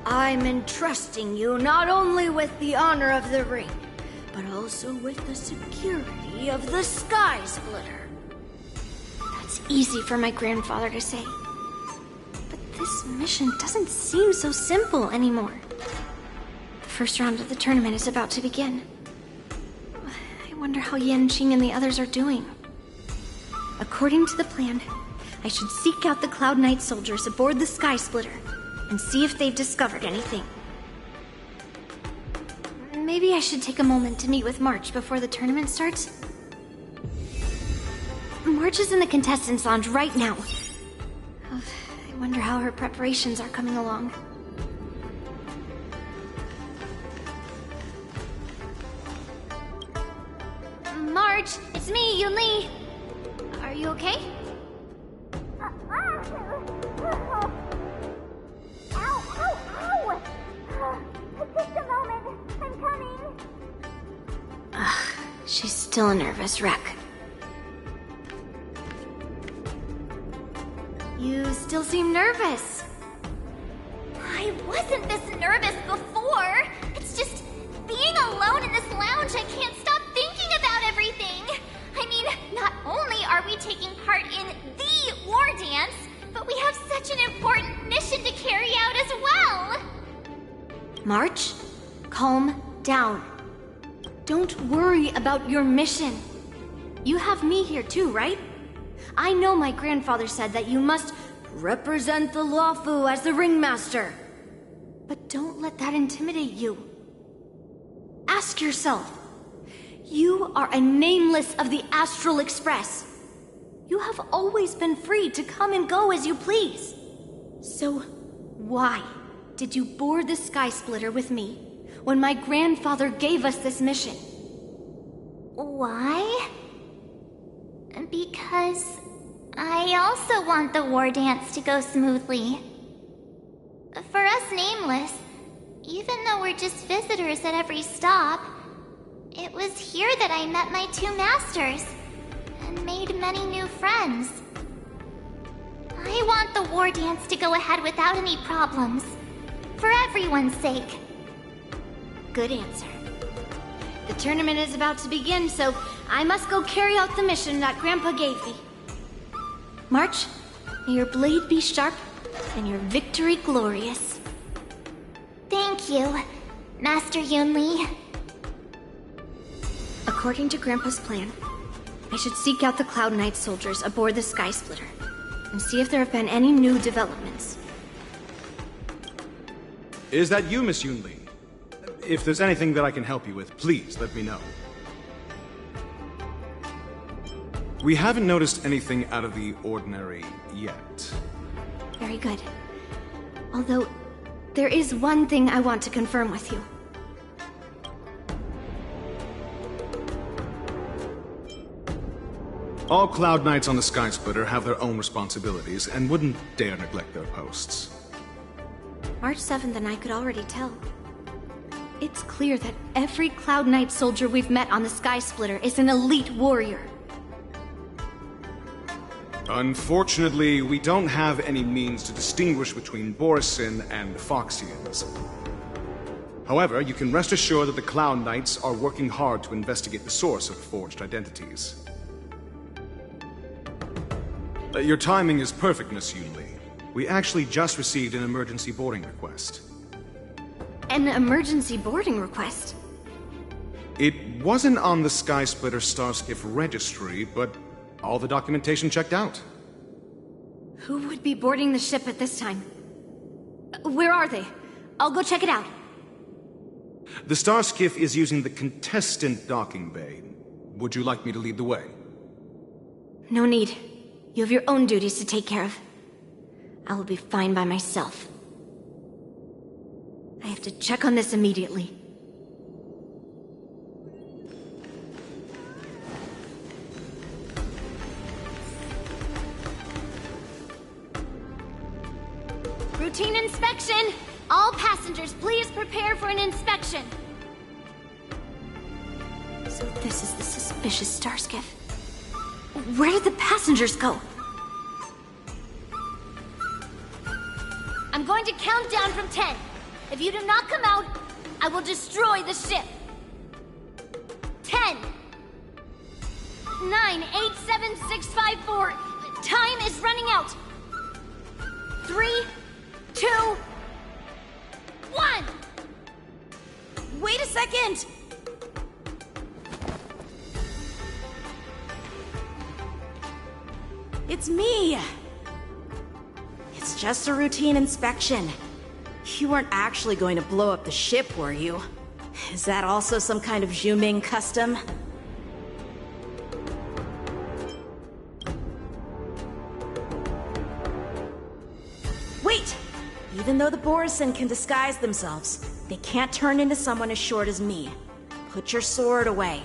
I'm entrusting you not only with the honor of the ring, but also with the security of the Sky Splitter. That's easy for my grandfather to say. But this mission doesn't seem so simple anymore. The first round of the tournament is about to begin. I wonder how Yanqing and the others are doing. According to the plan, I should seek out the Cloud Knight soldiers aboard the Sky Splitter and see if they've discovered anything. Maybe I should take a moment to meet with March before the tournament starts. March is in the contestants' lounge right now. I wonder how her preparations are coming along. March, it's me, Yunli. Are you okay? Just a moment. I'm coming. She's still a nervous wreck. You still seem nervous. I wasn't this nervous before. It's just being alone in this lounge, I can't stop thinking about everything. I mean, not only are we taking part in the Wardance, but we have such an important mission to carry out as well. March, calm down. Don't worry about your mission. You have me here too, right? I know my grandfather said that you must represent the Luofo as the ringmaster. But don't let that intimidate you. Ask yourself, you are a nameless of the Astral Express. You have always been free to come and go as you please. So, why did you board the Sky Splitter with me when my grandfather gave us this mission? Why? Because I also want the Wardance to go smoothly. For us Nameless, even though we're just visitors at every stop, it was here that I met my two masters and made many new friends. I want the Wardance to go ahead without any problems, for everyone's sake. Good answer. The tournament is about to begin, so I must go carry out the mission that Grandpa gave me. March, may your blade be sharp and your victory glorious. Thank you, Master Yunli. According to Grandpa's plan, I should seek out the Cloud Knight soldiers aboard the Sky Splitter and see if there have been any new developments. Is that you, Miss Yunli? If there's anything that I can help you with, please let me know. We haven't noticed anything out of the ordinary yet. Very good. Although, there is one thing I want to confirm with you. All Cloud Knights on the Sky Splitter have their own responsibilities and wouldn't dare neglect their posts. March 7th and I could already tell. It's clear that every Cloud Knight soldier we've met on the Sky Splitter is an elite warrior. Unfortunately, we don't have any means to distinguish between Borisin and Foxians. However, you can rest assured that the Cloud Knights are working hard to investigate the source of forged identities. Your timing is perfect, Miss Yunli. We actually just received an emergency boarding request. An emergency boarding request? It wasn't on the Sky Splitter Starskiff registry, but all the documentation checked out. Who would be boarding the ship at this time? Where are they? I'll go check it out. The Starskiff is using the contestant docking bay. Would you like me to lead the way? No need. You have your own duties to take care of. I will be fine by myself. I have to check on this immediately. Routine inspection! All passengers, please prepare for an inspection. So this is the suspicious Starskiff. Where did the passengers go? I'm going to count down from 10. If you do not come out, I will destroy the ship. 10. 9, 8, 7, 6, 5, 4. Time is running out. 3, 2, 1. Wait a second! It's me! It's just a routine inspection. You weren't actually going to blow up the ship, were you? Is that also some kind of Zhuming custom? Wait! Even though the Borisin can disguise themselves, they can't turn into someone as short as me. Put your sword away.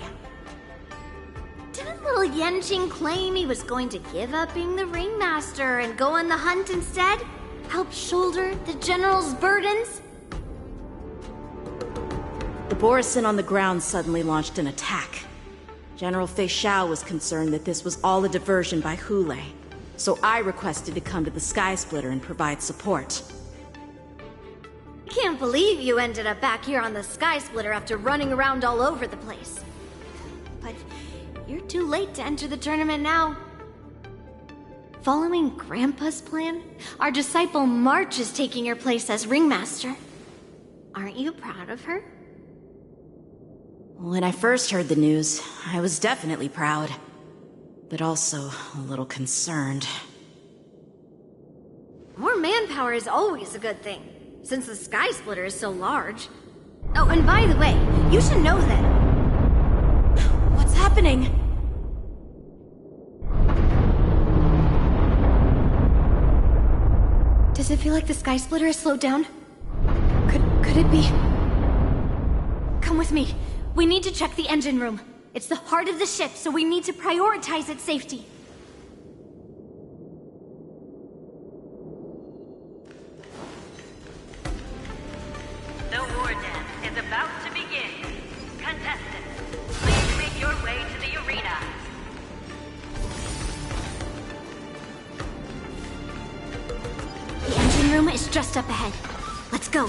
Didn't little Yanqing claim he was going to give up being the ringmaster and go on the hunt instead? Help shoulder the general's burdens? The Borisin on the ground suddenly launched an attack. General Fei Xiao was concerned that this was all a diversion by Hulei, so I requested to come to the Sky Splitter and provide support. Can't believe you ended up back here on the Sky Splitter after running around all over the place. But you're too late to enter the tournament now. Following Grandpa's plan, our disciple March is taking your place as ringmaster. Aren't you proud of her? When I first heard the news, I was definitely proud, but also a little concerned. More manpower is always a good thing, since the Sky Splitter is so large. Oh, and by the way, you should know that... What's happening? Does it feel like the Sky Splitter has slowed down? Could it be... Come with me. We need to check the engine room. It's the heart of the ship, so we need to prioritize its safety. The Wardance is about to begin. Contestants, please make your way to the arena. The engine room is just up ahead. Let's go.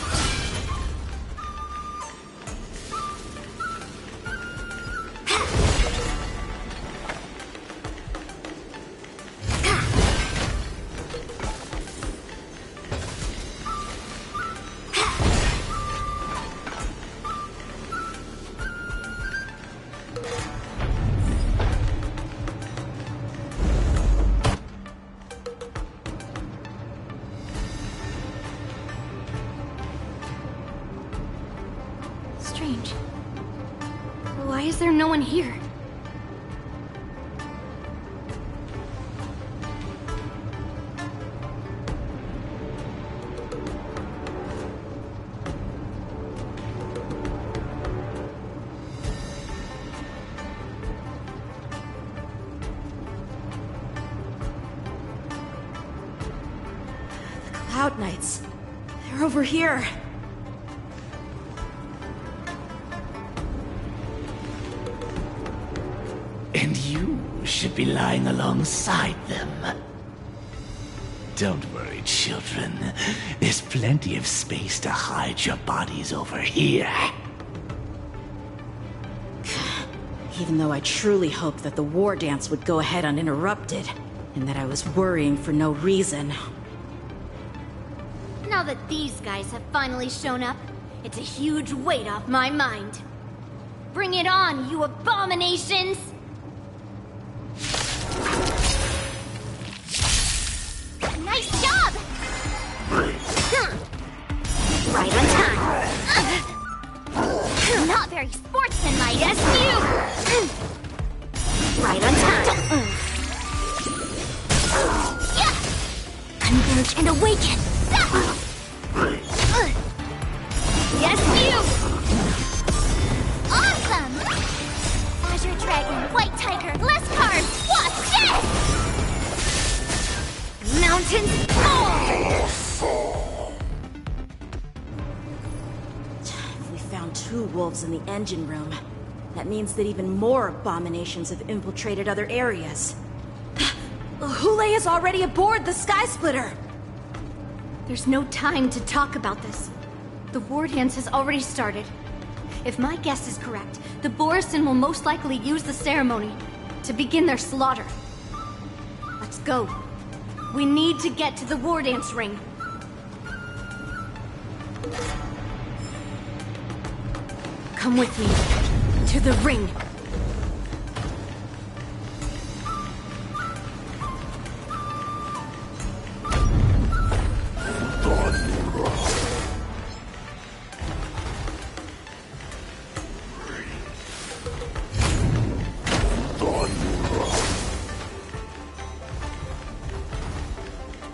anyone here. Cloud Knights. They're over here. And you should be lying alongside them. Don't worry, children. There's plenty of space to hide your bodies over here. Even though I truly hoped that the Wardance would go ahead uninterrupted, and that I was worrying for no reason. Now that these guys have finally shown up, it's a huge weight off my mind. Bring it on, you abominations! Nice job! Right on time. Not very sportsmanlike. Yes, you! Right on time. Converge and awaken! Yes, you! Awesome! Azure Dragon, White Tiger, less cards! What's this? Mountains fall! If we found 2 wolves in the engine room, that means that even more abominations have infiltrated other areas. Hule is already aboard the Sky Splitter! There's no time to talk about this. The Wardance has already started. If my guess is correct, the Borisin will most likely use the ceremony to begin their slaughter. Let's go. We need to get to the Wardance ring. Come with me. To the ring.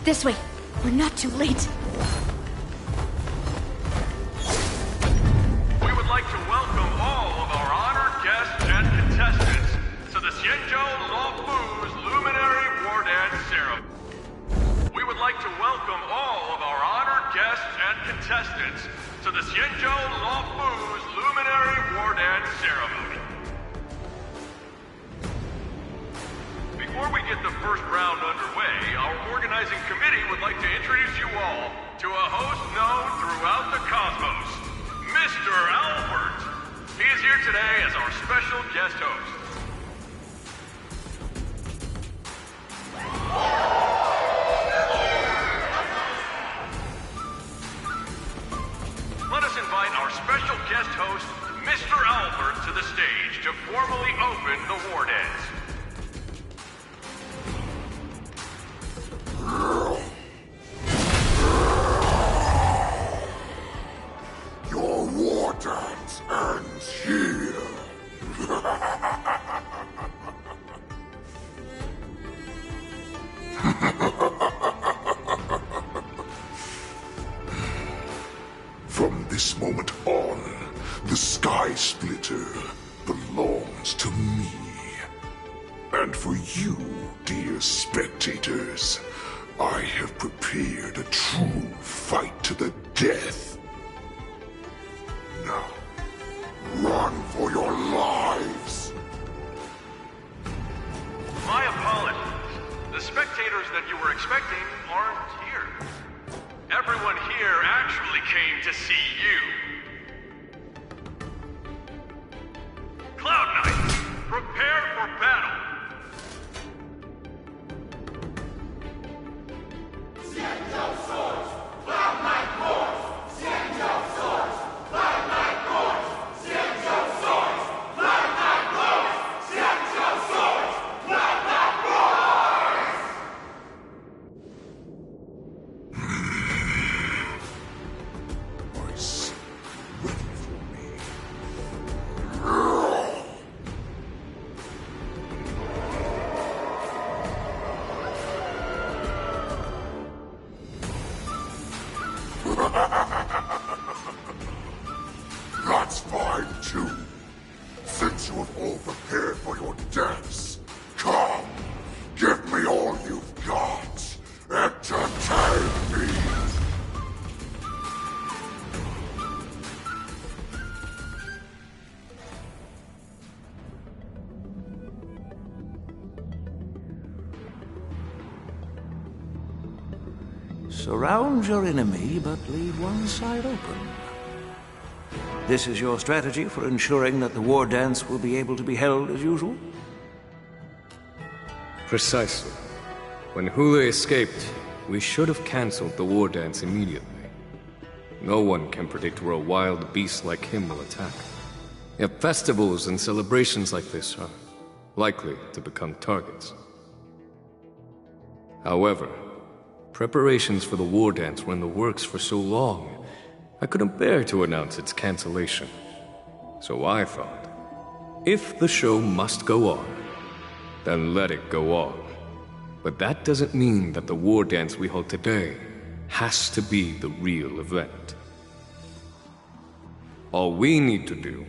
This way. We're not too late. We would like to welcome all of our honored guests and contestants to the Xianzhou Luofo's Luminary Wardance Ceremony. We would like to welcome all of our honored guests and contestants to the Xianzhou Luofo's Luminary Wardance Ceremony. Before we get the first round underway, our organizing committee would like to introduce you all to a host known throughout the cosmos, Mr. Albert. He is here today as our special guest host. Let us invite our special guest host, Mr. Albert, to the stage to formally open the Wardance. Your Wardance ends here. From this moment on, the Sky Splitter belongs to me. And for you, dear spectators, I have prepared a true fight to the death. Now, run for your lives! My apologies. The spectators that you were expecting aren't here. Everyone here actually came to see you. Cloud Knights, prepare for battle! Xianzhou swords! Cloud Knight horse! Xianzhou swords! Cloud Knight horse! Xianzhou swords! Cloud Knight horse! Xianzhou swords! Cloud Knight horse! I see. Ready for me. Surround your enemy, but leave one side open. This is your strategy for ensuring that the war dance will be able to be held as usual? Precisely. When Hule escaped, we should have cancelled the war dance immediately. No one can predict where a wild beast like him will attack. Yet festivals and celebrations like this are likely to become targets. However, preparations for the war dance were in the works for so long, I couldn't bear to announce its cancellation. So I thought, if the show must go on, then let it go on. But that doesn't mean that the war dance we hold today has to be the real event. All we need to do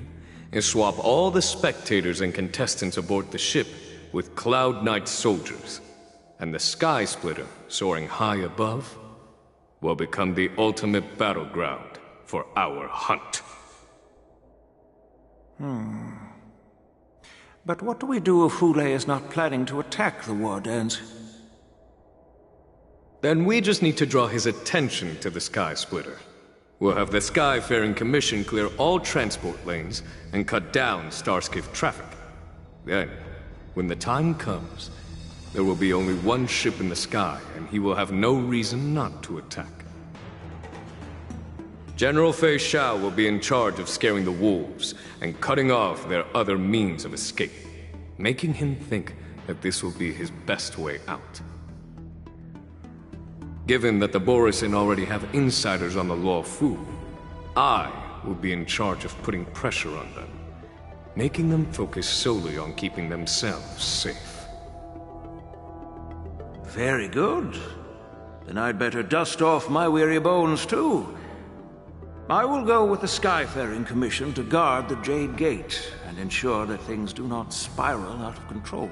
is swap all the spectators and contestants aboard the ship with Cloud Knight soldiers, and the Sky Splitter, soaring high above, will become the ultimate battleground for our hunt. But what do we do if Hule is not planning to attack the war dance? Then we just need to draw his attention to the Sky Splitter. We'll have the Skyfaring Commission clear all transport lanes and cut down Starskiff traffic. Then, when the time comes, there will be only one ship in the sky, and he will have no reason not to attack. General Fei Xiao will be in charge of scaring the wolves and cutting off their other means of escape, making him think that this will be his best way out. Given that the Borisin already have insiders on the Luofo, I will be in charge of putting pressure on them, making them focus solely on keeping themselves safe. Very good. Then I'd better dust off my weary bones too. I will go with the Skyfaring Commission to guard the Jade Gate and ensure that things do not spiral out of control.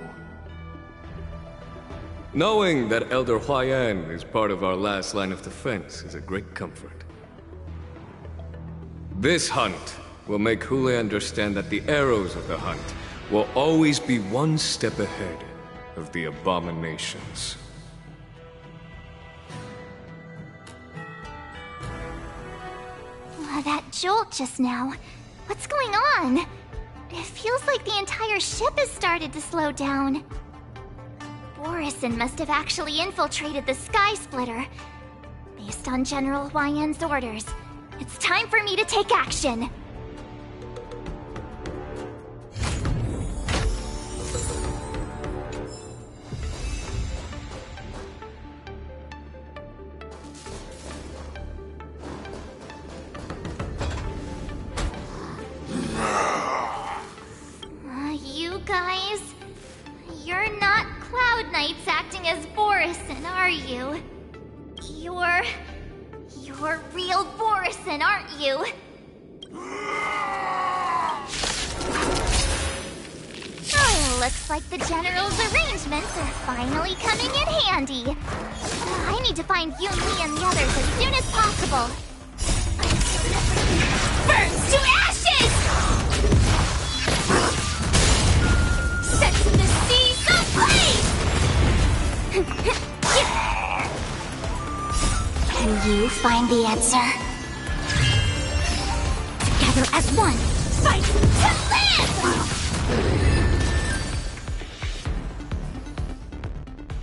Knowing that Elder Huayan is part of our last line of defense is a great comfort. This hunt will make Hule understand that the arrows of the hunt will always be one step ahead of the abominations. That jolt just now. What's going on? It feels like the entire ship has started to slow down. Borisin must have actually infiltrated the Sky Splitter. Based on General Huayan's orders, it's time for me to take action. You guys, you're not Cloud Knights acting as Borisin, are you? You're real Borisin, aren't you? Oh, looks like the General's arrangements are finally coming in handy. I need to find Yunli and the others as soon as possible. Burns to ashes! Set to the seas ablaze! Can you find the answer? Together as one, fight to live!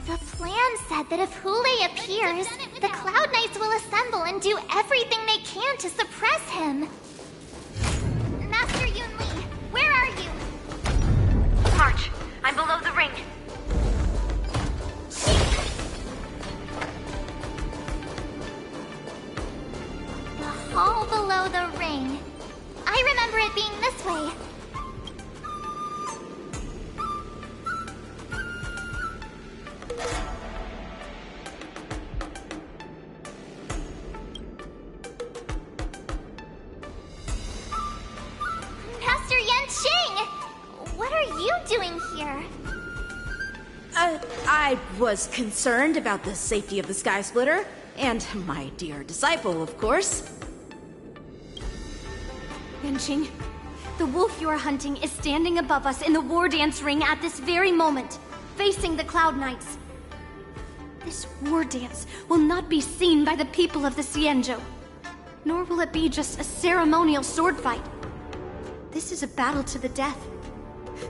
The plan said that if Hule appears, the Cloud Knights will assemble and do everything they can to suppress him. Master Yunli, where are you? March, I'm below the ring. The hall below the ring. I remember it being this way. Master Yanqing! What are you doing here? I was concerned about the safety of the Sky Splitter, and my dear disciple, of course. Yanqing, the wolf you are hunting is standing above us in the war dance ring at this very moment, facing the Cloud Knights. This war dance will not be seen by the people of the Xianzhou, nor will it be just a ceremonial sword fight. This is a battle to the death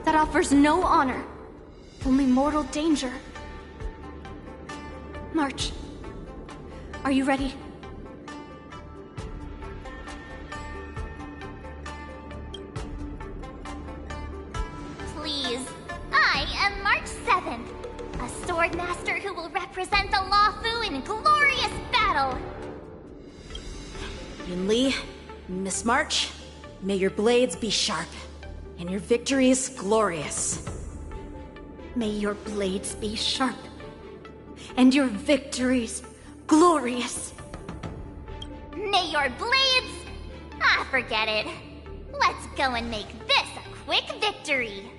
that offers no honor, only mortal danger. March, are you ready? Please, I am March 7th, a sword master who will represent the Luofo in glorious battle. Yunli, Miss March, may your blades be sharp, and your victories glorious. May your blades be sharp, and your victories glorious. May your blades... Ah, forget it. Let's go and make this a quick victory.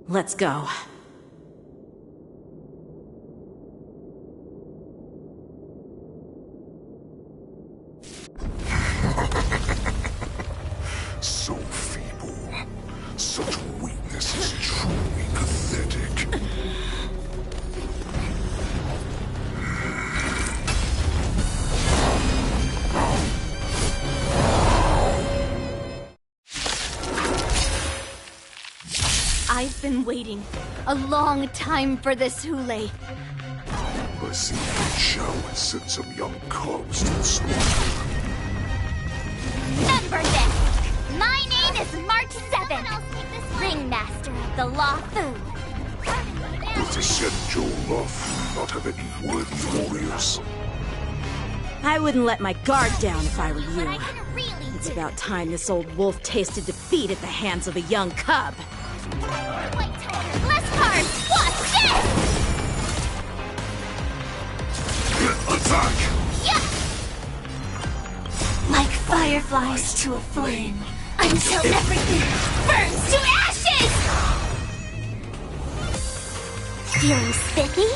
Let's go. So feeble. Such weakness is truly pathetic. I've been waiting a long time for this, Hule. I see Xianzhou has sent some young cubs to the slaughter. Remember this! My name is March 7th, Ringmaster of the Luofo. Does the Xianzhou Luofo not have any worthy warriors? I wouldn't let my guard down if I were you. It's about time this old wolf tasted defeat at the hands of a young cub. White tiger, less cards! Watch this! Attack! Yeah! Like fireflies to a flame, until everything burns to ashes! Feeling spiffy?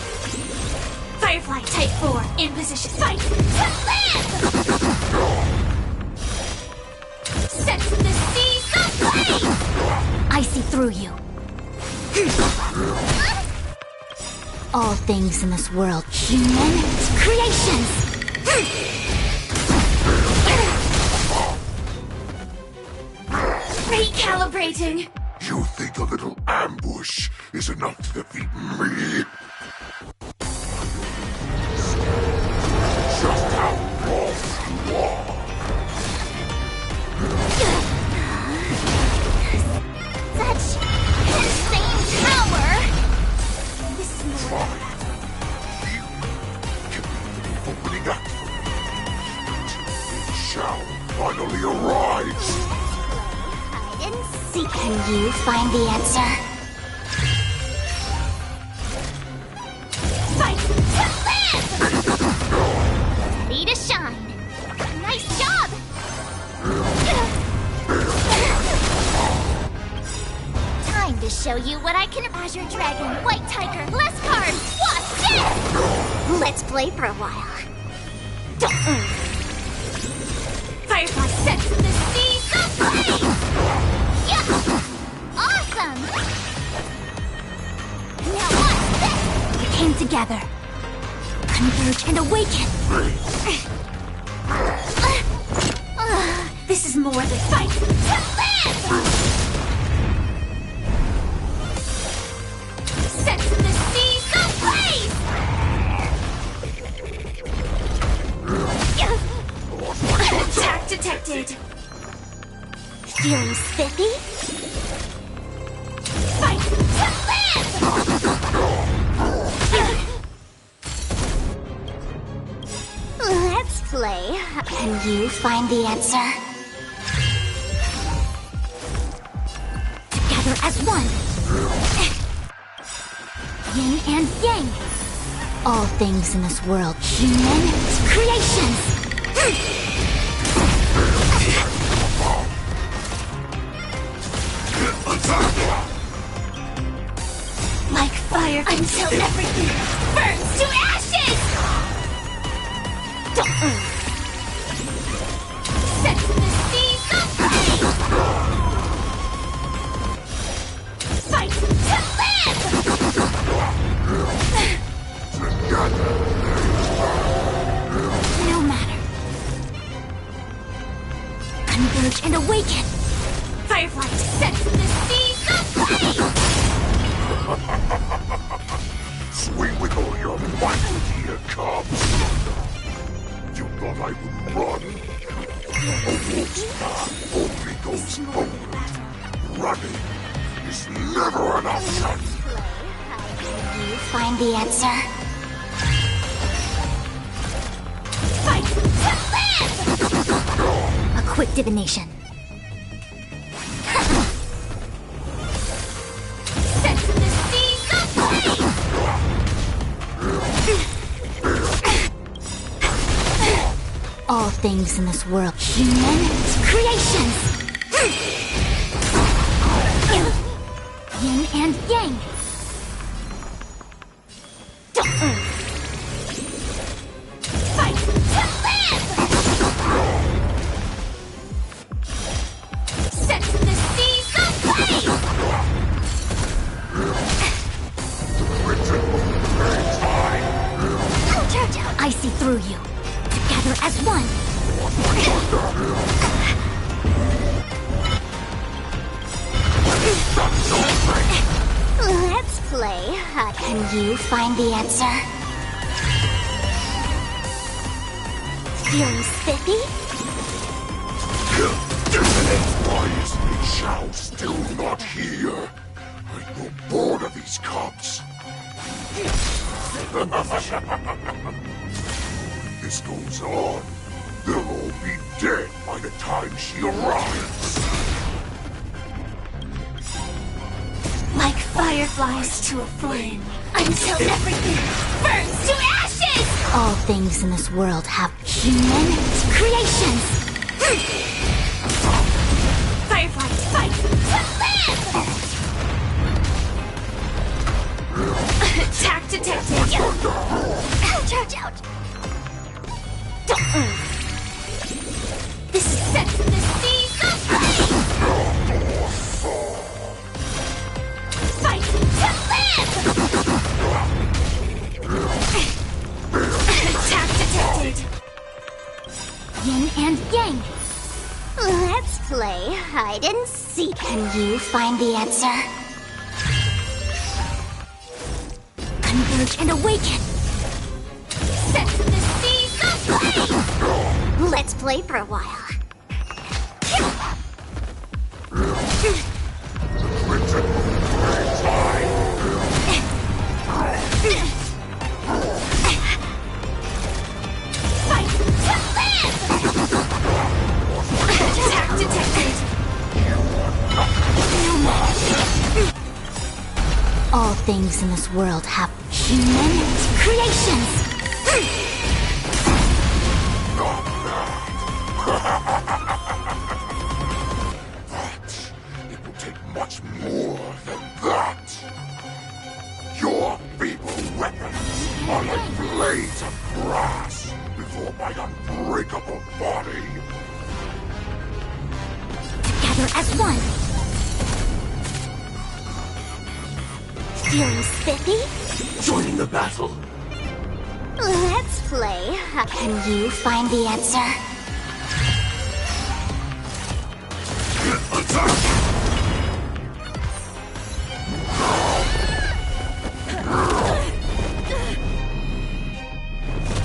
Firefly Type 4, in position. Fight to live! Set the seas aflame! I see through you. All things in this world, human creations! Recalibrating! You think a little ambush is enough to defeat me? Just how lost you are. Such insane power! This is more... You can be the opening act for me. It shall finally arrives. I didn't see. Can you find the answer? Fight to live! Ready to shine. Nice job! Time to show you what I can. Azure Dragon, White Tiger, less cards. Watch this! Let's play for a while. Firefly sets the seas aflame! Yeah! Awesome! Now watch this! We came together. Converge and awaken! This is more than fight to live! Set the seas aflame! Attack detected! Feeling spiffy? Fight to live! Let's play. Can you find the answer? Together as one. Yin and yang. All things in this world, human creations. Like fire until everything burns to ashes! Set the seas aflame! Fireflight, set the seeds of flame! Swing with all your might, dear cubs! You thought I would run? A wolf's path only goes forward. Running is never an option! You find the answer? Fight to live! A quick divination. Set the seeds of flame! All things in this world, human creations! Yin and yang! Fight to live! Set the seeds of flame! I see through you. Together as one. Let's play. Can you find the answer? Feeling spiffy? Why is Xianzhou still not here? I grow bored of these cops. This goes on, they'll all be dead by the time she arrives. Like fireflies to a flame, until everything burns to ashes! All things in this world have human creations! Fireflies, fight to live! Attack detected! Charge out! This is set to the seeds of flame! Fight to live! Attack detected! Yin and yang! Let's play hide and seek. Can you find the answer? Converge and awaken! Set the seeds of flame! Let's play for a while. Fight to live! Attack detected! No more. All things in this world have human creations! But it will take much more than that. Your feeble weapons are like blades of grass before my unbreakable body. Together as one. Feeling spiffy? Joining the battle. Let's play. Can you find the answer? Attack!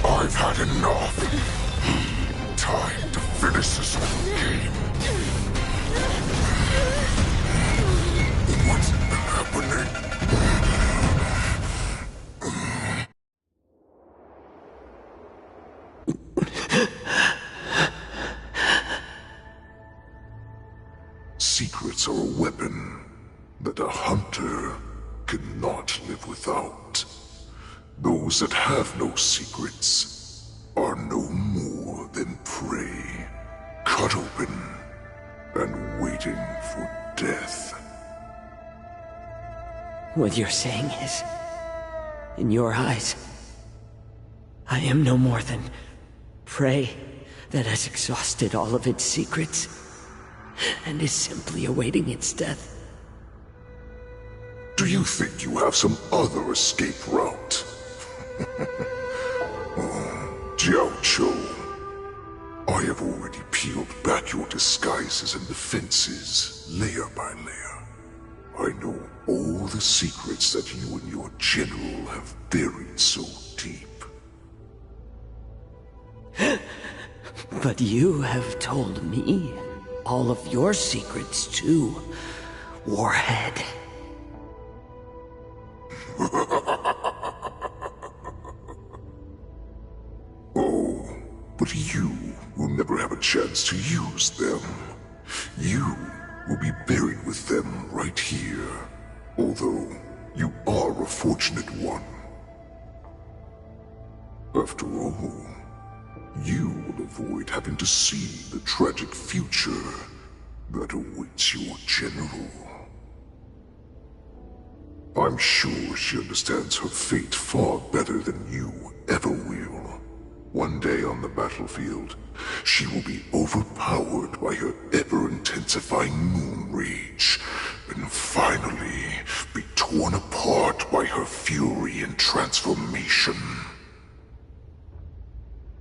I've had enough. Time to finish this game. What's happening? Secrets are a weapon that a hunter cannot live without. Those that have no secrets are no more than prey, cut open and waiting for death. What you're saying is, in your eyes, I am no more than prey that has exhausted all of its secrets and is simply awaiting its death. Do you think you have some other escape route? Xianzhou, I have already peeled back your disguises and defenses, layer by layer. I know all the secrets that you and your general have buried so deep. But you have told me all of your secrets too, Warhead. Oh, but you will never have a chance to use them. You will be buried with them right here, although you are a fortunate one. After all, you will avoid having to see the tragic future that awaits your general. I'm sure she understands her fate far better than you ever will. One day on the battlefield, she will be overpowered by her ever-intensifying moon rage, and finally be torn apart by her fury and transformation.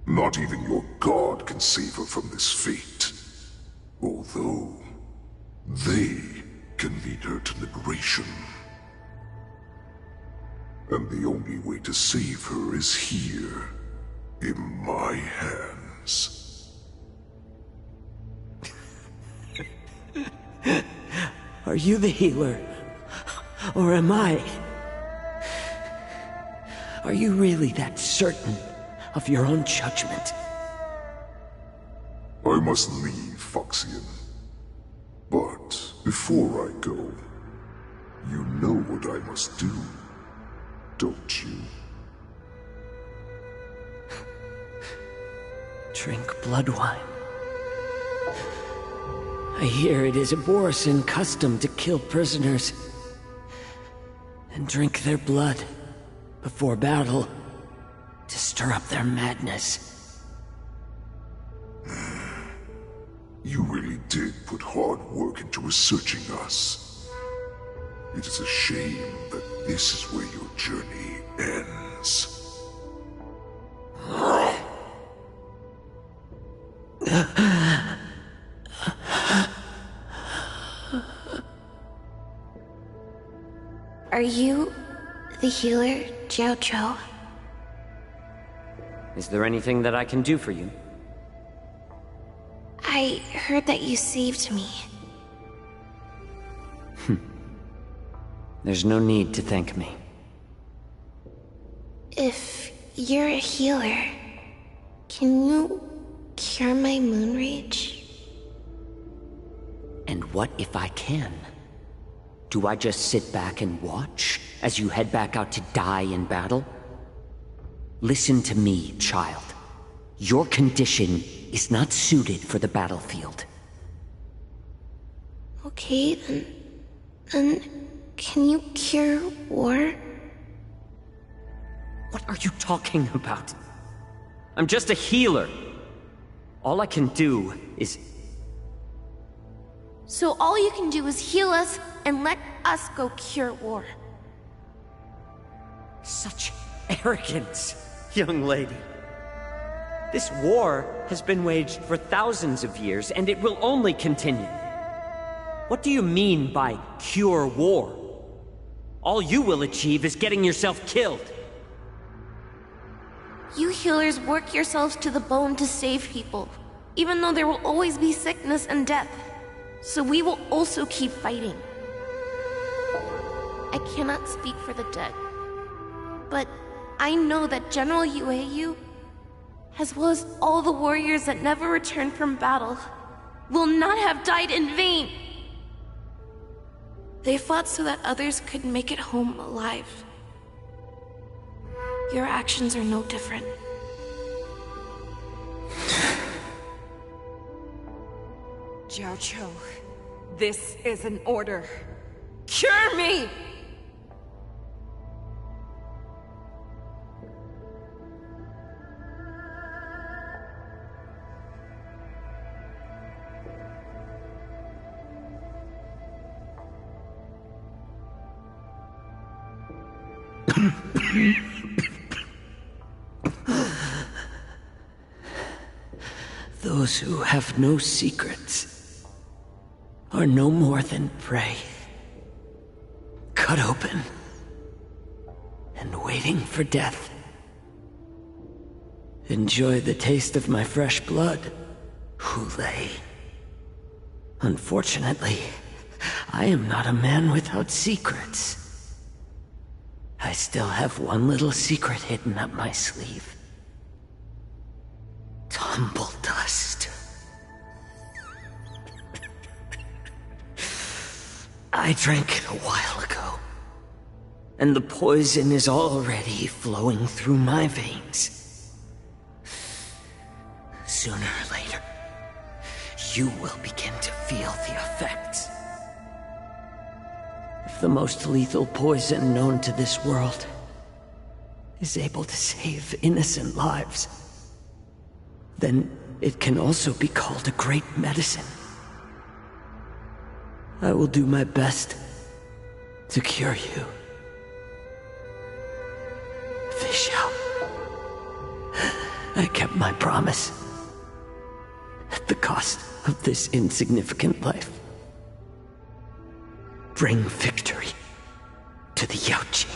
Not even your god can save her from this fate, although they can lead her to liberation. And the only way to save her is here, in my hands. Are you the healer? Or am I? Are you really that certain of your own judgment? I must leave, Foxian. But before I go, you know what I must do, don't you? Drink blood wine. I hear it is a Borisin custom to kill prisoners and drink their blood before battle to stir up their madness. You really did put hard work into researching us. It is a shame that this is where your journey ends. Are you the healer, Xianzhou? Is there anything that I can do for you? I heard that you saved me. There's no need to thank me. If you're a healer, can you cure my moon rage? And what if I can? Do I just sit back and watch as you head back out to die in battle? Listen to me, child. Your condition is not suited for the battlefield. Okay, then can you cure war? What are you talking about? I'm just a healer. All I can do is... So all you can do is heal us and let us go cure war. Such arrogance, young lady. This war has been waged for thousands of years, and it will only continue. What do you mean by cure war? All you will achieve is getting yourself killed. You healers work yourselves to the bone to save people, even though there will always be sickness and death. So we will also keep fighting. I cannot speak for the dead, but I know that General Yueyu, as well as all the warriors that never returned from battle, will not have died in vain. They fought so that others could make it home alive. Your actions are no different. Xianzhou, this is an order. Cure me! Those who have no secrets are no more than prey, cut open and waiting for death. Enjoy the taste of my fresh blood, Hulei. Unfortunately, I am not a man without secrets. I still have one little secret hidden up my sleeve. Tumble dust. I drank it a while ago, and the poison is already flowing through my veins. Sooner or later, you will begin to feel the effects. If the most lethal poison known to this world is able to save innocent lives, then it can also be called a great medicine. I will do my best to cure you. Fish out. I kept my promise. At the cost of this insignificant life. Bring victory to the Yaoqing.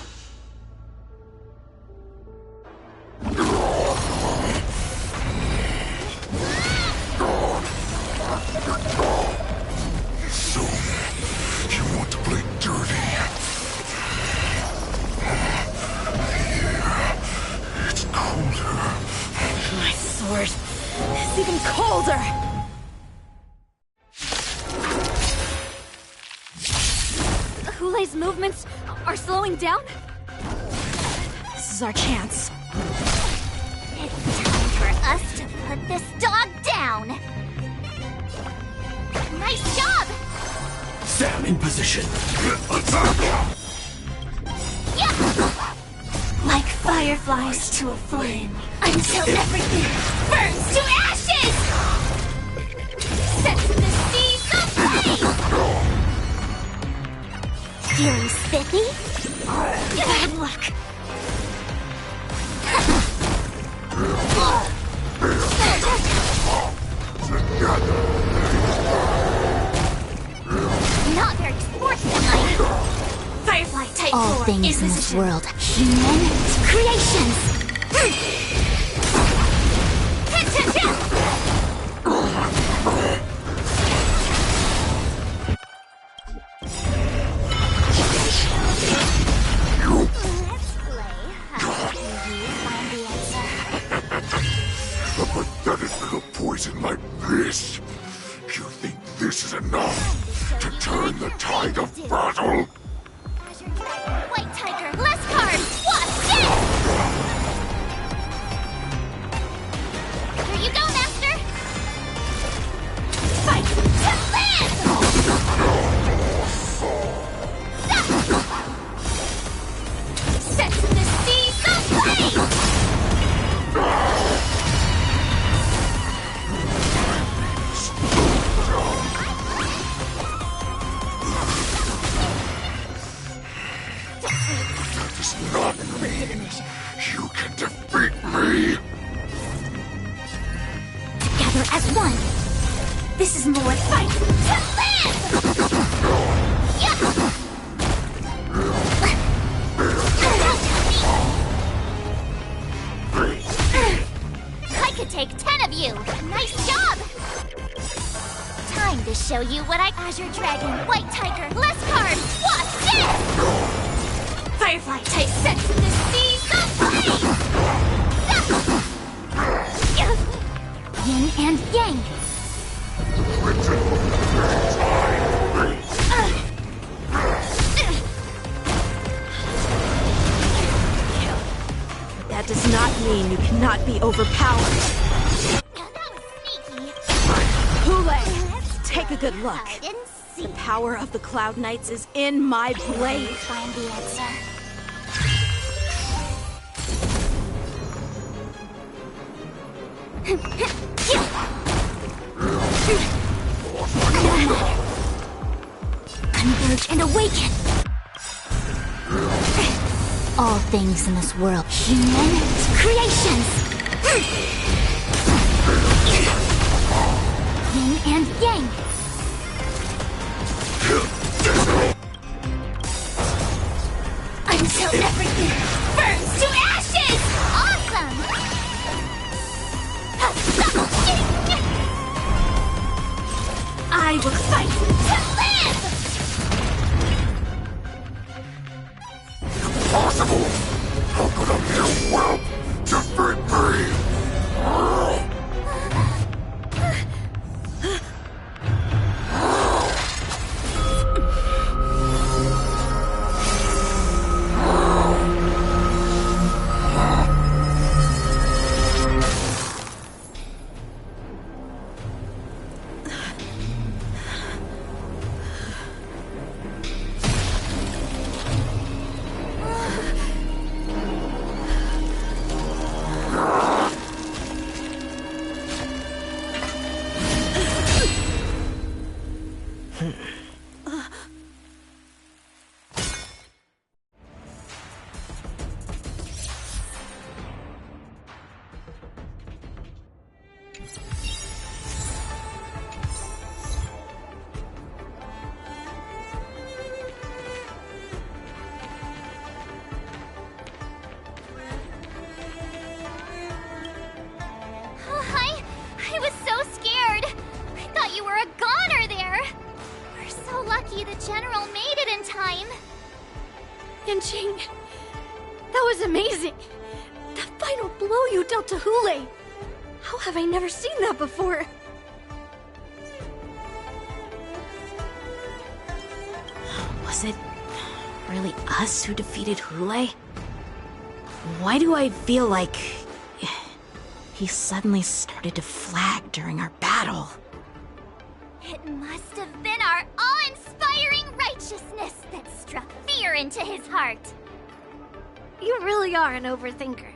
So, you want to play dirty? Here, it's colder. My sword is even colder! Hulei's movements are slowing down? This is our chance. It's time for us to put this dog down. Nice job! Stand in position. Attack! Yeah! Like fireflies to a flame. Until everything burns to ashes! Set the seas aflame! Feeling spiffy? Bad luck. Not very sportsmanlike. Firefly type All form things in this world, human creations. A pathetic little poison like this. You think this is enough to turn the tide of battle? White tiger, less cards. Watch this! Here you go, master. Fight to live! Set the seas aflame! That does not mean you can defeat me. Together as one. This is more fight to live! Yeah! I could take 10 of you. Nice job! Time to show you what I... Azure Dragon, White Tiger, less cards! Watch this! Firefly type Set the seas aflame! Yin and Yang! That does not mean you cannot be overpowered. Hulei, take a good look. I didn't see. The power of the Cloud Knights is in my blade. Find the answer. Converge and awaken! All things in this world, human creations! Yang! Until everything burns to ashes! Awesome! I will fight to live! Impossible! How could a mere whelp defeat me? I was so scared! I thought you were a goner there! We're so lucky the General made it in time! Yanqing, that was amazing! The final blow you dealt to Hulei! How have I never seen that before? Was it really us who defeated Hulei? Why do I feel like he suddenly started to flag during our battle? It must have been our awe-inspiring righteousness that struck fear into his heart. You really are an overthinker.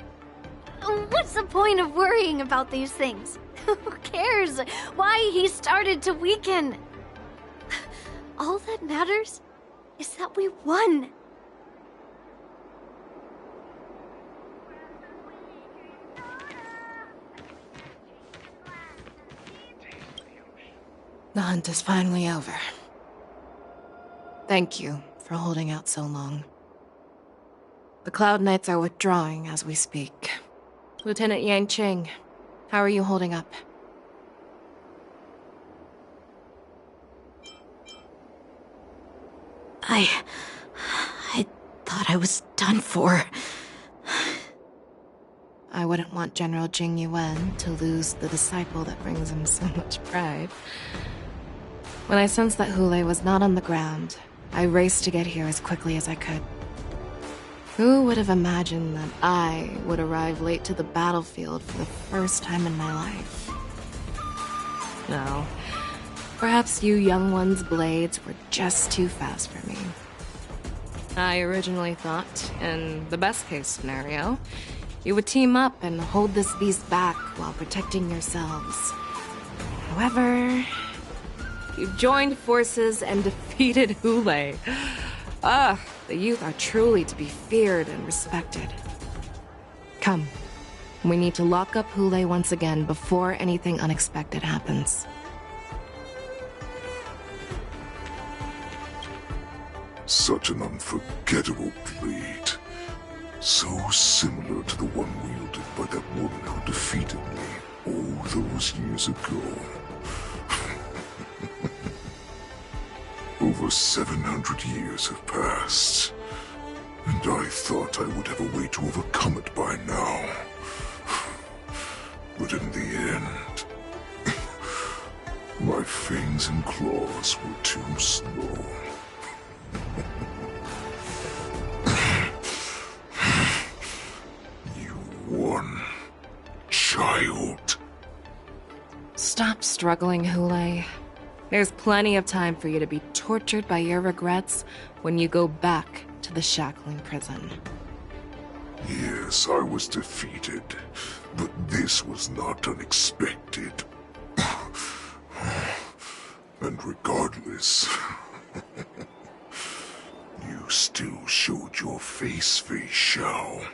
What's the point of worrying about these things? Who cares why he started to weaken? All that matters is that we won. The hunt is finally over. Thank you for holding out so long. The Cloud Knights are withdrawing as we speak. Lieutenant Yanqing, how are you holding up? I thought I was done for. I wouldn't want General Jing Yuan to lose the disciple that brings him so much pride. When I sensed that Hulei was not on the ground, I raced to get here as quickly as I could. Who would have imagined that I would arrive late to the battlefield for the first time in my life? No. Perhaps you young ones' blades were just too fast for me. I originally thought, in the best-case scenario, you would team up and hold this beast back while protecting yourselves. However, you've joined forces and defeated Hulei. The youth are truly to be feared and respected. Come, we need to lock up Hulei once again before anything unexpected happens. Such an unforgettable blade. So similar to the one wielded by that woman who defeated me all those years ago. Over 700 years have passed, and I thought I would have a way to overcome it by now. But in the end, my fangs and claws were too slow. You won, child. Stop struggling, Hulei. There's plenty of time for you to be tortured by your regrets when you go back to the shackling prison. Yes, I was defeated, but this was not unexpected. And regardless, you still showed your face, Fei Xiao.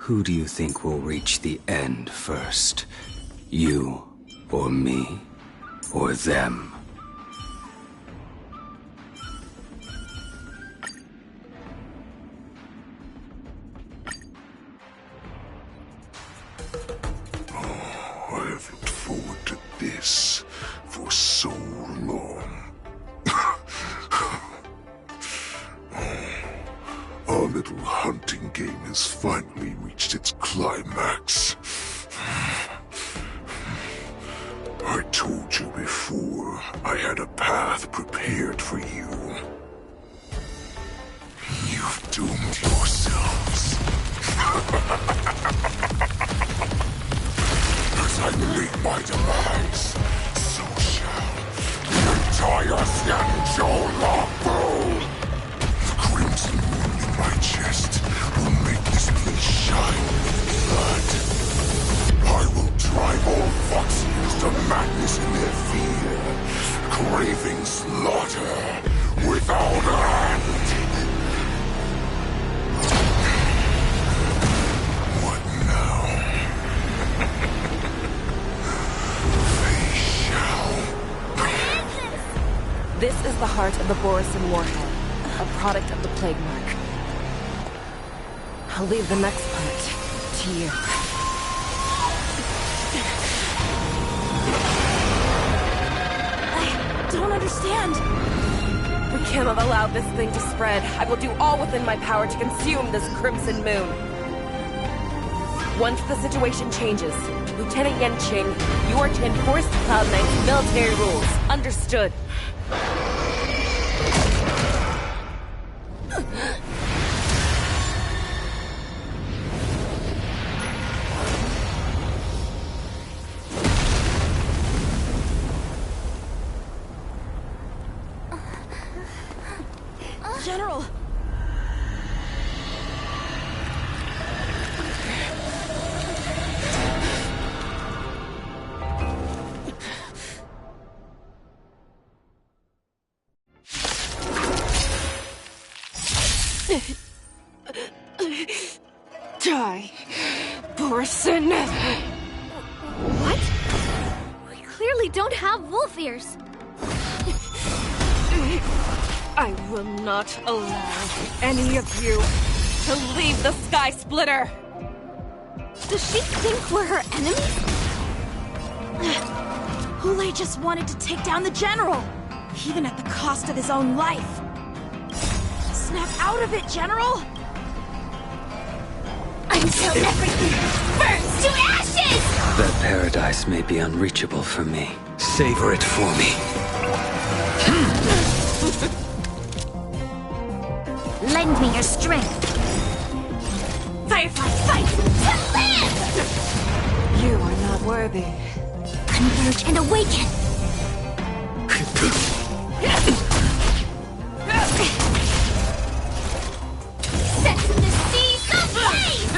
Who do you think will reach the end first? You, or me, or them? I have looked forward to this for so long. Our little hunting game has finally reached its climax. I told you before, I had a path prepared for you. You've doomed yourselves. As I meet my demise, so shall the entire Xianzhou Luofo. The crimson wound in my chest will make this place shine with blood. I will drive all Foxians to madness in their fear, craving slaughter without end. What now? They shall. This is the heart of the Borisin warhead, a product of the plague mark. I'll leave the next part to you. I don't understand. We cannot allow this thing to spread. I will do all within my power to consume this crimson moon. Once the situation changes, Lieutenant Yanqing, you are to enforce the Cloud Knight's military rules. Understood. General! Die, Borisin! What? We clearly don't have wolf ears. I will not allow any of you to leave the Sky Splitter! Does she think we're her enemies? Hule just wanted to take down the General, even at the cost of his own life. Snap out of it, General! Until everything burns to ashes! That paradise may be unreachable for me. Savor it for me. Lend me your strength. Firefly, fight! To live! You are not worthy. Converge and awaken! Set the seas ablaze!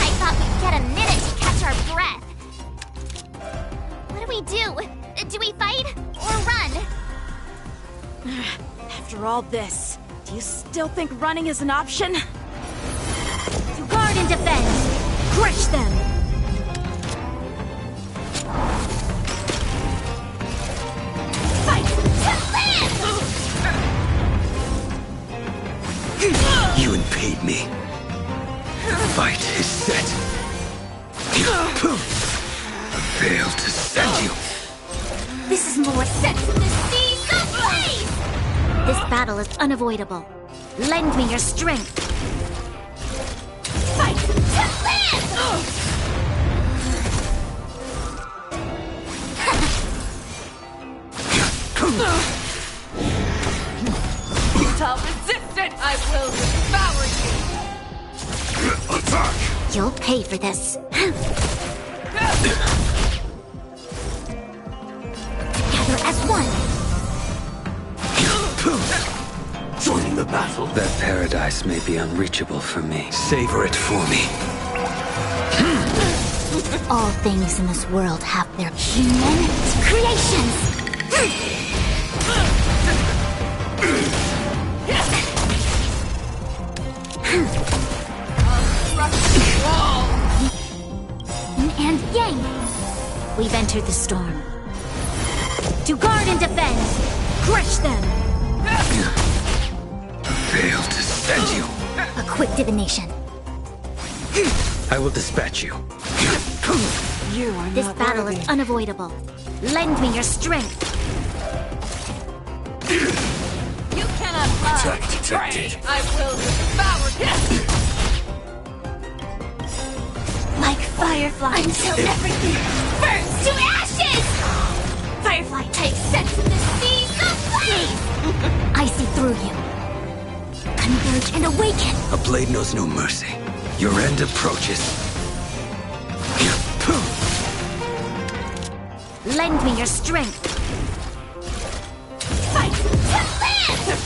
I thought we'd get a minute to catch our breath. What do we do? Do we fight or run? After all this, do you still think running is an option? To guard and defend! Crush them! Fight to live! You impede me. Fight is set. I failed to send you. This is more set the seas ablaze! This battle is unavoidable. Lend me your strength. Fight to live! Stop resistant! I will devour you! Attack! You'll pay for this. Together as one. Join the battle. That paradise may be unreachable for me. Savor it for me. All things in this world have their human creations. enter the storm. To guard and defend! Crush them! Failed to send you. A quick divination. I will dispatch you. You are This not battle worthy. is unavoidable. Lend me your strength. You cannot Attack detected. I will devour him! Like Firefly until everything burns to ashes! Firefly takes sense in the seas of flame! I see through you. Converge and awaken! A blade knows no mercy. Your end approaches. Lend me your strength. Fight to live!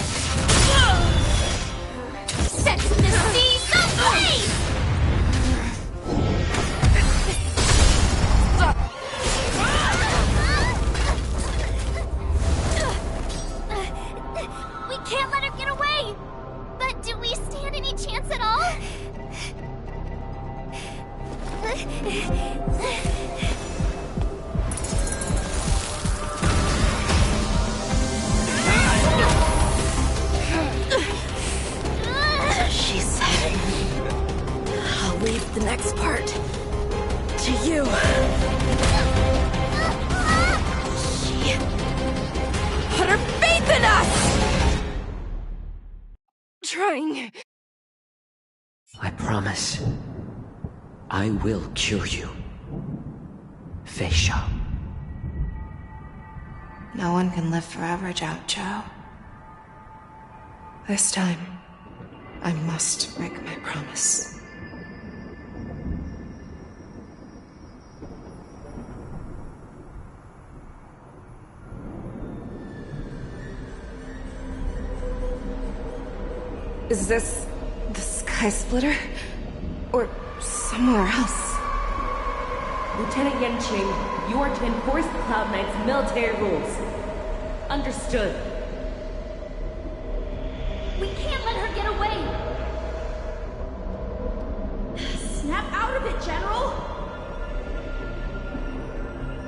Sense in the seas of flame! We can't let her get away! But do we stand any chance at all? She said, I'll leave the next part to you. She put her faith in us! Trying. I promise. I will cure you. Feisha. No one can live forever, Xianzhou. This time, I must break my promise. Is this the Sky Splitter? Or somewhere else? Lieutenant Yanqing, you are to enforce the Cloud Knight's military rules. Understood. We can't let her get away! Snap out of it, General!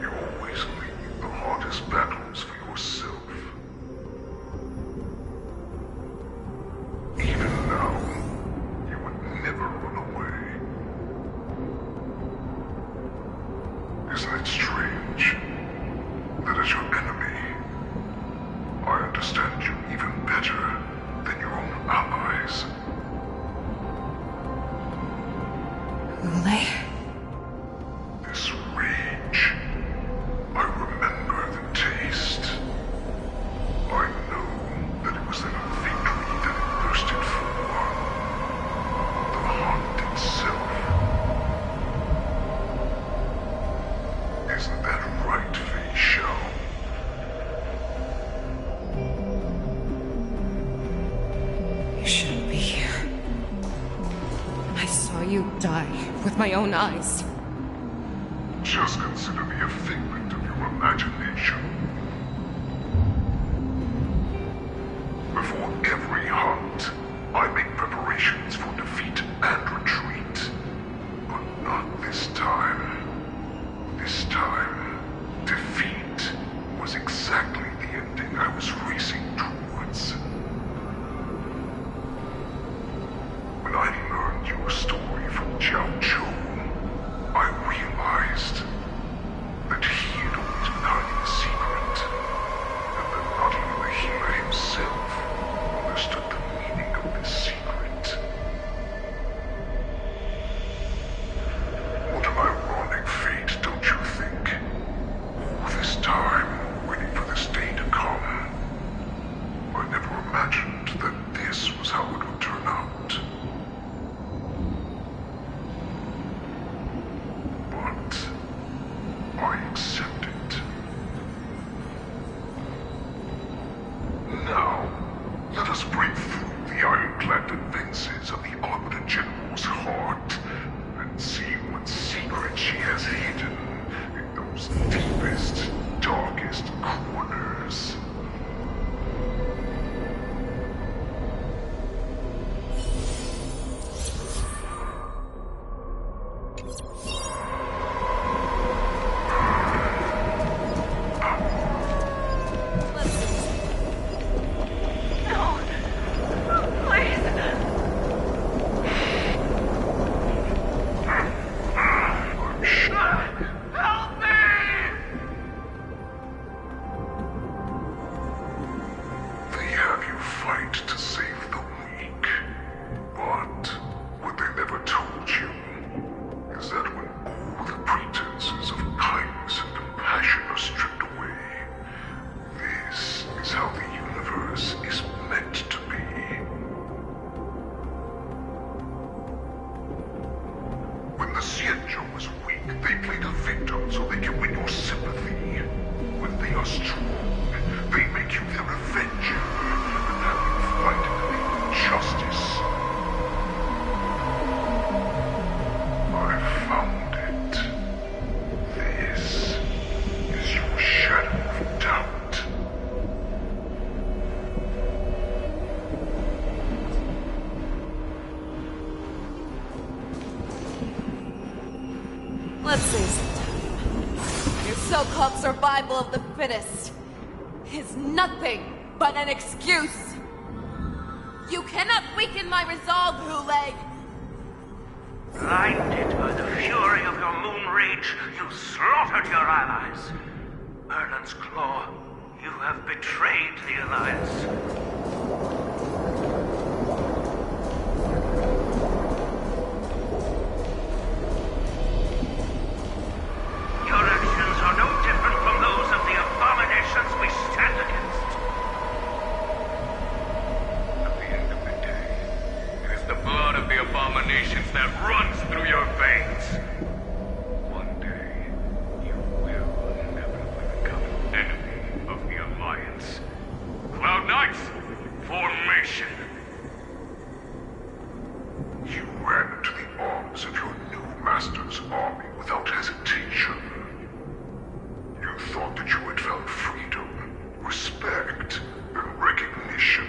You always leave the hardest battles for yourself. Even now, you would never run away. Isn't it strange that as your enemy, I understand you even better than your own allies? Ule? This rage, I remember the taste. I know that it was that victory that it thirsted for. The hunt itself. Isn't that right, Feisha? You shouldn't be here. I saw you die with my own eyes. Just consider me a figment of your imagination. Before every hunt, I make preparations for defeat and retreat. But not this time. This time, defeat was exactly the ending I was racing towards. When I learned your story from Xianzhou, I realized that he had always been hiding a secret, and that not even the healer himself understood the meaning Xianzhou was weak, they played a victim so they can win your sympathy. When they are strong, they make you their avenger, and have you fight in the name of justice. I found it. This is your shadow of doubt. Let's say sometime. Your so-called survival of the fittest is nothing but an excuse. You cannot weaken my resolve, Hule. Blinded by the fury of your moon rage, you slaughtered your allies. Erland's Claw, you have betrayed the Alliance. Your actions are no different from those of the abominations we stand against. At the end of the day, it is the blood of the abominations that runs through your veins. One day, you will inevitably become an enemy of the Alliance. Cloud Knights, formation! You ran into the arms of your new master's army without hesitation. You thought that you had found freedom, respect, and recognition.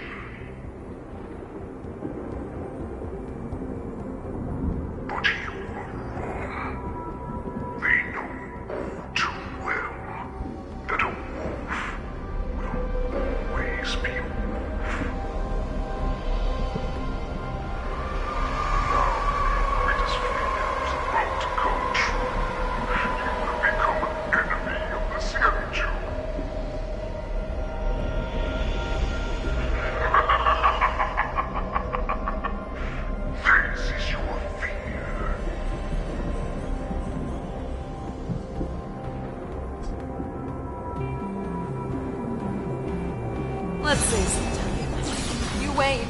But you were wrong. They know all too well that a wolf will always be a wolf. Now, it is freedom's about to come true. You will become an enemy of the Xianzhou. This is your fear. Let's say sometime. You aim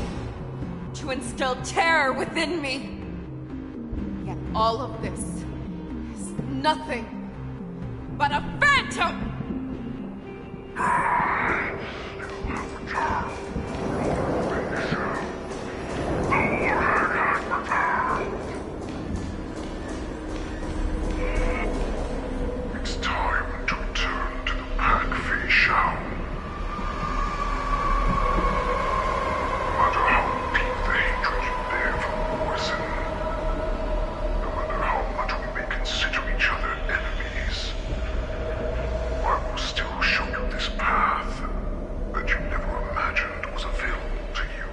to instill terror within me. Yet all of this is nothing but a phantom! It's time to return to the pack, Fei Xiao. No matter how deep the hatred you bear for Morrison, no matter how much we may consider each other enemies, I will still show you this path that you never imagined was available to you.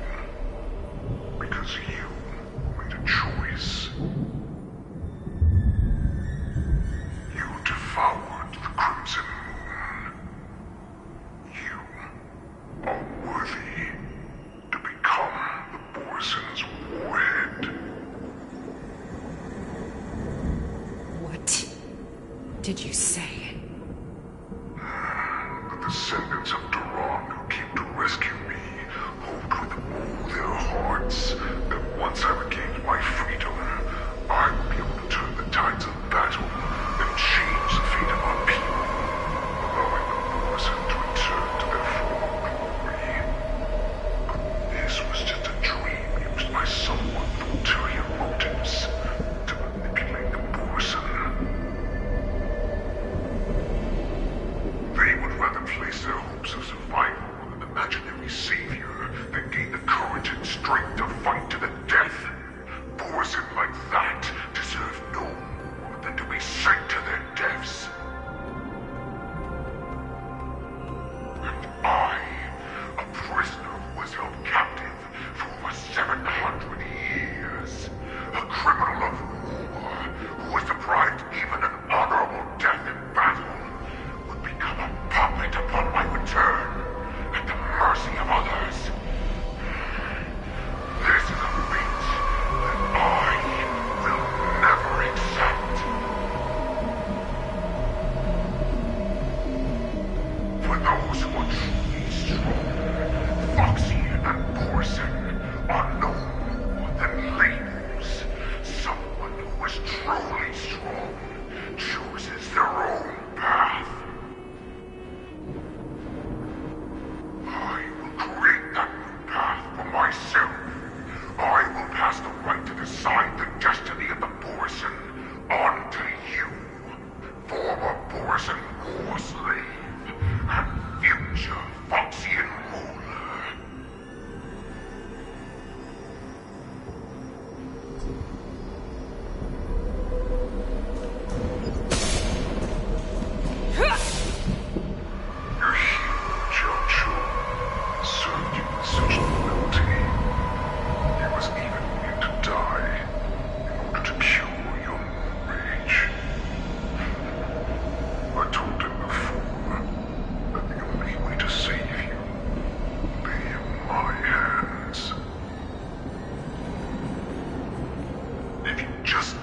Because you made a choice. You devoured the Crimson Moon. You are worthy to become the Borison's warhead. What did you say? The descendants of Duran who came to rescue me hoped with all their hearts that once I regained my freedom, I would be able to turn the tides of battle and change the fate of our people, allowing the Borison to return to their former glory. But this was just a dream used by someone with ulterior motives to manipulate the Borison.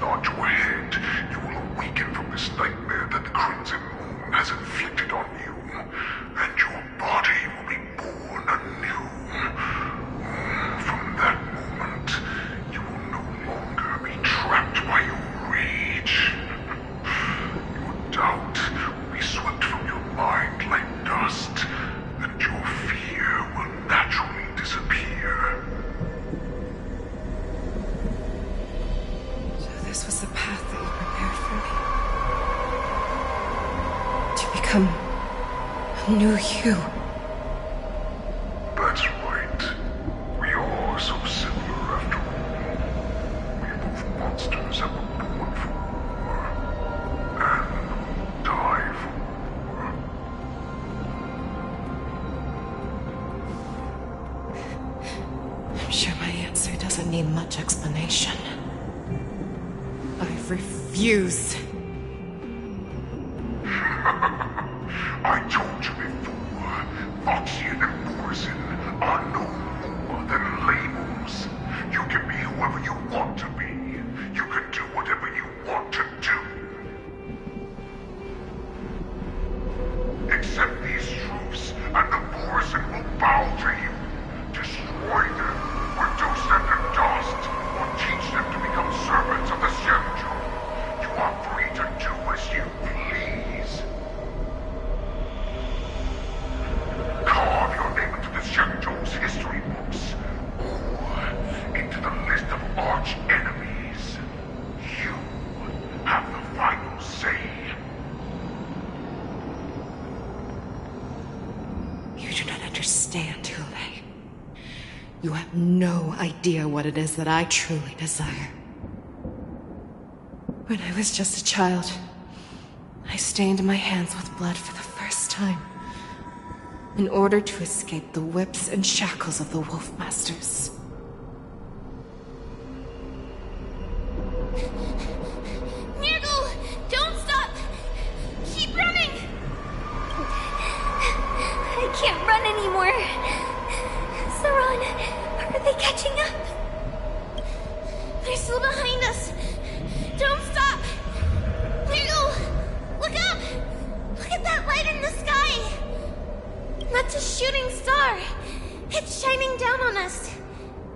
nod your head, you will awaken from this nightmare that the Crimson Moon has inflicted on you, and your body will be born anew. From that moment, you will no longer be trapped by your rage. Your doubt will be swept from your mind like dust, and your fear will naturally disappear. So this was the path that you prepared for me. To become a new you. That's right. We are so similar after all. We're both monsters that were born for war, and will die for war. I'm sure my answer doesn't need much explanation. I refuse. I told you before, Foxian and Morrison are no more than labels. You can be whoever you want to be. You can do whatever you want to do. Accept these truths, and the Morrison will bow to you. Destroy them, reduce them to dust, or teach them to become servants of the Xianzhou. You are free to do as you please. Carve your name into the Xianzhou's history books, or into the list of arch enemies. You have the final say. You do not understand, Hule. You have no idea what it is that I truly desire. When I was just a child, I stained my hands with blood for the first time, in order to escape the whips and shackles of the Wolf Masters. Nirgal, don't stop! Keep running! I can't run anymore. Saran, are they catching up? They're still behind us. Don't stop! Nirgal, look up! Look at that light in the sky! That's a shooting star. It's shining down on us.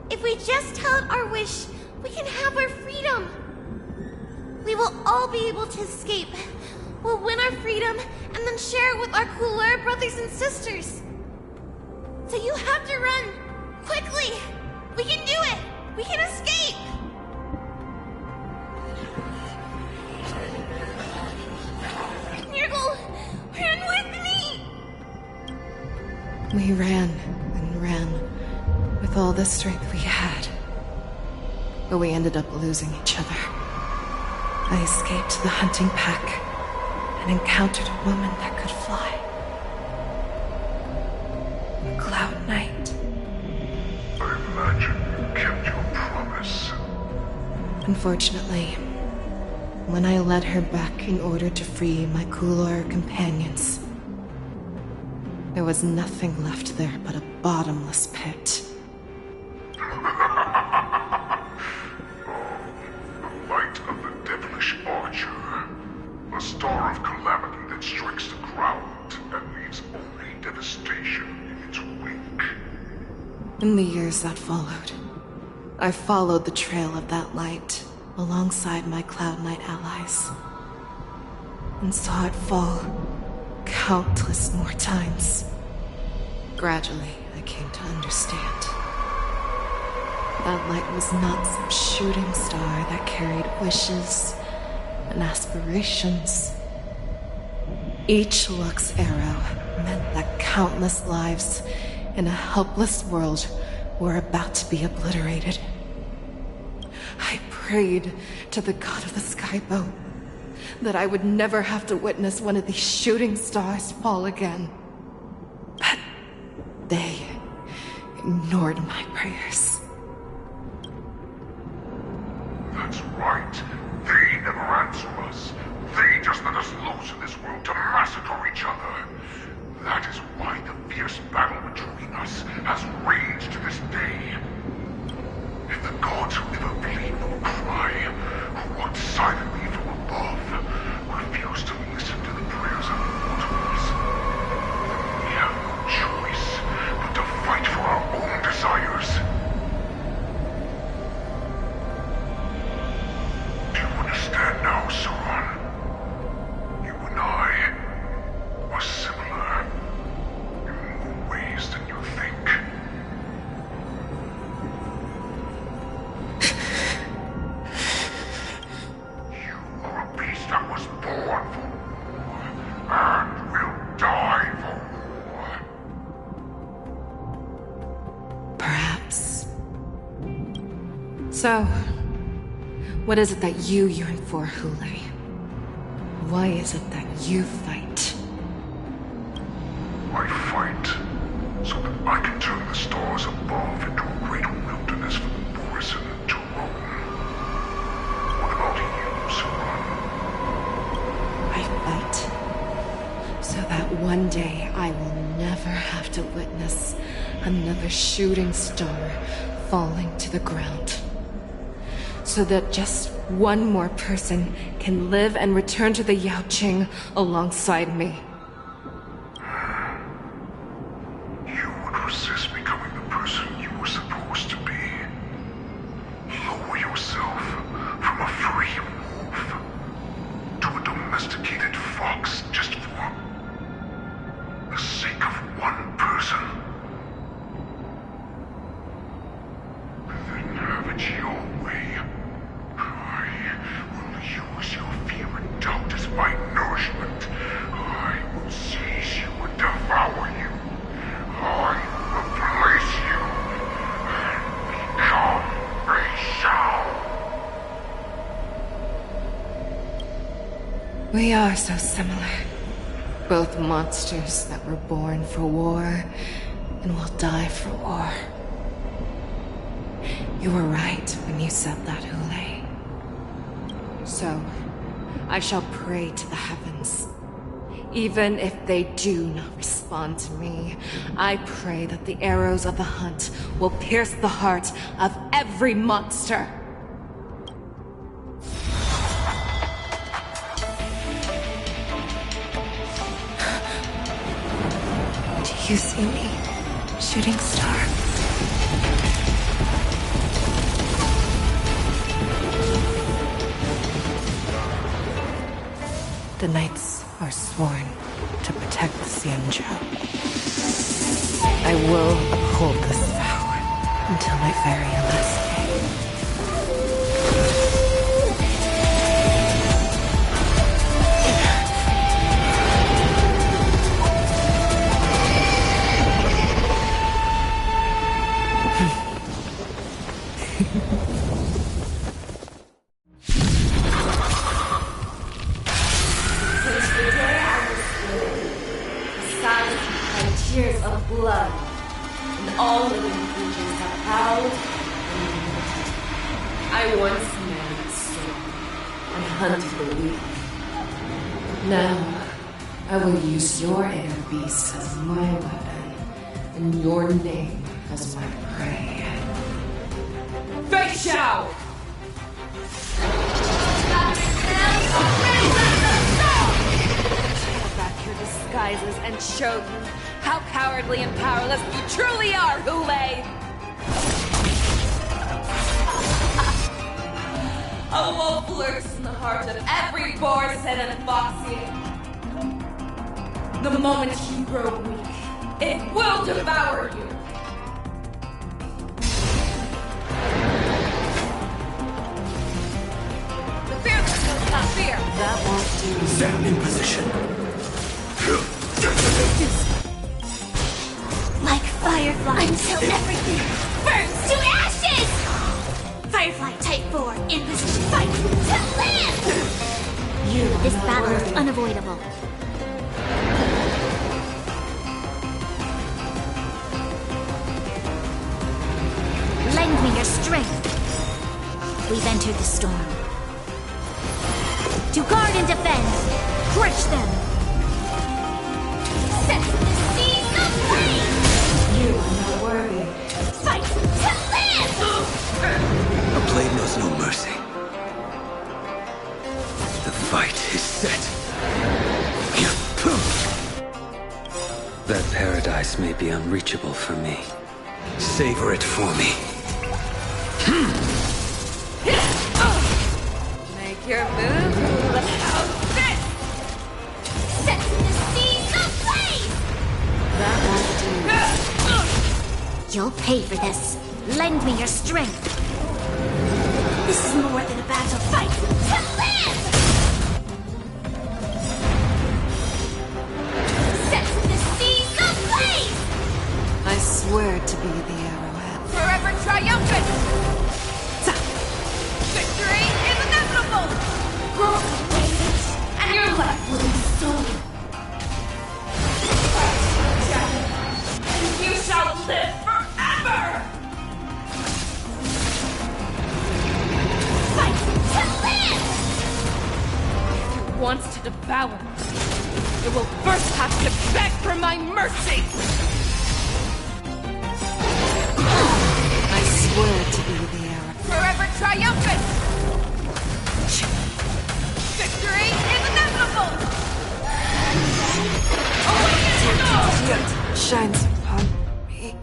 If we just tell it our wish, we can have our freedom. We will all be able to escape. We'll win our freedom and then share it with our cooler brothers and sisters. So you have to run. Quickly! We can do it! We can escape! Nirgal, run with me! We ran and ran with all the strength we had. But we ended up losing each other. I escaped the hunting pack and encountered a woman that could fly. A Cloud Knight. I imagine you kept your promise. Unfortunately, when I led her back in order to free my cooler companions, there was nothing left there but a bottomless pit. The light of the devilish archer. A star of calamity that strikes the ground and leaves only devastation in its wake. In the years that followed, I followed the trail of that light alongside my Cloud Knight allies, and saw it fall countless more times. Gradually, I came to understand. That light was not some shooting star that carried wishes and aspirations. Each Lux arrow meant that countless lives in a helpless world were about to be obliterated. I prayed to the god of the skyboat that I would never have to witness one of these shooting stars fall again. But they ignored my prayers. That's right. They never answer us. They just let us loose in this world to massacre each other. That is why the fierce battle between us has raged to this day. If the gods who never bleed nor cry, who watched silently from above, refused to listen to the prayers of mortals. We have no choice but to fight for our own desires. Do you understand now, Sauron? You and I are similar in more ways than you think. You are a beast that was born for war and will die for war. Perhaps. So, what is it that you yearn for, Hule? Why is it that you fight? I fight so that I can turn the stars above into a great wilderness for the Borisin to roam. What about you, Sauron? I fight so that one day I will never have to witness another shooting star falling to the ground. So that just one more person can live and return to the Yaoqing alongside me. You would resist becoming the person you were supposed to be. Lower yourself from a free wolf to a domesticated fox just for the sake of one person. Then have it your way. I will use your fear and doubt as my nourishment. I will seize you and devour you. I will replace you and become a Xiao. We are so similar. Both monsters that were born for war and will die for war. You were right when you said that, Hule. So, I shall pray to the heavens. Even if they do not respond to me, I pray that the arrows of the hunt will pierce the heart of every monster. Do you see me, shooting star? The knights are sworn to protect the Xianzhou. I will uphold this vow until my very last day. Tears of blood, and all living creatures have howled and lamented. I once married the storm and hunted the weak. Now, I will use your inner beast as my weapon, and your name as my prey. Fei Xiao! Take back your disguises and show you how cowardly and powerless you truly are, Hule! A wolf lurks in the heart of every Borisin and Foxian. The moment you grow weak, it will devour you. The fearless knows not fear! That won't do. Stand in position. Like Firefly until everything burns to ashes! Firefly Type 4, in position, fight to live! This battle is unavoidable. Lend me your strength. We've entered the storm. To guard and defend, crush them! Set the seas aflame! You are not worthy. Fight to live! A blade knows no mercy. be unreachable for me. Savor it for me. Make your move. How's this? Set the seas ablaze! That won't do. You'll pay for this. Lend me your strength. This is more than a battle fight to live! Set the seas ablaze! I swear to be the arrowhead. Forever triumphant! Victory is inevitable! Grow radiant, and your life will be stolen. And you shall live forever! Fight to live! If it wants to devour, it will first have to beg for my mercy! I swear to be the arrowhead. Forever triumphant! Victory is inevitable! Yet shines upon me.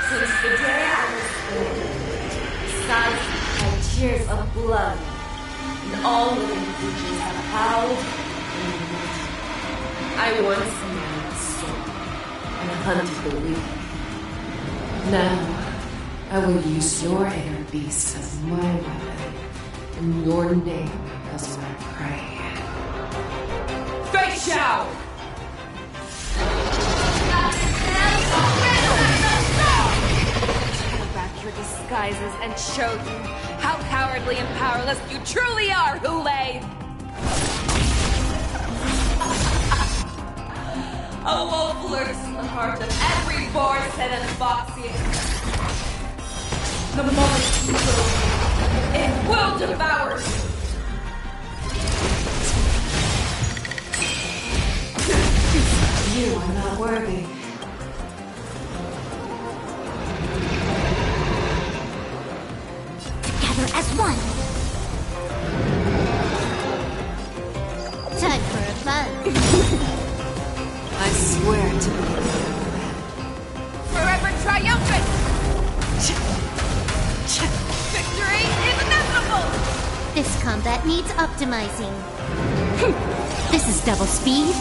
Since the day I was born, the skies have had tears of blood, and all living creatures have howled and wept. I once knew the soul, and hunted the weak. Now, I will use your air beasts as my weapon, and your name as my prey. Xianzhou! Tear back your disguises and show you how cowardly and powerless you truly are, Hule! A wolf lurks in the heart of every boarhead and foxian. The moment you will, it will devour you! You are not worthy. Together as one. Time for a fun. I swear to be the arrowhead. Forever triumphant! Victory is inevitable! This combat needs optimizing. This is double speed.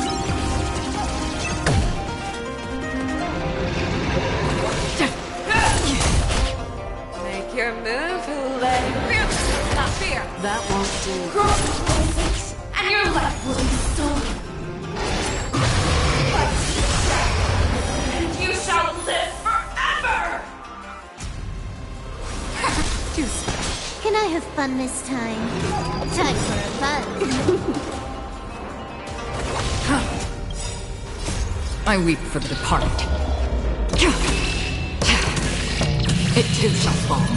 Make your move, Hule. Fearless, not fear. That won't do. Grow radiant, and your life will be stolen. And you shall live forever! Can I have fun this time? Time for a fun. I weep for the departed. It too shall fall.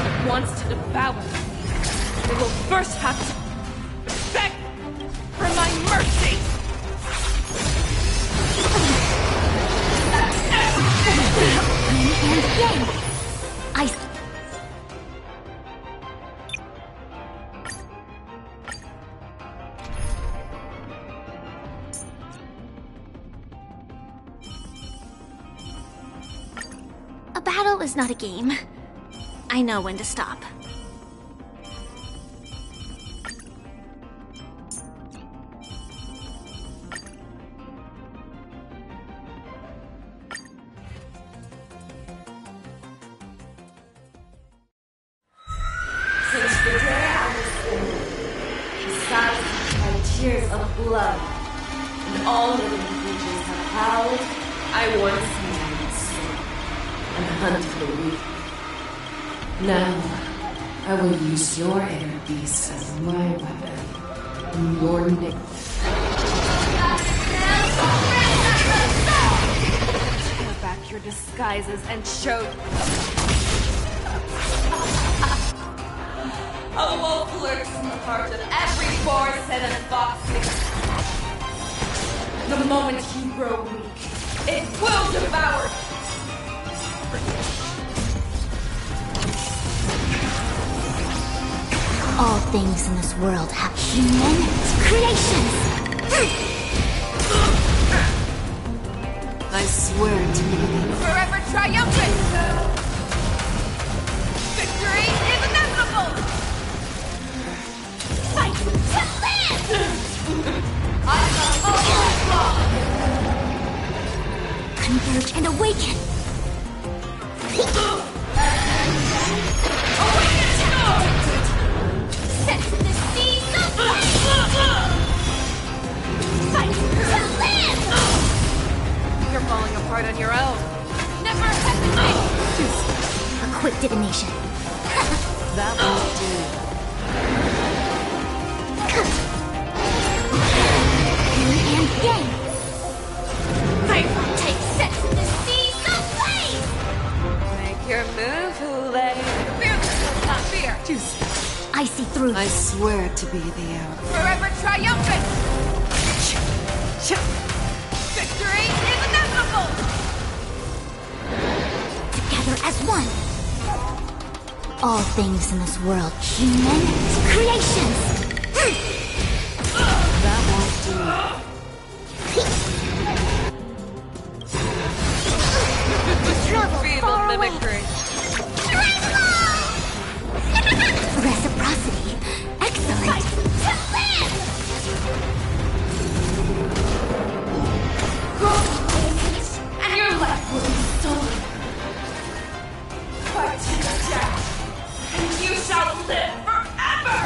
It wants to devour. It will first have to beg for my mercy! And again, a battle is not a game. I know when to stop. Since the day I was born, the skies have had tears of blood, and all living creatures have howled, I once made sword and hunted the weak. Now, I will use your inner beast as my weapon in your name. Tear back your disguises and show a wolf lurks in the heart of every forest and foxy. The moment you grow weak, it will devour. All things in this world have human creations. I swear to be Forever triumphant! Victory is inevitable! Fight to live! I'm the Converge and awaken! Set the seas of flame! Fight to live! You're falling apart on your own. Never hesitate! A quick divination. that won't do. And game! I will take set the seas of flame! Make your move, Hule. Fearless, not fear. I see through. I swear to be the hour. Forever triumphant! Victory is inevitable! Together as one. All things in this world, human creations. That won't do. Feeble mimicry. Reciprocity. Excellent. And your life will be stolen. Fight to the death, and you shall live forever!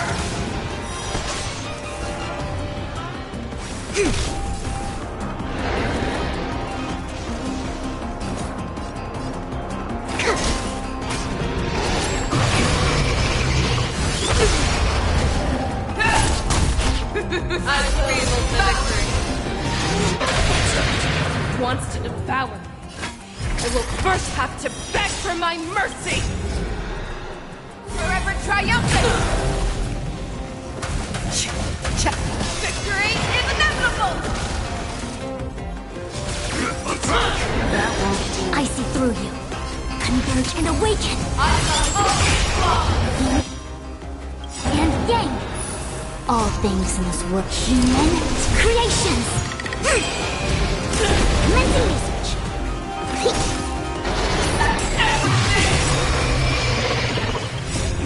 I'm feeble mimicry. Wants to devour me. I will first have to beg for my mercy! Forever triumphant! Victory is inevitable! That won't do. I see through you. Converge and awaken. And yang. All things in this world, human creations. Mental research.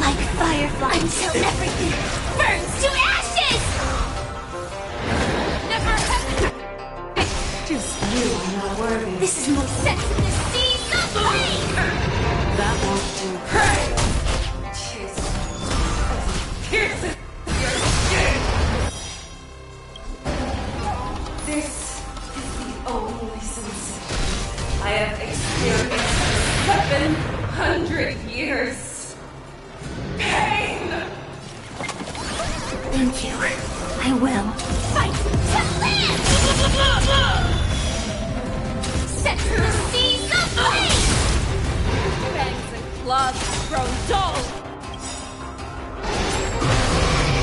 Like firefly until everything burns to ashes. Never hesitate! You are not worthy. This is more sense in the seas of flame. That won't do. Jesus. Pierces your skin! This is the only sensation I have experienced in 700 years. Pain! Thank you. I will. Fight to live! Set to the seas of flame! Fangs and claws grown dull!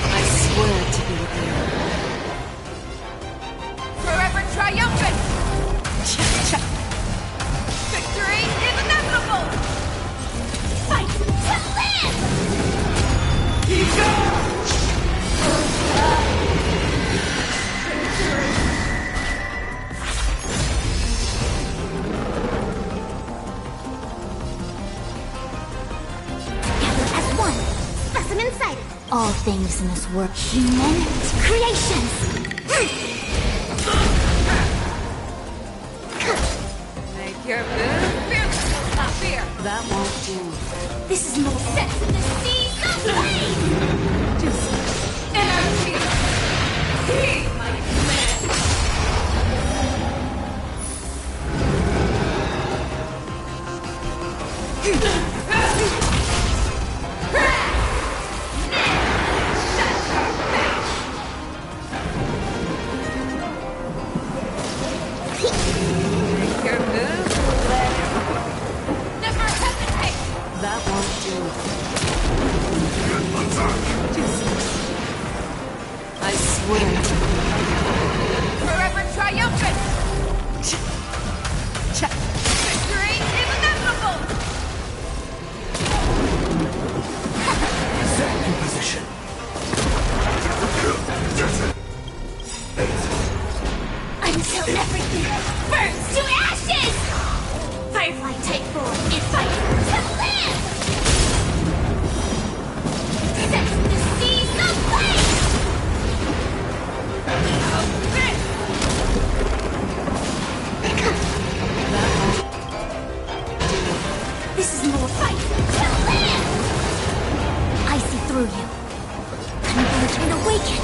I swear to be there. Forever triumphant! Victory is inevitable! Fight to live! Together as one. Specimen sighted. All things in this world, human creations. Make your move, fearless, not fear. That won't do. This is more sense in the seas of flame. Energy! Heed my command! Your move, never hesitate! That won't do. I swear. Forever triumphant! Victory is inevitable! Set in position. Until everything burns to ashes! Firefly Type 4 is fighting to live! Set the seas ablaze! This is more fight to live! I see through you. Converge and awaken!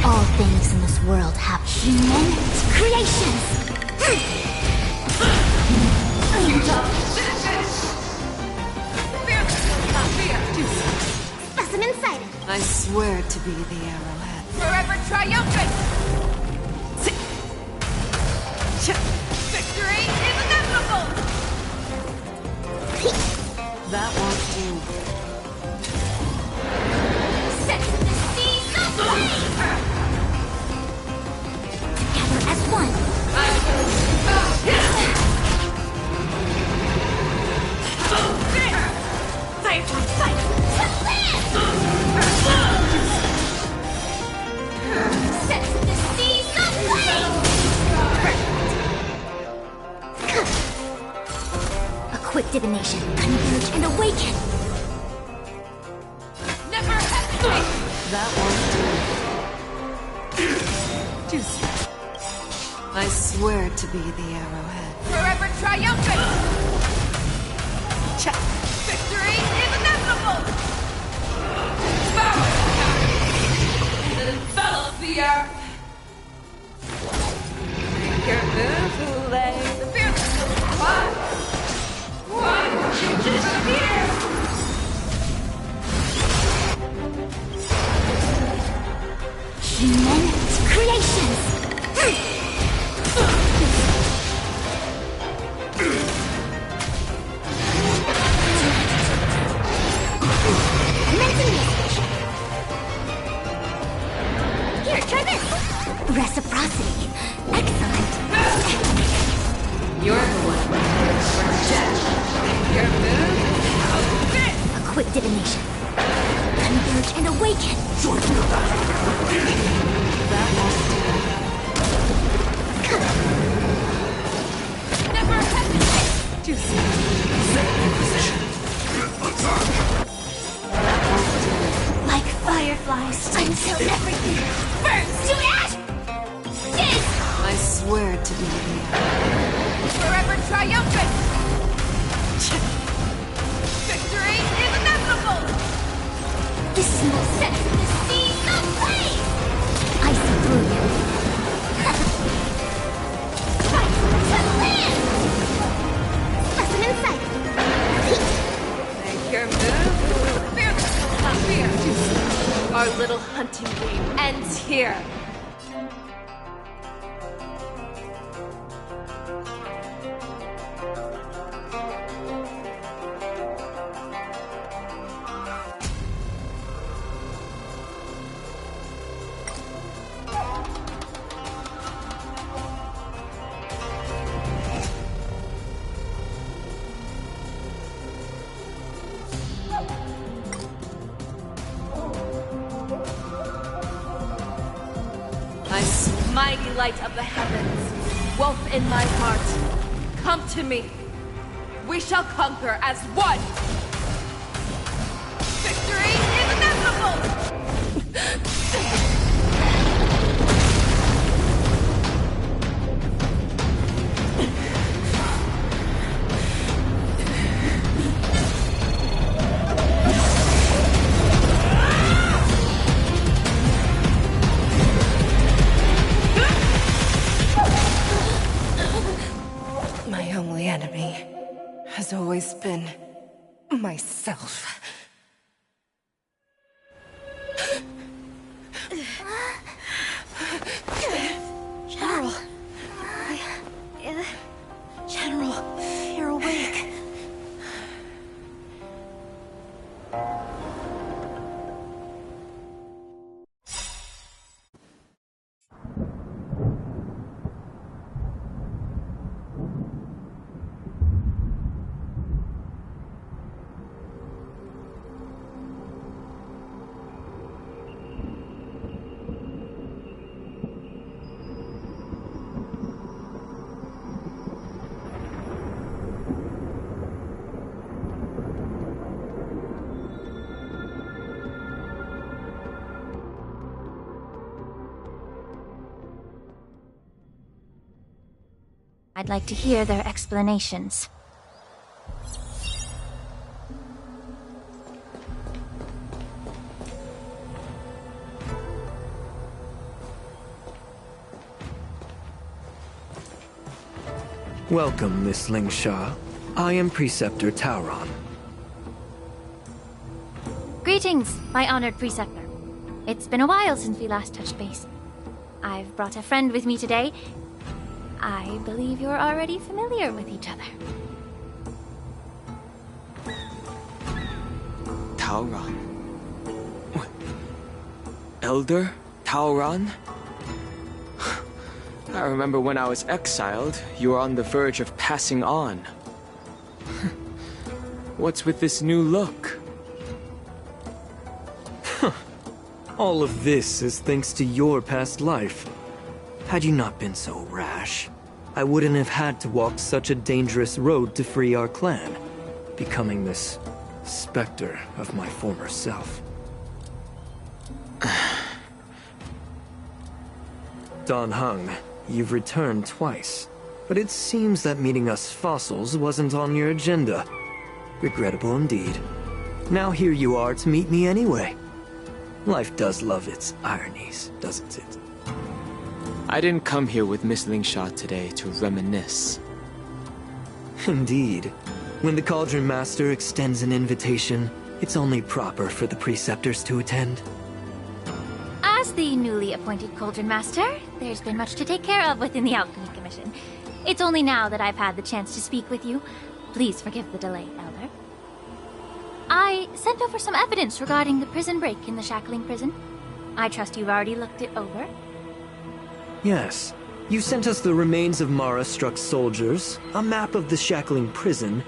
All things in this world have human creations! Specimen sighted! I swear to be the arrowhead. Forever triumphant! Victory is inevitable! That won't do. Set the seas ablaze! Together as one! Firefly fight to live! Set the seas ablaze! A quick divination, converge and awaken! Never hesitate! That won't do. I swear to be the arrowhead. Forever triumphant! Victory is inevitable! It envelops the earth! Your move, Hule, the fearless one! One, you disappear! Human creations! Here, try this! Reciprocity. Excellent. You're the one for death. Your move? A quick divination. Converge and awaken. Join the battle. That won't do. Never hesitate. Set in position. Attack! Like fireflies until everything burns to ash! I swear to be the Forever triumphant! Victory is inevitable! This is more set to the seas ablaze! I see through you. Fight to live! Specimen sighted. Make your move. Fearless, not fear. Our little hunting game ends here. Mighty light of the heavens, wolf in my heart, come to me. We shall conquer as one. Victory is inevitable! has always been myself. General. General, you're awake. I'd like to hear their explanations. Welcome, Miss Lingsha. I am Preceptor Tauron. Greetings, my honored preceptor. It's been a while since we last touched base. I've brought a friend with me today. I believe you're already familiar with each other. Tauron? What? Elder Tauron? I remember when I was exiled, you were on the verge of passing on. What's with this new look? All of this is thanks to your past life. Had you not been so rash, I wouldn't have had to walk such a dangerous road to free our clan, becoming this specter of my former self. Dan Heng, you've returned twice, but it seems that meeting us fossils wasn't on your agenda. Regrettable indeed. Now here you are to meet me anyway. Life does love its ironies, doesn't it? I didn't come here with Miss Lingsha today to reminisce. Indeed. When the Cauldron Master extends an invitation, it's only proper for the Preceptors to attend. As the newly appointed Cauldron Master, there's been much to take care of within the Alchemy Commission. It's only now that I've had the chance to speak with you. Please forgive the delay, Elder. I sent over some evidence regarding the prison break in the Shackling Prison. I trust you've already looked it over. Yes. You sent us the remains of Mara-struck soldiers, a map of the Shackling Prison,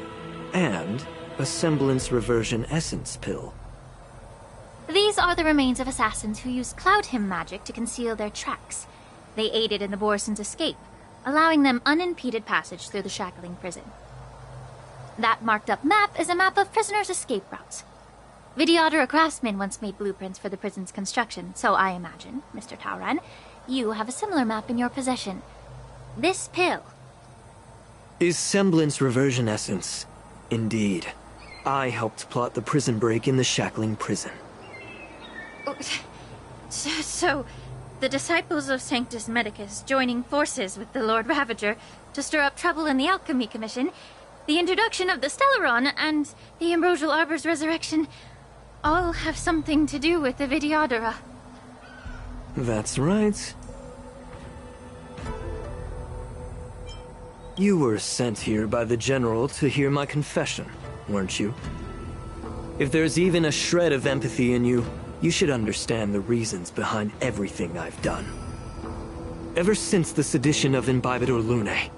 and a semblance reversion essence pill. These are the remains of assassins who used Cloud Hymn magic to conceal their tracks. They aided in the Borison's escape, allowing them unimpeded passage through the Shackling Prison. That marked-up map is a map of prisoners' escape routes. Vidyadhara craftsmen once made blueprints for the prison's construction, so I imagine, Mr. Tauron, you have a similar map in your possession. This pill is semblance reversion essence. Indeed. I helped plot the prison break in the Shackling Prison. So, the disciples of Sanctus Medicus joining forces with the Lord Ravager to stir up trouble in the Alchemy Commission, the introduction of the Stellaron, and the Ambrosial Arbor's resurrection all have something to do with the Vidyadhara. That's right. You were sent here by the General to hear my confession, weren't you? If there's even a shred of empathy in you, you should understand the reasons behind everything I've done. Ever since the sedition of Imbibidor Lune,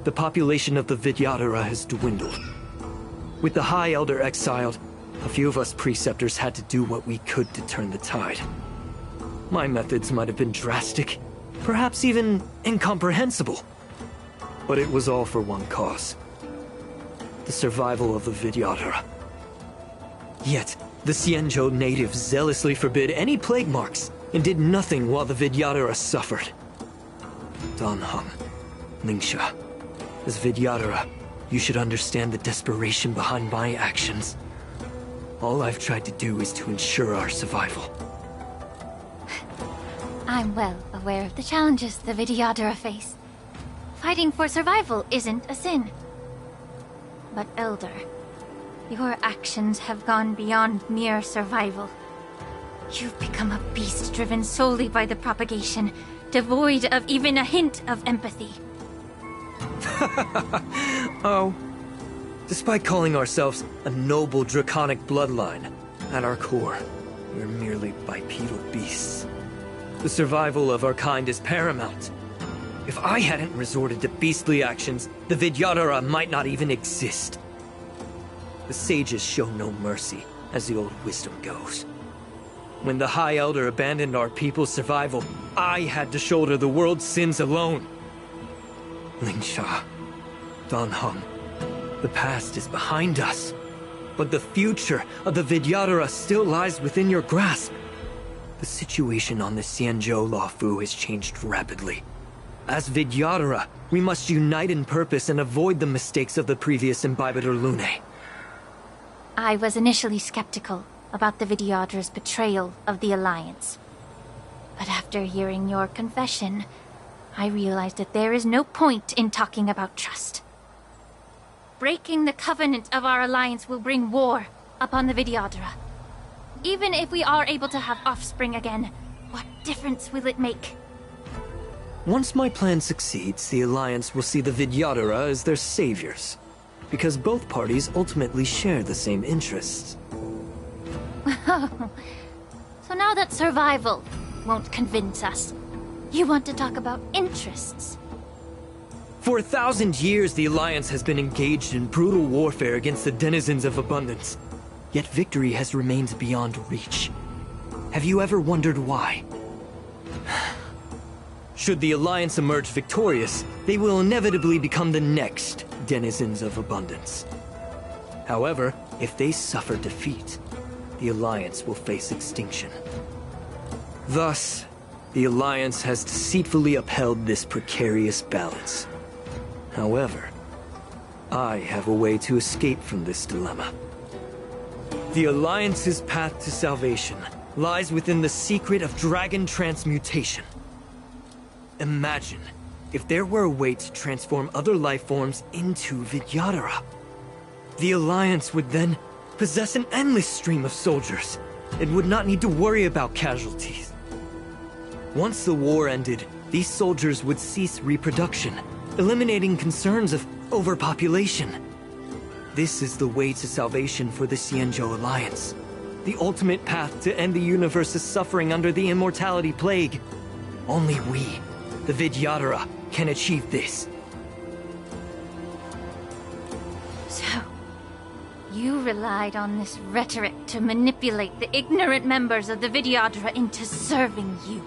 the population of the Vidyadhara has dwindled. With the High Elder exiled, a few of us Preceptors had to do what we could to turn the tide. My methods might have been drastic, perhaps even incomprehensible. But it was all for one cause. The survival of the Vidyadhara. Yet, the Xianzhou natives zealously forbid any plague marks and did nothing while the Vidyadhara suffered. Dan Heng, Lingsha, as Vidyadhara, you should understand the desperation behind my actions. All I've tried to do is to ensure our survival. I'm well aware of the challenges the Vidyadhara face. Fighting for survival isn't a sin. But Elder, your actions have gone beyond mere survival. You've become a beast driven solely by the propagation, devoid of even a hint of empathy. Oh. Despite calling ourselves a noble draconic bloodline, at our core, we're merely bipedal beasts. The survival of our kind is paramount. If I hadn't resorted to beastly actions, the Vidyadhara might not even exist. The sages show no mercy, as the old wisdom goes. When the High Elder abandoned our people's survival, I had to shoulder the world's sins alone. Lingsha, Danheng, the past is behind us, but the future of the Vidyadhara still lies within your grasp. The situation on the Xianzhou Luofo has changed rapidly. As Vidyadhara, we must unite in purpose and avoid the mistakes of the previous imbibitor Lumine. I was initially skeptical about the Vidyadhara's betrayal of the Alliance. But after hearing your confession, I realized that there is no point in talking about trust. Breaking the covenant of our alliance will bring war upon the Vidyadhara. Even if we are able to have offspring again, what difference will it make? Once my plan succeeds, the Alliance will see the Vidyadhara as their saviors, because both parties ultimately share the same interests. So now that survival won't convince us, you want to talk about interests? For 1,000 years, the Alliance has been engaged in brutal warfare against the denizens of abundance. Yet victory has remained beyond reach. Have you ever wondered why? Should the Alliance emerge victorious, they will inevitably become the next denizens of abundance. However, if they suffer defeat, the Alliance will face extinction. Thus, the Alliance has deceitfully upheld this precarious balance. However, I have a way to escape from this dilemma. The Alliance's path to salvation lies within the secret of dragon transmutation. Imagine if there were a way to transform other life forms into Vidyadhara. The Alliance would then possess an endless stream of soldiers and would not need to worry about casualties. Once the war ended, these soldiers would cease reproduction, eliminating concerns of overpopulation. This is the way to salvation for the Xianzhou Alliance. The ultimate path to end the universe's suffering under the immortality plague. Only we, the Vidyadhara, can achieve this. So, you relied on this rhetoric to manipulate the ignorant members of the Vidyadhara into serving you.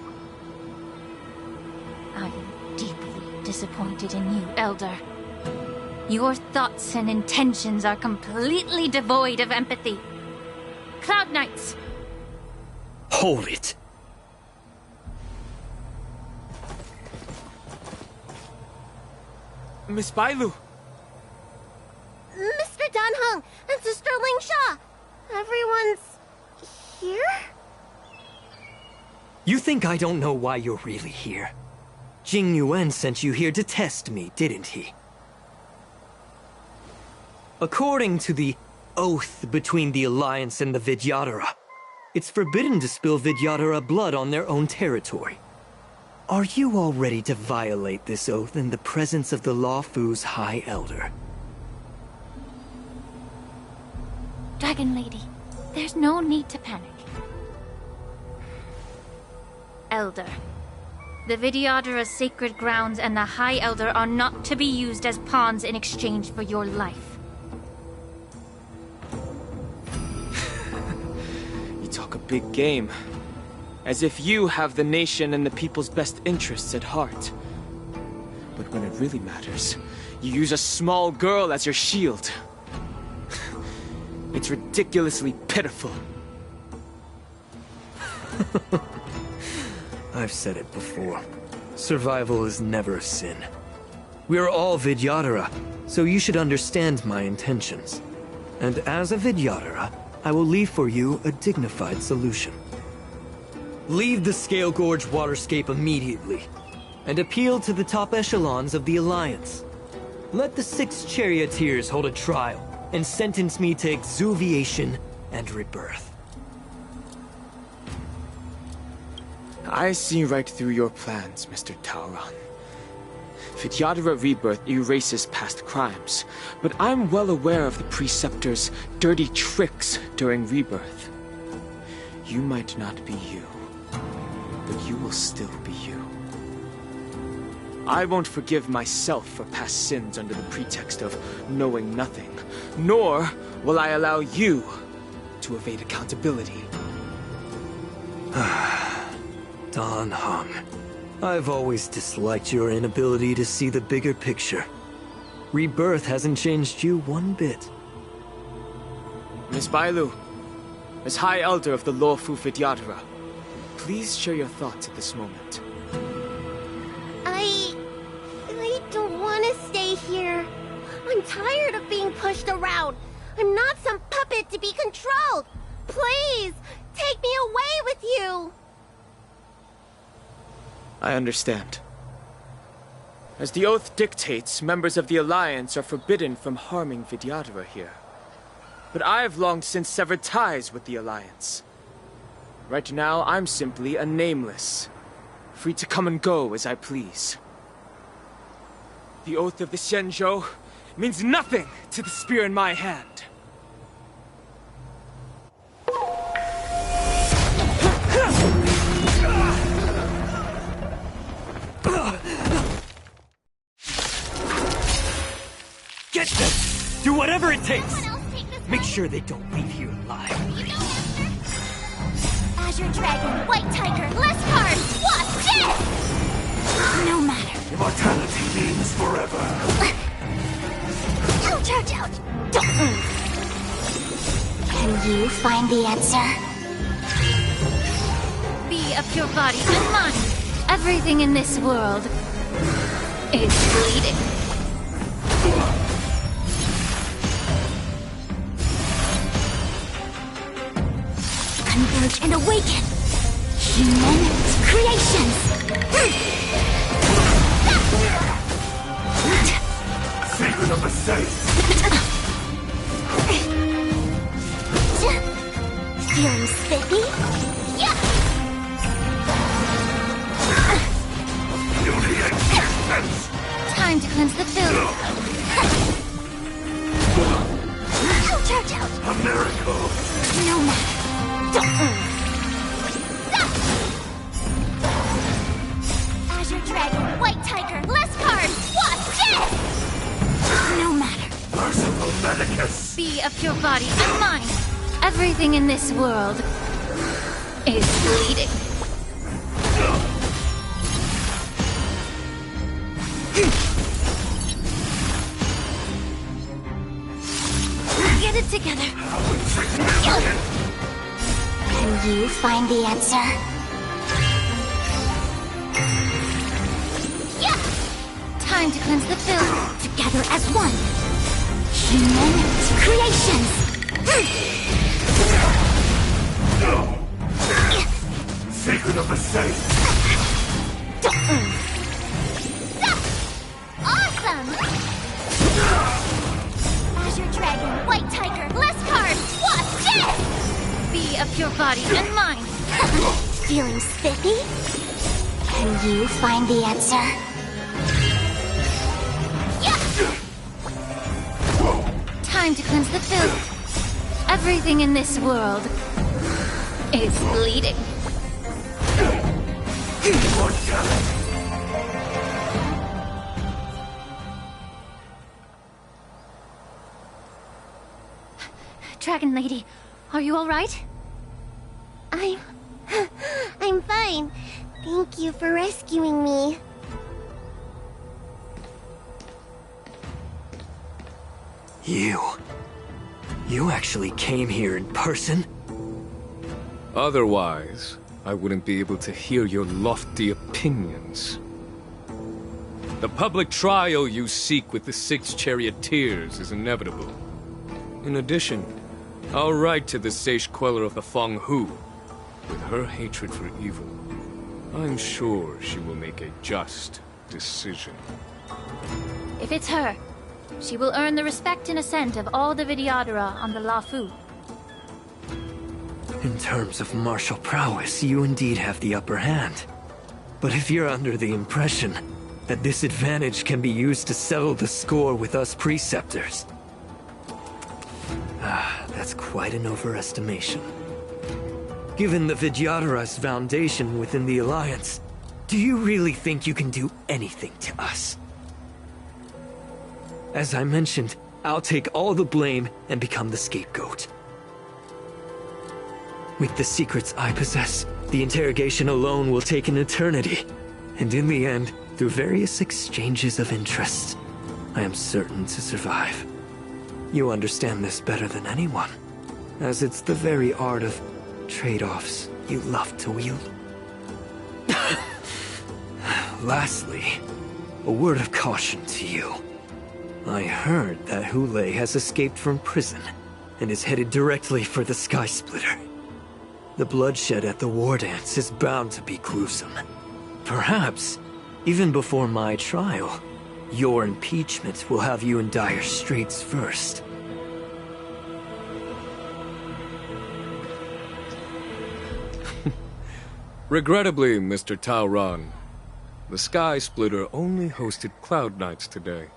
I am deeply disappointed in you, Elder. Your thoughts and intentions are completely devoid of empathy. Cloud Knights! Hold it! Miss Bailu! Mr. Danheng and Sister Lingsha! Everyone's here? You think I don't know why you're really here? Jing Yuan sent you here to test me, didn't he? According to the oath between the Alliance and the Vidyadhara, it's forbidden to spill Vidyadhara blood on their own territory. Are you all ready to violate this oath in the presence of the Luofo's High Elder? Dragon Lady, there's no need to panic. Elder, the Vidyadhara's sacred grounds and the High Elder are not to be used as pawns in exchange for your life. You talk a big game. As if you have the nation and the people's best interests at heart. But when it really matters, you use a small girl as your shield. It's ridiculously pitiful. I've said it before. Survival is never a sin. We're all Vidyadhara, so you should understand my intentions. And as a Vidyadhara, I will leave for you a dignified solution. Leave the Scale Gorge waterscape immediately, and appeal to the top echelons of the Alliance. Let the 6 charioteers hold a trial and sentence me to exuviation and rebirth. I see right through your plans, Mr. Tauron. Vidyadhara Rebirth erases past crimes, but I'm well aware of the Preceptor's dirty tricks during Rebirth. You might not be you, but you will still be you. I won't forgive myself for past sins under the pretext of knowing nothing, nor will I allow you to evade accountability. Dan Heng, I've always disliked your inability to see the bigger picture. Rebirth hasn't changed you one bit. Miss Bailu, as High Elder of the Luofo Vidyadhara, please share your thoughts at this moment. I don't want to stay here. I'm tired of being pushed around. I'm not some puppet to be controlled. Please, take me away with you. I understand. As the oath dictates, members of the Alliance are forbidden from harming Vidyadhara here. But I've long since severed ties with the Alliance. Right now, I'm simply a nameless, free to come and go as I please. The oath of the Xianzhou means nothing to the spear in my hand. Get them! Do whatever it takes! Make sure they don't leave here alive. Azure Dragon, White Tiger, less cards! What's this? No matter. Immortality means forever. Ouch, ouch, ouch! Don't move. Can you find the answer? Be of your body and mind. Everything in this world is bleeding. Converge and awaken! Human creations! Secret of the saints! Feeling spiffy? Yeah! Beauty existence! Time to cleanse the field. Ouch, ouch, ouch! A miracle! No matter. Don't move. Azure Dragon, White Tiger, less cards! What's this? No matter. Merciful Medicus! Be of your body and mind. Everything in this world is bleeding. Get it together. Can you find the answer? Yeah! Time to cleanse the field. Together as one. Human creations. Secret of the saints. Don't move. Awesome! Azure Dragon, White Tiger, less cards. What's this? Be of your body and mind. Feeling spiffy? Can you find the answer? Yeah! Time to cleanse the field. Everything in this world is bleeding. Dragon Lady, are you all right? I'm fine. Thank you for rescuing me. You actually came here in person? Otherwise, I wouldn't be able to hear your lofty opinions. The public trial you seek with the 6 charioteers is inevitable. In addition, I'll write to the Sage Queller of the Feng Hu. With her hatred for evil, I'm sure she will make a just decision. If it's her, She will earn the respect and assent of all the Vidyadhara on the Luofo. In terms of martial prowess, you indeed have the upper hand. But if you're under the impression that this advantage can be used to settle the score with us preceptors, that's quite an overestimation. Given the Vidyadhara's foundation within the Alliance, do you really think you can do anything to us? As I mentioned, I'll take all the blame and become the scapegoat. With the secrets I possess, the interrogation alone will take an eternity. And in the end, through various exchanges of interest, I am certain to survive. You understand this better than anyone, as it's the very art of trade-offs you love to wield. Lastly, a word of caution to you. I heard that Hulei has escaped from prison and is headed directly for the Sky Splitter. The bloodshed at the Wardance is bound to be gruesome. Perhaps, even before my trial, your impeachment will have you in dire straits first. Regrettably, Mr. Taoran, the Sky Splitter only hosted Cloud Knights today.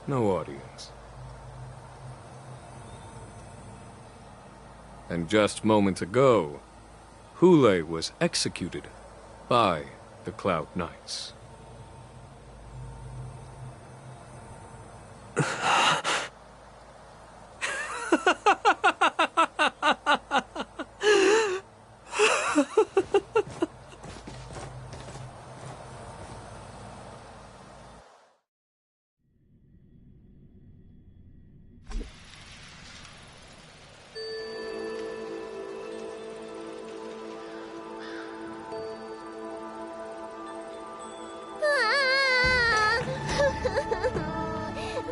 No audience. And just moments ago, Hulei was executed by the Cloud Knights.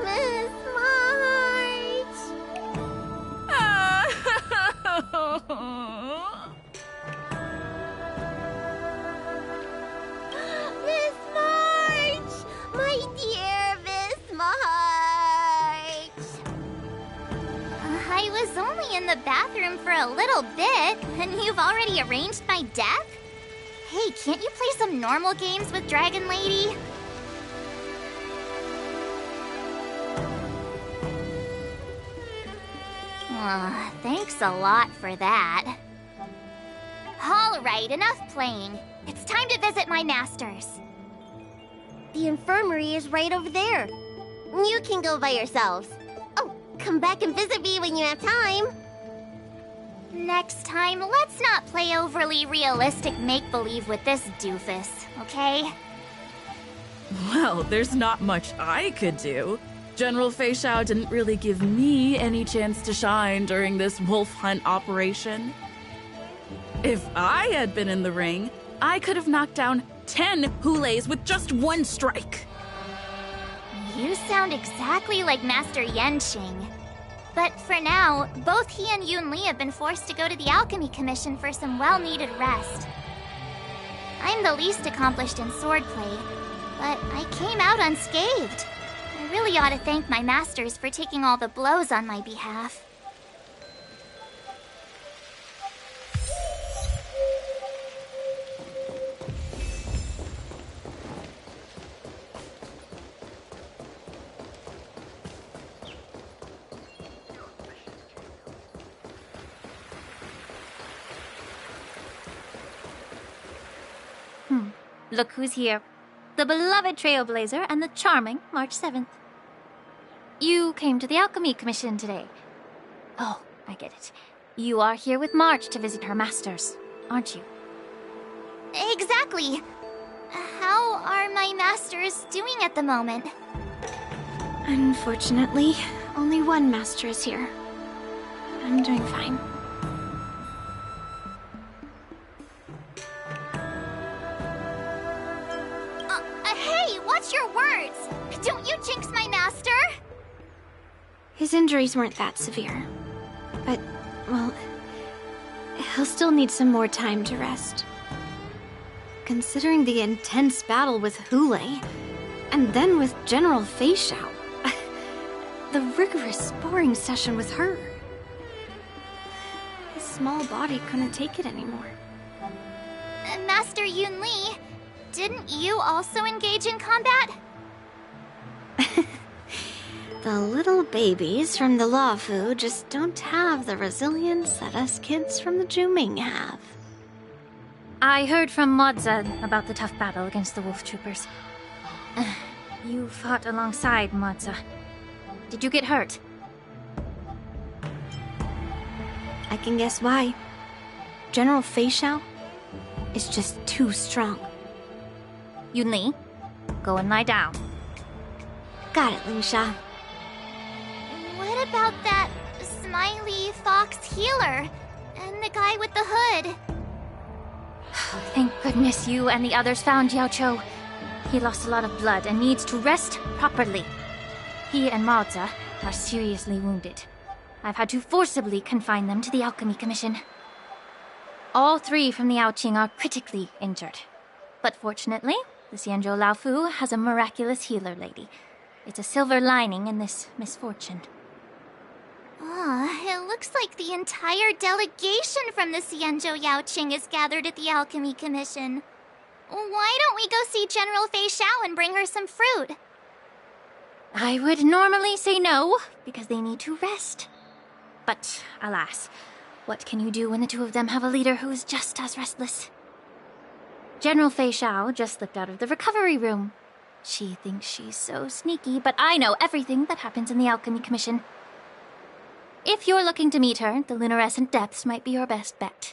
Miss March! Miss March! My dear Miss March! I was only in the bathroom for a little bit, and you've already arranged my death? Hey, can't you play some normal games with Dragon Lady? Thanks a lot for that. Alright, enough playing. It's time to visit my masters. The infirmary is right over there. You can go by yourselves. Oh, come back and visit me when you have time. Next time, let's not play overly realistic make-believe with this doofus, okay? Well, there's not much I could do. General Feixiao didn't really give me any chance to shine during this wolf hunt operation. If I had been in the ring, I could have knocked down 10 Huleis with just one strike. You sound exactly like Master Yanqing. But for now, both he and Yun Li have been forced to go to the Alchemy Commission for some well-needed rest. I'm the least accomplished in swordplay, but I came out unscathed. I really ought to thank my masters for taking all the blows on my behalf. Look who's here. The beloved Trailblazer and the charming March 7th. You came to the Alchemy Commission today. Oh, I get it. You are here with March to visit her masters, aren't you? Exactly. How are my masters doing at the moment? Unfortunately, only one master is here. I'm doing fine. Hey, watch your words! Don't you jinx my master! His injuries weren't that severe. But, well, he'll still need some more time to rest. Considering the intense battle with Hulei, and then with General Feixiao, the rigorous sparring session with her. His small body couldn't take it anymore. Master Yun Li, didn't you also engage in combat? The little babies from the Luofo just don't have the resilience that us kids from the Zhuming have. I heard from Modza about the tough battle against the wolf troopers. You fought alongside Modza. Did you get hurt? I can guess why. General Feixiao is just too strong. Yun Li, go and lie down. Got it, Lingsha. What about that smiley fox healer? And the guy with the hood? Thank goodness you and the others found Xianzhou. He lost a lot of blood and needs to rest properly. He and Maozi are seriously wounded. I've had to forcibly confine them to the Alchemy Commission. All 3 from the Yaoqing are critically injured. But fortunately, the Xianzhou Luofo has a miraculous healer lady. It's a silver lining in this misfortune. It looks like the entire delegation from the Xianzhou Yaoqing is gathered at the Alchemy Commission. Why don't we go see General Feixiao and bring her some fruit? I would normally say no, because they need to rest. But, alas, what can you do when the 2 of them have a leader who is just as restless? General Feixiao just slipped out of the recovery room. She thinks she's so sneaky, but I know everything that happens in the Alchemy Commission. If you're looking to meet her, the Lunarescent Depths might be your best bet.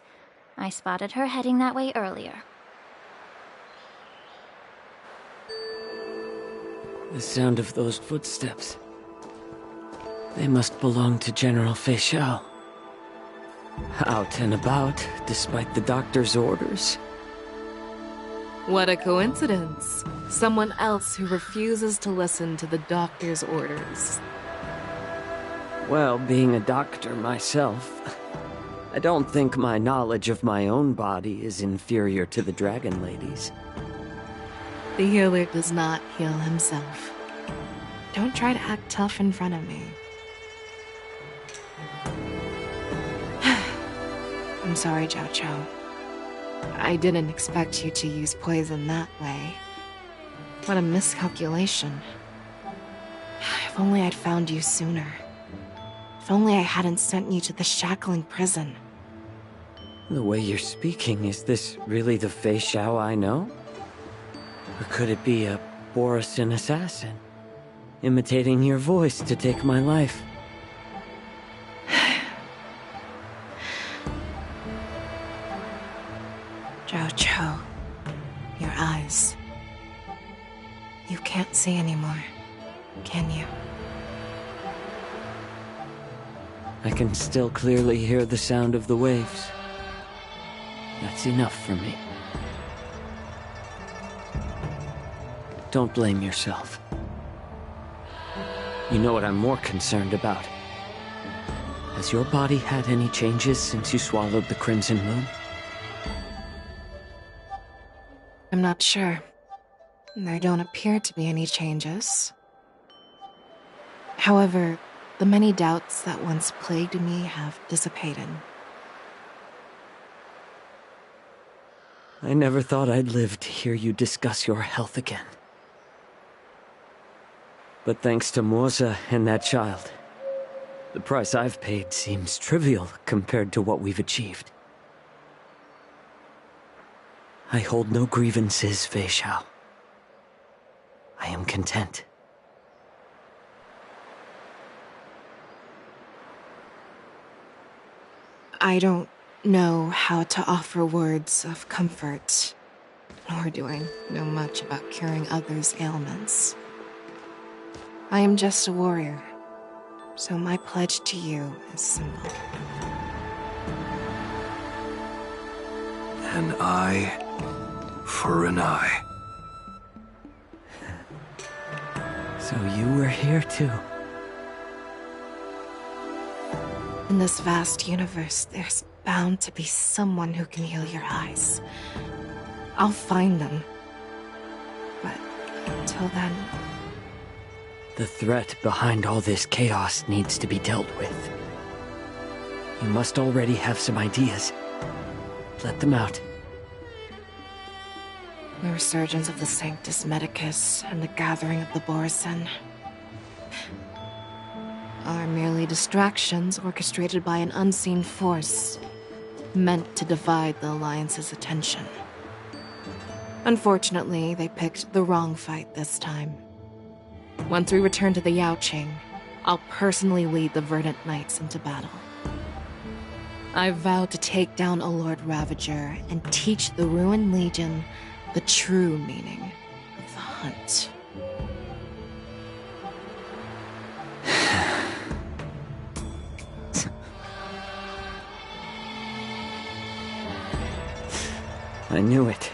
I spotted her heading that way earlier. The sound of those footsteps. They must belong to General Feixiao. Out and about, despite the doctor's orders. What a coincidence. Someone else who refuses to listen to the doctor's orders. Well, being a doctor myself, I don't think my knowledge of my own body is inferior to the Dragon Lady's. The healer does not heal himself. Don't try to act tough in front of me. I'm sorry, Xiaoqiu. I didn't expect you to use poison that way. What a miscalculation. If only I'd found you sooner. If only I hadn't sent you to the shackling prison. The way you're speaking, is this really the Feixiao I know? Or could it be a Borisin assassin, imitating your voice to take my life? Xiaoqiu, your eyes. You can't see anymore, can you? I can still clearly hear the sound of the waves. That's enough for me. Don't blame yourself. You know what I'm more concerned about? Has your body had any changes since you swallowed the Crimson Moon? I'm not sure. There don't appear to be any changes. However, the many doubts that once plagued me have dissipated. I never thought I'd live to hear you discuss your health again. But thanks to Moza and that child, the price I've paid seems trivial compared to what we've achieved. I hold no grievances, Feixiao. I am content. I don't know how to offer words of comfort, nor do I know much about curing others' ailments. I am just a warrior, so my pledge to you is simple. An eye for an eye. So you were here too. In this vast universe, there's bound to be someone who can heal your eyes. I'll find them. But until then, The threat behind all this chaos needs to be dealt with. You must already have some ideas. Let them out. The resurgence of the Sanctus Medicus and the gathering of the Borison are merely distractions orchestrated by an unseen force meant to divide the Alliance's attention. Unfortunately, they picked the wrong fight this time. Once we return to the Yaoqing, I'll personally lead the Verdant Knights into battle. I vow to take down a Lord Ravager and teach the Ruined Legion the true meaning of the hunt. I knew it.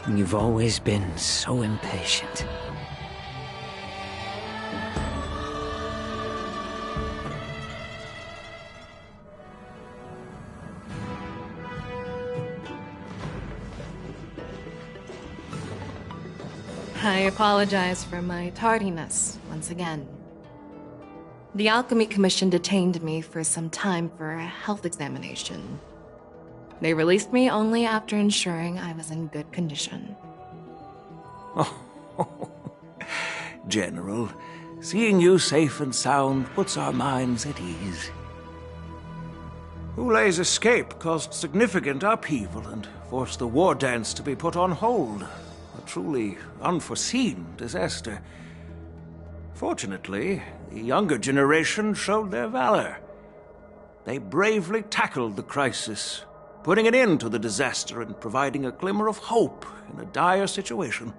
You've always been so impatient. I apologize for my tardiness once again. The Alchemy Commission detained me for some time for a health examination. They released me only after ensuring I was in good condition. General, seeing you safe and sound puts our minds at ease. Hulei's escape caused significant upheaval and forced the Wardance to be put on hold. A truly unforeseen disaster. Fortunately, the younger generation showed their valor. They bravely tackled the crisis, putting an end to the disaster and providing a glimmer of hope in a dire situation.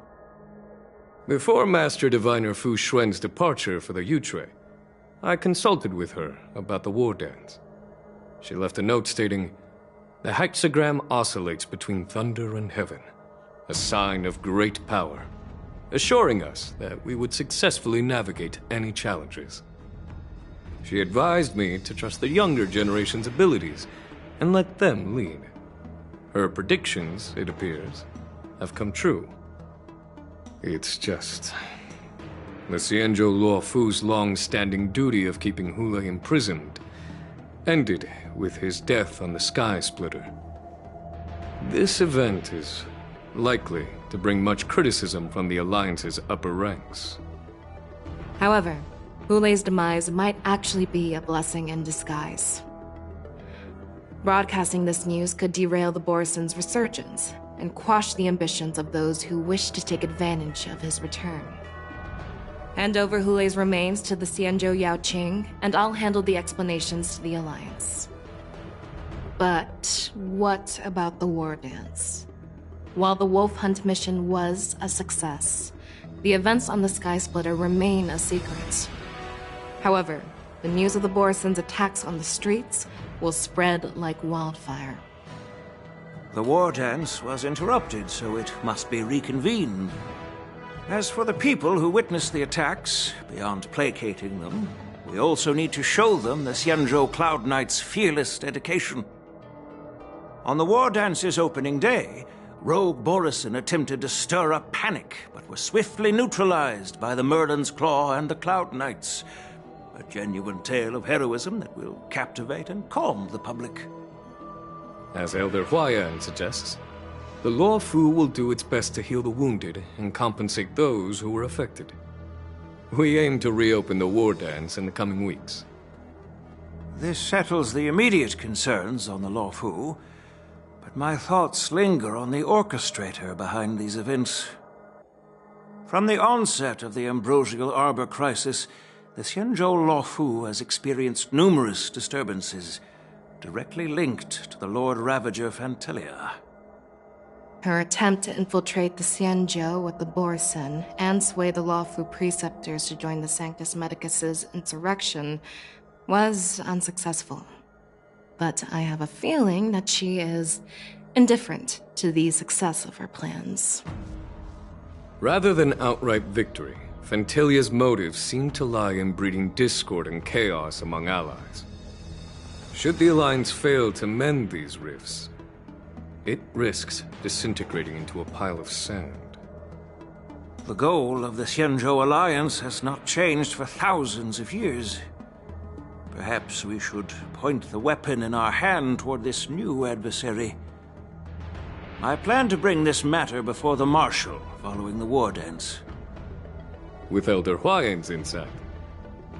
Before Master Diviner Fu Xuan's departure for the Yutre, I consulted with her about the Wardance. She left a note stating, "The hexagram oscillates between thunder and heaven, a sign of great power," assuring us that we would successfully navigate any challenges. She advised me to trust the younger generation's abilities and let them lead. Her predictions, it appears, have come true. It's just... the Xianzhou Luofu's long-standing duty of keeping Hulei imprisoned ended with his death on the Sky Splitter. This event is likely to bring much criticism from the Alliance's upper ranks. However, Hulei's demise might actually be a blessing in disguise. Broadcasting this news could derail the Borison's resurgence and quash the ambitions of those who wish to take advantage of his return. Hand over Hulei's remains to the Xianzhou Yaoqing, and I'll handle the explanations to the Alliance. But what about the Wardance? While the Wolf Hunt mission was a success, the events on the Sky Splitter remain a secret. However, the news of the Borison's attacks on the streets will spread like wildfire. The Wardance was interrupted, so it must be reconvened. As for the people who witnessed the attacks, beyond placating them, we also need to show them the Xianzhou Cloud Knight's fearless dedication. On the Wardance's opening day, rogue Borison attempted to stir up panic, but were swiftly neutralized by the Merlin's Claw and the Cloud Knights. A genuine tale of heroism that will captivate and calm the public. As Elder Huayan suggests, the Luofo will do its best to heal the wounded and compensate those who were affected. We aim to reopen the Wardance in the coming weeks. This settles the immediate concerns on the Luofo, but my thoughts linger on the orchestrator behind these events. From the onset of the Ambrosial Arbor crisis, the Xianzhou Luofo has experienced numerous disturbances, directly linked to the Lord Ravager Fantelia. Her attempt to infiltrate the Xianzhou with the Borison and sway the Luofo preceptors to join the Sanctus Medicus's insurrection was unsuccessful. But I have a feeling that she is indifferent to the success of her plans. Rather than outright victory, Fantelia's motives seem to lie in breeding discord and chaos among allies. Should the Alliance fail to mend these rifts, it risks disintegrating into a pile of sand. The goal of the Xianzhou Alliance has not changed for thousands of years. Perhaps we should point the weapon in our hand toward this new adversary. I plan to bring this matter before the Marshal following the Wardance. With Elder Huayans inside,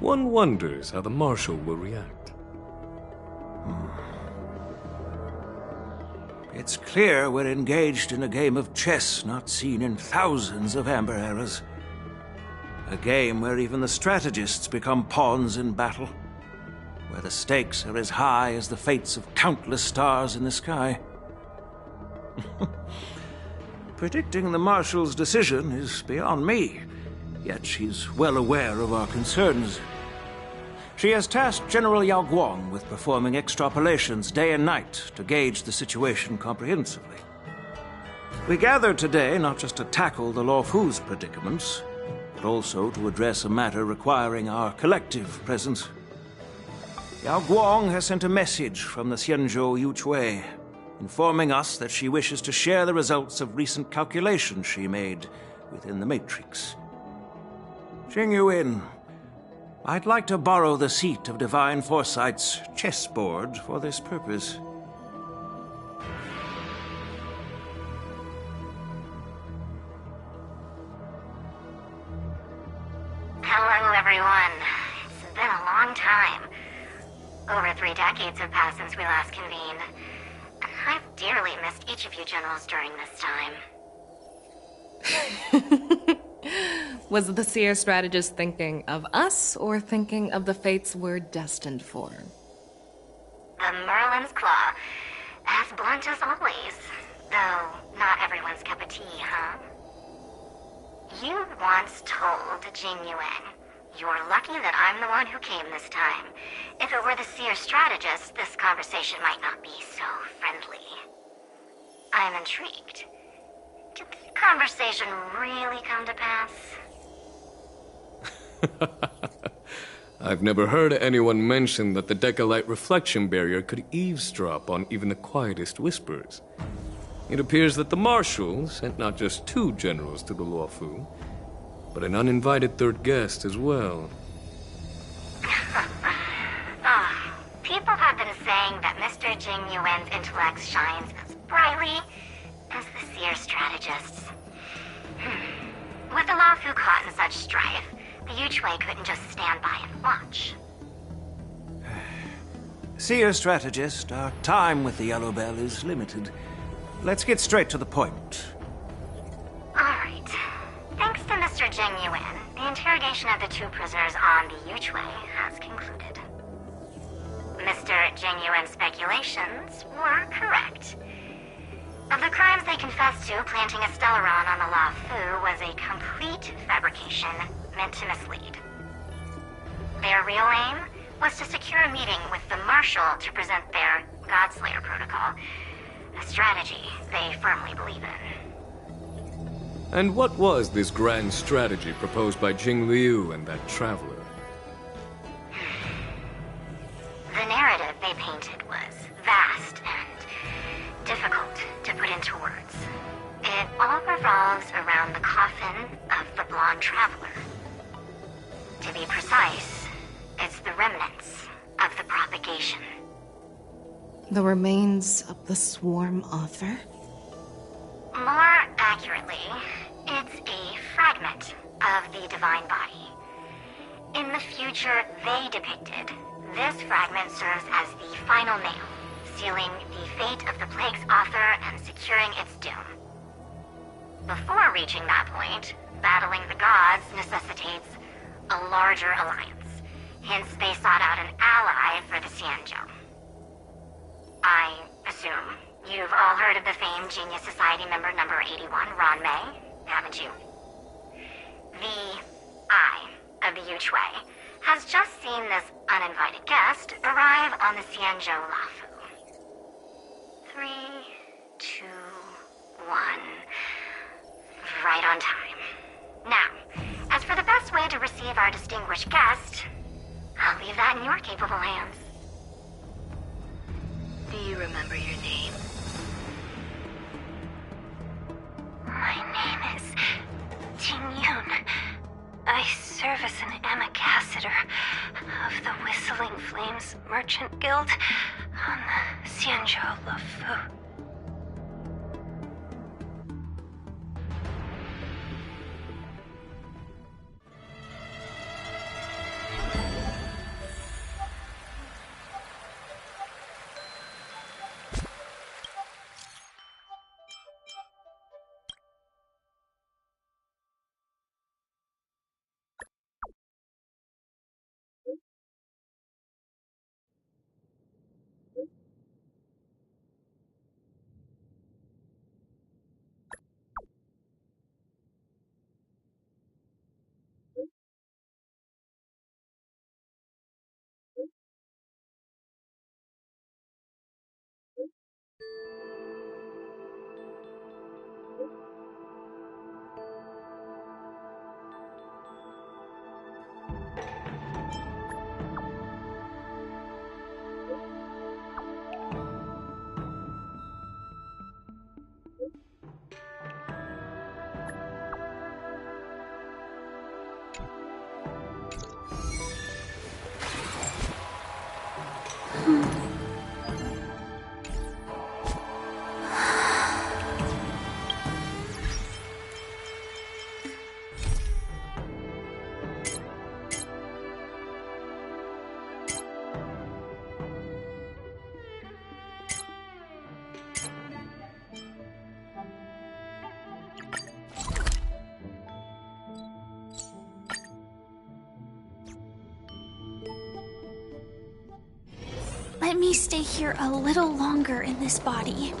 one wonders how the Marshal will react. It's clear we're engaged in a game of chess not seen in thousands of Amber eras. A game where even the strategists become pawns in battle. Where the stakes are as high as the fates of countless stars in the sky. Predicting the Marshal's decision is beyond me, yet she's well aware of our concerns. She has tasked General Yao Guang with performing extrapolations day and night to gauge the situation comprehensively. We gathered today not just to tackle the Luofo's predicaments, but also to address a matter requiring our collective presence. Yao Guang has sent a message from the Xianzhou Yuchui, informing us that she wishes to share the results of recent calculations she made within the Matrix. Jing Yuan, I'd like to borrow the seat of Divine Foresight's chessboard for this purpose. Hello, everyone. It's been a long time. Over 3 decades have passed since we last convened. I've dearly missed each of you generals during this time. Was the seer strategist thinking of us, or thinking of the fates we're destined for? The Merlin's Claw. As blunt as always. Though, not everyone's cup of tea, huh? You once told Jing Yuan, "You're lucky that I'm the one who came this time. If it were the seer strategist, this conversation might not be so friendly." I'm intrigued. Did the conversation really come to pass? I've never heard anyone mention that the Decalite reflection barrier could eavesdrop on even the quietest whispers. It appears that the Marshal sent not just 2 generals to the Luofo, but an uninvited 3rd guest as well. People have been saying that Mr. Jing Yuan's intellect shines as brightly as the seer strategist's. With the Luofo caught in such strife, the Yuchui couldn't just stand by and watch. Seer strategist, our time with the Yellow Bell is limited. Let's get straight to the point. Alright. Thanks to Mr. Jing Yuan, the interrogation of the 2 prisoners on the Yuchui has concluded. Mr. Jing Yuan's speculations were correct. Of the crimes they confessed to, planting a Stellaron on the Luofo was a complete fabrication meant to mislead. Their real aim was to secure a meeting with the Marshal to present their Godslayer protocol, a strategy they firmly believe in. And what was this grand strategy proposed by Jing Liu and that traveler? The narrative they painted was vast and difficult to put into words. It all revolves around the coffin of the blonde traveler. To be precise, it's the remnants of the propagation. The remains of the swarm author? More accurately, it's a fragment of the divine body. In the future they depicted, this fragment serves as the final nail, sealing the fate of the plague's author and securing its doom. Before reaching that point, battling the gods necessitates a larger alliance. Hence, they sought out an ally for the Xianzhou. I assume you've all heard of the famed Genius Society member number 81, Ron May, haven't you? The Eye of the Yuchui has just seen this uninvited guest arrive on the Xianzhou Luofo. 3, 2, 1. Right on time. Now, as for the best way to receive our distinguished guest, I'll leave that in your capable hands. Do you remember your name? My name is Jing service an ambassador of the Whistling Flames Merchant Guild on the Xianzhou Luofo. Let me stay here a little longer in this body.